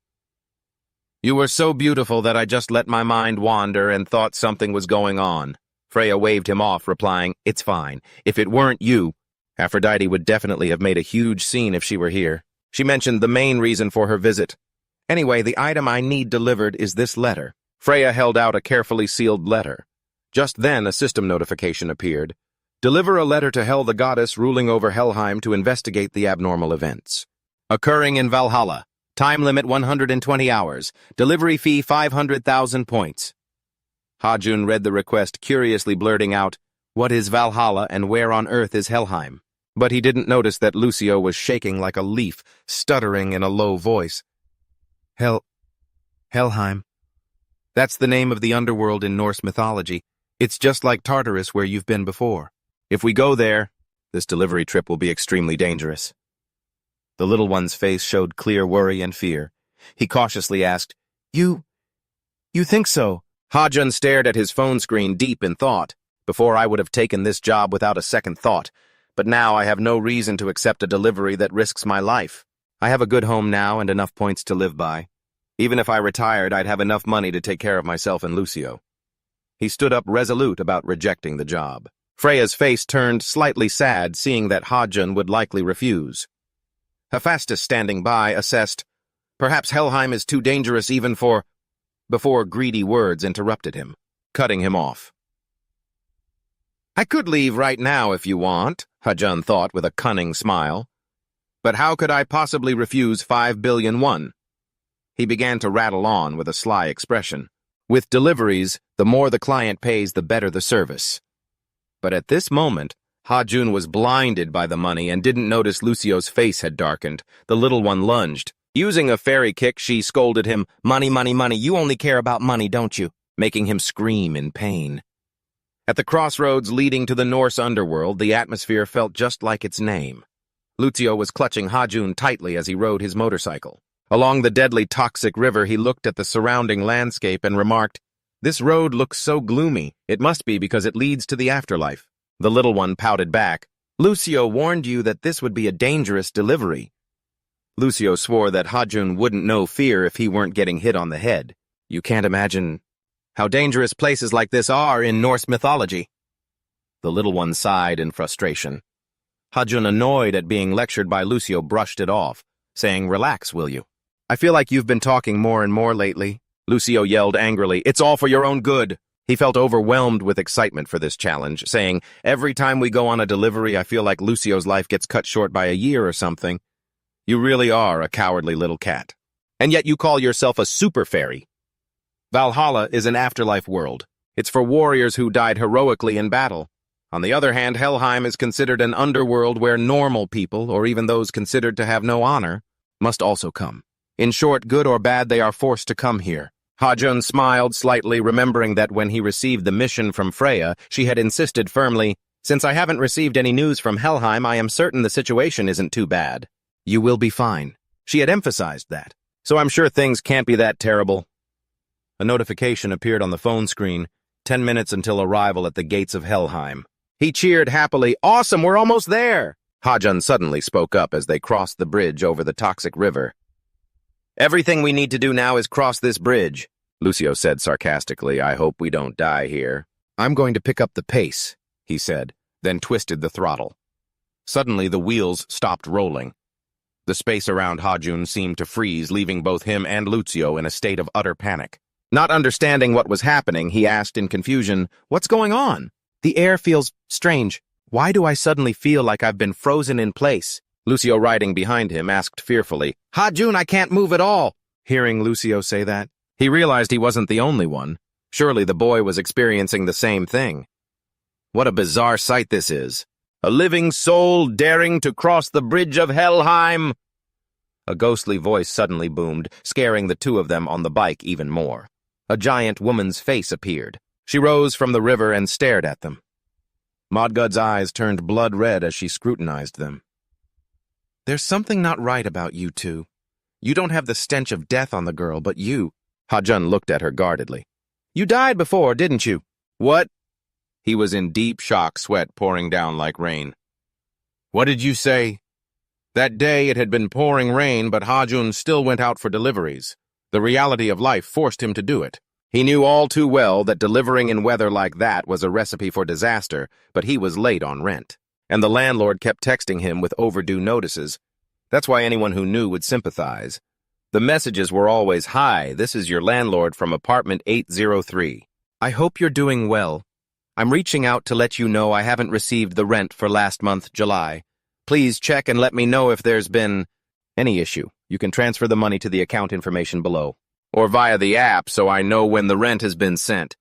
You were so beautiful that I just let my mind wander and thought something was going on. Freya waved him off, replying, It's fine. If it weren't you, Aphrodite would definitely have made a huge scene if she were here. She mentioned the main reason for her visit. Anyway, the item I need delivered is this letter. Freya held out a carefully sealed letter. Just then, a system notification appeared. Deliver a letter to Hel, the goddess ruling over Helheim, to investigate the abnormal events. Occurring in Valhalla. Time limit 120 hours. Delivery fee 500,000 points. Ha-jun read the request, curiously blurting out, What is Valhalla and where on earth is Helheim? But he didn't notice that Lucio was shaking like a leaf, stuttering in a low voice. Helheim. That's the name of the underworld in Norse mythology. It's just like Tartarus where you've been before. If we go there, this delivery trip will be extremely dangerous. The little one's face showed clear worry and fear. He cautiously asked, You think so? Ha-jun stared at his phone screen, deep in thought. Before I would have taken this job without a second thought. but now I have no reason to accept a delivery that risks my life. I have a good home now and enough points to live by. Even if I retired, I'd have enough money to take care of myself and Lucio. He stood up resolute about rejecting the job. Freya's face turned slightly sad, seeing that Hajun would likely refuse. Hephaestus, standing by, assessed, "Perhaps Helheim is too dangerous even for—" before greedy words interrupted him, cutting him off. "I could leave right now if you want," Hajun thought with a cunning smile. "But how could I possibly refuse 5,000,000,000 won?" He began to rattle on with a sly expression. With deliveries, the more the client pays, the better the service. But at this moment, Hajun was blinded by the money and didn't notice Lucio's face had darkened. The little one lunged. Using a fairy kick, she scolded him, "Money, money, money, you only care about money, don't you?" making him scream in pain. At the crossroads leading to the Norse underworld, the atmosphere felt just like its name. Lucio was clutching Hajun tightly as he rode his motorcycle. Along the deadly toxic river, he looked at the surrounding landscape and remarked, "This road looks so gloomy. It must be because it leads to the afterlife." The little one pouted back. "Lucio warned you that this would be a dangerous delivery." Lucio swore that Hajun wouldn't know fear if he weren't getting hit on the head. You can't imagine how dangerous places like this are in Norse mythology. The little one sighed in frustration. Hajun, annoyed at being lectured by Lucio, brushed it off, saying, "Relax, will you? I feel like you've been talking more and more lately." Lucio yelled angrily, "It's all for your own good." He felt overwhelmed with excitement for this challenge, saying, "Every time we go on a delivery, I feel like Lucio's life gets cut short by a year or something. You really are a cowardly little cat. And yet you call yourself a super fairy. Valhalla is an afterlife world. It's for warriors who died heroically in battle. On the other hand, Helheim is considered an underworld where normal people, or even those considered to have no honor, must also come. In short, good or bad, they are forced to come here." Hajun smiled slightly, remembering that when he received the mission from Freya, she had insisted firmly, "Since I haven't received any news from Helheim, I am certain the situation isn't too bad. You will be fine." She had emphasized that. "So I'm sure things can't be that terrible." A notification appeared on the phone screen, 10 minutes until arrival at the gates of Helheim. He cheered happily, "Awesome, we're almost there!" Hajun suddenly spoke up as they crossed the bridge over the toxic river. "Everything we need to do now is cross this bridge," Lucio said sarcastically. "I hope we don't die here." "I'm going to pick up the pace," he said, then twisted the throttle. Suddenly, the wheels stopped rolling. The space around Hajun seemed to freeze, leaving both him and Lucio in a state of utter panic. Not understanding what was happening, he asked in confusion, "What's going on? The air feels strange. Why do I suddenly feel like I've been frozen in place?" Lucio, riding behind him, asked fearfully, "Hajun, I can't move at all." Hearing Lucio say that, he realized he wasn't the only one. Surely the boy was experiencing the same thing. What a bizarre sight this is. A living soul daring to cross the bridge of Helheim! A ghostly voice suddenly boomed, scaring the two of them on the bike even more. A giant woman's face appeared. She rose from the river and stared at them. Modgud's eyes turned blood red as she scrutinized them. "There's something not right about you two. You don't have the stench of death on the girl, but you—" Hajun looked at her guardedly. "You died before, didn't you?" "What?" He was in deep shock, sweat pouring down like rain. "What did you say?" That day it had been pouring rain, but Hajun still went out for deliveries. The reality of life forced him to do it. He knew all too well that delivering in weather like that was a recipe for disaster, but he was late on rent. And the landlord kept texting him with overdue notices. That's why anyone who knew would sympathize. The messages were always, "Hi, this is your landlord from apartment 803. I hope you're doing well. I'm reaching out to let you know I haven't received the rent for last month, July. Please check and let me know if there's been any issue. You can transfer the money to the account information below, or via the app so I know when the rent has been sent."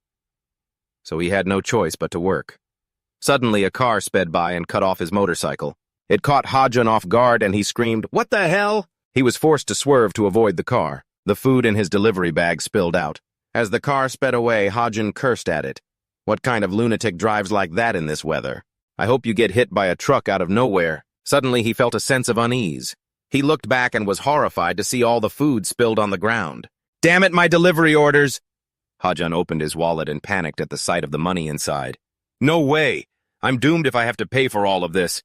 So he had no choice but to work. Suddenly, a car sped by and cut off his motorcycle. It caught Hajun off guard and he screamed, "What the hell?" He was forced to swerve to avoid the car. The food in his delivery bag spilled out. As the car sped away, Hajun cursed at it. What kind of lunatic drives like that in this weather? I hope you get hit by a truck out of nowhere. Suddenly, he felt a sense of unease. He looked back and was horrified to see all the food spilled on the ground. "Damn it, my delivery orders!" Hajun opened his wallet and panicked at the sight of the money inside. "No way! I'm doomed if I have to pay for all of this."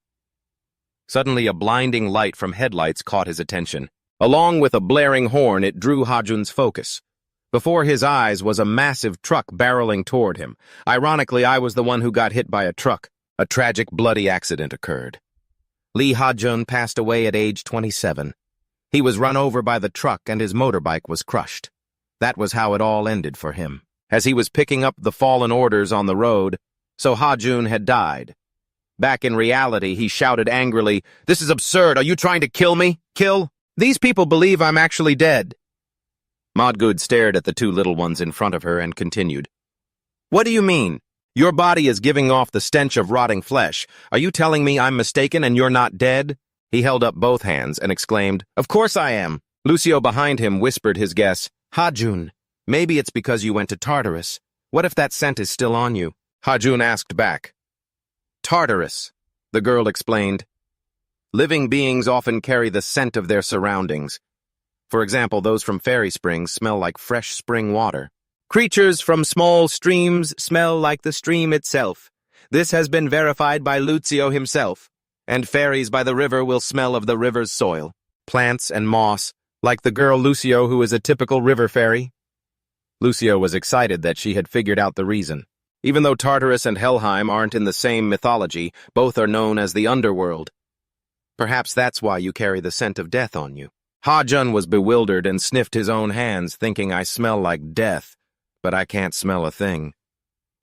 Suddenly, a blinding light from headlights caught his attention. Along with a blaring horn, it drew Ha-jun's focus. Before his eyes was a massive truck barreling toward him. Ironically, I was the one who got hit by a truck. A tragic, bloody accident occurred. Lee Ha-jun passed away at age 27. He was run over by the truck and his motorbike was crushed. That was how it all ended for him. As he was picking up the fallen orders on the road, so Ha-jun had died. Back in reality, he shouted angrily, "This is absurd! Are you trying to kill me? Kill? These people believe I'm actually dead." Modgood stared at the two little ones in front of her and continued, "What do you mean? Your body is giving off the stench of rotting flesh. Are you telling me I'm mistaken and you're not dead?" He held up both hands and exclaimed, "Of course I am." Lucio behind him whispered his guess, "Ha-jun, maybe it's because you went to Tartarus. What if that scent is still on you?" Ha-jun asked back. "Tartarus," the girl explained. "Living beings often carry the scent of their surroundings. For example, those from fairy springs smell like fresh spring water. Creatures from small streams smell like the stream itself. This has been verified by Lucio himself. And fairies by the river will smell of the river's soil. Plants and moss, like the girl Lucio who is a typical river fairy." Lucio was excited that she had figured out the reason. Even though Tartarus and Helheim aren't in the same mythology, both are known as the underworld. "Perhaps that's why you carry the scent of death on you." Ha-jun was bewildered and sniffed his own hands, thinking, "I smell like death, but I can't smell a thing."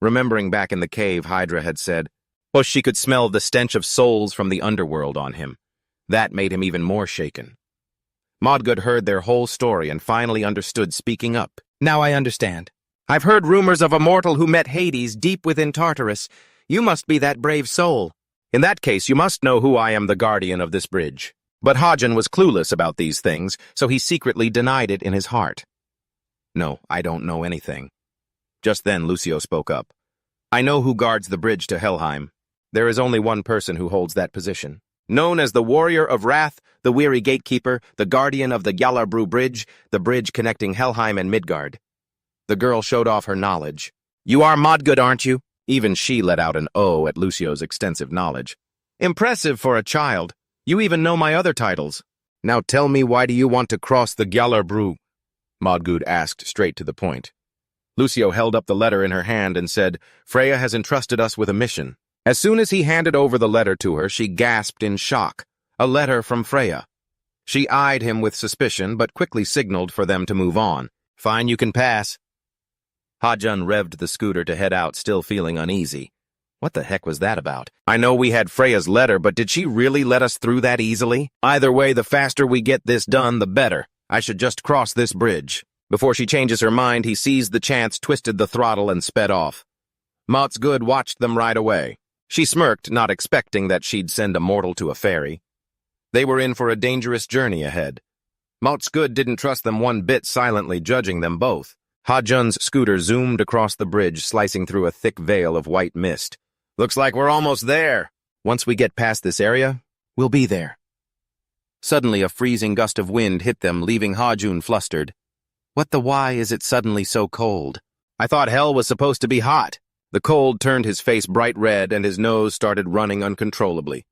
Remembering back in the cave, Hydra had said, well, she could smell the stench of souls from the underworld on him. That made him even more shaken. Modgood heard their whole story and finally understood, speaking up. "Now I understand. I've heard rumors of a mortal who met Hades deep within Tartarus. You must be that brave soul. In that case, you must know who I am, the guardian of this bridge." But Ha-jun was clueless about these things, so he secretly denied it in his heart. "No, I don't know anything." Just then, Lucio spoke up. "I know who guards the bridge to Helheim. There is only one person who holds that position. Known as the Warrior of Wrath, the Weary Gatekeeper, the Guardian of the Gjallarbru Bridge, the bridge connecting Helheim and Midgard." The girl showed off her knowledge. "You are Modgood, aren't you?" Even she let out an "oh" at Lucio's extensive knowledge. "Impressive for a child. You even know my other titles." "Now tell me, why do you want to cross the Gjallarbru?" Modgood asked straight to the point. Lucio held up the letter in her hand and said, "Freya has entrusted us with a mission." As soon as he handed over the letter to her, she gasped in shock. A letter from Freya. She eyed him with suspicion, but quickly signaled for them to move on. "Fine, you can pass." Ha-jun revved the scooter to head out, still feeling uneasy. What the heck was that about? I know we had Freya's letter, but did she really let us through that easily? Either way, the faster we get this done, the better. I should just cross this bridge. Before she changes her mind, he seized the chance, twisted the throttle, and sped off. Modgood watched them ride away. She smirked, not expecting that she'd send a mortal to a fairy. They were in for a dangerous journey ahead. Modgood didn't trust them one bit, silently judging them both. Ha-jun's scooter zoomed across the bridge, slicing through a thick veil of white mist. "Looks like we're almost there. Once we get past this area, we'll be there." Suddenly, a freezing gust of wind hit them, leaving Ha-jun flustered. "What the why is it suddenly so cold? I thought hell was supposed to be hot." The cold turned his face bright red, and his nose started running uncontrollably.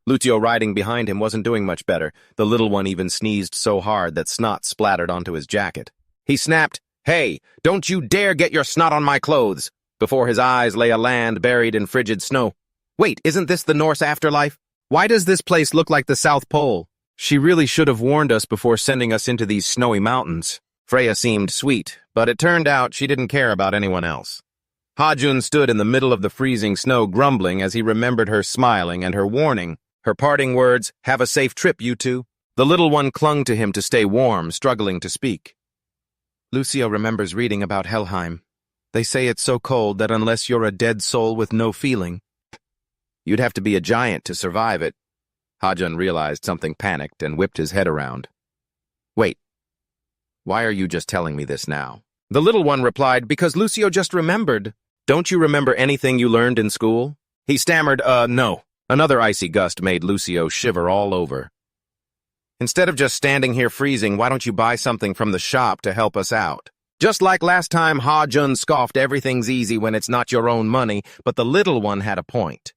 Lucio riding behind him wasn't doing much better. The little one even sneezed so hard that snot splattered onto his jacket. He snapped, "Hey, don't you dare get your snot on my clothes!" Before his eyes lay a land buried in frigid snow. "Wait, isn't this the Norse afterlife? Why does this place look like the South Pole?" She really should have warned us before sending us into these snowy mountains. Freya seemed sweet, but it turned out she didn't care about anyone else. Ha-jun stood in the middle of the freezing snow, grumbling as he remembered her smiling and her warning. Her parting words, "Have a safe trip, you two." The little one clung to him to stay warm, struggling to speak. Lucio remembers reading about Helheim. They say it's so cold that unless you're a dead soul with no feeling, you'd have to be a giant to survive it. Ha-jun realized something, panicked, and whipped his head around. "Wait, why are you just telling me this now?" The little one replied, "Because Lucio just remembered." "Don't you remember anything you learned in school?" He stammered, no." Another icy gust made Lucio shiver all over. "Instead of just standing here freezing, why don't you buy something from the shop to help us out?" Just like last time, Ha-jun scoffed, "Everything's easy when it's not your own money," but the little one had a point.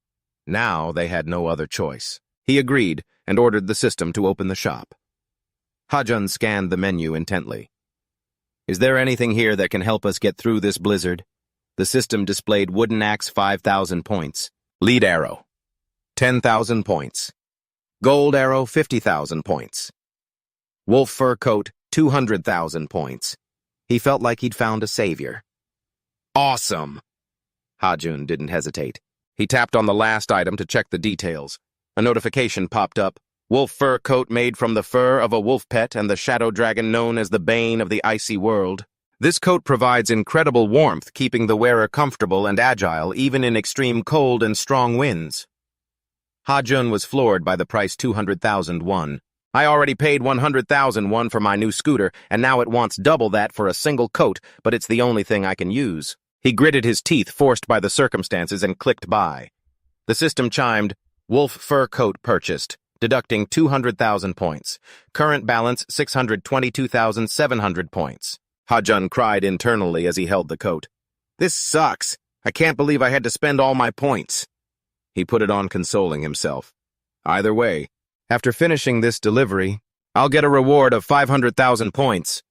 Now they had no other choice. He agreed and ordered the system to open the shop. Ha-jun scanned the menu intently. Is there anything here that can help us get through this blizzard? The system displayed wooden axe 5,000 points. Lead arrow, 10,000 points. Gold arrow, 50,000 points. Wolf fur coat, 200,000 points. He felt like he'd found a savior. Awesome! Ha-jun didn't hesitate. He tapped on the last item to check the details. A notification popped up. Wolf fur coat made from the fur of a wolf pet and the shadow dragon known as the bane of the icy world. This coat provides incredible warmth, keeping the wearer comfortable and agile even in extreme cold and strong winds. Ha-jun was floored by the price 200,000 won. I already paid 100,000 won for my new scooter, and now it wants double that for a single coat, but it's the only thing I can use. He gritted his teeth, forced by the circumstances, and clicked buy. The system chimed, Wolf fur coat purchased, deducting 200,000 points. Current balance 622,700 points. Ha-jun cried internally as he held the coat. This sucks. I can't believe I had to spend all my points. He put it on, consoling himself. Either way, after finishing this delivery, I'll get a reward of 500,000 points.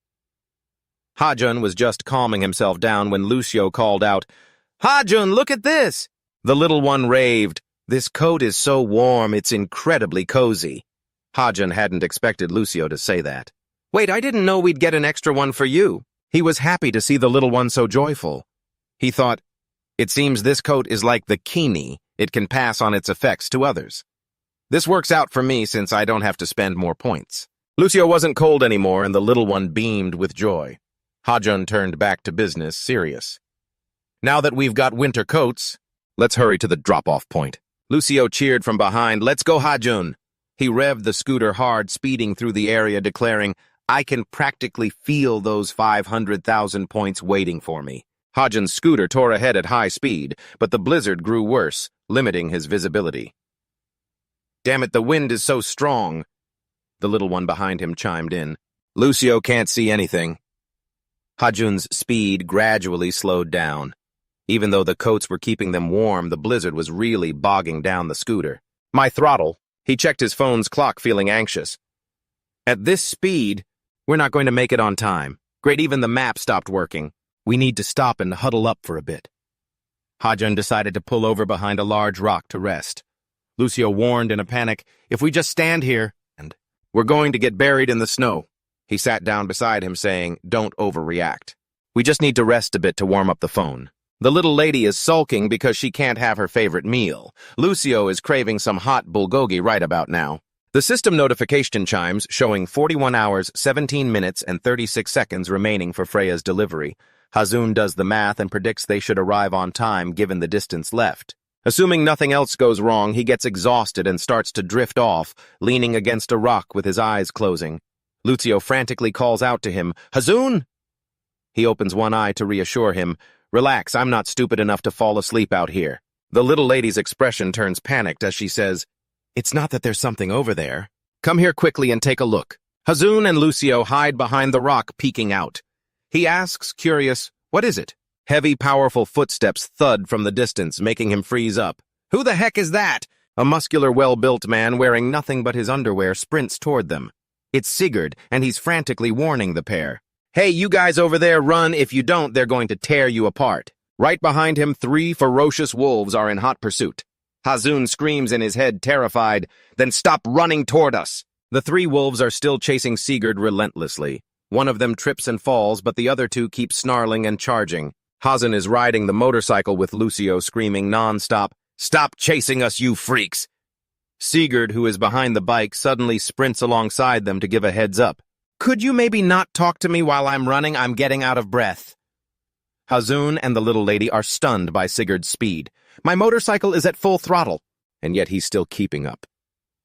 Ha-jun was just calming himself down when Lucio called out, Ha-jun, look at this! The little one raved, This coat is so warm, it's incredibly cozy. Ha-jun hadn't expected Lucio to say that. Wait, I didn't know we'd get an extra one for you. He was happy to see the little one so joyful. He thought, it seems this coat is like the kini. It can pass on its effects to others. This works out for me since I don't have to spend more points. Lucio wasn't cold anymore, and the little one beamed with joy. Ha-jun turned back to business, serious. Now that we've got winter coats, let's hurry to the drop-off point. Lucio cheered from behind, Let's go, Ha-jun. He revved the scooter hard, speeding through the area, declaring, I can practically feel those 500,000 points waiting for me. Ha-jun's scooter tore ahead at high speed, but the blizzard grew worse, limiting his visibility. Damn it, the wind is so strong. The little one behind him chimed in. Lucio can't see anything. Ha-jun's speed gradually slowed down. Even though the coats were keeping them warm, the blizzard was really bogging down the scooter. My throttle. He checked his phone's clock, feeling anxious. At this speed, we're not going to make it on time. Great, even the map stopped working. We need to stop and huddle up for a bit. Ha-jun decided to pull over behind a large rock to rest. Lucio warned in a panic, If we just stand here, and we're going to get buried in the snow. He sat down beside him, saying, Don't overreact. We just need to rest a bit to warm up the phone. The little lady is sulking because she can't have her favorite meal. Lucio is craving some hot bulgogi right about now. The system notification chimes, showing 41 hours, 17 minutes, and 36 seconds remaining for Freya's delivery. Ha-jun does the math and predicts they should arrive on time given the distance left. Assuming nothing else goes wrong, he gets exhausted and starts to drift off, leaning against a rock with his eyes closing. Lucio frantically calls out to him, Ha-jun! He opens one eye to reassure him, Relax, I'm not stupid enough to fall asleep out here. The little lady's expression turns panicked as she says, It's not that there's something over there. Come here quickly and take a look. Ha-jun and Lucio hide behind the rock, peeking out. He asks, curious, What is it? Heavy, powerful footsteps thud from the distance, making him freeze up. Who the heck is that? A muscular, well-built man wearing nothing but his underwear sprints toward them. It's Sigurd, and he's frantically warning the pair. Hey, you guys over there, run. If you don't, they're going to tear you apart. Right behind him, 3 ferocious wolves are in hot pursuit. Ha-jun screams in his head, terrified, Then stop running toward us. The 3 wolves are still chasing Sigurd relentlessly. One of them trips and falls, but the other 2 keep snarling and charging. Ha-jun is riding the motorcycle with Lucio, screaming non-stop, Stop chasing us, you freaks! Sigurd, who is behind the bike, suddenly sprints alongside them to give a heads up. Could you maybe not talk to me while I'm running? I'm getting out of breath. Ha-jun and the little lady are stunned by Sigurd's speed. My motorcycle is at full throttle, and yet he's still keeping up.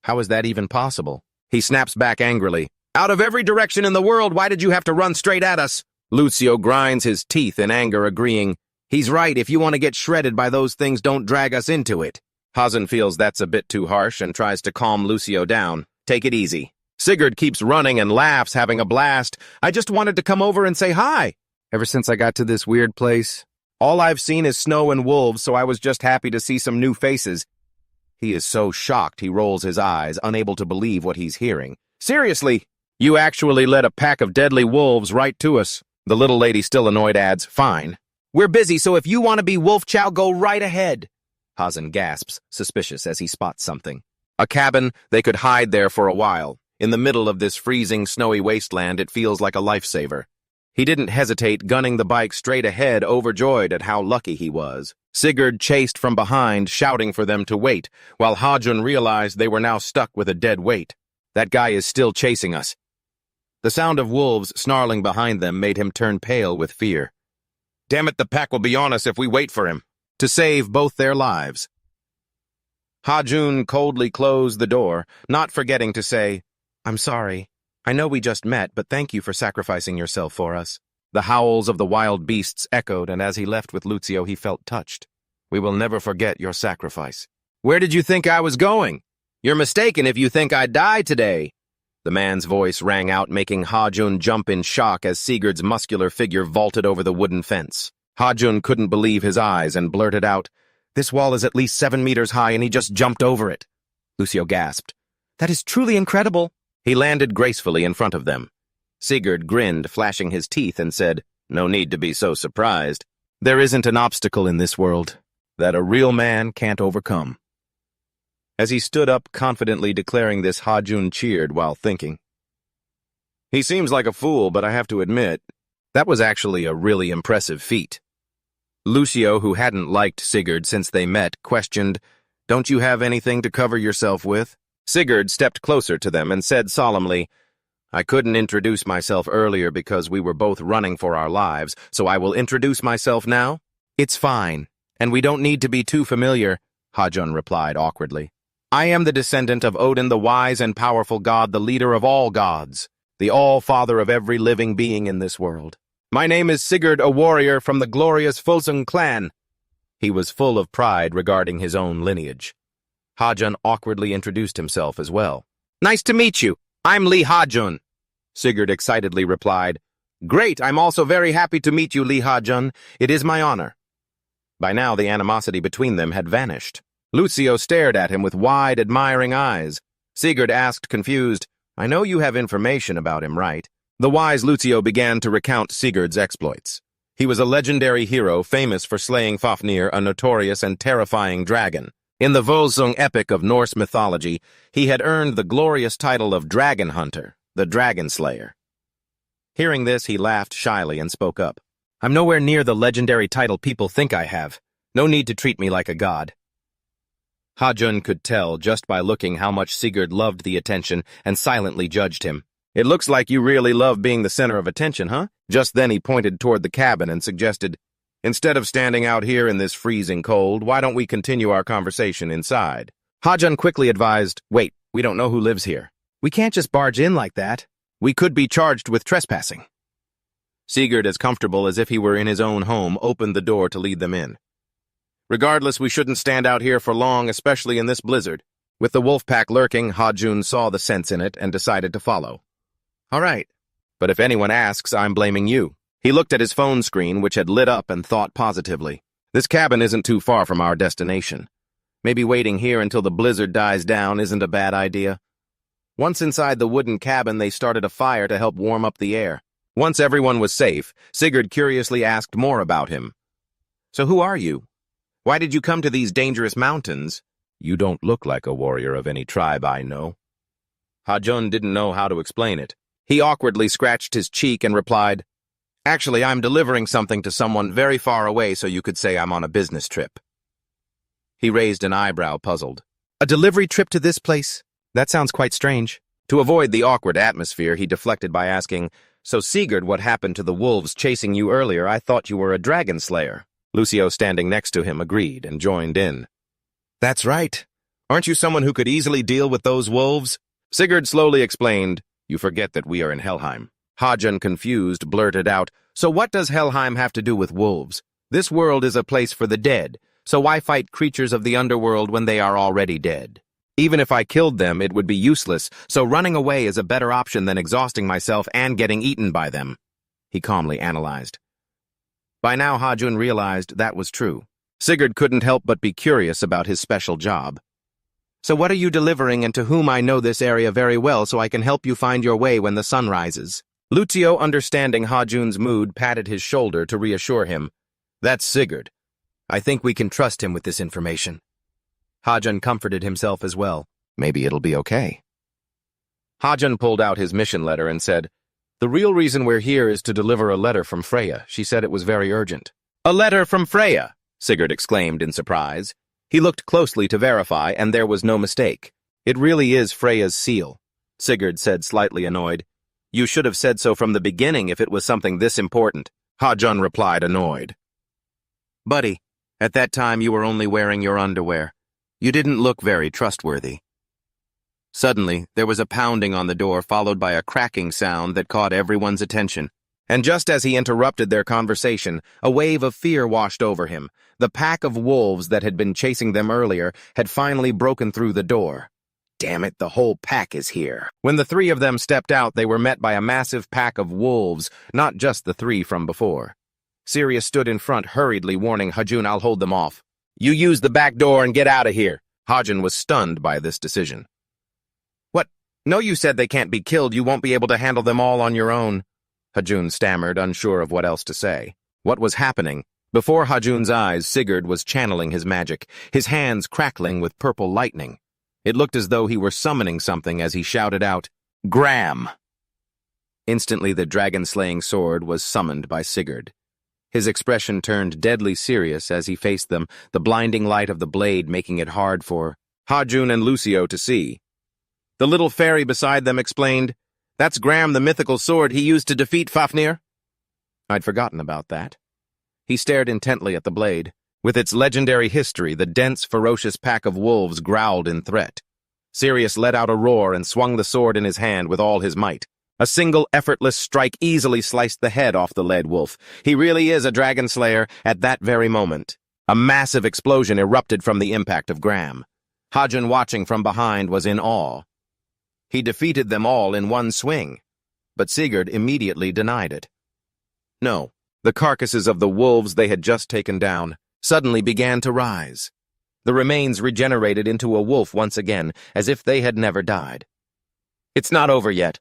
How is that even possible? He snaps back angrily. Out of every direction in the world, why did you have to run straight at us? Lucio grinds his teeth in anger, agreeing, He's right, if you want to get shredded by those things, don't drag us into it. Ha-jun feels that's a bit too harsh and tries to calm Lucio down. Take it easy. Sigurd keeps running and laughs, having a blast. I just wanted to come over and say hi. Ever since I got to this weird place, all I've seen is snow and wolves, so I was just happy to see some new faces. He is so shocked he rolls his eyes, unable to believe what he's hearing. Seriously? You actually led a pack of deadly wolves right to us. The little lady, still annoyed, adds, fine. We're busy, so if you want to be Wolf Chow, go right ahead. Hazan gasps, suspicious as he spots something. A cabin. They could hide there for a while. In the middle of this freezing, snowy wasteland, it feels like a lifesaver. He didn't hesitate, gunning the bike straight ahead, overjoyed at how lucky he was. Sigurd chased from behind, shouting for them to wait, while Hajun realized they were now stuck with a dead weight. That guy is still chasing us. The sound of wolves snarling behind them made him turn pale with fear. Damn it, the pack will be on us if we wait for him. To save both their lives. Hajun coldly closed the door, not forgetting to say, I'm sorry. I know we just met, but thank you for sacrificing yourself for us. The howls of the wild beasts echoed, and as he left with Lucio, he felt touched. We will never forget your sacrifice. Where did you think I was going? You're mistaken if you think I'd die today. The man's voice rang out, making Hajun jump in shock as Sigurd's muscular figure vaulted over the wooden fence. Hajun couldn't believe his eyes and blurted out, This wall is at least 7 meters high and he just jumped over it. Lucio gasped. That is truly incredible. He landed gracefully in front of them. Sigurd grinned, flashing his teeth, and said, No need to be so surprised. There isn't an obstacle in this world that a real man can't overcome. As he stood up, confidently declaring this, Hajun cheered while thinking. He seems like a fool, but I have to admit, that was actually a really impressive feat. Lucio, who hadn't liked Sigurd since they met, questioned, Don't you have anything to cover yourself with? Sigurd stepped closer to them and said solemnly, I couldn't introduce myself earlier because we were both running for our lives, so I will introduce myself now? It's fine, and we don't need to be too familiar, Hajun replied awkwardly. I am the descendant of Odin, the wise and powerful god, the leader of all gods, the all-father of every living being in this world. My name is Sigurd, a warrior from the glorious Fulsung clan. He was full of pride regarding his own lineage. Hajun awkwardly introduced himself as well. Nice to meet you. I'm Lee Hajun. Sigurd excitedly replied, Great, I'm also very happy to meet you, Lee Hajun. It is my honor. By now the animosity between them had vanished. Lucio stared at him with wide, admiring eyes. Sigurd asked, confused, I know you have information about him, right? The wise Lucio began to recount Sigurd's exploits. He was a legendary hero famous for slaying Fafnir, a notorious and terrifying dragon. In the Volsung epic of Norse mythology, he had earned the glorious title of Dragon Hunter, the Dragon Slayer. Hearing this, he laughed shyly and spoke up. I'm nowhere near the legendary title people think I have. No need to treat me like a god. Hajun could tell just by looking how much Sigurd loved the attention and silently judged him. It looks like you really love being the center of attention, huh? Just then he pointed toward the cabin and suggested, Instead of standing out here in this freezing cold, why don't we continue our conversation inside? Hajun quickly advised, Wait, we don't know who lives here. We can't just barge in like that. We could be charged with trespassing. Sigurd, as comfortable as if he were in his own home, opened the door to lead them in. Regardless, we shouldn't stand out here for long, especially in this blizzard. With the wolf pack lurking, Hajun saw the sense in it and decided to follow. All right, but if anyone asks, I'm blaming you. He looked at his phone screen, which had lit up, and thought positively. This cabin isn't too far from our destination. Maybe waiting here until the blizzard dies down isn't a bad idea. Once inside the wooden cabin, they started a fire to help warm up the air. Once everyone was safe, Sigurd curiously asked more about him. So who are you? Why did you come to these dangerous mountains? You don't look like a warrior of any tribe I know. Hajun didn't know how to explain it. He awkwardly scratched his cheek and replied, Actually, I'm delivering something to someone very far away, so you could say I'm on a business trip. He raised an eyebrow, puzzled. A delivery trip to this place? That sounds quite strange. To avoid the awkward atmosphere, he deflected by asking, So Sigurd, what happened to the wolves chasing you earlier? I thought you were a dragon slayer. Lucio, standing next to him, agreed and joined in. That's right. Aren't you someone who could easily deal with those wolves? Sigurd slowly explained, You forget that we are in Helheim. Hajun, confused, blurted out, So what does Helheim have to do with wolves? This world is a place for the dead, so why fight creatures of the underworld when they are already dead? Even if I killed them, it would be useless, so running away is a better option than exhausting myself and getting eaten by them. He calmly analyzed. By now, Hajun realized that was true. Sigurd couldn't help but be curious about his special job. So what are you delivering, and to whom? I know this area very well, so I can help you find your way when the sun rises. Lucio, understanding Ha-jun's mood, patted his shoulder to reassure him. That's Sigurd. I think we can trust him with this information. Ha-jun comforted himself as well. Maybe it'll be okay. Ha-jun pulled out his mission letter and said, The real reason we're here is to deliver a letter from Freya. She said it was very urgent. A letter from Freya? Sigurd exclaimed in surprise. He looked closely to verify, and there was no mistake. It really is Freya's seal. Sigurd said, slightly annoyed. You should have said so from the beginning if it was something this important. Ha-jun replied, annoyed. Buddy, at that time you were only wearing your underwear. You didn't look very trustworthy. Suddenly, there was a pounding on the door, followed by a cracking sound that caught everyone's attention. And just as he interrupted their conversation, a wave of fear washed over him. The pack of wolves that had been chasing them earlier had finally broken through the door. Damn it, the whole pack is here. When the three of them stepped out, they were met by a massive pack of wolves, not just the three from before. Sirius stood in front, hurriedly warning Ha-jun, I'll hold them off. You use the back door and get out of here. Ha-jun was stunned by this decision. What? No, you said they can't be killed. You won't be able to handle them all on your own. Ha-jun stammered, unsure of what else to say. What was happening? Before Ha-jun's eyes, Sigurd was channeling his magic, his hands crackling with purple lightning. It looked as though he were summoning something as he shouted out, Gram! Instantly, the dragon-slaying sword was summoned by Sigurd. His expression turned deadly serious as he faced them, the blinding light of the blade making it hard for Ha-jun and Lucio to see. The little fairy beside them explained, That's Gram, the mythical sword he used to defeat Fafnir. I'd forgotten about that. He stared intently at the blade. With its legendary history, the dense, ferocious pack of wolves growled in threat. Sirius let out a roar and swung the sword in his hand with all his might. A single effortless strike easily sliced the head off the lead wolf. He really is a dragon slayer at that very moment. A massive explosion erupted from the impact of Gram. Ha-jun, watching from behind, was in awe. He defeated them all in one swing, but Sigurd immediately denied it. No, the carcasses of the wolves they had just taken down suddenly began to rise. The remains regenerated into a wolf once again, as if they had never died. It's not over yet.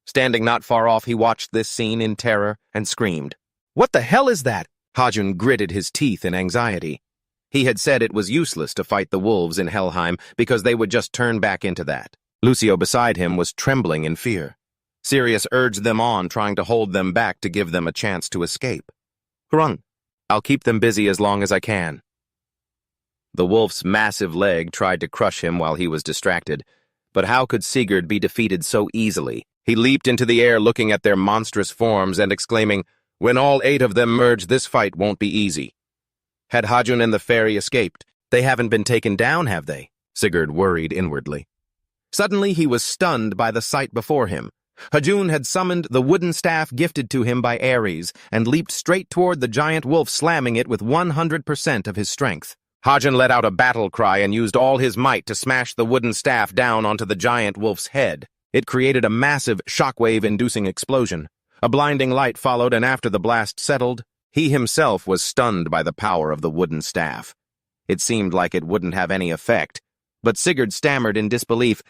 Standing not far off, he watched this scene in terror and screamed. What the hell is that? Ha-jun gritted his teeth in anxiety. He had said it was useless to fight the wolves in Helheim because they would just turn back into that. Lucio beside him was trembling in fear. Sirius urged them on, trying to hold them back to give them a chance to escape. Grung, I'll keep them busy as long as I can. The wolf's massive leg tried to crush him while he was distracted, but how could Sigurd be defeated so easily? He leaped into the air looking at their monstrous forms and exclaiming, When all 8 of them merge, this fight won't be easy. Had Ha-jun and the fairy escaped? They haven't been taken down, have they? Sigurd worried inwardly. Suddenly he was stunned by the sight before him. Ha-jun had summoned the wooden staff gifted to him by Ares and leaped straight toward the giant wolf, slamming it with 100% of his strength. Ha-jun let out a battle cry and used all his might to smash the wooden staff down onto the giant wolf's head. It created a massive, shockwave-inducing explosion. A blinding light followed, and after the blast settled, he himself was stunned by the power of the wooden staff. It seemed like it wouldn't have any effect, but Sigurd stammered in disbelief.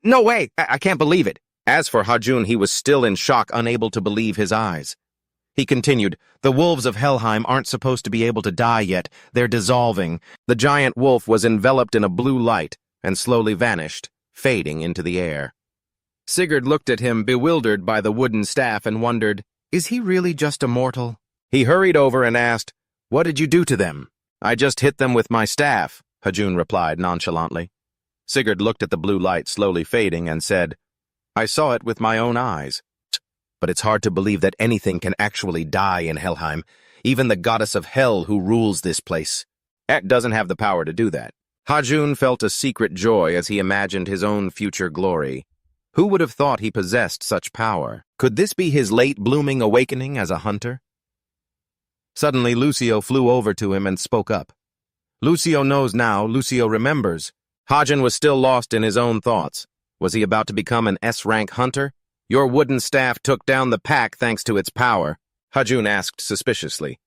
No way! I can't believe it! As for Ha-jun, he was still in shock, unable to believe his eyes. He continued, The wolves of Helheim aren't supposed to be able to die yet. They're dissolving. The giant wolf was enveloped in a blue light and slowly vanished, fading into the air. Sigurd looked at him, bewildered by the wooden staff, and wondered, Is he really just a mortal? He hurried over and asked, What did you do to them? I just hit them with my staff, Ha-jun replied nonchalantly. Sigurd looked at the blue light slowly fading and said, I saw it with my own eyes. But it's hard to believe that anything can actually die in Helheim, even the goddess of hell who rules this place. Ek doesn't have the power to do that. Ha-jun felt a secret joy as he imagined his own future glory. Who would have thought he possessed such power? Could this be his late-blooming awakening as a hunter? Suddenly, Lucio flew over to him and spoke up. Lucio knows now, Lucio remembers. Ha-jun was still lost in his own thoughts. Was he about to become an S-rank hunter? Your wooden staff took down the pack thanks to its power, Ha-jun asked suspiciously.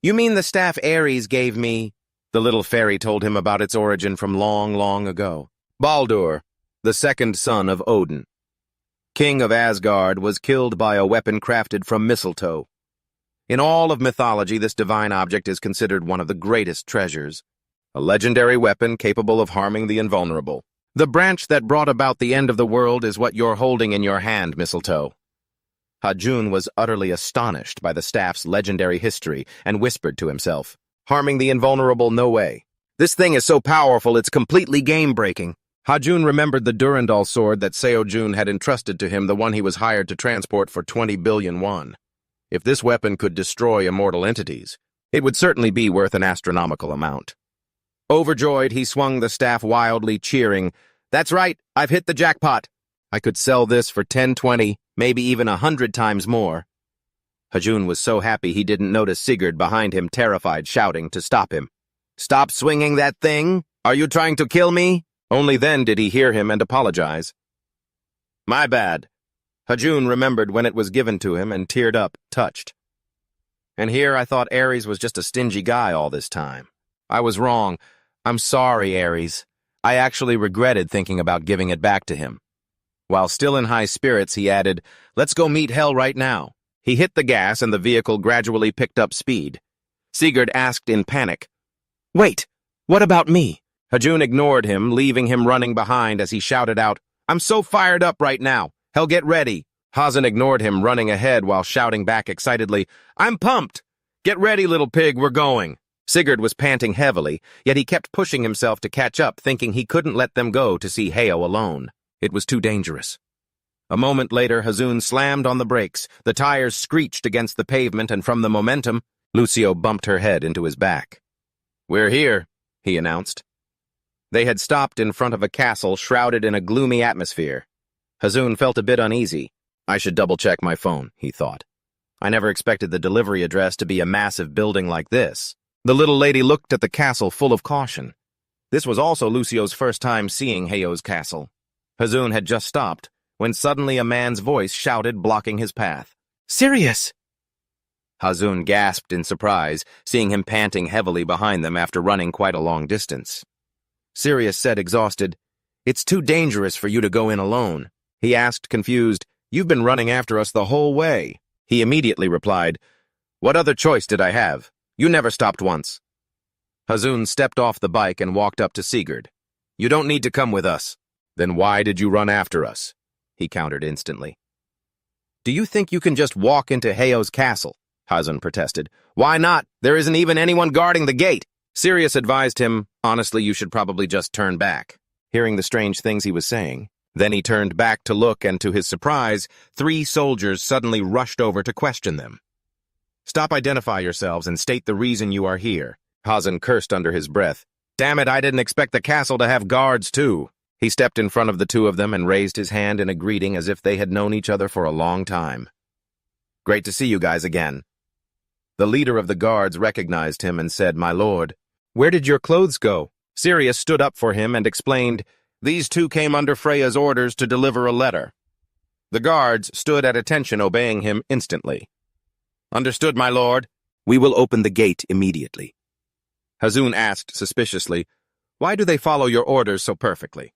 You mean the staff Ares gave me The little fairy told him about its origin from long, long ago. Baldur, the second son of Odin, king of Asgard, was killed by a weapon crafted from mistletoe. In all of mythology, this divine object is considered one of the greatest treasures, a legendary weapon capable of harming the invulnerable. The branch that brought about the end of the world is what you're holding in your hand, mistletoe. Hajun was utterly astonished by the staff's legendary history and whispered to himself, harming the invulnerable, no way. This thing is so powerful it's completely game-breaking. Hajun remembered the Durandal sword that Seojun had entrusted to him, the one he was hired to transport for 20 billion won. If this weapon could destroy immortal entities, it would certainly be worth an astronomical amount. Overjoyed, he swung the staff wildly, cheering, "That's right, I've hit the jackpot. I could sell this for 10, 20, maybe even 100 times more." Hajun was so happy he didn't notice Sigurd behind him, terrified, shouting to stop him. "Stop swinging that thing! Are you trying to kill me?" Only then did he hear him and apologize. "My bad." Hajun remembered when it was given to him and teared up, touched. "And here I thought Ares was just a stingy guy all this time. I was wrong. I'm sorry, Ares. I actually regretted thinking about giving it back to him." While still in high spirits, he added, "Let's go meet Hel right now." He hit the gas and the vehicle gradually picked up speed. Sigurd asked in panic, "Wait, what about me?" Hajun ignored him, leaving him running behind as he shouted out, "I'm so fired up right now. Hel, get ready." Hazen ignored him, running ahead while shouting back excitedly, "I'm pumped. Get ready, little pig, we're going." Sigurd was panting heavily, yet he kept pushing himself to catch up, thinking he couldn't let them go to see Heo alone. It was too dangerous. A moment later, Hajun slammed on the brakes. The tires screeched against the pavement, and from the momentum, Lucio bumped her head into his back. "We're here," he announced. They had stopped in front of a castle shrouded in a gloomy atmosphere. Hajun felt a bit uneasy. "I should double-check my phone," he thought. "I never expected the delivery address to be a massive building like this." The little lady looked at the castle full of caution. This was also Lucio's first time seeing Heo's castle. Hajun had just stopped, when suddenly a man's voice shouted, blocking his path. "Sirius!" Hajun gasped in surprise, seeing him panting heavily behind them after running quite a long distance. Sirius said, exhausted, "It's too dangerous for you to go in alone." He asked, confused, "You've been running after us the whole way." He immediately replied, "What other choice did I have? You never stopped once." Hajun stepped off the bike and walked up to Sigurd. "You don't need to come with us." "Then why did you run after us?" he countered instantly. "Do you think you can just walk into Heo's castle?" Hajun protested. "Why not? There isn't even anyone guarding the gate." Sirius advised him, "Honestly, you should probably just turn back," hearing the strange things he was saying. Then he turned back to look, and to his surprise, 3 soldiers suddenly rushed over to question them. "Stop, identify yourselves, and state the reason you are here." Hajun cursed under his breath. "Damn it, I didn't expect the castle to have guards, too." He stepped in front of the 2 of them and raised his hand in a greeting as if they had known each other for a long time. "Great to see you guys again." The leader of the guards recognized him and said, "My lord, where did your clothes go?" Sirius stood up for him and explained, "These 2 came under Freya's orders to deliver a letter." The guards stood at attention, obeying him instantly. "Understood, my lord. We will open the gate immediately." Hajun asked suspiciously, "Why do they follow your orders so perfectly?"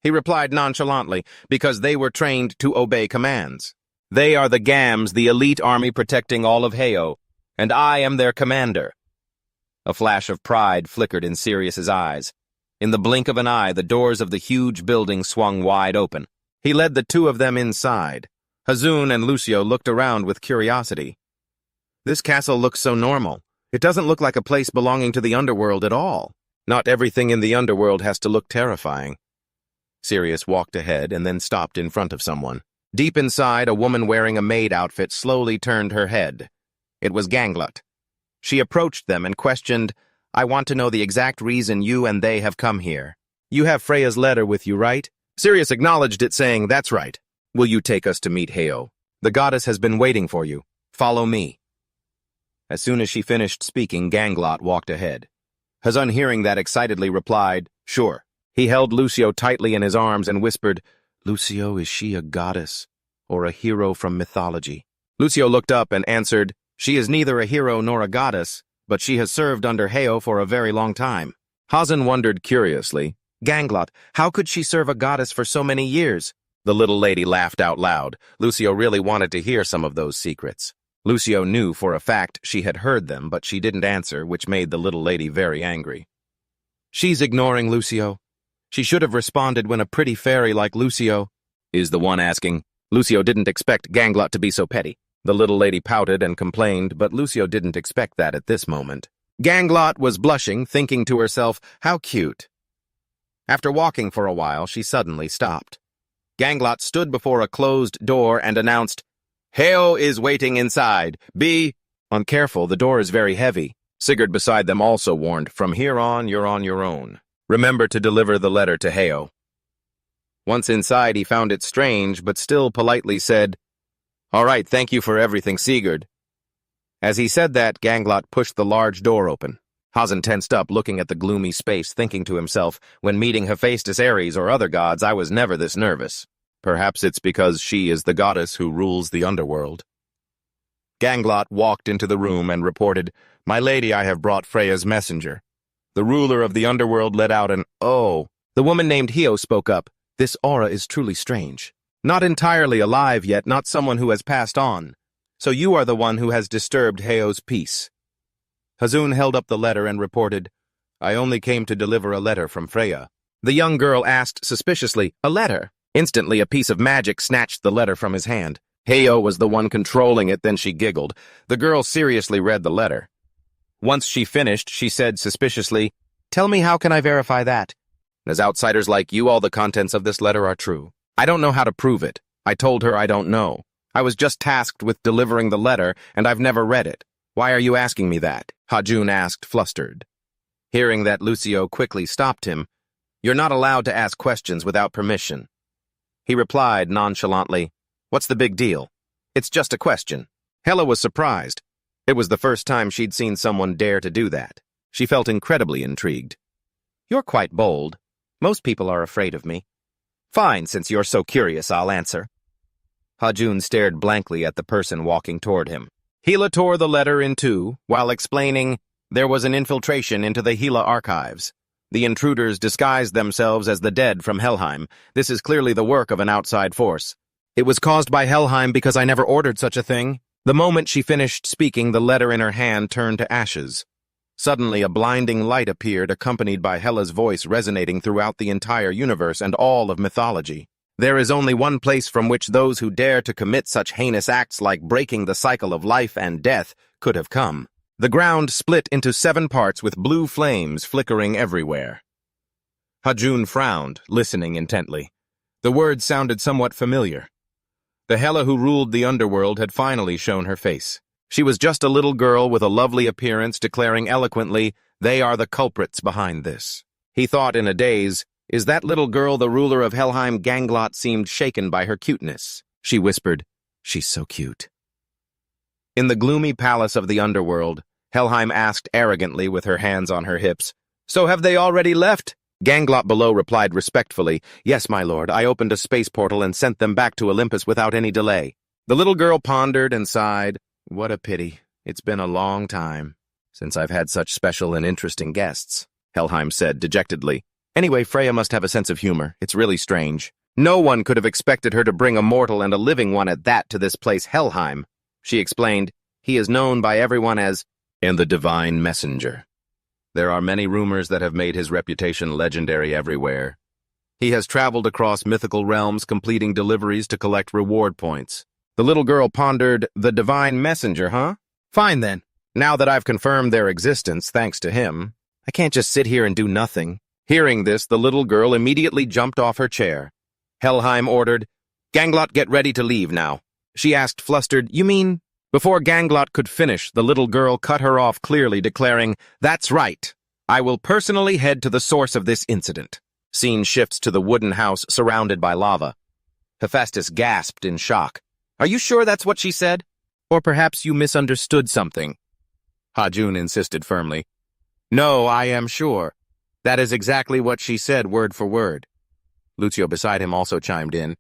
He replied nonchalantly, "Because they were trained to obey commands. They are the Gams, the elite army protecting all of Heo, and I am their commander." A flash of pride flickered in Sirius's eyes. In the blink of an eye, the doors of the huge building swung wide open. He led the 2 of them inside. Hajun and Lucio looked around with curiosity. "This castle looks so normal. It doesn't look like a place belonging to the underworld at all." "Not everything in the underworld has to look terrifying." Sirius walked ahead and then stopped in front of someone. Deep inside, a woman wearing a maid outfit slowly turned her head. It was Ganglut. She approached them and questioned, "I want to know the exact reason you and they have come here. You have Freya's letter with you, right?" Sirius acknowledged it, saying, "That's right. Will you take us to meet Heo? The goddess has been waiting for you. Follow me." As soon as she finished speaking, Ganglot walked ahead. Hajun, hearing that, excitedly replied, "Sure." He held Lucio tightly in his arms and whispered, "Lucio, is she a goddess or a hero from mythology?" Lucio looked up and answered, "She is neither a hero nor a goddess, but she has served under Heyo for a very long time. Hazen wondered curiously, Ganglot, how could she serve a goddess for so many years? The little lady laughed out loud. Lucio really wanted to hear some of those secrets. Lucio knew for a fact she had heard them, but she didn't answer, which made the little lady very angry. She's ignoring Lucio. She should have responded when a pretty fairy like Lucio is the one asking. Lucio didn't expect Ganglot to be so petty. The little lady pouted and complained, but Lucio didn't expect that at this moment. Ganglot was blushing, thinking to herself, how cute. After walking for a while, she suddenly stopped. Ganglot stood before a closed door and announced, Heyo is waiting inside. Be careful, the door is very heavy. Sigurd beside them also warned, from here on, you're on your own. Remember to deliver the letter to Heyo. Once inside, he found it strange, but still politely said, All right, thank you for everything, Sigurd. As he said that, Ganglot pushed the large door open. Hazen tensed up, looking at the gloomy space, thinking to himself, when meeting Hephaestus Ares or other gods, I was never this nervous. Perhaps it's because she is the goddess who rules the underworld. Ganglot walked into the room and reported, My lady, I have brought Freya's messenger. The ruler of the underworld let out an, oh. The woman named Heyo spoke up, This aura is truly strange. Not entirely alive yet, not someone who has passed on. So you are the one who has disturbed Heyo's peace. Hazun held up the letter and reported, I only came to deliver a letter from Freya. The young girl asked suspiciously, A letter? Instantly, a piece of magic snatched the letter from his hand. Heyo was the one controlling it, then she giggled. The girl seriously read the letter. Once she finished, she said suspiciously, Tell me, how can I verify that? As outsiders like you, all the contents of this letter are true. I don't know how to prove it. I told her I don't know. I was just tasked with delivering the letter, and I've never read it. Why are you asking me that? Hajun asked, flustered. Hearing that, Lucio quickly stopped him. You're not allowed to ask questions without permission. He replied nonchalantly, What's the big deal? It's just a question. Hela was surprised. It was the first time she'd seen someone dare to do that. She felt incredibly intrigued. You're quite bold. Most people are afraid of me. Fine, since you're so curious, I'll answer. Hajun stared blankly at the person walking toward him. Hela tore the letter in two, while explaining there was an infiltration into the Hela archives. The intruders disguised themselves as the dead from Helheim. This is clearly the work of an outside force. It was caused by Helheim because I never ordered such a thing. The moment she finished speaking, the letter in her hand turned to ashes. Suddenly, a blinding light appeared, accompanied by Hela's voice resonating throughout the entire universe and all of mythology. There is only one place from which those who dare to commit such heinous acts like breaking the cycle of life and death could have come. The ground split into 7 parts with blue flames flickering everywhere. Hajun frowned, listening intently. The words sounded somewhat familiar. The Hela who ruled the underworld had finally shown her face. She was just a little girl with a lovely appearance, declaring eloquently, They are the culprits behind this. He thought in a daze, Is that little girl the ruler of Helheim? Ganglot seemed shaken by her cuteness. She whispered, She's so cute. In the gloomy palace of the underworld, Helheim asked arrogantly with her hands on her hips, So have they already left? Ganglot below replied respectfully, Yes, my lord, I opened a space portal and sent them back to Olympus without any delay. The little girl pondered and sighed, What a pity. It's been a long time since I've had such special and interesting guests, Helheim said dejectedly. Anyway, Freya must have a sense of humor. It's really strange. No one could have expected her to bring a mortal and a living one at that to this place, Helheim. She explained, He is known by everyone as the divine messenger. There are many rumors that have made his reputation legendary everywhere. He has traveled across mythical realms, completing deliveries to collect reward points. The little girl pondered, The divine messenger, huh? Fine then. Now that I've confirmed their existence, thanks to him, I can't just sit here and do nothing. Hearing this, the little girl immediately jumped off her chair. Helheim ordered, Ganglot, get ready to leave now. She asked, flustered, You mean? Before Ganglot could finish, the little girl cut her off, clearly declaring, That's right. I will personally head to the source of this incident. Scene shifts to the wooden house surrounded by lava. Hephaestus gasped in shock. Are you sure that's what she said? Or perhaps you misunderstood something? Hajun insisted firmly. No, I am sure. That is exactly what she said, word for word. Lucio beside him also chimed in.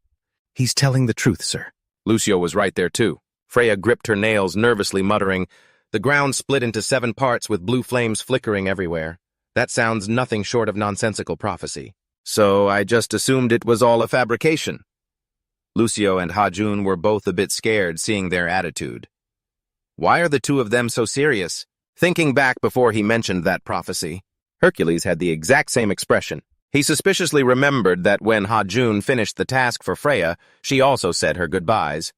He's telling the truth, sir. Lucio was right there too. Freya gripped her nails, nervously muttering, The ground split into 7 parts with blue flames flickering everywhere. That sounds nothing short of nonsensical prophecy. So I just assumed it was all a fabrication. Lucio and Ha-jun were both a bit scared seeing their attitude. Why are the two of them so serious? Thinking back before he mentioned that prophecy, Hercules had the exact same expression. He suspiciously remembered that when Ha-jun finished the task for Freya, she also said her goodbyes.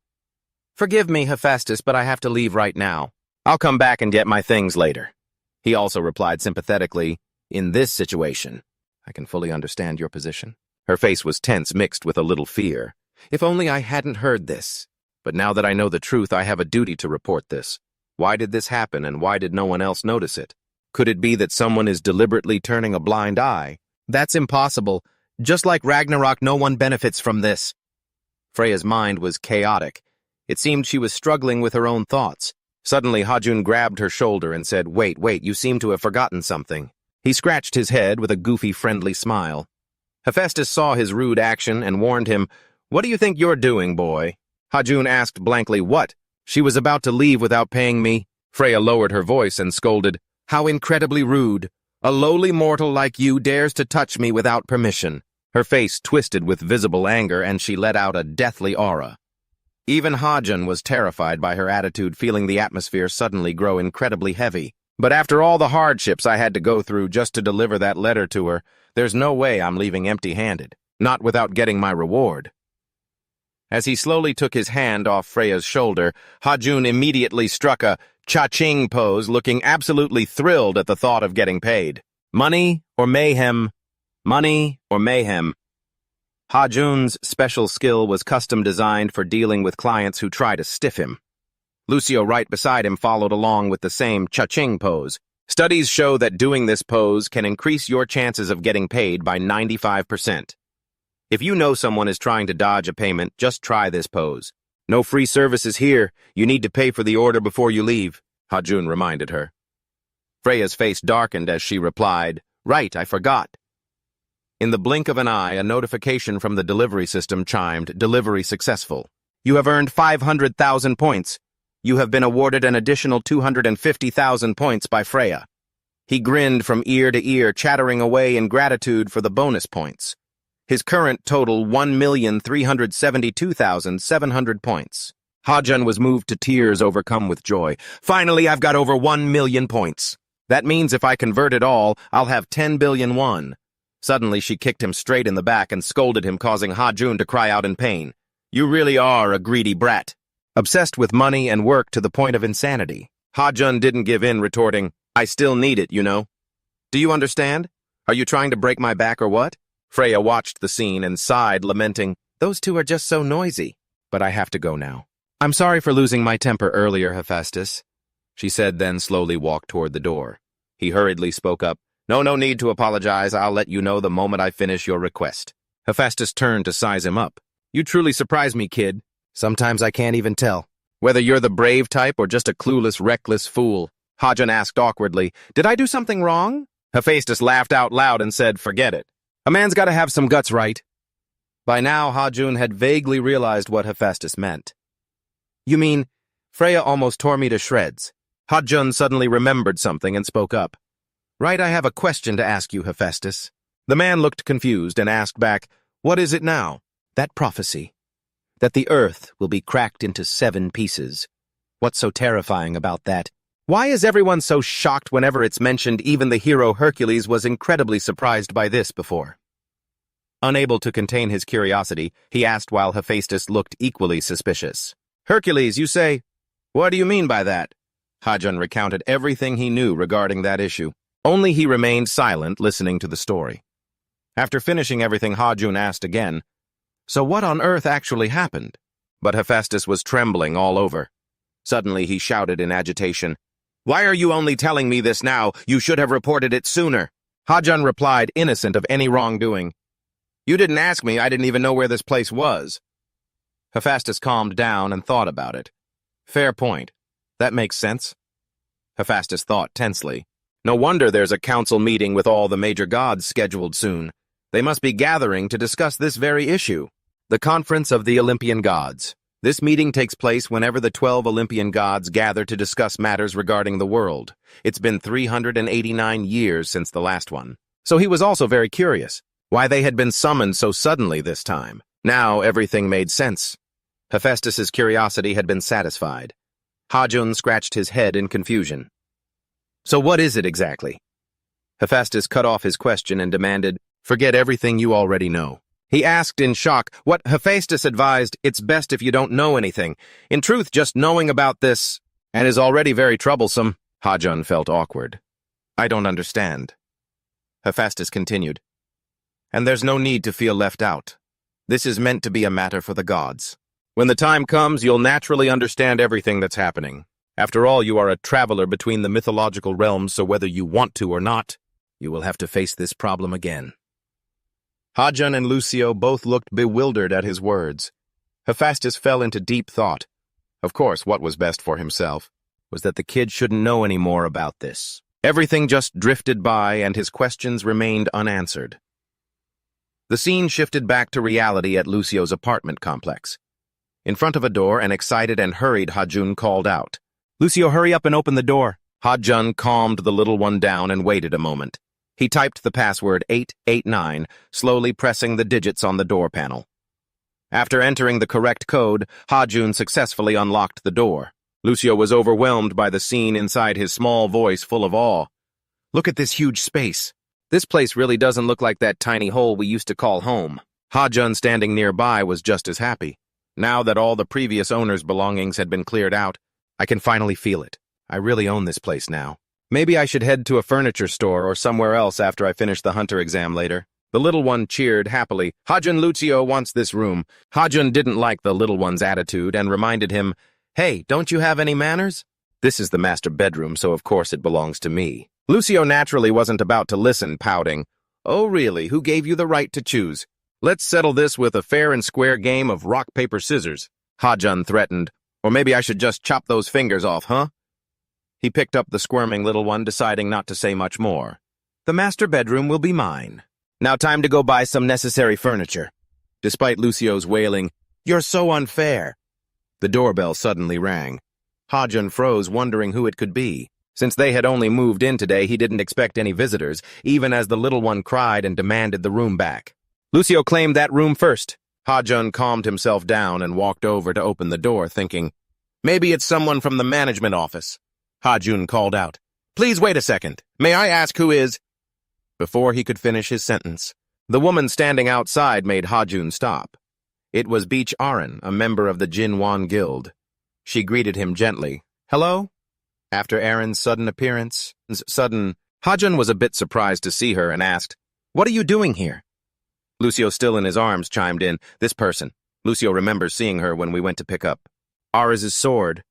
"Forgive me, Hephaestus, but I have to leave right now. I'll come back and get my things later." He also replied sympathetically, "In this situation, I can fully understand your position." Her face was tense, mixed with a little fear. If only I hadn't heard this. But now that I know the truth, I have a duty to report this. Why did this happen, and why did no one else notice it? Could it be that someone is deliberately turning a blind eye? That's impossible. Just like Ragnarok, no one benefits from this. Freya's mind was chaotic. It seemed she was struggling with her own thoughts. Suddenly, Ha-jun grabbed her shoulder and said, Wait, you seem to have forgotten something." He scratched his head with a goofy, friendly smile. Hephaestus saw his rude action and warned him, "What do you think you're doing, boy?" Ha-jun asked blankly, "What? She was about to leave without paying me." Freya lowered her voice and scolded, "How incredibly rude. A lowly mortal like you dares to touch me without permission." Her face twisted with visible anger, and she let out a deathly aura. Even Ha-jun was terrified by her attitude, feeling the atmosphere suddenly grow incredibly heavy. But after all the hardships I had to go through just to deliver that letter to her, there's no way I'm leaving empty-handed, not without getting my reward. As he slowly took his hand off Freya's shoulder, Ha-jun immediately struck a cha-ching pose, looking absolutely thrilled at the thought of getting paid. Money or mayhem? Money or mayhem? Ha-jun's special skill was custom designed for dealing with clients who try to stiff him. Lucio right beside him followed along with the same cha-ching pose. Studies show that doing this pose can increase your chances of getting paid by 95%. If you know someone is trying to dodge a payment, just try this pose. No free services here. You need to pay for the order before you leave, Ha-jun reminded her. Freya's face darkened as she replied, "Right, I forgot." In the blink of an eye, a notification from the delivery system chimed, "Delivery successful. You have earned 500,000 points. You have been awarded an additional 250,000 points by Freya." He grinned from ear to ear, chattering away in gratitude for the bonus points. His current total 1,372,700 points. Ha-jun was moved to tears, overcome with joy. "Finally, I've got over 1 million points. That means if I convert it all, I'll have 10 billion won." Suddenly, she kicked him straight in the back and scolded him, causing Ha-jun to cry out in pain. "You really are a greedy brat." Obsessed with money and work to the point of insanity, Ha-jun didn't give in, retorting, "I still need it, you know. Do you understand? Are you trying to break my back or what?" Freya watched the scene and sighed, lamenting, "Those two are just so noisy. But I have to go now." "I'm sorry for losing my temper earlier, Hephaestus," she said, then slowly walked toward the door. He hurriedly spoke up, No need to apologize. I'll let you know the moment I finish your request." Hephaestus turned to size him up. "You truly surprise me, kid. Sometimes I can't even tell whether you're the brave type or just a clueless, reckless fool." Ha-jun asked awkwardly, "Did I do something wrong?" Hephaestus laughed out loud and said, "Forget it. A man's got to have some guts, right?" By now, Ha-jun had vaguely realized what Hephaestus meant. "You mean, Freya almost tore me to shreds." Ha-jun suddenly remembered something and spoke up. "Right, I have a question to ask you, Hephaestus." The man looked confused and asked back, "What is it now?" "That prophecy. That the earth will be cracked into 7 pieces. What's so terrifying about that? Why is everyone so shocked whenever it's mentioned? Even the hero Hercules was incredibly surprised by this before." Unable to contain his curiosity, he asked while Hephaestus looked equally suspicious. "Hercules, you say? What do you mean by that?" Ha-jun recounted everything he knew regarding that issue. Only he remained silent, listening to the story. After finishing everything, Ha-jun asked again, "So what on earth actually happened?" But Hephaestus was trembling all over. Suddenly he shouted in agitation, "Why are you only telling me this now? You should have reported it sooner." Ha-jun replied, innocent of any wrongdoing, "You didn't ask me. I didn't even know where this place was." Hephaestus calmed down and thought about it. "Fair point. That makes sense." Hephaestus thought tensely. No wonder there's a council meeting with all the major gods scheduled soon. They must be gathering to discuss this very issue. The Conference of the Olympian Gods. This meeting takes place whenever the 12 Olympian gods gather to discuss matters regarding the world. It's been 389 years since the last one. So he was also very curious why they had been summoned so suddenly this time. Now everything made sense. Hephaestus's curiosity had been satisfied. Hajun scratched his head in confusion. So what is it exactly? Hephaestus cut off his question and demanded, "Forget everything you already know." He asked in shock what Hephaestus advised, "It's best if you don't know anything. In truth, just knowing about this and is already very troublesome." Hajun felt awkward. "I don't understand." Hephaestus continued, "And there's no need to feel left out. This is meant to be a matter for the gods. When the time comes, you'll naturally understand everything that's happening. After all, you are a traveler between the mythological realms, so whether you want to or not, you will have to face this problem again." Hajun and Lucio both looked bewildered at his words. Hephaestus fell into deep thought. Of course, what was best for himself was that the kid shouldn't know any more about this. Everything just drifted by, and his questions remained unanswered. The scene shifted back to reality at Lucio's apartment complex. In front of a door, an excited and hurried Hajun called out, "Lucio, hurry up and open the door." Hajun calmed the little one down and waited a moment. He typed the password 889, slowly pressing the digits on the door panel. After entering the correct code, Hajun successfully unlocked the door. Lucio was overwhelmed by the scene inside, his small voice full of awe. "Look at this huge space. This place really doesn't look like that tiny hole we used to call home." Hajun, standing nearby, was just as happy. Now that all the previous owner's belongings had been cleared out, "I can finally feel it. I really own this place now. Maybe I should head to a furniture store or somewhere else after I finish the hunter exam later." The little one cheered happily. "Hajun, Lucio wants this room." Hajun didn't like the little one's attitude and reminded him, "Hey, don't you have any manners? This is the master bedroom, so of course it belongs to me." Lucio naturally wasn't about to listen, pouting, "Oh really, who gave you the right to choose? Let's settle this with a fair and square game of rock, paper, scissors." Hajun threatened, "Or maybe I should just chop those fingers off, huh?" He picked up the squirming little one, deciding not to say much more. "The master bedroom will be mine. Now time to go buy some necessary furniture." Despite Lucio's wailing, "You're so unfair," the doorbell suddenly rang. Hajun froze, wondering who it could be. Since they had only moved in today, he didn't expect any visitors, even as the little one cried and demanded the room back. "Lucio claimed that room first." Hajun calmed himself down and walked over to open the door, thinking, "Maybe it's someone from the management office." Hajun called out, "Please wait a second. May I ask who is—" Before he could finish his sentence, the woman standing outside made Hajun stop. It was Beach Aran, a member of the Jinwan Guild. She greeted him gently. "Hello?" After Aran's sudden appearance, Hajun was a bit surprised to see her and asked, "What are you doing here?" Lucio, still in his arms, chimed in, "This person. Lucio remembers seeing her when we went to pick up Araz's sword."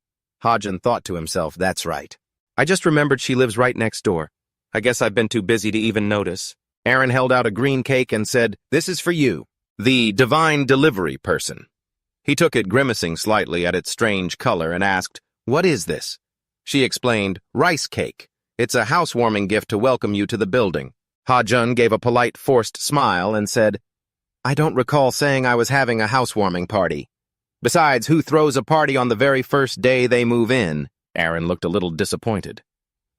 Hajun thought to himself, "That's right. I just remembered she lives right next door. I guess I've been too busy to even notice." Aran held out a green cake and said, "This is for you, the divine delivery person." He took it, grimacing slightly at its strange color, and asked, "What is this?" She explained, "Rice cake. It's a housewarming gift to welcome you to the building." Hajun gave a polite, forced smile and said, "I don't recall saying I was having a housewarming party. Besides, who throws a party on the very first day they move in?" Aran looked a little disappointed.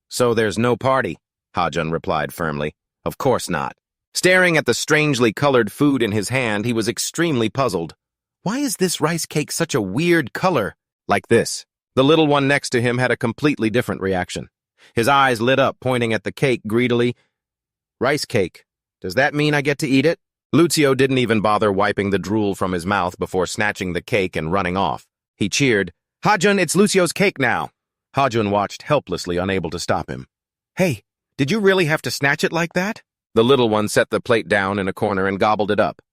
"So there's no party," Hajun replied firmly. "Of course not." Staring at the strangely colored food in his hand, he was extremely puzzled. "Why is this rice cake such a weird color?" "Like this." The little one next to him had a completely different reaction. His eyes lit up, pointing at the cake greedily. "Rice cake. Does that mean I get to eat it?" Lucio didn't even bother wiping the drool from his mouth before snatching the cake and running off. He cheered, "Hajun, it's Lucio's cake now." Hajun watched helplessly, unable to stop him. "Hey, did you really have to snatch it like that?" The little one set the plate down in a corner and gobbled it up.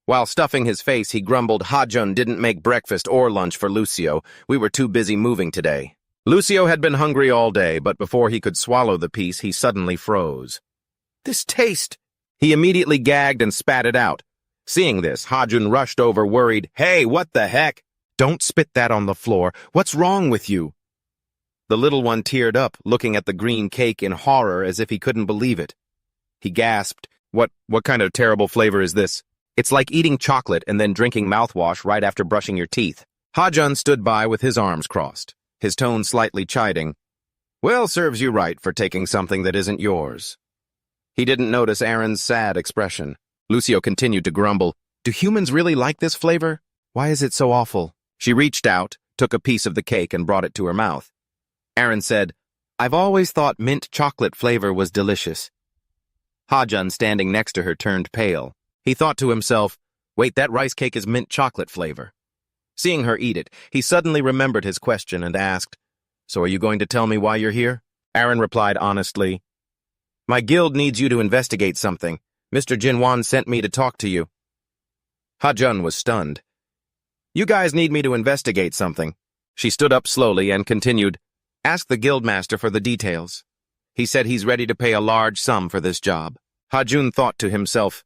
While stuffing his face, he grumbled, "Hajun didn't make breakfast or lunch for Lucio. We were too busy moving today." Lucio had been hungry all day, but before he could swallow the piece, he suddenly froze. "This taste!" He immediately gagged and spat it out. Seeing this, Hajun rushed over, worried, "Hey, what the heck? Don't spit that on the floor. What's wrong with you?" The little one teared up, looking at the green cake in horror as if he couldn't believe it. He gasped, What kind of terrible flavor is this? It's like eating chocolate and then drinking mouthwash right after brushing your teeth." Ha-jun stood by with his arms crossed, his tone slightly chiding. Well, serves you right for taking something that isn't yours. He didn't notice Aaron's sad expression. Lucio continued to grumble. Do humans really like this flavor? Why is it so awful? She reached out, took a piece of the cake and brought it to her mouth. Aaron said, I've always thought mint chocolate flavor was delicious. Ha-jun, standing next to her, turned pale. He thought to himself, wait, that rice cake is mint chocolate flavor. Seeing her eat it, he suddenly remembered his question and asked, So are you going to tell me why you're here? Aaron replied honestly, My guild needs you to investigate something. Mr. Jinwan sent me to talk to you. Ha-jun was stunned. You guys need me to investigate something. She stood up slowly and continued, Ask the guildmaster for the details. He said he's ready to pay a large sum for this job. Ha-jun thought to himself,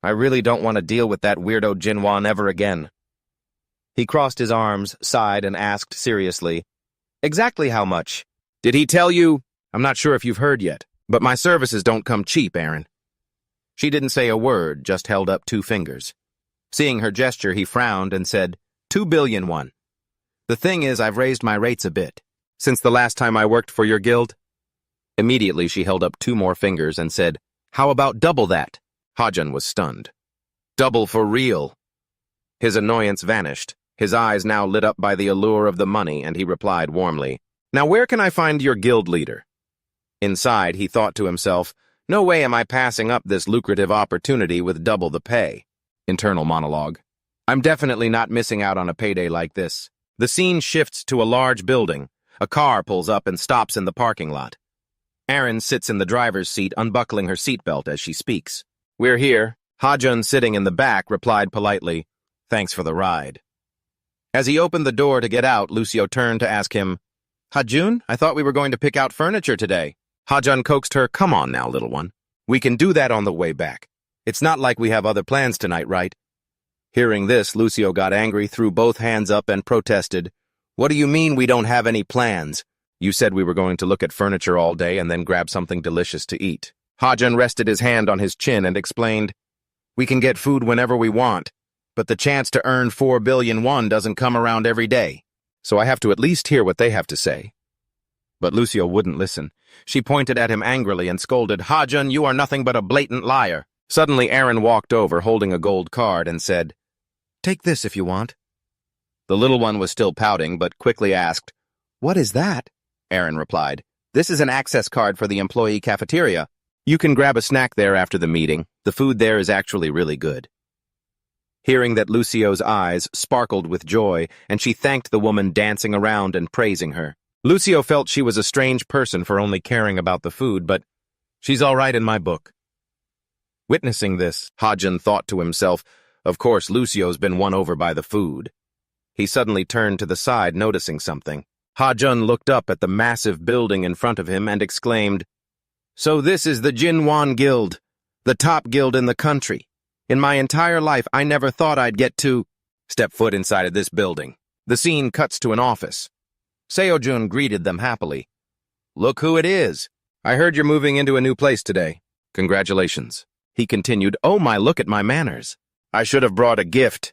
I really don't want to deal with that weirdo Jinwan ever again. He crossed his arms, sighed, and asked seriously, Exactly how much? Did he tell you? I'm not sure if you've heard yet, but my services don't come cheap, Aaron. She didn't say a word, just held up 2 fingers. Seeing her gesture, he frowned and said, 2 billion won. The thing is, I've raised my rates a bit. Since the last time I worked for your guild? Immediately, she held up 2 more fingers and said, How about double that? Ha-jun was stunned. Double for real. His annoyance vanished. His eyes now lit up by the allure of the money, and he replied warmly, Now where can I find your guild leader? Inside, he thought to himself, No way am I passing up this lucrative opportunity with double the pay. Internal monologue. I'm definitely not missing out on a payday like this. The scene shifts to a large building. A car pulls up and stops in the parking lot. Aaron sits in the driver's seat, unbuckling her seatbelt as she speaks. We're here. Ha-jun, sitting in the back, replied politely, Thanks for the ride. As he opened the door to get out, Lucio turned to ask him, Ha-jun, I thought we were going to pick out furniture today. Ha-jun coaxed her, Come on now, little one. We can do that on the way back. It's not like we have other plans tonight, right? Hearing this, Lucio got angry, threw both hands up, and protested, What do you mean we don't have any plans? You said we were going to look at furniture all day and then grab something delicious to eat. Ha-jun rested his hand on his chin and explained, We can get food whenever we want, but the chance to earn 4 billion won doesn't come around every day, so I have to at least hear what they have to say. But Lucio wouldn't listen. She pointed at him angrily and scolded, Ha-jun, you are nothing but a blatant liar. Suddenly, Aaron walked over holding a gold card and said, Take this if you want. The little one was still pouting, but quickly asked, What is that? Aaron replied, This is an access card for the employee cafeteria. You can grab a snack there after the meeting. The food there is actually really good. Hearing that, Lucio's eyes sparkled with joy, and she thanked the woman, dancing around and praising her. Lucio felt she was a strange person for only caring about the food, but she's all right in my book. Witnessing this, Ha-jun thought to himself, Of course Lucio's been won over by the food. He suddenly turned to the side, noticing something. Ha-jun looked up at the massive building in front of him and exclaimed, So this is the Jinwan Guild, the top guild in the country. In my entire life, I never thought I'd get to step foot inside of this building. The scene cuts to an office. Seo-jun greeted them happily. Look who it is. I heard you're moving into a new place today. Congratulations. He continued, Oh my, look at my manners. I should have brought a gift.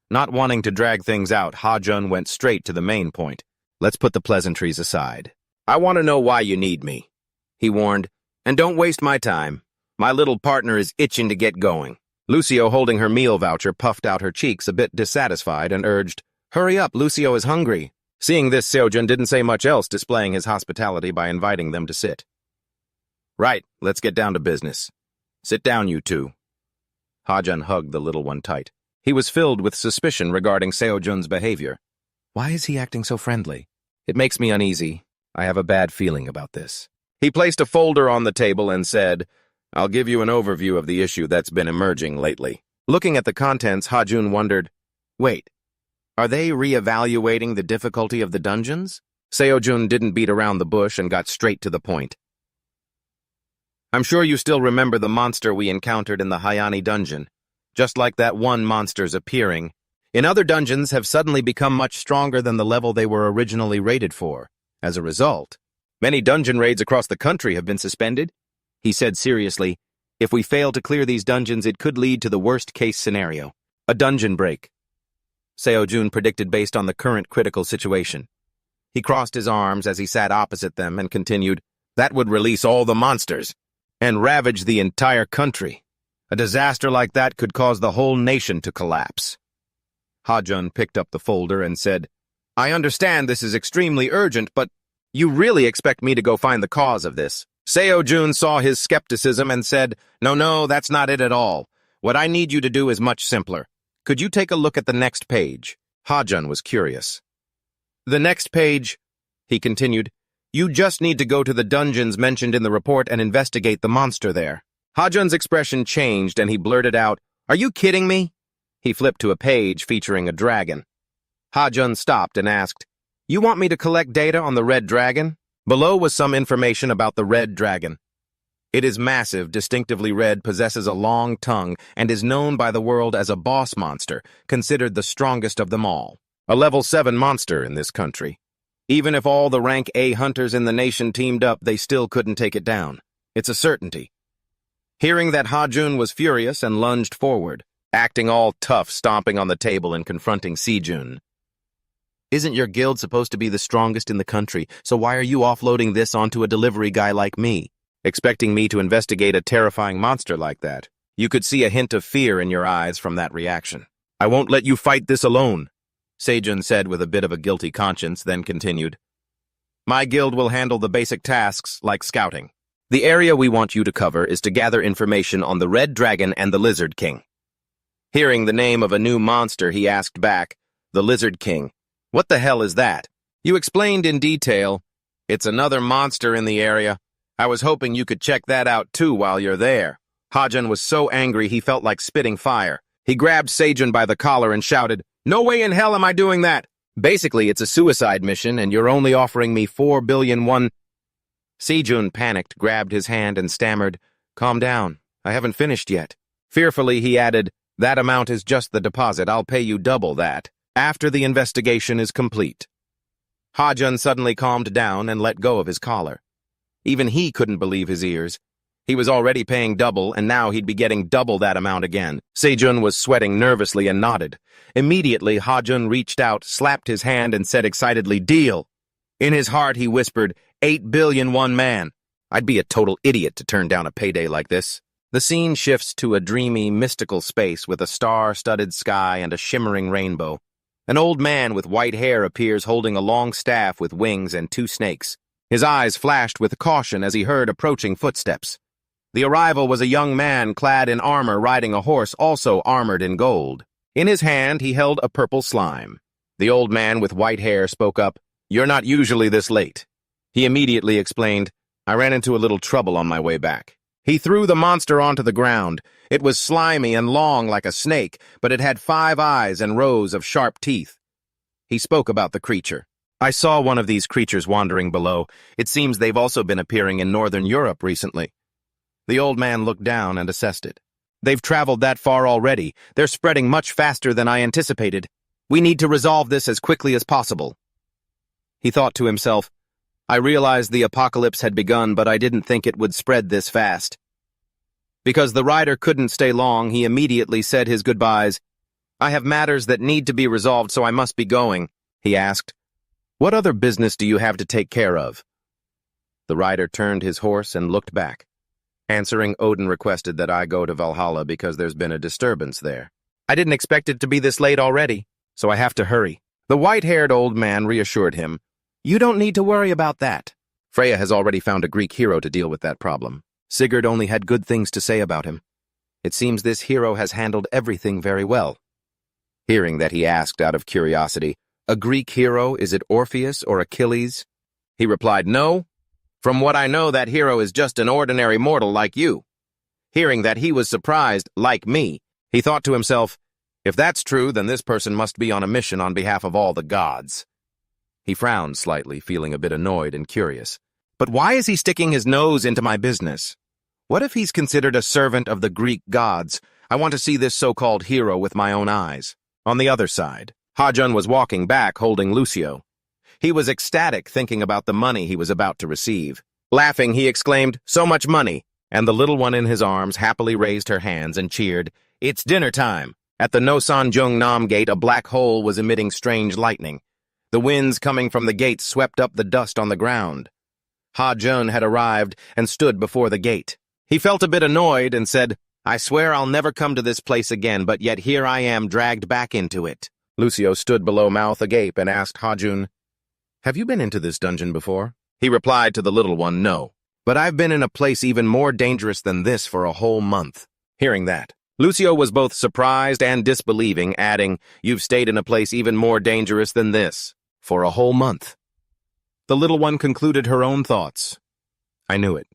Not wanting to drag things out, Ha-jun went straight to the main point. Let's put the pleasantries aside. I want to know why you need me, he warned. And don't waste my time. My little partner is itching to get going. Lucio, holding her meal voucher, puffed out her cheeks, a bit dissatisfied, and urged, Hurry up, Lucio is hungry. Seeing this, Seo-jun didn't say much else, displaying his hospitality by inviting them to sit. Right, let's get down to business. Sit down, you two. Ha-jun hugged the little one tight. He was filled with suspicion regarding Seo-jun's behavior. Why is he acting so friendly? It makes me uneasy. I have a bad feeling about this. He placed a folder on the table and said, I'll give you an overview of the issue that's been emerging lately. Looking at the contents, Ha-jun wondered, Wait, are they re-evaluating the difficulty of the dungeons? Seo-jun didn't beat around the bush and got straight to the point. I'm sure you still remember the monster we encountered in the Hayani dungeon. Just like that one monster's appearing, in other dungeons have suddenly become much stronger than the level they were originally rated for. As a result, many dungeon raids across the country have been suspended. He said seriously, If we fail to clear these dungeons, it could lead to the worst-case scenario, a dungeon break. Seo-jun predicted based on the current critical situation. He crossed his arms as he sat opposite them and continued, "That would release all the monsters and ravage the entire country. A disaster like that could cause the whole nation to collapse." Ha-jun picked up the folder and said, "I understand this is extremely urgent, but you really expect me to go find the cause of this?" Seo-jun saw his skepticism and said, No, that's not it at all. What I need you to do is much simpler. Could you take a look at the next page?" Ha-jun was curious. "The next page," he continued, "you just need to go to the dungeons mentioned in the report and investigate the monster there." Ha-jun's expression changed and he blurted out, "Are you kidding me?" He flipped to a page featuring a dragon. Ha-jun stopped and asked, "You want me to collect data on the red dragon?" Below was some information about the red dragon. It is massive, distinctively red, possesses a long tongue, and is known by the world as a boss monster, considered the strongest of them all. A level 7 monster in this country. Even if all the rank A hunters in the nation teamed up, they still couldn't take it down. It's a certainty. Hearing that, Ha-jun was furious and lunged forward, acting all tough, stomping on the table and confronting Si-jun. "Isn't your guild supposed to be the strongest in the country, so why are you offloading this onto a delivery guy like me, expecting me to investigate a terrifying monster like that?" You could see a hint of fear in your eyes from that reaction. "I won't let you fight this alone," Se-jun said with a bit of a guilty conscience, then continued. "My guild will handle the basic tasks like scouting. The area we want you to cover is to gather information on the Red Dragon and the Lizard King." Hearing the name of a new monster, he asked back, "The Lizard King. What the hell is that?" "You explained in detail. It's another monster in the area. I was hoping you could check that out too while you're there." Ha-jun was so angry he felt like spitting fire. He grabbed Se-jun by the collar and shouted, "No way in hell am I doing that! Basically, it's a suicide mission and you're only offering me 4 billion won." Se-jun panicked, grabbed his hand and stammered, "Calm down, I haven't finished yet." Fearfully, he added, "That amount is just the deposit. I'll pay you double that after the investigation is complete." Ha-jun suddenly calmed down and let go of his collar. Even he couldn't believe his ears. He was already paying double, and now he'd be getting double that amount again. Se-jun was sweating nervously and nodded. Immediately, Ha-jun reached out, slapped his hand, and said excitedly, "Deal!" In his heart, he whispered, 8 billion one man. I'd be a total idiot to turn down a payday like this. The scene shifts to a dreamy, mystical space with a star-studded sky and a shimmering rainbow. An old man with white hair appears holding a long staff with wings and 2 snakes. His eyes flashed with caution as he heard approaching footsteps. The arrival was a young man clad in armor riding a horse also armored in gold. In his hand, he held a purple slime. The old man with white hair spoke up, "You're not usually this late." He immediately explained, "I ran into a little trouble on my way back." He threw the monster onto the ground. It was slimy and long like a snake, but it had 5 eyes and rows of sharp teeth. He spoke about the creature. "I saw one of these creatures wandering below. It seems they've also been appearing in Northern Europe recently." The old man looked down and assessed it. "They've traveled that far already. They're spreading much faster than I anticipated. We need to resolve this as quickly as possible." He thought to himself, "I realized the apocalypse had begun, but I didn't think it would spread this fast." Because the rider couldn't stay long, he immediately said his goodbyes. "I have matters that need to be resolved, so I must be going," he asked. "What other business do you have to take care of?" The rider turned his horse and looked back. Answering, Odin requested that I go to Valhalla because there's been a disturbance there. I didn't expect it to be this late already, so I have to hurry. The white-haired old man reassured him, "You don't need to worry about that. Freya has already found a Greek hero to deal with that problem. Sigurd only had good things to say about him. It seems this hero has handled everything very well." Hearing that, he asked out of curiosity, "A Greek hero, is it Orpheus or Achilles?" He replied, "No. From what I know, that hero is just an ordinary mortal like you." Hearing that, he was surprised, like me. He thought to himself, "If that's true, then this person must be on a mission on behalf of all the gods." He frowned slightly, feeling a bit annoyed and curious. But why is he sticking his nose into my business? What if he's considered a servant of the Greek gods? I want to see this so-called hero with my own eyes. On the other side, Ha-jun was walking back holding Lucio. He was ecstatic thinking about the money he was about to receive. Laughing, he exclaimed, "So much money!" And the little one in his arms happily raised her hands and cheered, "It's dinner time!" At the Nosan-jung-nam gate, a black hole was emitting strange lightning. The winds coming from the gate swept up the dust on the ground. Ha-jun had arrived and stood before the gate. He felt a bit annoyed and said, "I swear I'll never come to this place again, but yet here I am dragged back into it." Lucio stood below, mouth agape, and asked Ha-jun, "Have you been into this dungeon before?" He replied to the little one, "No, but I've been in a place even more dangerous than this for a whole month." Hearing that, Lucio was both surprised and disbelieving, adding, "You've stayed in a place even more dangerous than this for a whole month." The little one concluded her own thoughts. "I knew it.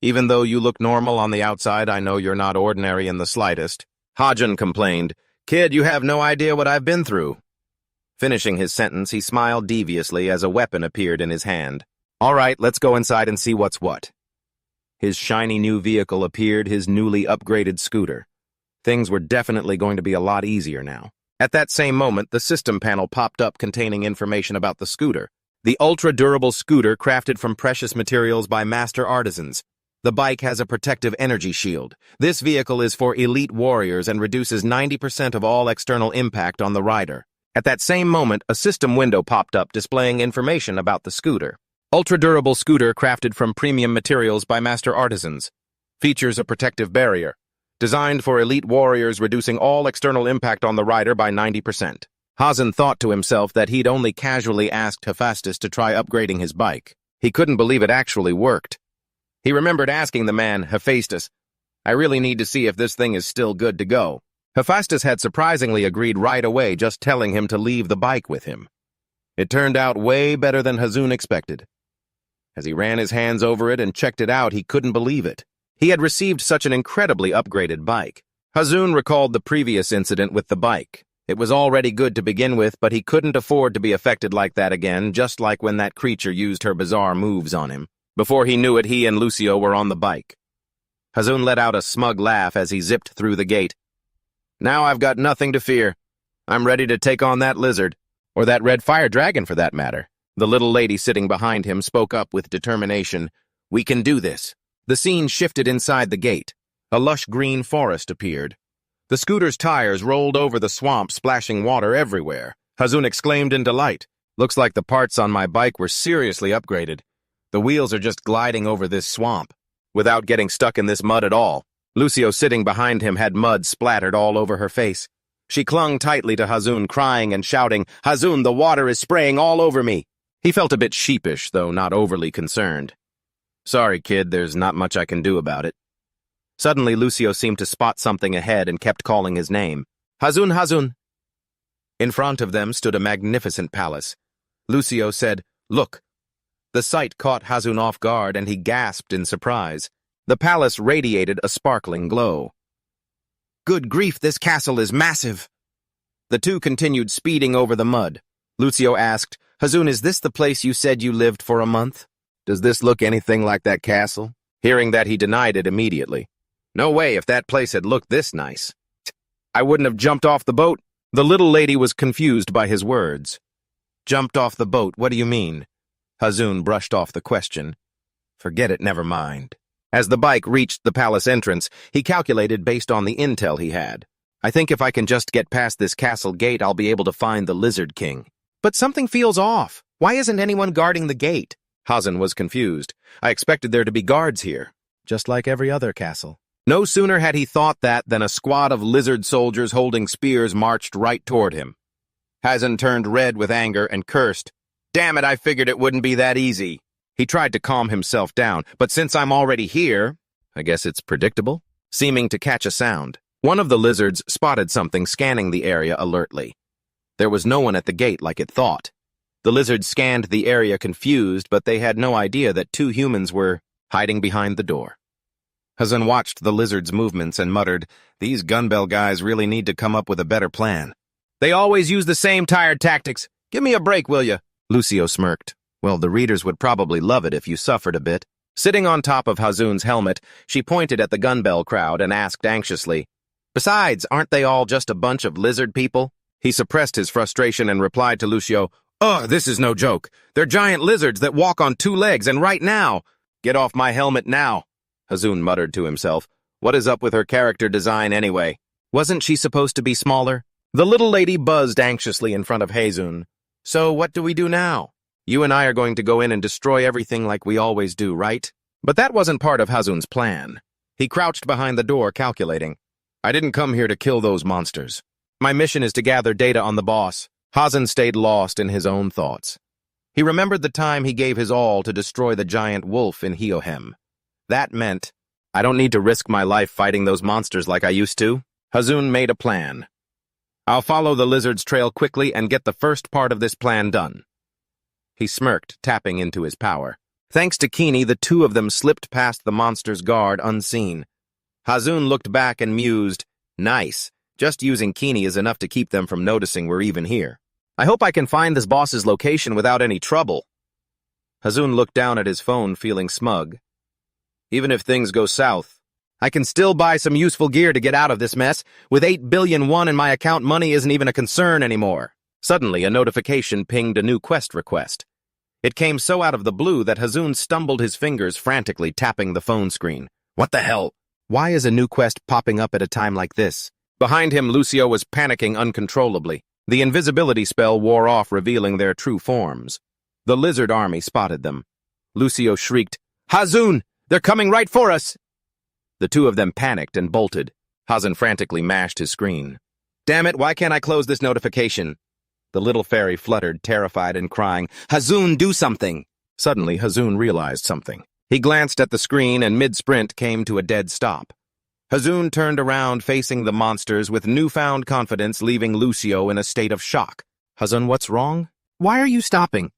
Even though you look normal on the outside, I know you're not ordinary in the slightest." Ha-jun complained, "Kid, you have no idea what I've been through." Finishing his sentence, he smiled deviously as a weapon appeared in his hand. "All right, let's go inside and see what's what." His shiny new vehicle appeared, his newly upgraded scooter. Things were definitely going to be a lot easier now. At that same moment, the system panel popped up containing information about the scooter. The ultra-durable scooter crafted from precious materials by master artisans. The bike has a protective energy shield. This vehicle is for elite warriors and reduces 90% of all external impact on the rider. At that same moment, a system window popped up displaying information about the scooter. Ultra-durable scooter crafted from premium materials by master artisans. Features a protective barrier. Designed for elite warriors, reducing all external impact on the rider by 90%. Ha-jun thought to himself that he'd only casually asked Hephaestus to try upgrading his bike. He couldn't believe it actually worked. He remembered asking the man, "Hephaestus, I really need to see if this thing is still good to go." Hephaestus had surprisingly agreed right away, just telling him to leave the bike with him. It turned out way better than Ha-jun expected. As he ran his hands over it and checked it out, he couldn't believe it. He had received such an incredibly upgraded bike. Ha-jun recalled the previous incident with the bike. It was already good to begin with, but he couldn't afford to be affected like that again, just like when that creature used her bizarre moves on him. Before he knew it, he and Lucio were on the bike. Ha-jun let out a smug laugh as he zipped through the gate. "Now I've got nothing to fear. I'm ready to take on that lizard, or that red fire dragon for that matter." The little lady sitting behind him spoke up with determination. "We can do this." The scene shifted inside the gate. A lush green forest appeared. The scooter's tires rolled over the swamp, splashing water everywhere. Ha-jun exclaimed in delight. "Looks like the parts on my bike were seriously upgraded. The wheels are just gliding over this swamp, without getting stuck in this mud at all." Lucio, sitting behind him, had mud splattered all over her face. She clung tightly to Ha-jun, crying and shouting, "Ha-jun, the water is spraying all over me." He felt a bit sheepish, though not overly concerned. "Sorry, kid, there's not much I can do about it." Suddenly, Lucio seemed to spot something ahead and kept calling his name. "Ha-jun, Ha-jun." In front of them stood a magnificent palace. Lucio said, "Look." The sight caught Ha-jun off guard, and he gasped in surprise. The palace radiated a sparkling glow. "Good grief, this castle is massive." The two continued speeding over the mud. Lucio asked, "Ha-jun, is this the place you said you lived for a month? Does this look anything like that castle?" Hearing that, he denied it immediately. "No way, if that place had looked this nice. I wouldn't have jumped off the boat." The little lady was confused by his words. "Jumped off the boat, what do you mean?" Ha-jun brushed off the question. "Forget it, never mind." As the bike reached the palace entrance, he calculated based on the intel he had. "I think if I can just get past this castle gate, I'll be able to find the Lizard King." "But something feels off. Why isn't anyone guarding the gate?" Ha-jun was confused. "I expected there to be guards here, just like every other castle." No sooner had he thought that than a squad of lizard soldiers holding spears marched right toward him. Ha-jun turned red with anger and cursed. "Damn it, I figured it wouldn't be that easy." He tried to calm himself down, but since I'm already here, I guess it's predictable. Seeming to catch a sound, one of the lizards spotted something scanning the area alertly. There was no one at the gate like it thought. The lizards scanned the area confused, but they had no idea that two humans were hiding behind the door. Ha-jun watched the lizard's movements and muttered, "These gunbell guys really need to come up with a better plan. They always use the same tired tactics. Give me a break, will ya?" Lucio smirked. "Well, the readers would probably love it if you suffered a bit." Sitting on top of Ha-jun's helmet, she pointed at the gunbell crowd and asked anxiously, "Besides, aren't they all just a bunch of lizard people?" He suppressed his frustration and replied to Lucio, "Ugh, this is no joke. They're giant lizards that walk on two legs, and right now—" "Get off my helmet now," Ha-jun muttered to himself. "What is up with her character design anyway?" Wasn't she supposed to be smaller? The little lady buzzed anxiously in front of Haezun. So what do we do now? You and I are going to go in and destroy everything like we always do, right? But that wasn't part of Haezun's plan. He crouched behind the door, calculating. I didn't come here to kill those monsters. My mission is to gather data on the boss. Haezun stayed lost in his own thoughts. He remembered the time he gave his all to destroy the giant wolf in Hyohem. That meant, I don't need to risk my life fighting those monsters like I used to. Haezun made a plan. I'll follow the lizard's trail quickly and get the first part of this plan done. He smirked, tapping into his power. Thanks to Kini, the two of them slipped past the monster's guard unseen. Haezun looked back and mused, nice. Just using Kini is enough to keep them from noticing we're even here. I hope I can find this boss's location without any trouble. Haezun looked down at his phone, feeling smug. Even if things go south, I can still buy some useful gear to get out of this mess. With 8 billion won in my account, money isn't even a concern anymore. Suddenly, a notification pinged a new quest request. It came so out of the blue that Haezun stumbled his fingers, frantically tapping the phone screen. What the hell? Why is a new quest popping up at a time like this? Behind him, Lucio was panicking uncontrollably. The invisibility spell wore off, revealing their true forms. The lizard army spotted them. Lucio shrieked, Haezun! They're coming right for us! The two of them panicked and bolted. Haezun frantically mashed his screen. Damn it, why can't I close this notification? The little fairy fluttered, terrified and crying, Haezun, do something! Suddenly, Haezun realized something. He glanced at the screen and mid-sprint came to a dead stop. Haezun turned around, facing the monsters with newfound confidence, leaving Lucio in a state of shock. Haezun, what's wrong? Why are you stopping?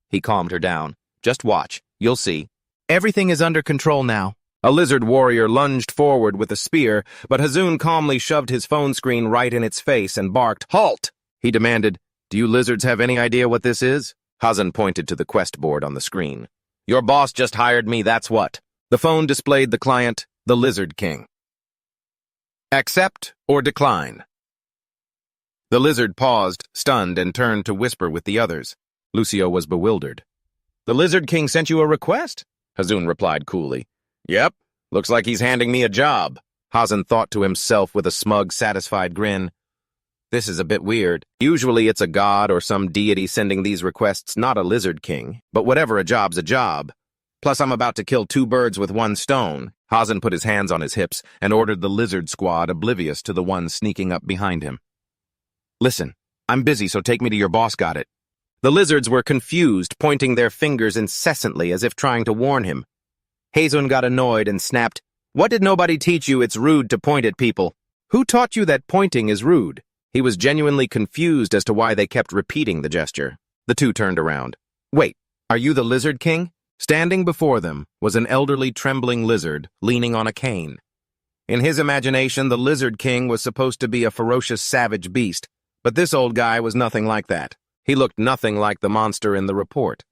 He calmed her down. Just watch. You'll see. Everything is under control now. A lizard warrior lunged forward with a spear, but Haezun calmly shoved his phone screen right in its face and barked, Halt! He demanded, Do you lizards have any idea what this is? Haezun pointed to the quest board on the screen. Your boss just hired me, that's what. The phone displayed the client, the Lizard King. Accept or decline. The lizard paused, stunned, and turned to whisper with the others. Lucio was bewildered. The Lizard King sent you a request? Haezun replied coolly. Yep, looks like he's handing me a job. Haezun thought to himself with a smug, satisfied grin. This is a bit weird. Usually it's a god or some deity sending these requests, not a Lizard King. But whatever, a job's a job. Plus, I'm about to kill 2 birds with 1 stone. Haezun put his hands on his hips and ordered the lizard squad, oblivious to the one sneaking up behind him. Listen, I'm busy, so take me to your boss, got it? The lizards were confused, pointing their fingers incessantly as if trying to warn him. Haezun got annoyed and snapped, What did nobody teach you? It's rude to point at people. Who taught you that pointing is rude? He was genuinely confused as to why they kept repeating the gesture. The two turned around. Wait, are you the Lizard King? Standing before them was an elderly, trembling lizard leaning on a cane. In his imagination, the Lizard King was supposed to be a ferocious, savage beast, but this old guy was nothing like that. He looked nothing like the monster in the report.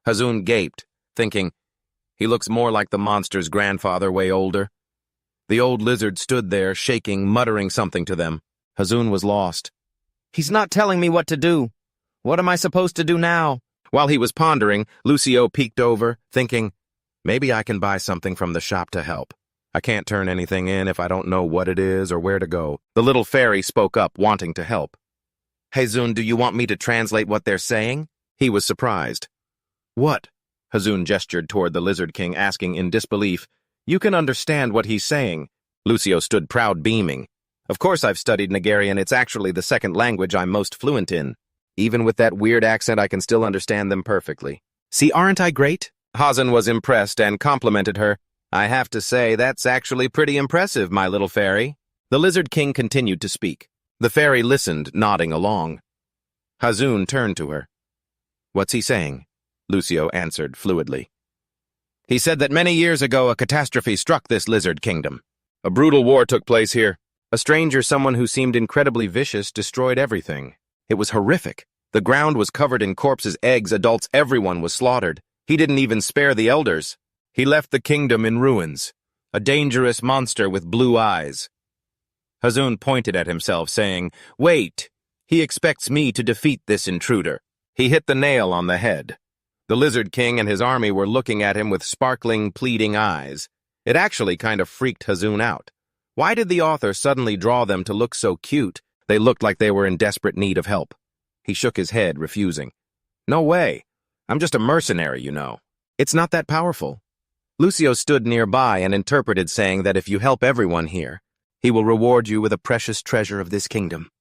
Haezun gaped, thinking, he looks more like the monster's grandfather, way older. The old lizard stood there, shaking, muttering something to them. Haezun was lost. He's not telling me what to do. What am I supposed to do now? While he was pondering, Lucio peeked over, thinking, maybe I can buy something from the shop to help. I can't turn anything in if I don't know what it is or where to go. The little fairy spoke up, wanting to help. Haezun, do you want me to translate what they're saying? He was surprised. What? Haezun gestured toward the Lizard King, asking in disbelief. You can understand what he's saying. Lucio stood proud, beaming. Of course I've studied Nigerian. It's actually the second language I'm most fluent in. Even with that weird accent, I can still understand them perfectly. See, aren't I great? Haezun was impressed and complimented her. I have to say, that's actually pretty impressive, my little fairy. The Lizard King continued to speak. The fairy listened, nodding along. Haezun turned to her. What's he saying? Lucio answered fluidly. He said that many years ago a catastrophe struck this lizard kingdom. A brutal war took place here. A stranger, someone who seemed incredibly vicious, destroyed everything. It was horrific. The ground was covered in corpses, eggs, adults, everyone was slaughtered. He didn't even spare the elders. He left the kingdom in ruins. A dangerous monster with blue eyes. Haezun pointed at himself, saying, Wait, he expects me to defeat this intruder. He hit the nail on the head. The Lizard King and his army were looking at him with sparkling, pleading eyes. It actually kind of freaked Haezun out. Why did the author suddenly draw them to look so cute? They looked like they were in desperate need of help. He shook his head, refusing. No way. I'm just a mercenary, you know. It's not that powerful. Lucio stood nearby and interpreted, saying that if you help everyone here, he will reward you with a precious treasure of this kingdom.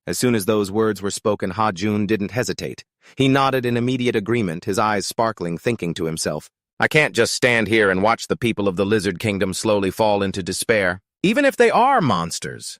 As soon as those words were spoken, Ha-jun didn't hesitate. He nodded in immediate agreement, his eyes sparkling, thinking to himself, I can't just stand here and watch the people of the lizard kingdom slowly fall into despair, even if they are monsters.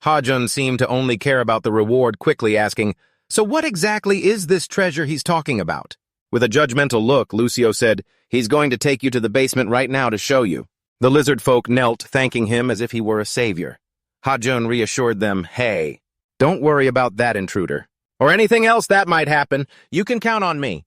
Ha-jun seemed to only care about the reward, quickly asking, So what exactly is this treasure he's talking about? With a judgmental look, Lucio said, He's going to take you to the basement right now to show you. The lizard folk knelt, thanking him as if he were a savior. Ha-jun reassured them, Hey, don't worry about that intruder. Or anything else that might happen. You can count on me.